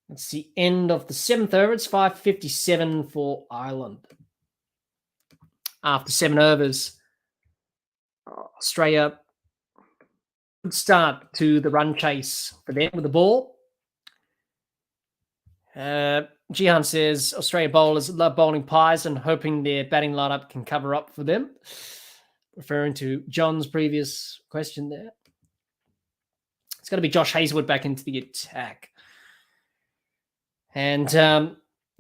It's the end of the 7th over. It's 5:57 for Ireland. After 7 overs, Australia would start to the run chase for them with the ball. Jihan says Australia bowlers love bowling pies and hoping their batting lineup can cover up for them. Referring to John's previous question there. It's going to be Josh Hazlewood back into the attack. And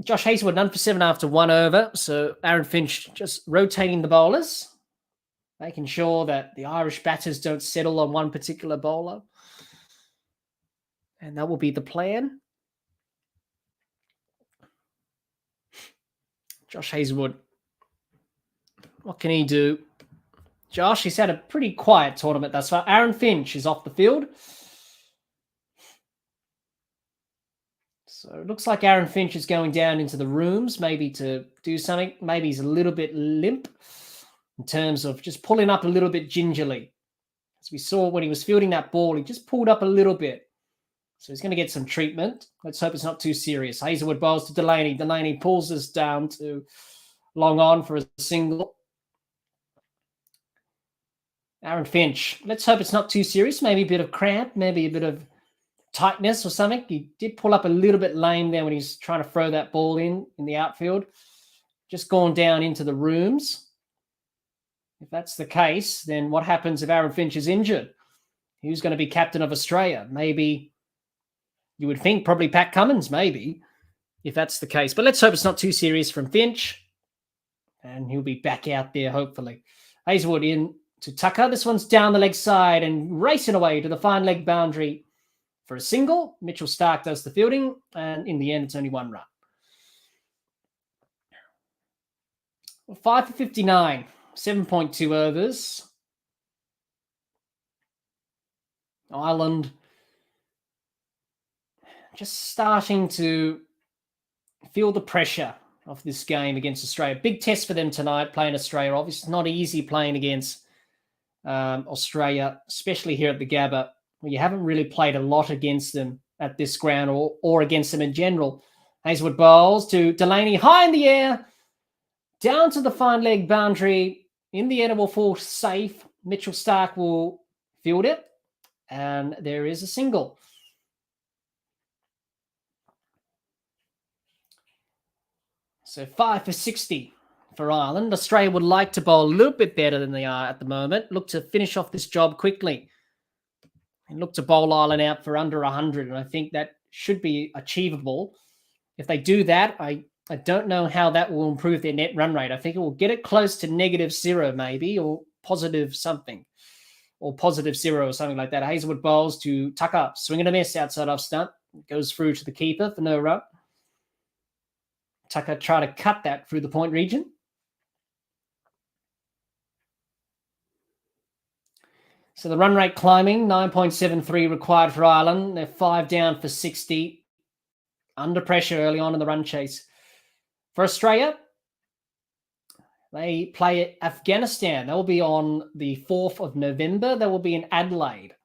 Josh Hazlewood none for 7 after 1 over. So Aaron Finch just rotating the bowlers, making sure that the Irish batters don't settle on one particular bowler. And that will be the plan. Josh Hazlewood, what can he do? Josh, he's had a pretty quiet tournament thus far. Aaron Finch is off the field. So it looks like Aaron Finch is going down into the rooms, maybe to do something. Maybe he's a little bit limp in terms of just pulling up a little bit gingerly. As we saw when he was fielding that ball, he just pulled up a little bit. So he's going to get some treatment. Let's hope it's not too serious. Hazlewood bowls to Delaney. Delaney pulls us down to long on for a single. Aaron Finch. Let's hope it's not too serious. Maybe a bit of cramp, maybe a bit of tightness or something. He did pull up a little bit lame there when he's trying to throw that ball in the outfield. Just gone down into the rooms. If that's the case, then what happens if Aaron Finch is injured? Who's going to be captain of Australia? Maybe, you would think probably Pat Cummins, maybe, if that's the case. But let's hope it's not too serious from Finch. And he'll be back out there, hopefully. Hazlewood in to Tucker. This one's down the leg side and racing away to the fine leg boundary for a single. Mitchell Starc does the fielding. And in the end, it's only 1 run. 5 for 59. 7.2 overs. Ireland just starting to feel the pressure of this game against Australia. Big test for them tonight, playing Australia. Obviously, not easy playing against Australia, especially here at the Gabba, where you haven't really played a lot against them at this ground or against them in general. Hazlewood bowls to Delaney, high in the air, down to the fine leg boundary. In the end, it will fall safe. Mitchell Starc will field it, and there is a single. So 5 for 60 for Ireland. Australia would like to bowl a little bit better than they are at the moment. Look to finish off this job quickly and look to bowl Ireland out for under 100. And I think that should be achievable. If they do that, I don't know how that will improve their net run rate. I think it will get it close to -0 maybe, or positive something, or +0 or something like that. Hazlewood bowls to Tucker, swing and a miss outside off stump. Goes through to the keeper for no run. Tucker try to cut that through the point region. So the run rate climbing, 9.73 required for Ireland. They're 5 down for 60. Under pressure early on in the run chase. For Australia, they play Afghanistan. They'll be on the 4th of November. They will be in Adelaide.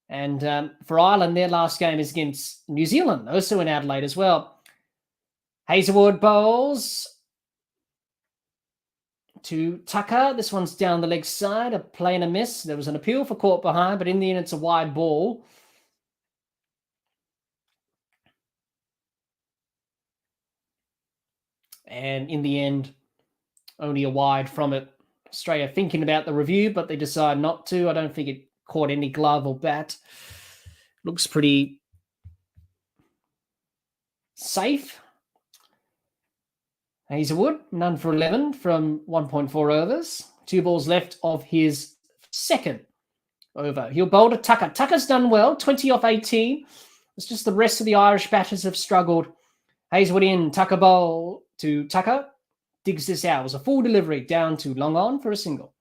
And for Ireland, their last game is against New Zealand, also in Adelaide as well. Hazlewood bowls to Tucker. This one's down the leg side, a play and a miss. There was an appeal for caught behind, but in the end, it's a wide ball. And in the end, only a wide from it. Australia thinking about the review, but they decide not to. I don't think it caught any glove or bat. Looks pretty safe. Hazelwood, none for 11 from 1.4 overs. 2 balls left of his second over. He'll bowl to Tucker. Tucker's done well, 20 off 18. It's just the rest of the Irish batters have struggled. Hazelwood in, Tucker bowl to Tucker. Digs this out. It was a full delivery down to long on for a single.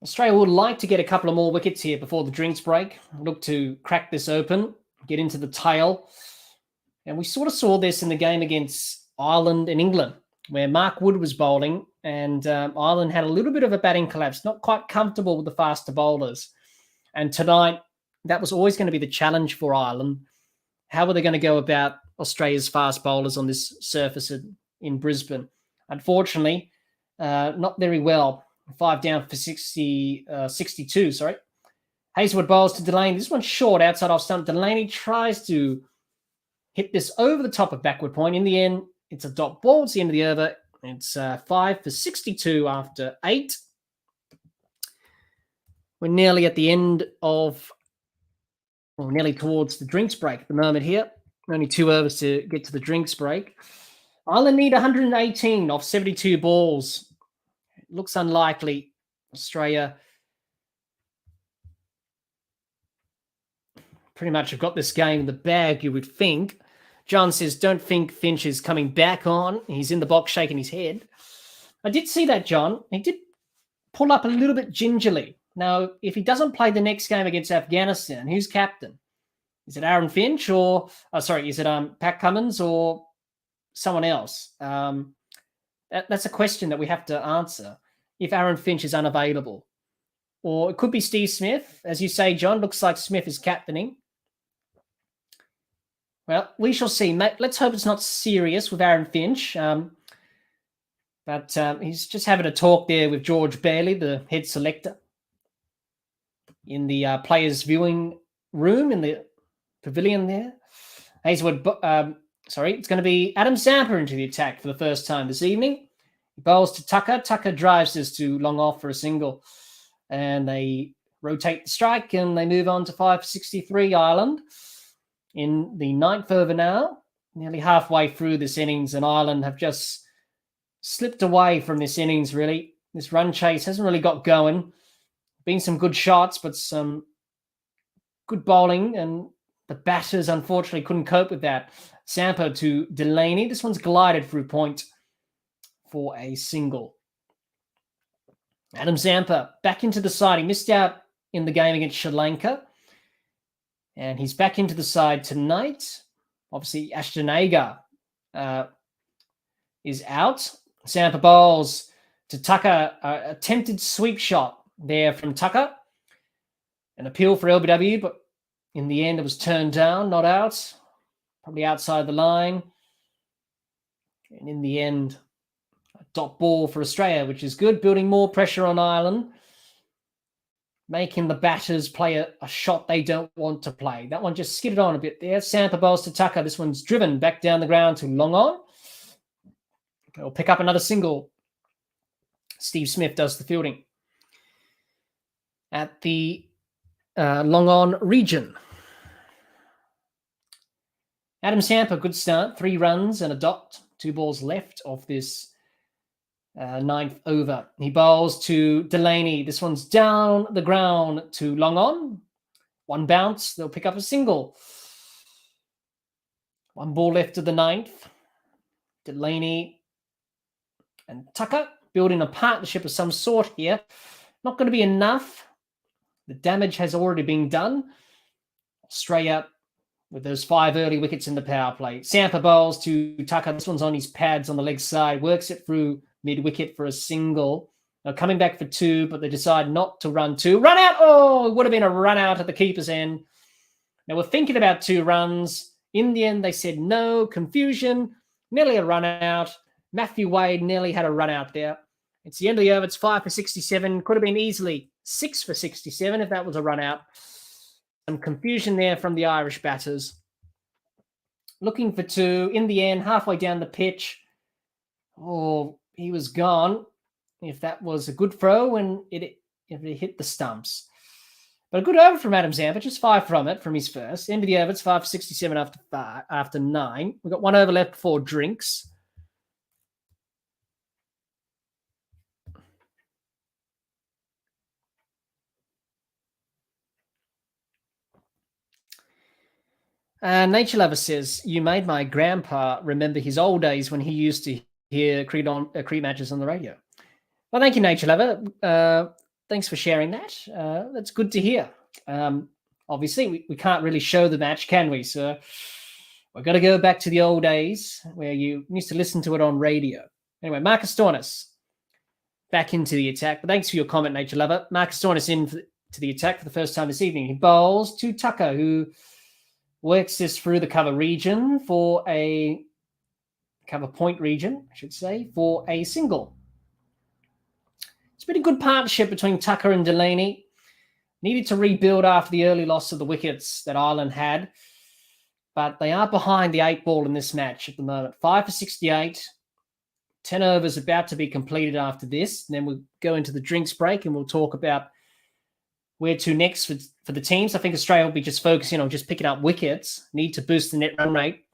Australia would like to get a couple of more wickets here before the drinks break. Look to crack this open, get into the tail. And we sort of saw this in the game against Ireland and England, where Mark Wood was bowling and Ireland had a little bit of a batting collapse, not quite comfortable with the faster bowlers. And tonight, that was always going to be the challenge for Ireland. How were they going to go about Australia's fast bowlers on this surface in Brisbane? Unfortunately, not very well. 5 down for 62, sorry. Hazelwood bowls to Delaney. This one's short outside off stump. Delaney tries to hit this over the top of backward point. In the end, it's a dot ball. It's the end of the over. It's 5 for 62 after 8. We're nearly at the end of, or nearly towards the drinks break at the moment here. Only 2 overs to get to the drinks break. Ireland need 118 off 72 balls. It looks unlikely. Australia pretty much have got this game in the bag, you would think. John says, don't think Finch is coming back on. He's in the box shaking his head. I did see that, John. He did pull up a little bit gingerly. Now, if he doesn't play the next game against Afghanistan, who's captain? Is it Aaron Finch or, is it Pat Cummins or someone else? That's a question that we have to answer if Aaron Finch is unavailable. Or it could be Steve Smith. As you say, John, looks like Smith is captaining. Well, we shall see. Let's hope it's not serious with Aaron Finch. But he's just having a talk there with George Bailey, the head selector, in the players' viewing room in the pavilion there. Hazelwood, it's going to be Adam Zampa into the attack for the first time this evening. He bowls to Tucker. Tucker drives this to long off for a single. And they rotate the strike and they move on to 563 Ireland. In the 9th over now, nearly halfway through this innings, and Ireland have just slipped away from this innings, really. This run chase hasn't really got going. Been some good shots, but some good bowling, and the batters, unfortunately, couldn't cope with that. Sampo to Delaney. This one's glided through point for a single. Adam Zampa back into the side. He missed out in the game against Sri Lanka. And he's back into the side tonight. Obviously, Ashton Agar is out. Zampa bowls to Tucker. Attempted sweep shot there from Tucker. An appeal for LBW, but in the end, it was turned down, not out. Probably outside the line. And in the end, a dot ball for Australia, which is good. Building more pressure on Ireland. Making the batters play a shot they don't want to play. That one just skidded on a bit there. Sampa bowls to Tucker. This one's driven back down the ground to long on. He'll pick up another single. Steve Smith does the fielding. At the long on region. Adam Sampa, good start. 3 runs and a dot. 2 balls left of this 9th over. He bowls to Delaney. This one's down the ground to long on. 1 bounce. They'll pick up a single. 1 ball left of the 9th. Delaney and Tucker building a partnership of some sort here. Not going to be enough. The damage has already been done. Australia with those 5 early wickets in the power play. Sampa bowls to Tucker. This one's on his pads on the leg side. Works it through mid-wicket for a single. Coming back for 2, but they decide not to run 2. Run out! Oh, it would have been a run out at the keeper's end. Now, we're thinking about 2 runs. In the end, they said no. Confusion. Nearly a run out. Matthew Wade nearly had a run out there. It's the end of the over. It's 5 for 67. Could have been easily 6 for 67 if that was a run out. Some confusion there from the Irish batters. Looking for 2. In the end, halfway down the pitch. Oh, he was gone. If that was a good throw and if it hit the stumps. But a good over from Adam Zampa, just 5 from it, from his first. End of the over, it's 5 for 67 after 9. We've got 1 over left before drinks. Nature Lover says, you made my grandpa remember his old days when he used to hear cricket matches on the radio. Well, thank you, Nature Lover. Thanks for sharing that. That's good to hear. Obviously, we can't really show the match, can we? So we've got to go back to the old days where you used to listen to it on radio. Anyway, Marcus Tornes back into the attack. But thanks for your comment, Nature Lover. Marcus Tornes into the attack for the first time this evening. He bowls to Tucker, who works this through the cover region for a cover point region, I should say, for a single. It's been a good partnership between Tucker and Delaney. Needed to rebuild after the early loss of the wickets that Ireland had, but they are behind the 8 ball in this match at the moment. 5 for 68. 10 overs about to be completed after this. And then we'll go into the drinks break and we'll talk about where to next for the teams. I think Australia will be just focusing on just picking up wickets, need to boost the net run rate.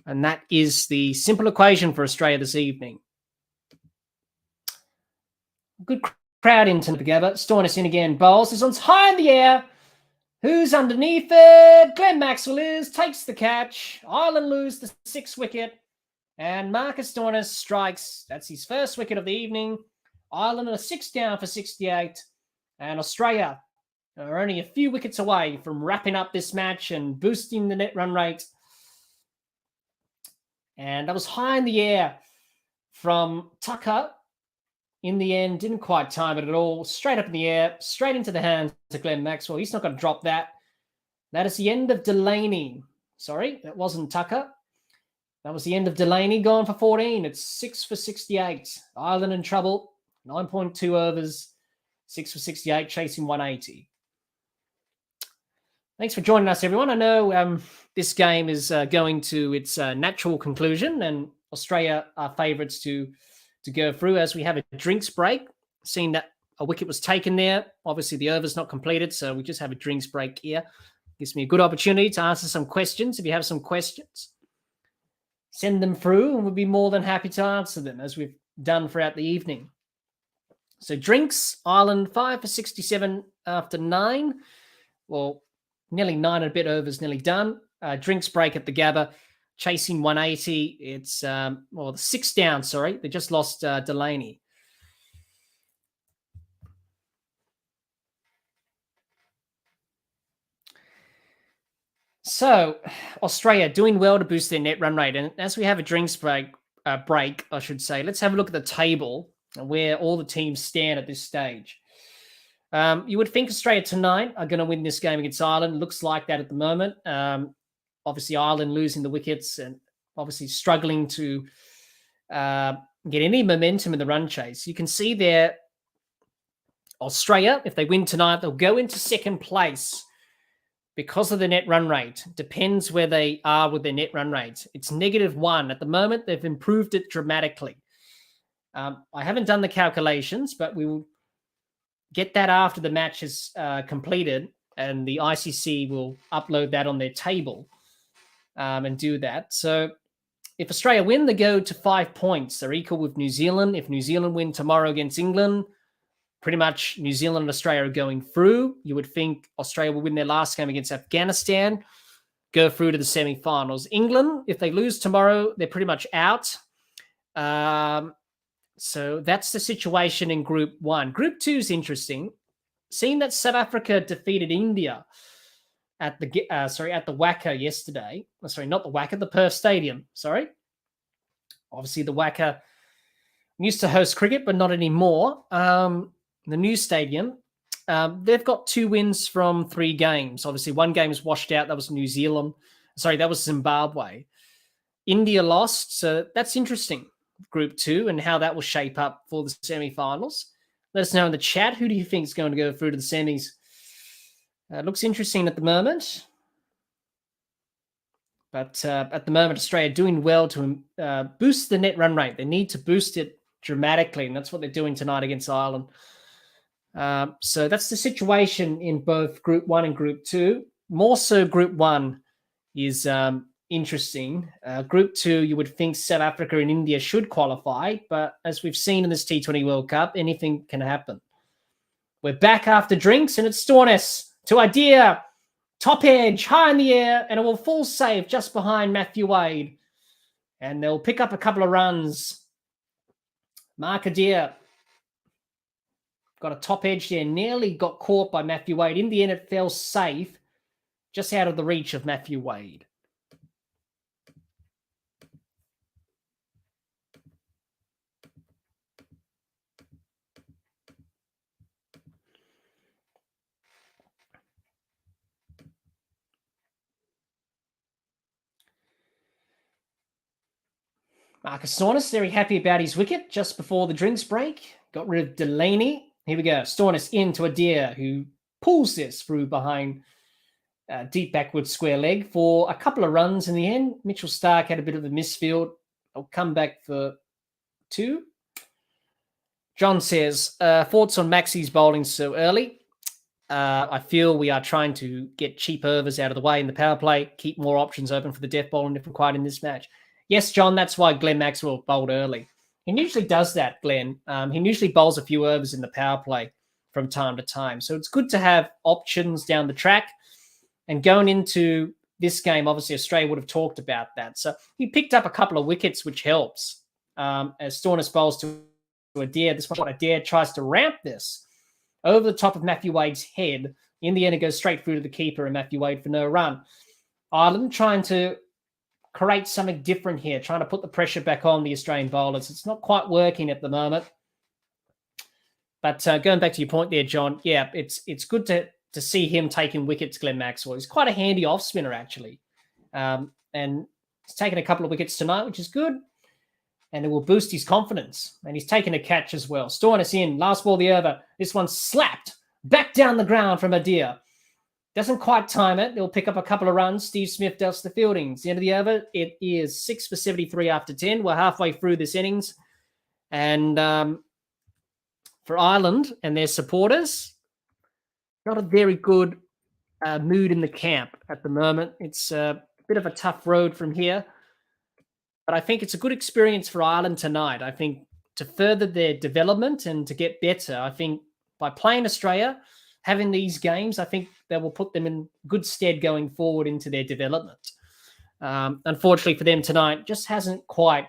And that is the simple equation for Australia this evening. Good crowd into the Gabba. Storness in again. Bowls. This one's high in the air. Who's underneath it? Glenn Maxwell takes the catch. Ireland lose the 6th wicket. And Marcus Storness strikes. That's his first wicket of the evening. Ireland are 6 down for 68. And Australia are only a few wickets away from wrapping up this match and boosting the net run rate. And that was high in the air from Tucker. In the end, didn't quite time it at all. Straight up in the air, straight into the hands of Glenn Maxwell. He's not going to drop that. That is the end of Delaney. Sorry, that wasn't Tucker. That was the end of Delaney, gone for 14. It's 6 for 68. Ireland in trouble. 9.2 overs. 6 for 68, chasing 180. Thanks for joining us, everyone. I know this game is going to its natural conclusion, and Australia are favourites to go through as we have a drinks break. Seeing that a wicket was taken there. Obviously, the over's not completed, so we just have a drinks break here. Gives me a good opportunity to answer some questions. If you have some questions, send them through, and we'll be more than happy to answer them, as we've done throughout the evening. So drinks, Ireland 5 for 67 after 9. Well, nearly 9 and a bit overs, nearly done. Drinks break at the Gabba, chasing 180. It's, the 6 down, sorry. They just lost Delaney. So Australia doing well to boost their net run rate. And as we have a drinks break, I should say, let's have a look at the table and where all the teams stand at this stage. You would think Australia tonight are going to win this game against Ireland. Looks like that at the moment. Obviously, Ireland losing the wickets and obviously struggling to get any momentum in the run chase. You can see there, Australia, if they win tonight, they'll go into second place because of the net run rate. Depends where they are with their net run rate. It's -1. At the moment, they've improved it dramatically. I haven't done the calculations, but we will get that after the match is completed, and the ICC will upload that on their table and do that. So if Australia win, they go to 5 points. They're equal with New Zealand. If New Zealand win tomorrow against England, pretty much New Zealand and Australia are going through. You would think Australia will win their last game against Afghanistan, go through to the semi-finals. England, if they lose tomorrow, they're pretty much out. So that's the situation in Group 1. Group 2 is interesting. Seeing that South Africa defeated India at the WACA yesterday. Sorry, not the WACA, the Perth Stadium. Sorry. Obviously, the WACA used to host cricket, but not anymore. The new stadium, they've got 2 wins from 3 games. Obviously, 1 game was washed out. That was New Zealand. Sorry, that was Zimbabwe. India lost, so that's interesting. Group 2 and how that will shape up for the semi-finals. Let us know in the chat, who do you think is going to go through to the semis? Looks interesting at the moment. But at the moment, Australia doing well to boost the net run rate. They need to boost it dramatically, and that's what they're doing tonight against Ireland. So that's the situation in both Group 1 and Group 2. More so Group 1 is interesting. Group 2, you would think South Africa and India should qualify, but as we've seen in this T20 World Cup, anything can happen. We're back after drinks, and it's Storness to Idea. Top edge, high in the air, and it will fall safe just behind Matthew Wade. And they'll pick up a couple of runs. Mark Adair got a top edge there, nearly got caught by Matthew Wade. In the end, it fell safe, just out of the reach of Matthew Wade. Marcus Stoinis, very happy about his wicket just before the drinks break. Got rid of Delaney. Here we go. Stoinis into Adair, who pulls this through behind deep backward square leg for a couple of runs in the end. Mitchell Starc had a bit of a misfield. I'll come back for 2. John says, thoughts on Maxi's bowling so early? I feel we are trying to get cheap overs out of the way in the power play, keep more options open for the death bowling if required in this match. Yes, John, that's why Glenn Maxwell bowled early. He usually does that, Glenn. He usually bowls a few overs in the power play from time to time. So it's good to have options down the track. And going into this game, obviously, Australia would have talked about that. So he picked up a couple of wickets, which helps. As Stoinis bowls to Adair, this one, Adair tries to ramp this over the top of Matthew Wade's head. In the end, it goes straight through to the keeper and Matthew Wade for no run. Ireland trying to create something different here, trying to put the pressure back on the Australian bowlers. It's not quite working at the moment. But going back to your point there, John, yeah, it's good to see him taking wickets, Glenn Maxwell. He's quite a handy off spinner, actually. And he's taken a couple of wickets tonight, which is good. And it will boost his confidence. And he's taken a catch as well. Stoinis in, last ball of the over. This one slapped back down the ground from Adair. Doesn't quite time it. They'll pick up a couple of runs. Steve Smith does the fielding. It's the end of the over. It is 6 for 73 after 10. We're halfway through this innings. And for Ireland and their supporters, not a very good mood in the camp at the moment. It's a bit of a tough road from here. But I think it's a good experience for Ireland tonight. I think to further their development and to get better, I think by playing Australia, having these games, I think that will put them in good stead going forward into their development. Unfortunately for them tonight, just hasn't quite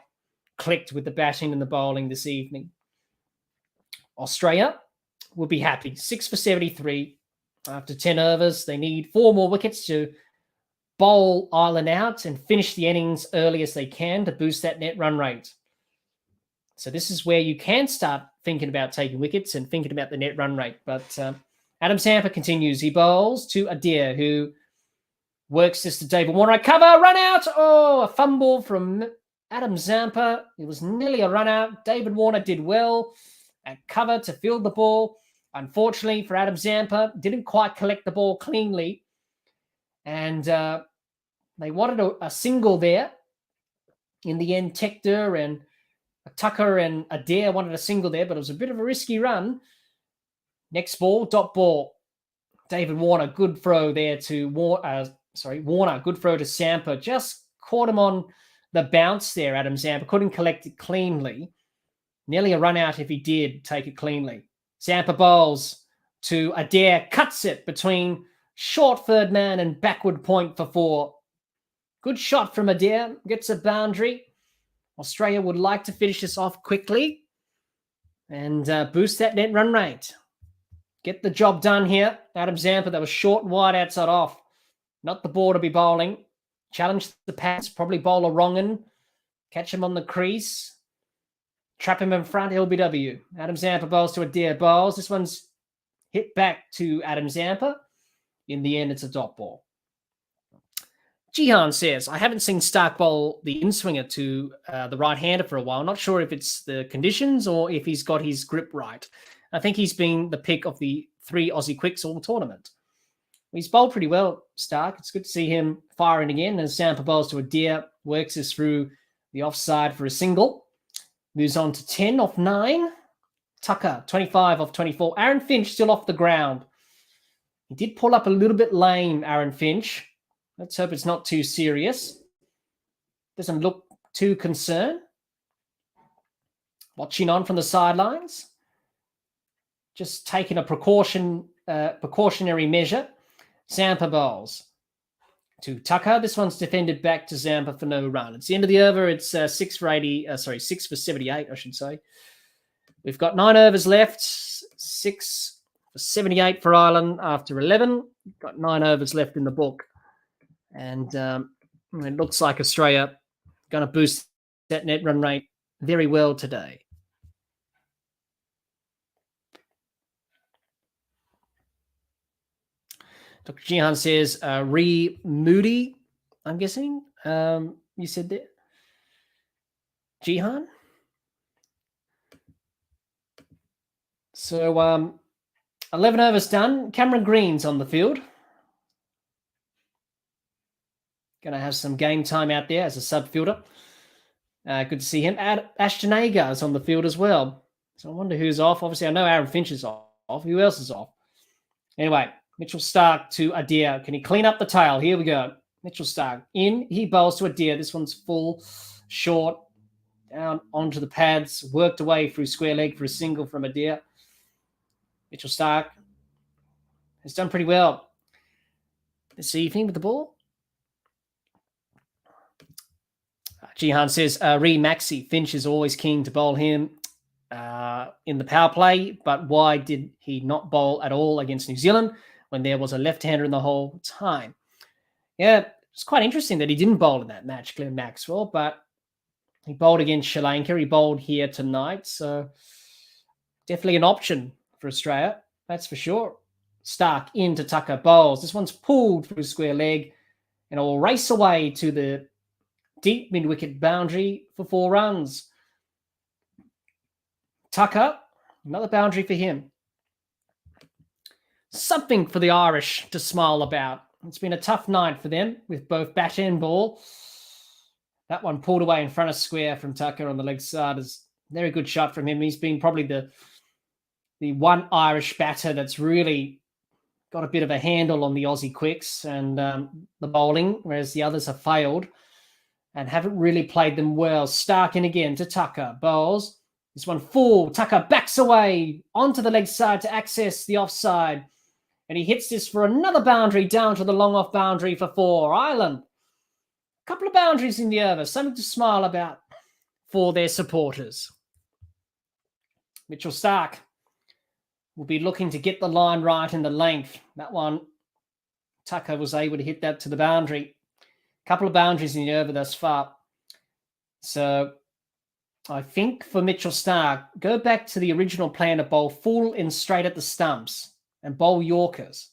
clicked with the batting and the bowling this evening. Australia will be happy. 6 for 73 after 10 overs. They need 4 more wickets to bowl Ireland out and finish the innings early as they can to boost that net run rate. So this is where you can start thinking about taking wickets and thinking about the net run rate. But Adam Zampa continues. He bowls to Adair, who works this to David Warner. Cover, run out. Oh, a fumble from Adam Zampa. It was nearly a run out. David Warner did well at cover to field the ball. Unfortunately for Adam Zampa, didn't quite collect the ball cleanly. And they wanted a single there. In the end, Tector and Tucker and Adair wanted a single there, but it was a bit of a risky run. Next ball, dot ball. David Warner, good throw there to Warner, good throw to Zampa. Just caught him on the bounce there, Adam Zampa. Couldn't collect it cleanly. Nearly a run out if he did take it cleanly. Zampa bowls to Adair, cuts it between short third man and backward point for 4. Good shot from Adair, gets a boundary. Australia would like to finish this off quickly and boost that net run rate. Get the job done here. Adam Zampa, that was short and wide outside off. Not the ball to be bowling. Challenge the pass, probably bowl a wrong un. Catch him on the crease. Trap him in front, LBW. Adam Zampa bowls to Adair bowls. This one's hit back to Adam Zampa. In the end, it's a dot ball. Jihan says, I haven't seen Stark bowl the in-swinger to the right-hander for a while. Not sure if it's the conditions or if he's got his grip right. I think he's been the pick of the 3 Aussie quicks all tournament. He's bowled pretty well, Stark. It's good to see him firing again. As Zampa bowls to Adair, works us through the offside for a single. Moves on to 10 off 9. Tucker, 25 off 24. Aaron Finch still off the ground. He did pull up a little bit lame, Aaron Finch. Let's hope it's not too serious. Doesn't look too concerned. Watching on from the sidelines. Just taking a precautionary measure. Zampa bowls to Tucker. This one's defended back to Zampa for no run. It's the end of the over. It's 6 for 78, I should say. We've got 9 overs left. 6 for 78 for Ireland after 11. Got 9 overs left in the book. And it looks like Australia going to boost that net run rate very well today. Dr. Jihan says, Moody, I'm guessing. You said that? Jihan? So 11 overs done. Cameron Green's on the field. Going to have some game time out there as a sub fielder. Good to see him. Ashton Agar is on the field as well. So I wonder who's off. Obviously, I know Aaron Finch is off. Who else is off? Anyway, Mitchell Stark to Adair. Can he clean up the tail? Here we go. Mitchell Stark in. He bowls to Adair. This one's full, short, down onto the pads. Worked away through square leg for a single from Adair. Mitchell Stark has done pretty well this evening with the ball. Jihan says, Maxi, Finch is always keen to bowl him in the power play, but why did he not bowl at all against New Zealand when there was a left-hander in the whole time? Yeah, it's quite interesting that he didn't bowl in that match, Glenn Maxwell, but he bowled against Sri Lanka. He bowled here tonight, so definitely an option for Australia, that's for sure. Stark into Tucker bowls. This one's pulled through square leg and will race away to the deep mid-wicket boundary for 4 runs. Tucker, another boundary for him. Something for the Irish to smile about. It's been a tough night for them with both bat and ball. That one pulled away in front of square from Tucker on the leg side is a very good shot from him. He's been probably the one Irish batter that's really got a bit of a handle on the Aussie quicks and the bowling, whereas the others have failed and haven't really played them well. Stark in again to Tucker. Bowls. This one full. Tucker backs away onto the leg side to access the offside. And he hits this for another boundary down to the long off boundary for 4. Ireland. A couple of boundaries in the over. Something to smile about for their supporters. Mitchell Stark will be looking to get the line right in the length. That one, Tucker was able to hit that to the boundary. Couple of boundaries in the over thus far. So I think for Mitchell Stark, go back to the original plan to bowl full and straight at the stumps and bowl Yorkers.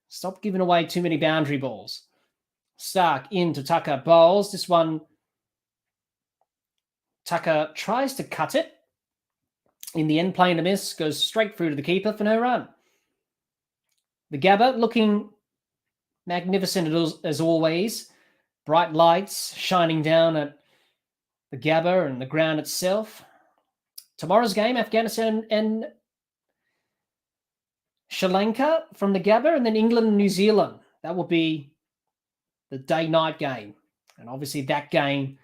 Stop giving away too many boundary balls. Stark into Tucker bowls. This one, Tucker tries to cut it. In the end, playing a miss, goes straight through to the keeper for no run. The Gabba looking magnificent as always. Bright lights shining down at the Gabba and the ground itself. Tomorrow's game, Afghanistan and Sri Lanka from the Gabba, and then England and New Zealand. That will be the day-night game. And obviously that game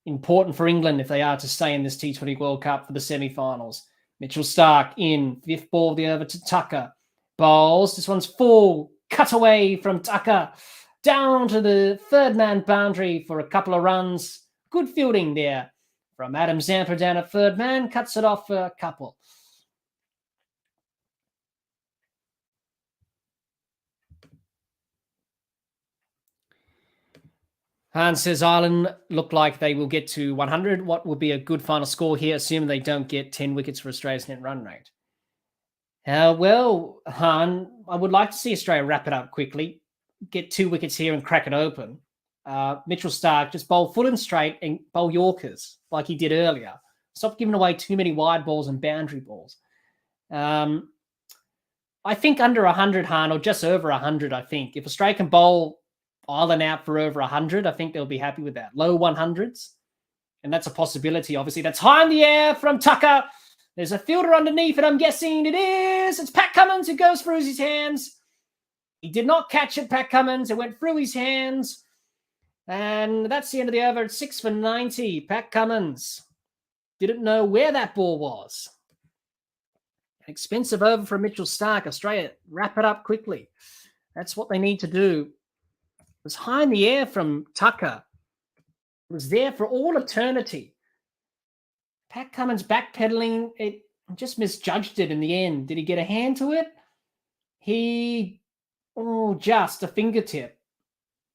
important for England if they are to stay in this T20 World Cup for the semi-finals. Mitchell Stark in, 5th ball of the over to Tucker. Bowls. This one's full. Cut away from Tucker. Down to the 3rd man boundary for a couple of runs. Good fielding there from Adam Zampa down at 3rd man. Cuts it off for a couple. Hans says Ireland look like they will get to 100. What would be a good final score here, assuming they don't get 10 wickets for Australia's net run rate? Well, Han, I would like to see Australia wrap it up quickly. get 2 wickets here and crack it open. Mitchell Starc just bowl full and straight and bowl Yorkers like he did earlier. Stop giving away too many wide balls and boundary balls. I think under 100, Han, or just over 100, I think. If Australia can bowl Ireland out for over 100, I think they'll be happy with that. Low 100s. And that's a possibility, obviously. That's high in the air from Tucker. There's a fielder underneath it, I'm guessing it is. It's Pat Cummins who goes through his hands. He did not catch it, Pat Cummins. It went through his hands. And that's the end of the over. It's 6 for 90. Pat Cummins didn't know where that ball was. An expensive over from Mitchell Starc. Australia, wrap it up quickly. That's what they need to do. It was high in the air from Tucker. It was there for all eternity. Pat Cummins backpedaling. It just misjudged it in the end. Did he get a hand to it? Just a fingertip.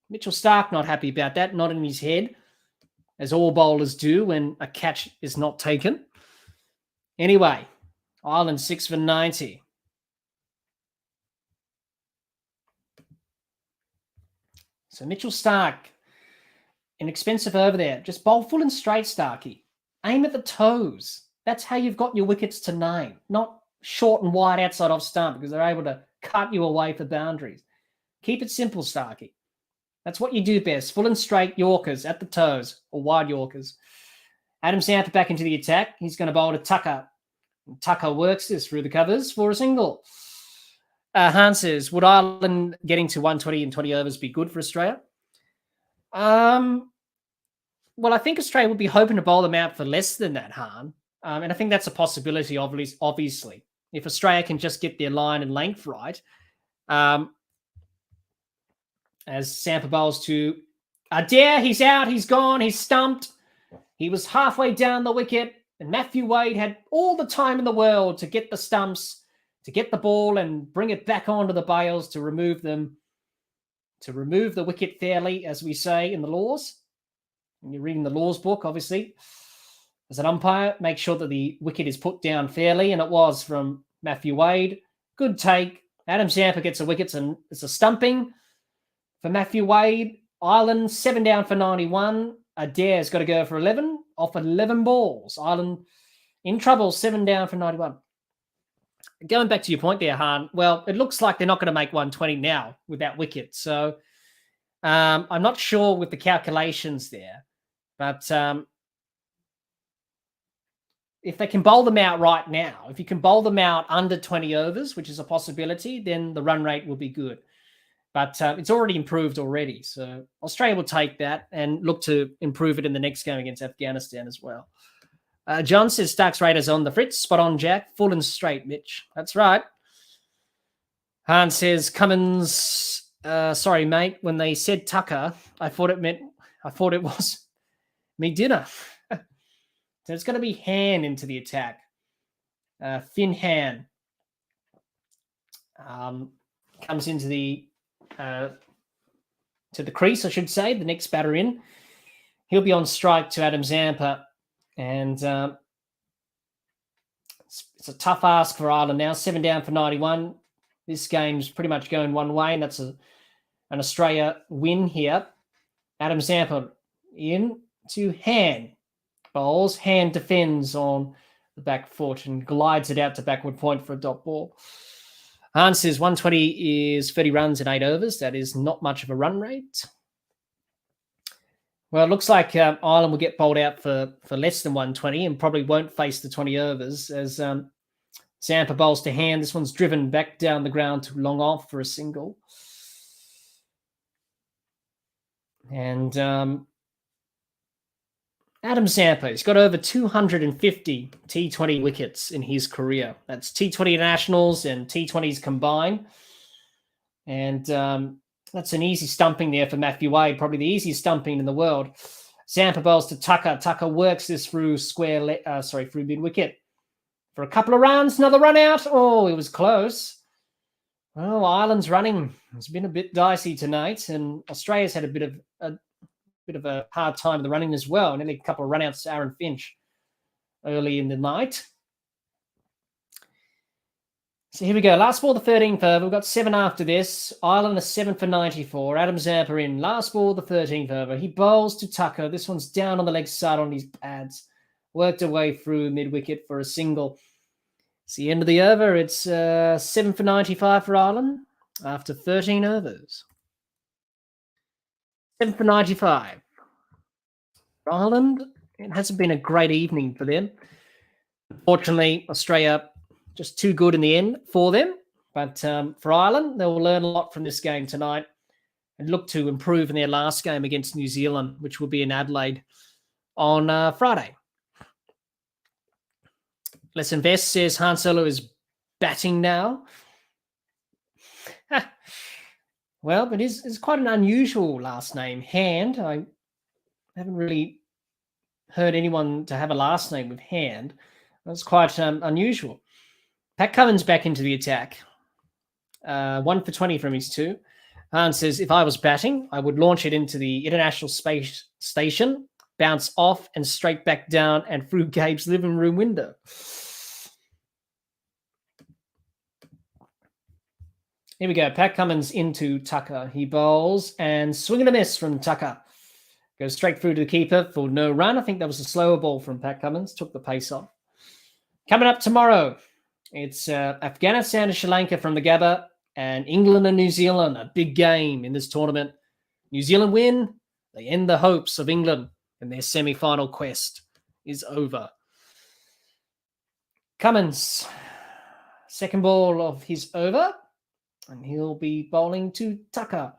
Mitchell Starc not happy about that, not in his head, as all bowlers do when a catch is not taken. Anyway, Ireland 6 for 90. So Mitchell Starc, an expensive over there. Just bowl full and straight, Starkey. Aim at the toes. That's how you've got your wickets to 9, not short and wide outside off stump because they're able to cut you away for boundaries. Keep it simple, Starkey. That's what you do best. Full and straight Yorkers at the toes, or wide Yorkers. Adam Zampa back into the attack. He's going to bowl to Tucker. Tucker works this through the covers for a single. Hans says, would Ireland getting to 120 in 20 overs be good for Australia? Well, I think Australia would be hoping to bowl them out for less than that, Han. And I think that's a possibility, obviously. If Australia can just get their line and length right. As Sampa bowls to Adair, he's out, he's gone, he's stumped. He was halfway down the wicket, and Matthew Wade had all the time in the world to get the stumps, to get the ball and bring it back onto the bails to remove them, to remove the wicket fairly, as we say in the laws. When you're reading the laws book, obviously, as an umpire, make sure that the wicket is put down fairly, and it was from Matthew Wade. Good take. Adam Zampa gets a wicket, and it's a stumping for Matthew Wade. Ireland 7 down for 91. Adair's got to go for 11 off 11 balls. Ireland in trouble, 7 down for 91. Going back to your point there, Han, well, it looks like they're not going to make 120 now with that wicket. So I'm not sure with the calculations there. But if they can bowl them out right now, if you can bowl them out under 20 overs, which is a possibility, then the run rate will be good. But it's already improved already. So Australia will take that and look to improve it in the next game against Afghanistan as well. John says Stark's Raiders on the fritz. Spot on, Jack. Full and straight, Mitch. That's right. Han says Cummins, sorry, mate. When they said Tucker, I thought it was me dinner. So it's going to be Han into the attack. Finn Han comes into the to the crease, I should say, the next batter in. He'll be on strike to Adam Zampa. And it's a tough ask for Ireland now. 7 down for 91. This game's pretty much going one way, and that's an Australia win here. Adam Zampa in to Han. Bowls. Han defends on the back foot and glides it out to backward point for a dot ball. Hans says 120 is 30 runs in 8 overs. That is not much of a run rate. Well, it looks like Ireland will get bowled out for less than 120 and probably won't face the 20 overs as Zampa bowls to Han. This one's driven back down the ground to long off for a single. And Adam Zampa, he's got over 250 T20 wickets in his career. That's T20 Internationals and T20s combined. And that's an easy stumping there for Matthew Wade, probably the easiest stumping in the world. Zampa bowls to Tucker. Tucker works this through through mid-wicket. For a couple of runs, another run out. Oh, it was close. Well, Ireland's running. It's been a bit dicey tonight, and Australia's had a bit of a hard time with the running as well. Nearly a couple of run-outs to Aaron Finch early in the night. So here we go. Last ball, the 13th over. We've got 7 after this. Ireland a 7 for 94. Adam Zampa in. Last ball, the 13th over. He bowls to Tucker. This one's down on the leg side on his pads. Worked away through mid-wicket for a single. It's the end of the over. It's 7 for 95 for Ireland after 13 overs. 7 for 95. For Ireland, it hasn't been a great evening for them. Unfortunately, Australia just too good in the end for them. But for Ireland, they'll learn a lot from this game tonight and look to improve in their last game against New Zealand, which will be in Adelaide on Friday. Let's Invest says Han Solo is batting now. Well, but it's quite an unusual last name, Hand. I haven't really heard anyone to have a last name with Hand. That's quite unusual. Pat Cummins back into the attack. 1 for 20 from his 2. Han says, if I was batting, I would launch it into the International Space Station, bounce off and straight back down and through Gabe's living room window. Here we go. Pat Cummins into Tucker. He bowls and swing and a miss from Tucker. Goes straight through to the keeper for no run. I think that was a slower ball from Pat Cummins. Took the pace off. Coming up tomorrow, it's Afghanistan and Sri Lanka from the Gabba and England and New Zealand. A big game in this tournament. New Zealand win. They end the hopes of England and their semi-final quest is over. Cummins, second ball of his over. And he'll be bowling to Tucker.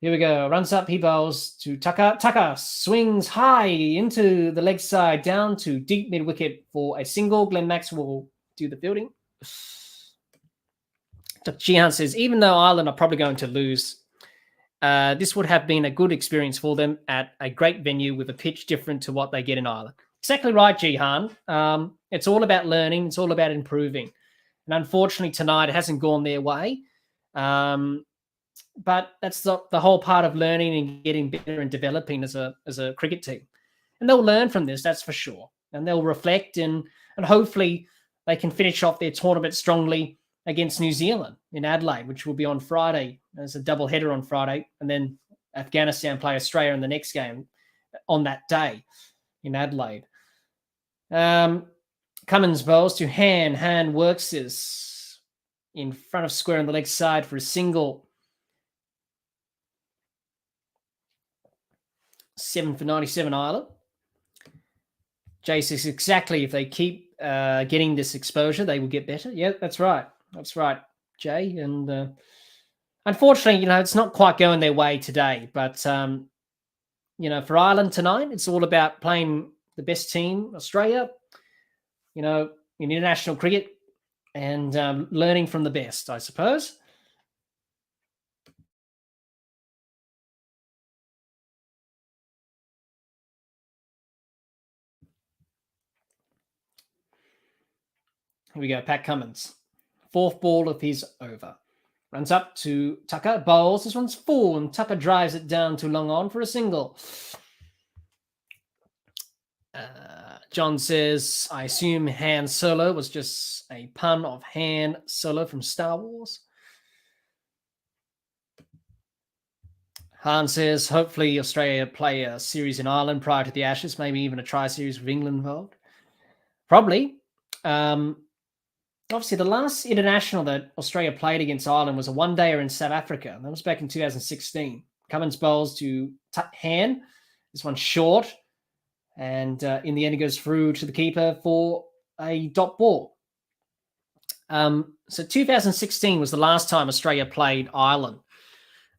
Here we go. Runs up, he bowls to Tucker. Tucker swings high into the leg side, down to deep mid-wicket for a single. Glenn Maxwell do the fielding. Jihan says, even though Ireland are probably going to lose, this would have been a good experience for them at a great venue with a pitch different to what they get in Ireland. Exactly right, Jihan. It's all about learning. It's all about improving. And unfortunately, tonight it hasn't gone their way. But that's the whole part of learning and getting better and developing as a cricket team. And they'll learn from this, that's for sure. And they'll reflect and hopefully they can finish off their tournament strongly against New Zealand in Adelaide, which will be on Friday. There's a double header on Friday. And then Afghanistan play Australia in the next game on that day in Adelaide. Cummins bowls to Han. Han works this in front of square on the leg side for a single. 7 for 97 Ireland. Jay says exactly if they keep getting this exposure, they will get better. Yeah, that's right. That's right, Jay. And unfortunately, it's not quite going their way today. But, for Ireland tonight, it's all about playing the best team, Australia, in international cricket and learning from the best, I suppose. Here we go, Pat Cummins. Fourth ball of his over. Runs up to Tucker, bowls. This one's full, and Tucker drives it down to long on for a single. John says, I assume Han Solo was just a pun of Han Solo from Star Wars. Han says, hopefully Australia play a series in Ireland prior to the Ashes, maybe even a tri-series with England involved. Probably. Obviously, the last international that Australia played against Ireland was a one-dayer in South Africa. That was back in 2016. Cummins bowls to Han. This one's short. And in the end, it goes through to the keeper for a dot ball. So 2016 was the last time Australia played Ireland.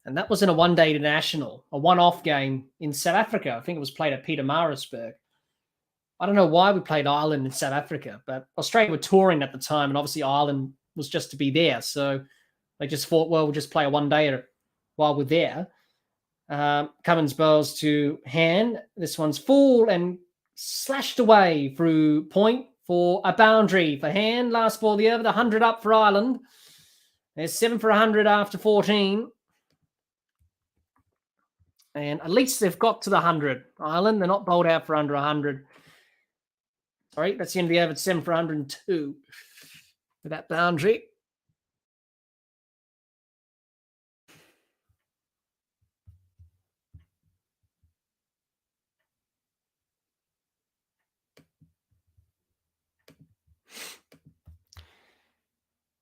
And that was in a one-day international, a one-off game in South Africa. I think it was played at Pietermaritzburg. I don't know why we played Ireland in South Africa, but Australia were touring at the time, and obviously Ireland was just to be there. So they just thought, well, we'll just play a one-dayer while we're there. Cummins bowls to Han. This one's full and slashed away through point for a boundary for Han. Last ball of the over, the 100 up for Ireland. There's 7 for 100 after 14. And at least they've got to the 100. Ireland, they're not bowled out for under 100. Sorry, that's the end of the over. It's 7 for 102. with that boundary.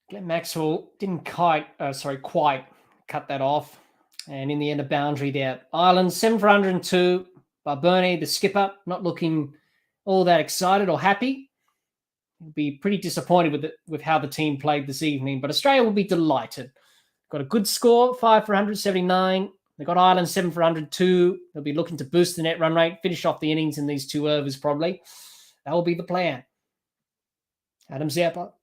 Glenn Maxwell didn't quite cut that off. And in the end, a boundary there. Ireland, 7 for 102. Barberne, the skipper, not looking all that excited or happy. He'll be pretty disappointed with how the team played this evening. But Australia will be delighted. Got a good score, 5 for 179. They've got Ireland 7 for 102. They'll be looking to boost the net run rate, finish off the innings in these 2 overs probably. That will be the plan. Adam Zampa,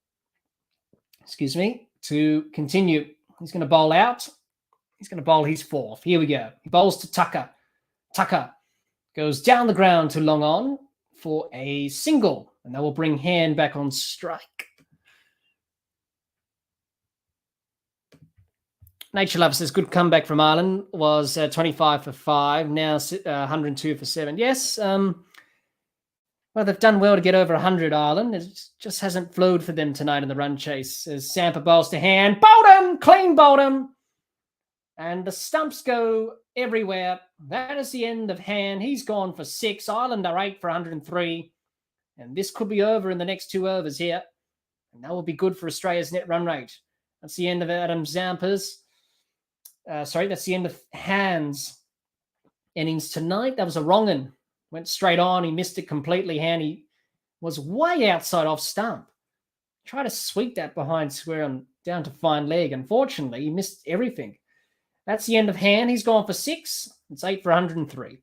to continue. He's going to bowl out. He's going to bowl his 4th. Here we go. He bowls to Tucker. Tucker goes down the ground to long on for a single. And that will bring Hand back on strike. Nature Love says, good comeback from Ireland. Was 25 for 5. Now 102 for 7. Yes. Well, they've done well to get over 100, Ireland. It just hasn't flowed for them tonight in the run chase. As Zampa bowls to Hand. Bowled him! Clean bowled him! And the stumps go everywhere. That is the end of Hand. He's gone for 6. Ireland are 8 for 103. And this could be over in the next 2 overs here. And that will be good for Australia's net run rate. That's the end of Adam Zampa's. That's the end of Hand's innings tonight. That was a wrong one. Went straight on. He missed it completely. Hand, he was way outside off stump. Tried to sweep that behind square and down to fine leg. Unfortunately, he missed everything. That's the end of Hand. He's gone for 6. It's 8 for 103.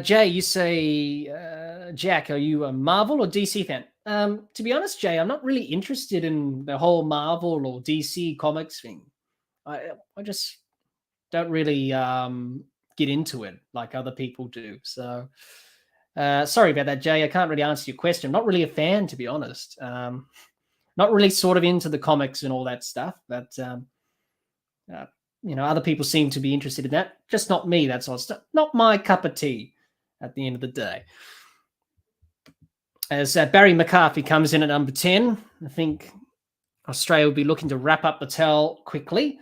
Jay, you say, Jack, are you a Marvel or DC fan? To be honest, Jay, I'm not really interested in the whole Marvel or DC comics thing. I just don't really get into it like other people do. So sorry about that, Jay. I can't really answer your question. I'm not really a fan, to be honest. Not really sort of into the comics and all that stuff, but other people seem to be interested in that. Just not me. That's all. Not my cup of tea at the end of the day. As Barry McCarthy comes in at number 10, I think Australia will be looking to wrap up the towel quickly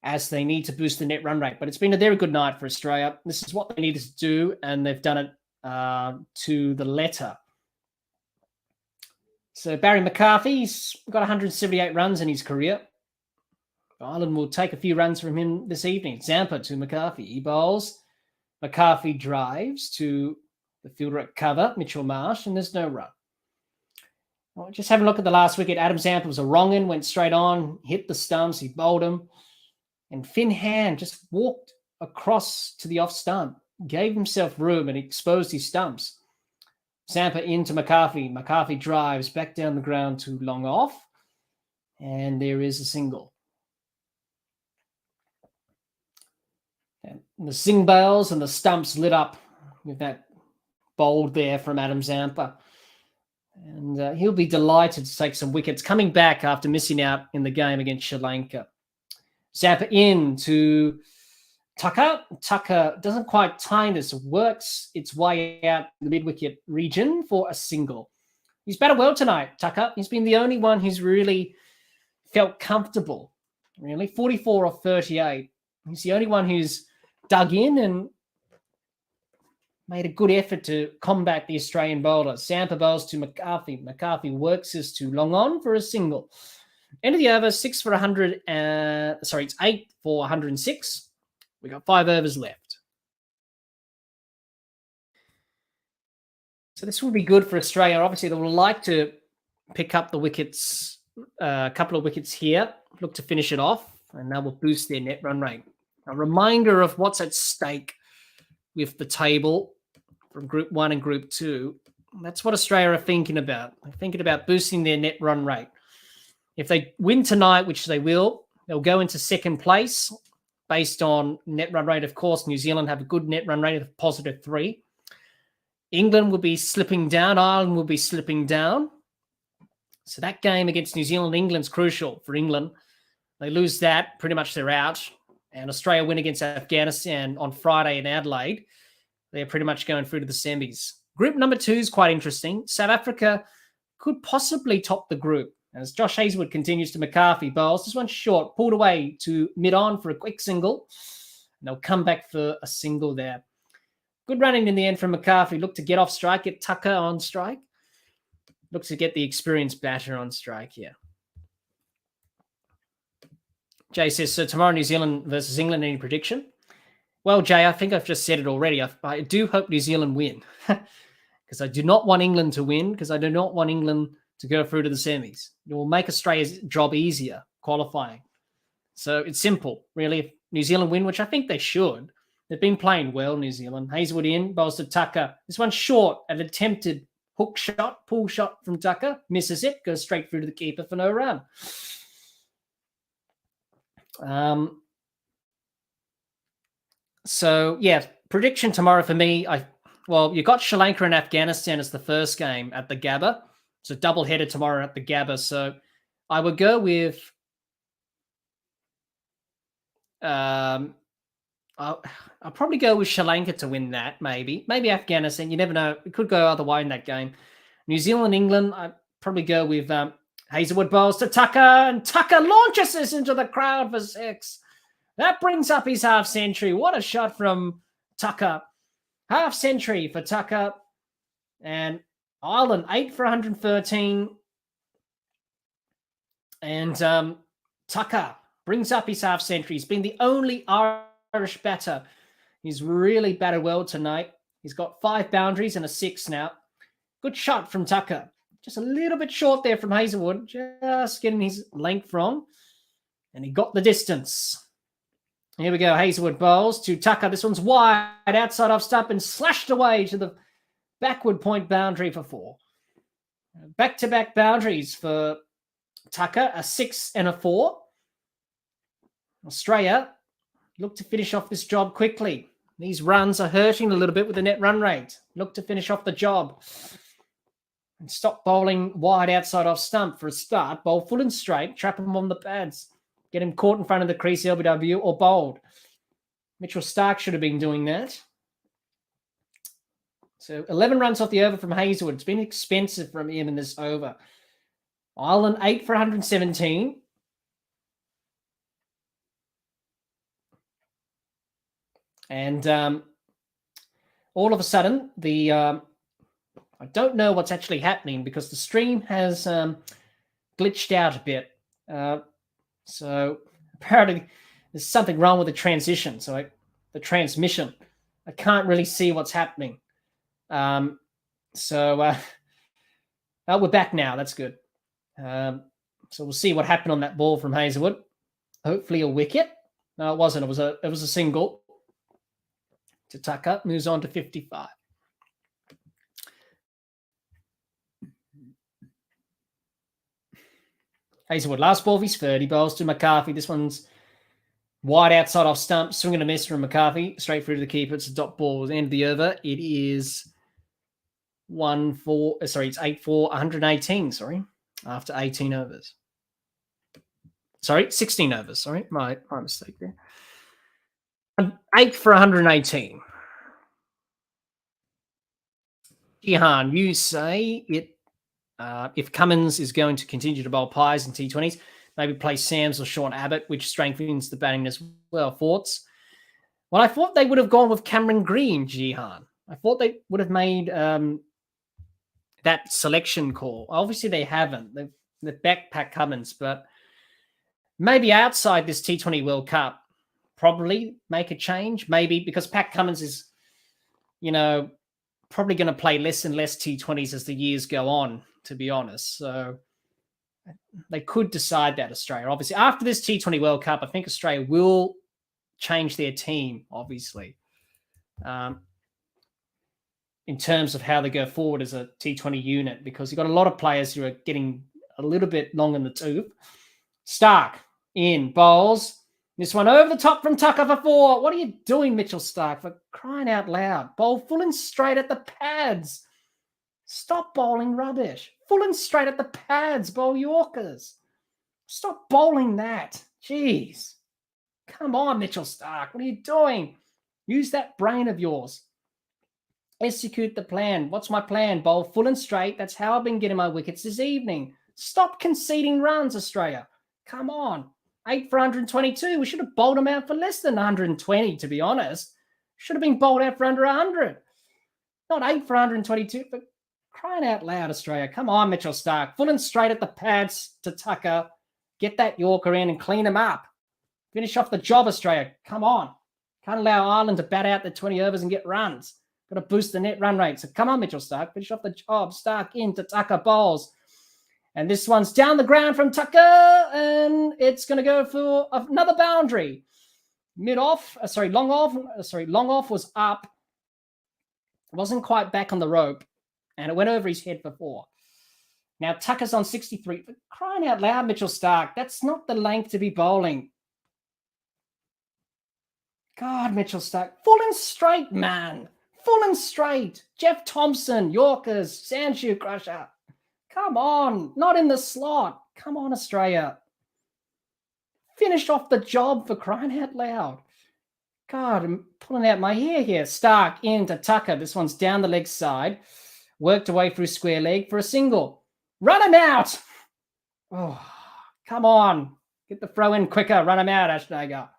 as they need to boost the net run rate. But it's been a very good night for Australia. This is what they needed to do, and they've done it to the letter. So Barry McCarthy's got 178 runs in his career. Ireland will take a few runs from him this evening. Zampa to McCarthy. He bowls. McCarthy drives to the fielder at cover, Mitchell Marsh, and there's no run. Well, just have a look at the last wicket. Adam Zampa was a wrong in, went straight on, hit the stumps, he bowled him. And Finn Hand just walked across to the off stump, gave himself room and exposed his stumps. Zampa into McCarthy. McCarthy drives back down the ground to long off. And there is a single. And the sing bales and the stumps lit up with that bowled there from Adam Zampa. And he'll be delighted to take some wickets coming back after missing out in the game against Sri Lanka. Zampa in to Tucker. Tucker doesn't quite time this. Works its way out the mid-wicket region for a single. He's batted well tonight, Tucker. He's been the only one who's really felt comfortable. Really, 44 of 38. He's the only one who's dug in and made a good effort to combat the Australian bowler. Zampa bowls to McCarthy. McCarthy works this to long on for a single. End of the over, 6 for 100. It's 8 for 106. We got 5 overs left. So this will be good for Australia. Obviously, they will like to pick up the wickets, a couple of wickets here, look to finish it off, and that will boost their net run rate. A reminder of what's at stake with the table from Group 1 and Group 2. That's what Australia are thinking about. They're thinking about boosting their net run rate. If they win tonight, which they will, they'll go into second place based on net run rate. Of course, New Zealand have a good net run rate of positive 3. England will be slipping down. Ireland will be slipping down. So that game against New Zealand, England's crucial for England. They lose that, pretty much they're out. And Australia win against Afghanistan on Friday in Adelaide. They're pretty much going through to the semis. Group number 2 is quite interesting. South Africa could possibly top the group. As Josh Hazlewood continues to McCarthy bowls. This one's short, pulled away to mid-on for a quick single. And they'll come back for a single there. Good running in the end from McCarthy. Look to get off strike, get Tucker on strike. Looks to get the experienced batter on strike here. Jay says, so tomorrow New Zealand versus England, any prediction? Well, Jay, I think I've just said it already. I do hope New Zealand win because I do not want England to win because I do not want England to go through to the semis. It will make Australia's job easier qualifying. So it's simple, really. If New Zealand win, which I think they should, they've been playing well, New Zealand. Hazlewood in, bowls to Tucker. This one's short, an attempted hook shot, pull shot from Tucker, misses it, goes straight through to the keeper for no run. So, yeah, prediction tomorrow for me, you've got Sri Lanka and Afghanistan as the first game at the Gabba. It's a double-header tomorrow at the Gabba. So I would go with I'll probably go with Sri Lanka to win that, maybe. Maybe Afghanistan. You never know. It could go either way in that game. New Zealand, England, I'd probably go with Hazlewood bowls to Tucker, and Tucker launches this into the crowd for 6. That brings up his half century. What a shot from Tucker. Half century for Tucker. And Ireland, 8 for 113. And Tucker brings up his half century. He's been the only Irish batter. He's really batted well tonight. He's got 5 boundaries and a 6 now. Good shot from Tucker. Just a little bit short there from Hazlewood. Just getting his length wrong. And he got the distance. Here we go. Hazlewood bowls to Tucker. This one's wide, outside off stump, and slashed away to the backward point boundary for 4. Back-to-back boundaries for Tucker, a 6 and a 4. Australia look to finish off this job quickly. These runs are hurting a little bit with the net run rate. Look to finish off the job. And stop bowling wide outside off stump for a start. Bowl full and straight. Trap him on the pads. Get him caught in front of the crease, LBW, or bowled. Mitchell Starc should have been doing that. So 11 runs off the over from Hazlewood. It's been expensive from him in this over. Ireland, 8 for 117. And all of a sudden, I don't know what's actually happening because the stream has glitched out a bit. So apparently there's something wrong with the transition. So the transmission, I can't really see what's happening. So we're back now. That's good. So we'll see what happened on that ball from Hazlewood. Hopefully a wicket. No, it wasn't. It was a single to Tucker. Moves on to 55. Hazlewood, last ball of his 30, bowls to McCarthy. This one's wide outside off stump, swing and a miss from McCarthy, straight through to the keeper. It's a dot ball. End of the over. It is 8 for 118, after 18 overs. 16 overs, my mistake there. 8 for 118. Jihan, you say it. If Cummins is going to continue to bowl pies in T20s, maybe play Sams or Sean Abbott, which strengthens the batting as well. Thoughts? Well, I thought they would have gone with Cameron Green, Jihan. I thought they would have made that selection call. Obviously, they haven't. They've backpacked Cummins, but maybe outside this T20 World Cup, probably make a change. Maybe because Pat Cummins is, probably going to play less and less T20s as the years go on, to be honest. So they could decide that, Australia. Obviously, after this T20 World Cup, I think Australia will change their team, obviously, in terms of how they go forward as a T20 unit, because you've got a lot of players who are getting a little bit long in the tooth. Starc in, bowls. This one over the top from Tucker for 4. What are you doing, Mitchell Starc? For crying out loud. Bowl full and straight at the pads. Stop bowling rubbish. Full and straight at the pads. Bowl Yorkers. Stop bowling that. Jeez. Come on, Mitchell Starc. What are you doing? Use that brain of yours. Execute the plan. What's my plan? Bowl full and straight. That's how I've been getting my wickets this evening. Stop conceding runs, Australia. Come on. 8 for 122. We should have bowled them out for less than 120, to be honest. Should have been bowled out for under 100. Not 8 for 122, but crying out loud, Australia. Come on, Mitchell Starc. Full and straight at the pads to Tucker. Get that Yorker in and clean them up. Finish off the job, Australia. Come on. Can't allow Ireland to bat out the 20 overs and get runs. Got to boost the net run rate. So come on, Mitchell Starc. Finish off the job. Starc into Tucker bowls. And this one's down the ground from Tucker. And it's going to go for another boundary. Long off was up. Wasn't quite back on the rope. And it went over his head for 4. Now Tucker's on 63. But crying out loud, Mitchell Starc. That's not the length to be bowling. God, Mitchell Starc. Full and straight, man. Full and straight. Jeff Thompson, Yorkers, Sandshoe Crusher. Come on. Not in the slot. Come on, Australia. Finish off the job for crying out loud. God, I'm pulling out my hair here. Starc into Tucker. This one's down the leg side. Worked away through square leg for a single. Run him out. Oh, come on. Get the throw in quicker. Run him out, Ashnagar.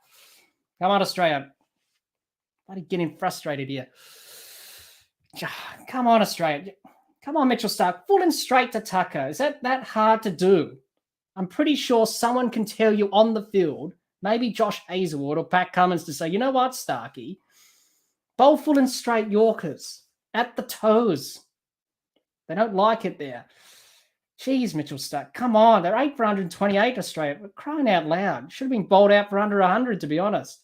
Come on, Australia. Bloody getting frustrated here. Come on, Australia. Come on, Mitchell Starc. Full and straight to Tucker. Is that hard to do? I'm pretty sure someone can tell you on the field, maybe Josh Hazlewood or Pat Cummins, to say, you know what, Starkey? Bowl full and straight Yorkers at the toes. They don't like it there. Jeez, Mitchell Starc. Come on. They're 8 for 128, Australia. We're crying out loud. Should have been bowled out for under 100, to be honest.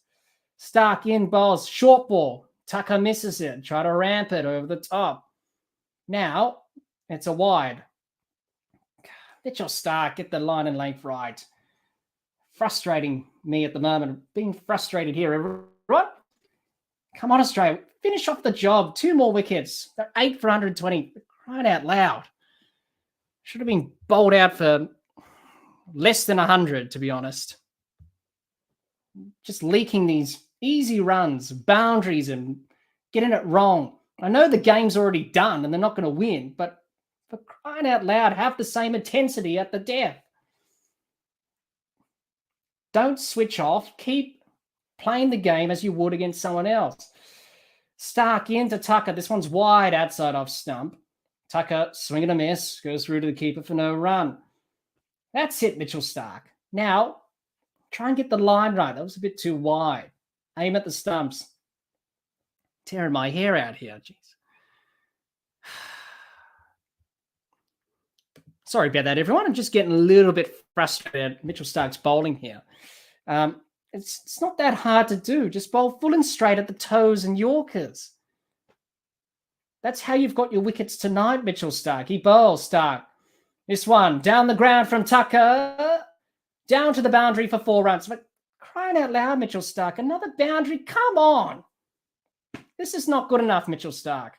Starc in, bowls, short ball. Tucker misses it. Try to ramp it over the top. Now, it's a wide. Mitchell Starc, get the line and length right. Frustrating me at the moment. Being frustrated here, everyone. Come on, Australia. Finish off the job. 2 more wickets. They're 8 for 120. Crying out loud. Should have been bowled out for less than 100, to be honest. Just leaking these easy runs, boundaries, and getting it wrong. I know the game's already done and they're not going to win, but for crying out loud, have the same intensity at the death. Don't switch off. Keep playing the game as you would against someone else. Starc into Tucker. This one's wide outside off stump. Tucker, swing and a miss, goes through to the keeper for no run. That's it, Mitchell Starc. Now, try and get the line right. That was a bit too wide. Aim at the stumps. Tearing my hair out here. Jeez. Sorry about that, everyone. I'm just getting a little bit frustrated. Mitchell Starc's bowling here. It's not that hard to do. Just bowl full and straight at the toes and Yorkers. That's how you've got your wickets tonight, Mitchell Starc. He bowls, Starc. This one, down the ground from Tucker. Down to the boundary for 4 runs. But crying out loud, Mitchell Starc. Another boundary. Come on. This is not good enough, Mitchell Starc.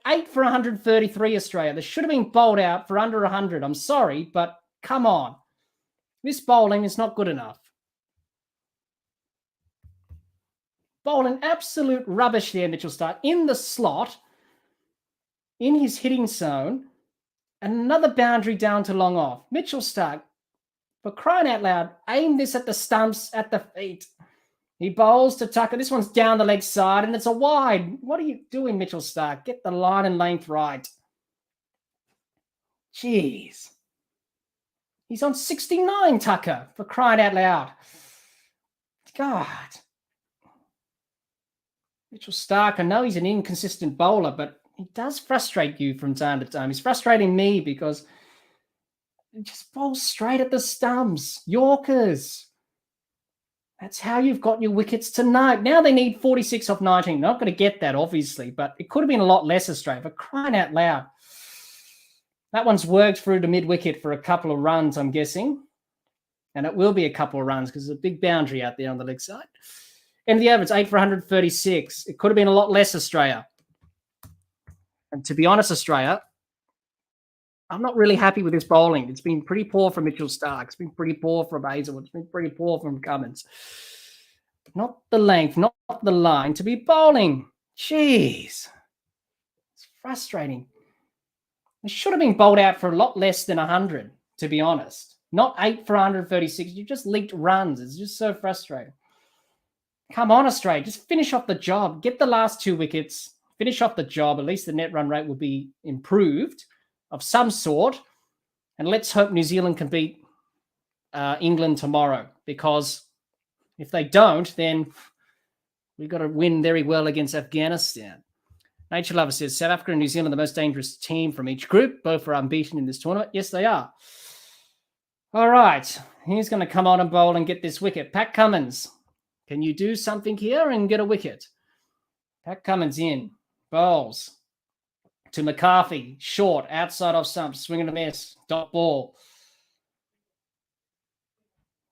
8 for 133, Australia. They should have been bowled out for under 100. I'm sorry, but come on. This bowling is not good enough. Bowling absolute rubbish there, Mitchell Starc. In the slot, in his hitting zone, and another boundary down to long off. Mitchell Starc, for crying out loud, aim this at the stumps, at the feet. He bowls to Tucker. This one's down the leg side, and it's a wide. What are you doing, Mitchell Starc? Get the line and length right. Jeez. He's on 69, Tucker, for crying out loud. God. Mitchell Starc, I know he's an inconsistent bowler, but he does frustrate you from time to time. He's frustrating me because he just bowls straight at the stumps. Yorkers. That's how you've got your wickets tonight. Now they need 46 off 19. Not going to get that, obviously, but it could have been a lot less, Australia, for crying out loud. That one's worked through to mid-wicket for a couple of runs, I'm guessing. And it will be a couple of runs because there's a big boundary out there on the leg side. And the average, 8 for 136. It could have been a lot less, Australia. And to be honest, Australia, I'm not really happy with this bowling. It's been pretty poor from Mitchell Starc. It's been pretty poor from Hazlewood. It's been pretty poor from Cummins. Not the length, not the line to be bowling. Jeez. Frustrating. They should have been bowled out for a lot less than 100, to be honest. Not 8 for 136. You just leaked runs. It's just so frustrating. Come on, Australia. Just finish off the job. Get the last 2 wickets. Finish off the job. At least the net run rate will be improved of some sort. And let's hope New Zealand can beat England tomorrow. Because if they don't, then we've got to win very well against Afghanistan. Nature Lover says, South Africa and New Zealand are the most dangerous team from each group. Both are unbeaten in this tournament. Yes, they are. All right. He's going to come on and bowl and get this wicket. Pat Cummins, can you do something here and get a wicket? Pat Cummins in. Bowls to McCarthy. Short. Outside off stump. Swing and a miss. Dot ball.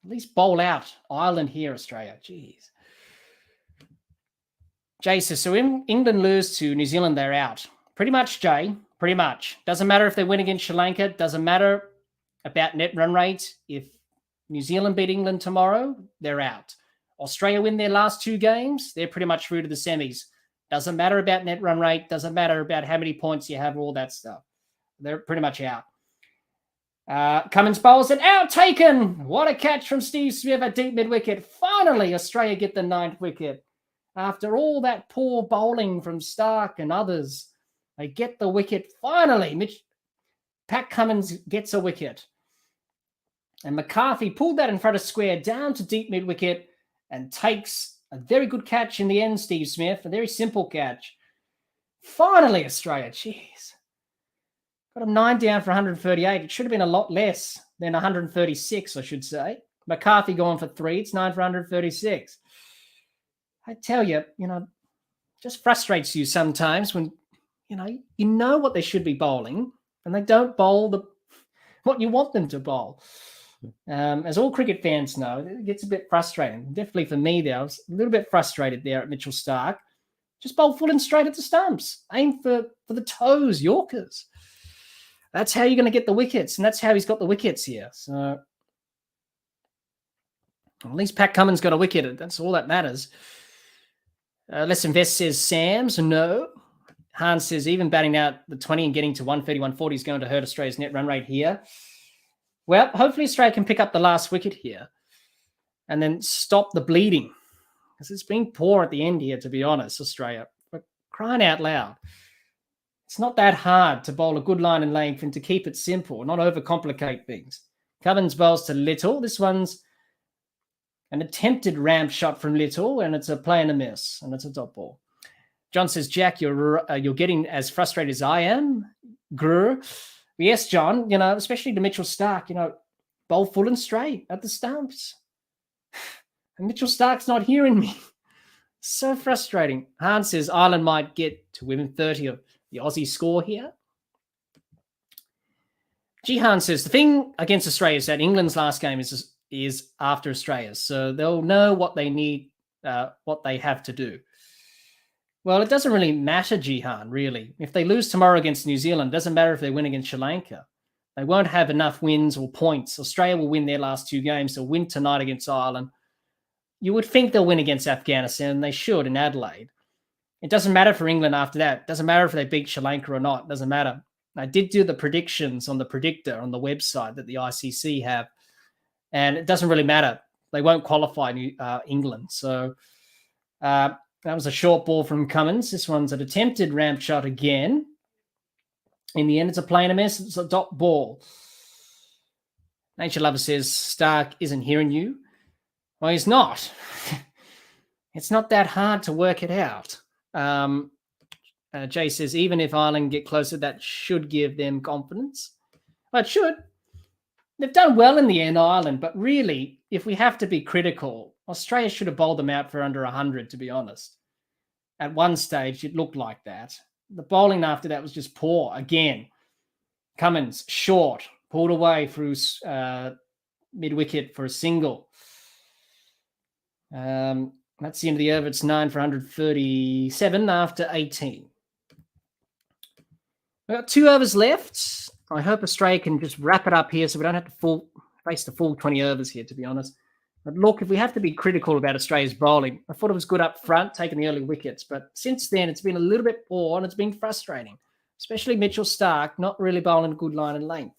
At least bowl out. Ireland here, Australia. Jeez. Jay says, so England lose to New Zealand, they're out. Pretty much, Jay. Pretty much. Doesn't matter if they win against Sri Lanka. Doesn't matter about net run rate. If New Zealand beat England tomorrow, they're out. Australia win their last 2 games, they're pretty much through to the semis. Doesn't matter about net run rate. Doesn't matter about how many points you have, all that stuff. They're pretty much out. Cummins bowls and out taken. What a catch from Steve Smith at deep mid-wicket. Finally, Australia get the 9th wicket. After all that poor bowling from Stark and others, they get the wicket. Finally, Pat Cummins gets a wicket. And McCarthy pulled that in front of square down to deep mid-wicket and takes a very good catch in the end, Steve Smith. A very simple catch. Finally, Australia. Jeez. Got him 9 down for 138. It should have been a lot less than 136, I should say. McCarthy going for 3. It's 9 for 136. I tell you, just frustrates you sometimes when, you know what they should be bowling and they don't bowl what you want them to bowl. As all cricket fans know, it gets a bit frustrating. Definitely for me there, I was a little bit frustrated there at Mitchell Stark. Just bowl full and straight at the stumps. Aim for the toes, Yorkers. That's how you're going to get the wickets, and that's how he's got the wickets here. So at least Pat Cummins got a wicket. That's all that matters. Let's Invest says Sam's no. Hans says even batting out the 20 and getting to 130, 140 is going to hurt Australia's net run rate here. Well, hopefully Australia can pick up the last wicket here and then stop the bleeding. Because it's been poor at the end here, to be honest, Australia. But crying out loud. It's not that hard to bowl a good line and length and to keep it simple, not overcomplicate things. Cummins bowls to Little. This one's an attempted ramp shot from Little, and it's a play and a miss, and it's a dot ball. John says, Jack, you're getting as frustrated as I am. Grr. Yes, John, especially to Mitchell Stark, bowl full and straight at the stumps. And Mitchell Stark's not hearing me. So frustrating. Hans says Ireland might get to within 30 of the Aussie score here. Jihan says the thing against Australia is that England's last game is after Australia's, so they'll know what they need, what they have to do. Well, it doesn't really matter, Jihan, really. If they lose tomorrow against New Zealand, it doesn't matter if they win against Sri Lanka. They won't have enough wins or points. Australia will win their last 2 games. They'll win tonight against Ireland. You would think they'll win against Afghanistan, and they should in Adelaide. It doesn't matter for England after that. It doesn't matter if they beat Sri Lanka or not. It doesn't matter. I did do the predictions on the predictor on the website that the ICC have, and it doesn't really matter. They won't qualify England. So that was a short ball from Cummins. This one's an attempted ramp shot again. In the end, it's a play and a miss. It's a dot ball. Nature Lover says Stark isn't hearing you. Well, he's not. It's not that hard to work it out. Jay says, even if Ireland get closer, that should give them confidence. Well, it should. They've done well in the end, Ireland, but really, if we have to be critical, Australia should have bowled them out for under 100, to be honest. At one stage, it looked like that. The bowling after that was just poor. Again, Cummins, short, pulled away through mid-wicket for a single. That's the end of the over. It's 9 for 137 after 18. We've got 2 overs left. I hope Australia can just wrap it up here so we don't have to face the full 20 overs here, to be honest. But look, if we have to be critical about Australia's bowling, I thought it was good up front, taking the early wickets. But since then, it's been a little bit poor and it's been frustrating. especially Mitchell Starc, not really bowling a good line and length.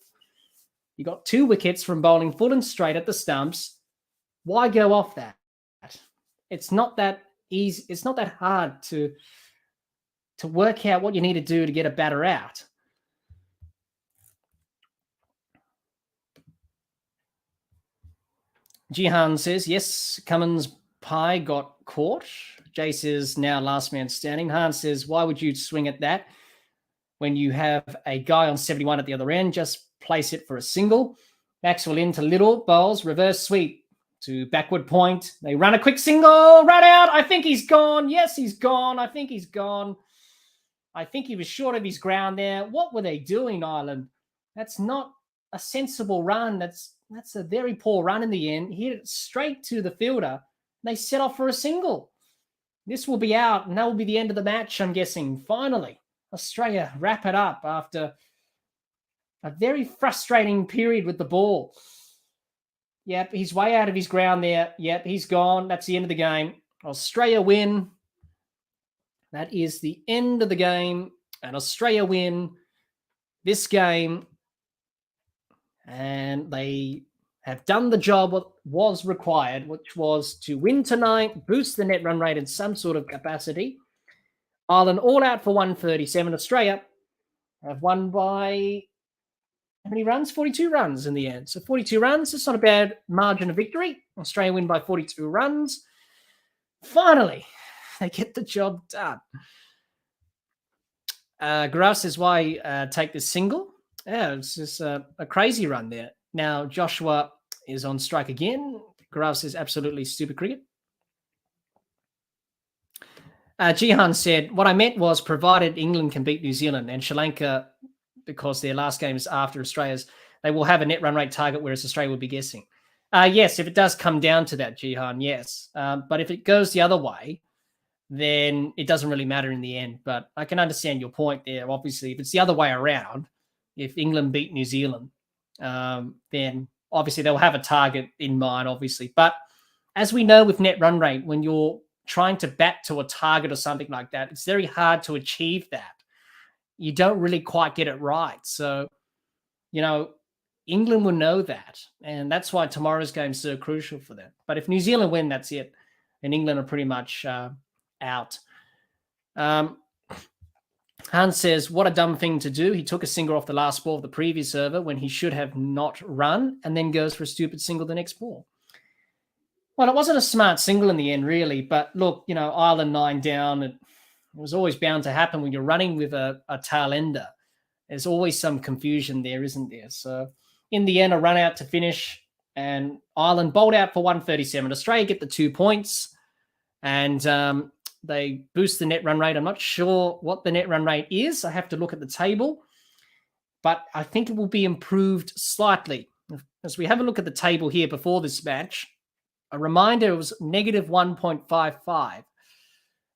You got 2 wickets from bowling full and straight at the stumps. Why go off that? It's not that easy. It's not that hard to work out what you need to do to get a batter out. Jihan says, yes, Cummins Pie got caught. Jay says, now last man standing. Han says, why would you swing at that when you have a guy on 71 at the other end? Just place it for a single. Maxwell into Little, bowls, reverse sweep to backward point. They run a quick single, run out. I think he's gone. Yes, he's gone. I think he's gone. I think he was short of his ground there. What were they doing, Ireland? That's not a sensible run. That's a very poor run in the end. He hit it straight to the fielder. They set off for a single. This will be out, and that will be the end of the match, I'm guessing. Finally, Australia wrap it up after a very frustrating period with the ball. Yep, he's way out of his ground there. Yep, he's gone. That's the end of the game. Australia win. That is the end of the game. And Australia win this game. And they have done the job what was required, which was to win tonight, boost the net run rate in some sort of capacity. Ireland all out for 137. Australia have won by how many runs? 42 runs in the end. So 42 runs. It's not a bad margin of victory. Australia win by 42 runs. Finally, they get the job done. Garaf says, why take this single? Yeah, it's just a crazy run there. Now, Joshua is on strike again. Garaf says, absolutely stupid cricket. Jihan said, what I meant was provided England can beat New Zealand and Sri Lanka, because their last game is after Australia's, they will have a net run rate target, whereas Australia would be guessing. Yes, if it does come down to that, Jihan, yes. But if it goes the other way, then it doesn't really matter in the end. But I can understand your point there. Obviously, if it's the other way around, if England beat New Zealand, then obviously they'll have a target in mind, obviously. But as we know with net run rate, when you're trying to bat to a target or something like that, it's very hard to achieve that. You don't really quite get it right. So, England will know that. And that's why tomorrow's game is so crucial for them. But if New Zealand win, that's it. And England are pretty much out. Hans says, what a dumb thing to do. He took a single off the last ball of the previous over when he should have not run, and then goes for a stupid single the next ball. Well, it wasn't a smart single in the end, really. But look, Ireland 9 down. It was always bound to happen when you're running with a tail ender. There's always some confusion there, isn't there? So in the end, a run out to finish, and Ireland bowled out for 137. Australia get the 2 points, and they boost the net run rate. I'm not sure what the net run rate is. I have to look at the table, but I think it will be improved slightly. As we have a look at the table here before this match, a reminder, it was negative 1.55.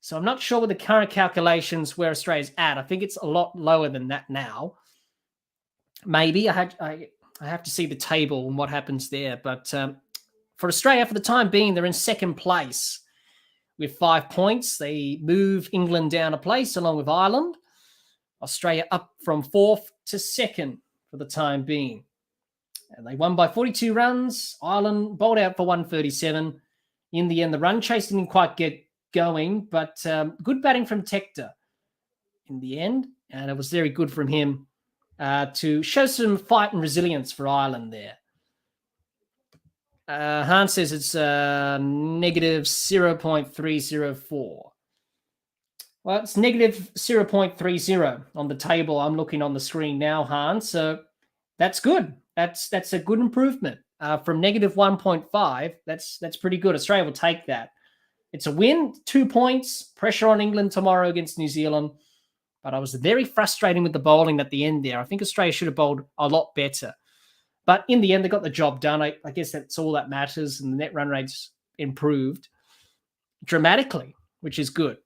So I'm not sure with the current calculations where Australia's at. I think it's a lot lower than that now. Maybe I have to see the table and what happens there. But for Australia, for the time being, they're in second place with 5 points. They move England down a place along with Ireland. Australia up from 4th to 2nd for the time being. And they won by 42 runs. Ireland bowled out for 137. In the end, the run chase didn't quite get going, but good batting from Tector in the end. And it was very good from him to show some fight and resilience for Ireland there. Hans says it's negative 0.304. Well, it's negative 0.30 on the table. I'm looking on the screen now, Hans. So that's good. That's a good improvement. From negative 1.5, that's pretty good. Australia will take that. It's a win, 2 points, pressure on England tomorrow against New Zealand. But I was very frustrating with the bowling at the end there. I think Australia should have bowled a lot better. But in the end, they got the job done. I guess that's all that matters. And the net run rates improved dramatically, which is good.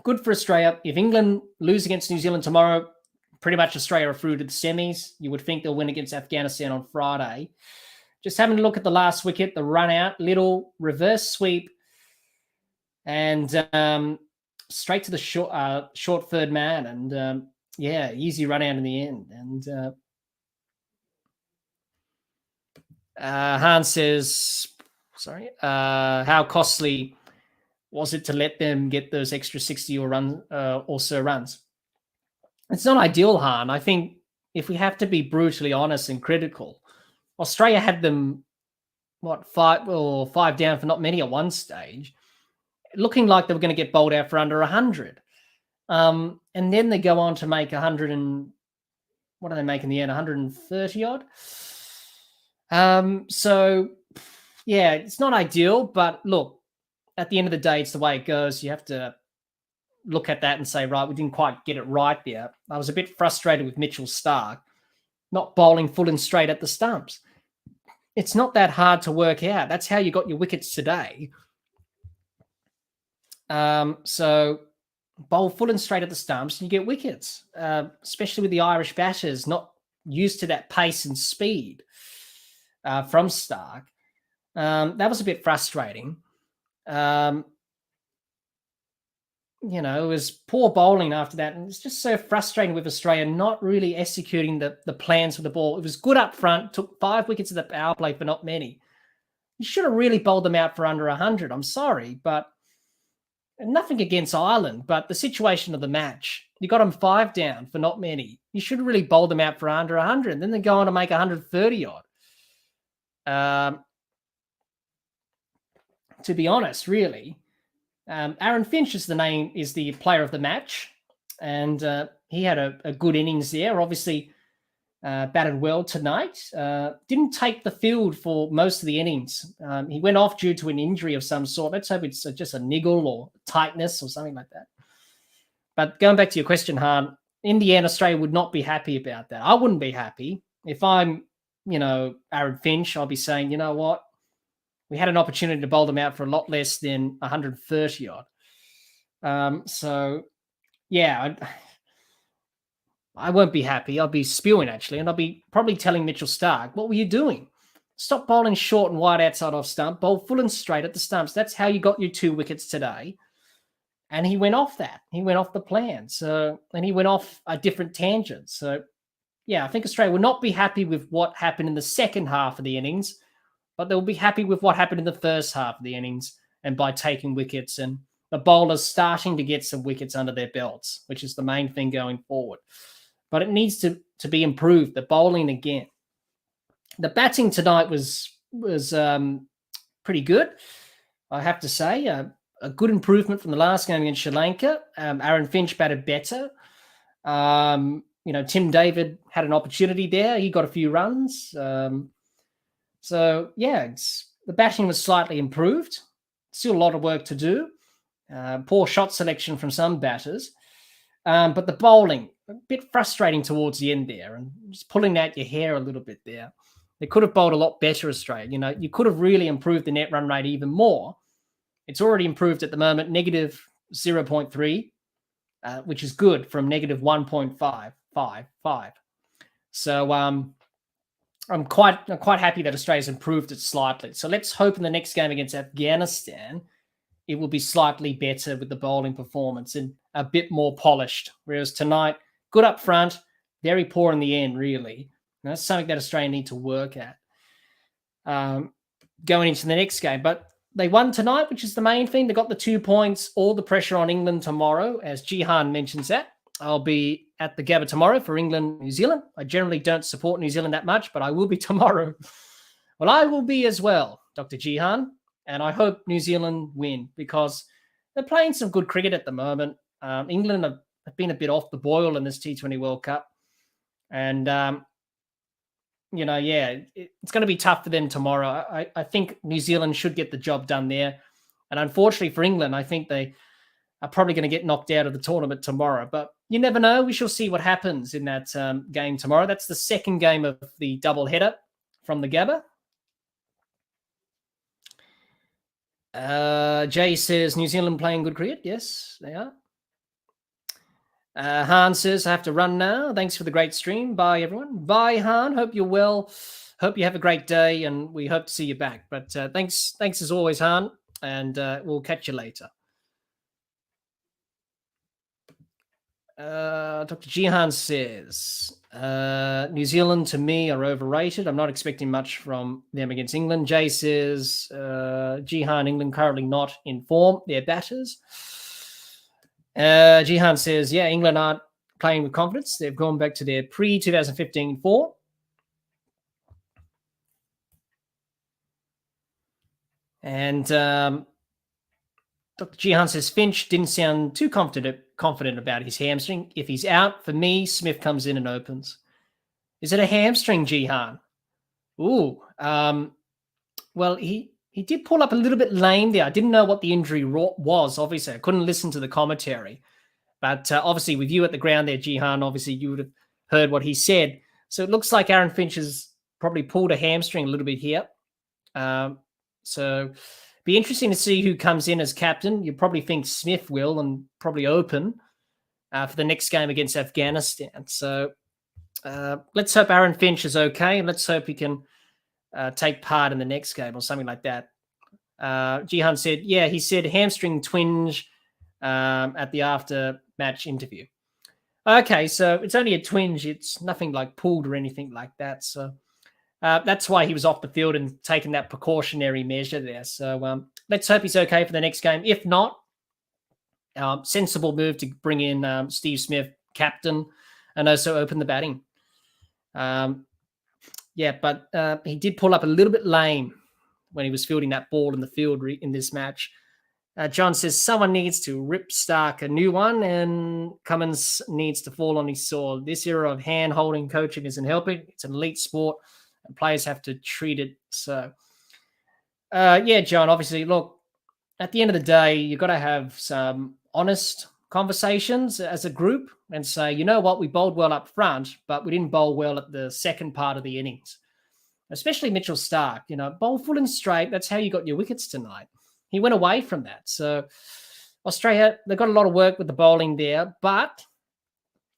Good for Australia. If England lose against New Zealand tomorrow, pretty much Australia are through to the semis. You would think they'll win against Afghanistan on Friday. Just having a look at the last wicket, the run out, little reverse sweep, and straight to the short third man. And Yeah, easy run out in the end. And Han says, sorry, how costly was it to let them get those extra 60 or so runs? It's not ideal, Han. I think if we have to be brutally honest and critical, Australia had them, what, five down for not many at one stage, looking like they were going to get bowled out for under 100. And then they go on to make 100 and what do they make in the end? 130 odd. So yeah, it's not ideal, but look, at the end of the day, it's the way it goes. You have to look at that and say, right, we didn't quite get it right there. I was a bit frustrated with Mitchell Starc not bowling full and straight at the stumps. It's not that hard to work out. That's how you got your wickets today. So bowl full and straight at the stumps and you get wickets, especially with the Irish batters not used to that pace and speed from Starc. That was a bit frustrating. It was poor bowling after that. And it's just so frustrating with Australia not really executing the plans for the ball. It was good up front, took 5 wickets at the power play for not many. You should have really bowled them out for under 100. I'm sorry, but nothing against Ireland, but the situation of the match, you got them 5 down for not many. You should have really bowled them out for under 100. Then they go on to make 130 odd. To be honest, really, Aaron Finch is the player of the match, and he had a good innings there. Obviously, batted well tonight. Didn't take the field for most of the innings. He went off due to an injury of some sort. Let's hope it's just a niggle or tightness or something like that. But going back to your question, Han, in the end, Australia would not be happy about that. I wouldn't be happy. If I'm, Aaron Finch, I'll be saying, you know what? We had an opportunity to bowl them out for a lot less than 130 odd. So, yeah, I won't be happy. I'll be spewing, actually, and I'll be probably telling Mitchell Starc, what were you doing? Stop bowling short and wide outside off stump. Bowl full and straight at the stumps. That's how you got your 2 wickets today. And he went off that. He went off the plan. And he went off a different tangent. So, yeah, I think Australia will not be happy with what happened in the second half of the innings, but they'll be happy with what happened in the first half of the innings and by taking wickets and the bowlers starting to get some wickets under their belts, which is the main thing going forward. But it needs to be improved, the bowling again. The batting tonight was pretty good, I have to say. A good improvement from the last game against Sri Lanka. Aaron Finch batted better. Tim David had an opportunity there. He got a few runs. So, yeah, the batting was slightly improved. Still a lot of work to do. Poor shot selection from some batters. But the bowling, a bit frustrating towards the end there and just pulling out your hair a little bit there. They could have bowled a lot better, Australia. You could have really improved the net run rate even more. It's already improved at the moment, negative 0.3, which is good from negative 1.555. So, I'm quite happy that Australia's improved it slightly. So let's hope in the next game against Afghanistan, it will be slightly better with the bowling performance and a bit more polished. Whereas tonight, good up front, very poor in the end, really. And that's something that Australia need to work at going into the next game. But they won tonight, which is the main thing. They got the 2 points, all the pressure on England tomorrow, as Jihan mentions that. I'll be at the Gabba tomorrow for England, New Zealand. I generally don't support New Zealand that much, but I will be tomorrow. Well, I will be as well, Dr. Jihan, and I hope New Zealand win because they're playing some good cricket at the moment. England have been a bit off the boil in this T20 World Cup. And, it's going to be tough for them tomorrow. I think New Zealand should get the job done there. And unfortunately for England, I think they are probably going to get knocked out of the tournament tomorrow. But you never know. We shall see what happens in that game tomorrow. That's the second game of the doubleheader from the Gabba. Jay says, New Zealand playing good cricket. Yes, they are. Han says, I have to run now. Thanks for the great stream. Bye, everyone. Bye, Han. Hope you're well. Hope you have a great day, and we hope to see you back. But thanks as always, Han, and we'll catch you later. Dr. Jihan says, New Zealand to me are overrated. I'm not expecting much from them against England. Jay says, Jihan, England currently not in form. They're batters. Jihan says, yeah, England aren't playing with confidence. They've gone back to their pre-2015 form. And Dr. Jihan says, Finch didn't sound too confident about his hamstring. If he's out, for me, Smith comes in and opens. Is it a hamstring, Jihan? Ooh. Well, he did pull up a little bit lame there. I didn't know what the injury was, obviously. I couldn't listen to the commentary. But obviously, with you at the ground there, Jihan, obviously you would have heard what he said. So it looks like Aaron Finch has probably pulled a hamstring a little bit here. So be interesting to see who comes in as captain. You probably think Smith will and probably open for the next game against Afghanistan. So let's hope Aaron Finch is okay, and let's hope he can take part in the next game or something like that. Jihan said, yeah, he said hamstring twinge at the after-match interview. Okay, so it's only a twinge. It's nothing like pulled or anything like that. So that's why he was off the field and taking that precautionary measure there. So let's hope he's okay for the next game. If not, sensible move to bring in Steve Smith, captain, and also open the batting. But he did pull up a little bit lame when he was fielding that ball in the field in this match. John says someone needs to rip Stark a new one, and Cummins needs to fall on his sword. This era of hand-holding coaching isn't helping. It's an elite sport, and players have to treat it so. John, obviously, look, at the end of the day, you've got to have some honest conversations as a group and say, you know what, we bowled well up front, but we didn't bowl well at the second part of the innings. Especially Mitchell Stark, bowl full and straight. That's how you got your wickets tonight. He went away from that. So Australia, they've got a lot of work with the bowling there, but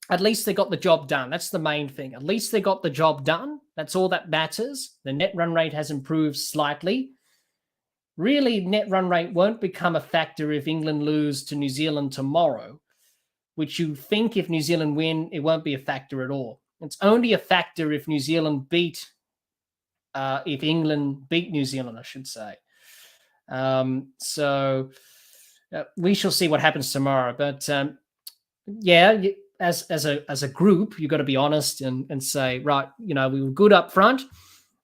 at least they got the job done. That's the main thing. At least they got the job done. That's all that matters. The net run rate has improved slightly. Really, net run rate won't become a factor if England lose to New Zealand tomorrow, which you think if New Zealand win, it won't be a factor at all. It's only a factor if New Zealand if England beat New Zealand, I should say. We shall see what happens tomorrow. But as a group, you've got to be honest and say, right, we were good up front.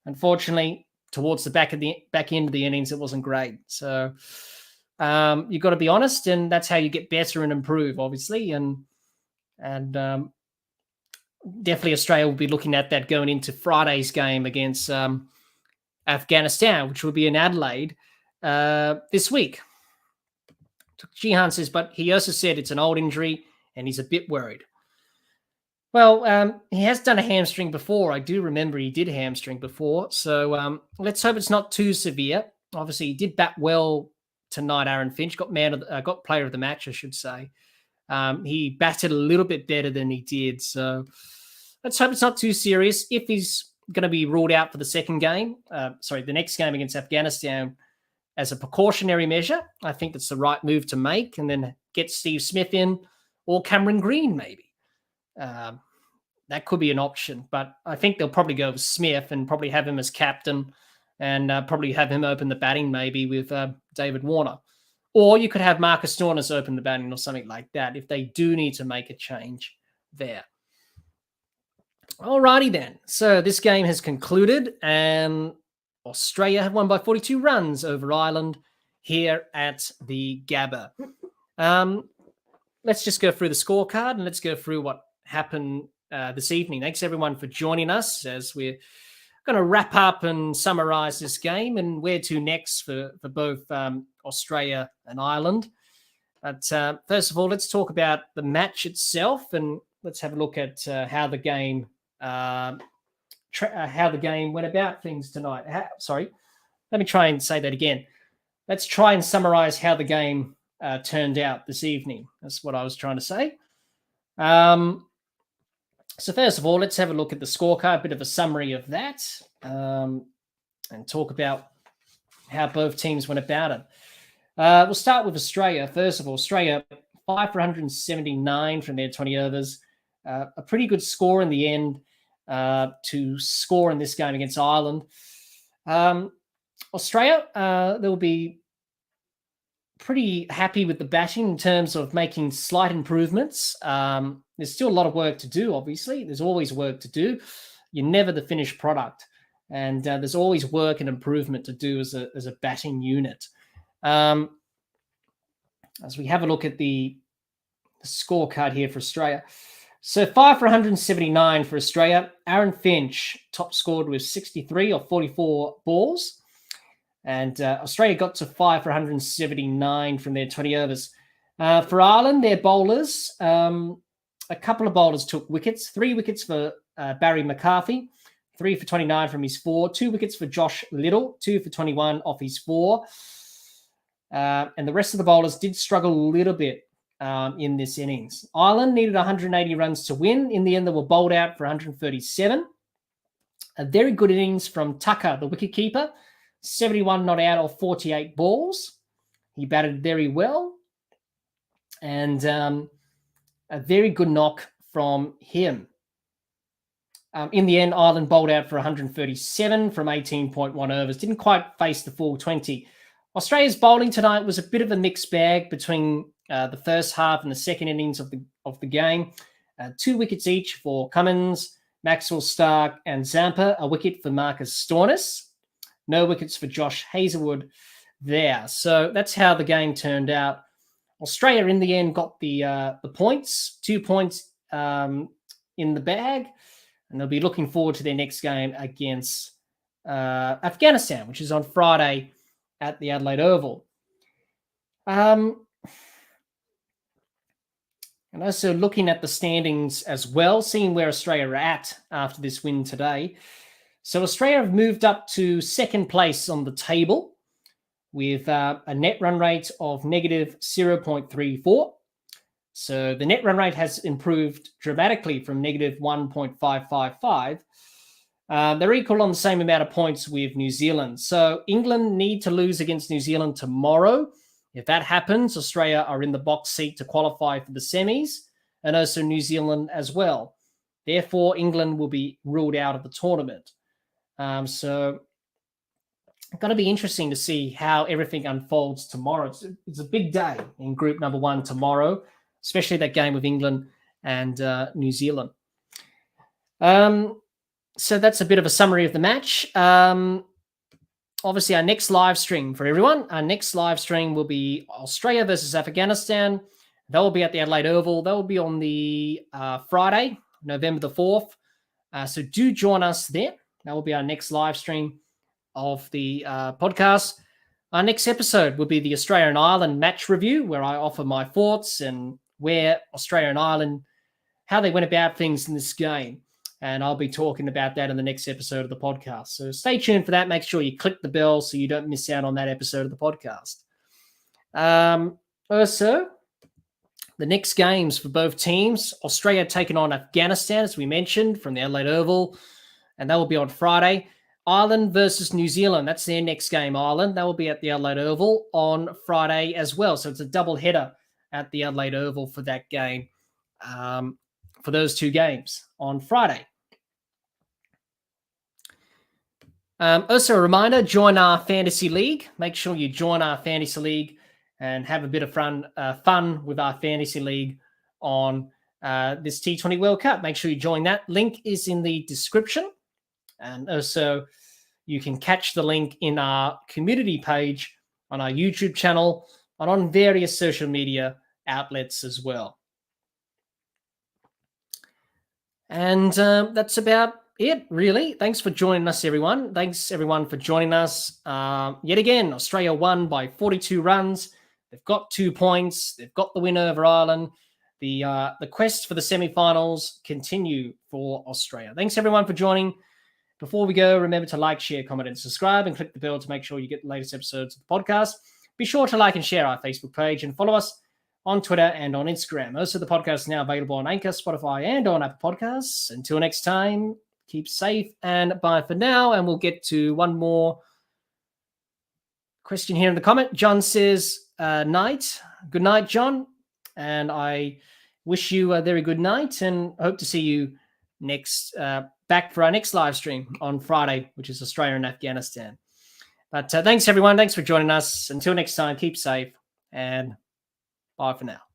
Unfortunately, towards the back end of the innings, it wasn't great. So you've got to be honest, and that's how you get better and improve, obviously. And definitely Australia will be looking at that going into Friday's game against Afghanistan, which will be in Adelaide this week. Jihan says, but he also said it's an old injury and he's a bit worried. Well, he has done a hamstring before. I do remember he did a hamstring before. So let's hope it's not too severe. Obviously, he did bat well tonight, Aaron Finch. Got player of the match, I should say. He batted a little bit better than he did. So let's hope it's not too serious. If he's going to be ruled out for the the next game against Afghanistan as a precautionary measure, I think that's the right move to make, and then get Steve Smith in or Cameron Green maybe. That could be an option, but I think they'll probably go with Smith and probably have him as captain and probably have him open the batting maybe with David Warner. Or you could have Marcus Stoinis open the batting or something like that if they do need to make a change there. Alrighty then. So this game has concluded and Australia have won by 42 runs over Ireland here at the Gabba. Let's just go through the scorecard and let's go through what happened this evening. Thanks everyone for joining us as we're going to wrap up and summarize this game and where to next for both Australia and Ireland. But first of all, let's talk about the match itself and let's have a look at how the game went about things tonight. Let me try and say that again. Let's try and summarize how the game turned out this evening. That's what I was trying to say. So first of all, let's have a look at the scorecard, a bit of a summary of that, and talk about how both teams went about it. We'll start with Australia. First of all, Australia, 5 for 179 from their 20 overs. A pretty good score in the end to score in this game against Ireland. Australia, they'll be pretty happy with the batting in terms of making slight improvements. There's still a lot of work to do, obviously. There's always work to do. You're never the finished product. And there's always work and improvement to do as a batting unit. As we have a look at the scorecard here for Australia. So 5 for 179 for Australia. Aaron Finch top scored with 63 or 44 balls. And Australia got to 5 for 179 from their 20 overs. For Ireland, their bowlers, a couple of bowlers took wickets. 3 wickets for Barry McCarthy, 3 for 29 from his 4. 2 wickets for Josh Little, 2 for 21 off his 4. And the rest of the bowlers did struggle a little bit in this innings. Ireland needed 180 runs to win. In the end, they were bowled out for 137. A very good innings from Tucker, the wicketkeeper. 71 not out of 48 balls. He batted very well. And a very good knock from him. In the end, Ireland bowled out for 137 from 18.1 overs. Didn't quite face the full 20. Australia's bowling tonight was a bit of a mixed bag between the first half and the second innings of the game. 2 wickets each for Cummins, Maxwell Stark, and Zampa. A wicket for Marcus Stoinis. No wickets for Josh Hazlewood there. So that's how the game turned out. Australia, in the end, got the points, 2 points in the bag, and they'll be looking forward to their next game against Afghanistan, which is on Friday at the Adelaide Oval. And also looking at the standings as well, seeing where Australia are at after this win today. So Australia have moved up to second place on the table with a net run rate of negative 0.34. So the net run rate has improved dramatically from negative 1.555. They're equal on the same amount of points with New Zealand. So England need to lose against New Zealand tomorrow. If that happens, Australia are in the box seat to qualify for the semis, and also New Zealand as well. Therefore, England will be ruled out of the tournament. So it's going to be interesting to see how everything unfolds tomorrow. It's a big day in group number 1 tomorrow, especially that game with England and New Zealand. So that's a bit of a summary of the match. Obviously, our next live stream for everyone. Our next live stream will be Australia versus Afghanistan. That will be at the Adelaide Oval. That will be on the Friday, November the 4th. So do join us there. That will be our next live stream of the podcast. Our next episode will be the Australia and Ireland match review, where I offer my thoughts and where Australia and Ireland, how they went about things in this game. And I'll be talking about that in the next episode of the podcast. So stay tuned for that. Make sure you click the bell so you don't miss out on that episode of the podcast. Also, the next games for both teams, Australia taking on Afghanistan, as we mentioned, from the Adelaide Oval. And that will be on Friday. Ireland versus New Zealand. That's their next game, Ireland. That will be at the Adelaide Oval on Friday as well. So it's a double header at the Adelaide Oval for that game, for those 2 games on Friday. Also a reminder, join our fantasy league. Make sure you join our fantasy league and have a bit of fun with our fantasy league on this T20 World Cup. Make sure you join that. Link is in the description. And also you can catch the link in our community page on our YouTube channel and on various social media outlets as well. And that's about it, really. Thanks for joining us, everyone. Thanks, everyone, for joining us. Yet again, Australia won by 42 runs. They've got 2 points. They've got the win over Ireland. The quest for the semi-finals continue for Australia. Thanks, everyone, for joining. Before we go, remember to like, share, comment, and subscribe, and click the bell to make sure you get the latest episodes of the podcast. Be sure to like and share our Facebook page and follow us on Twitter and on Instagram. Also, the podcast is now available on Anchor, Spotify, and on Apple Podcasts. Until next time, keep safe and bye for now. And we'll get to one more question here in the comment. John says, night. Good night, John. And I wish you a very good night and hope to see you next back for our next live stream on Friday, which is Australia and Afghanistan. But thanks, everyone. Thanks for joining us. Until next time, keep safe and bye for now.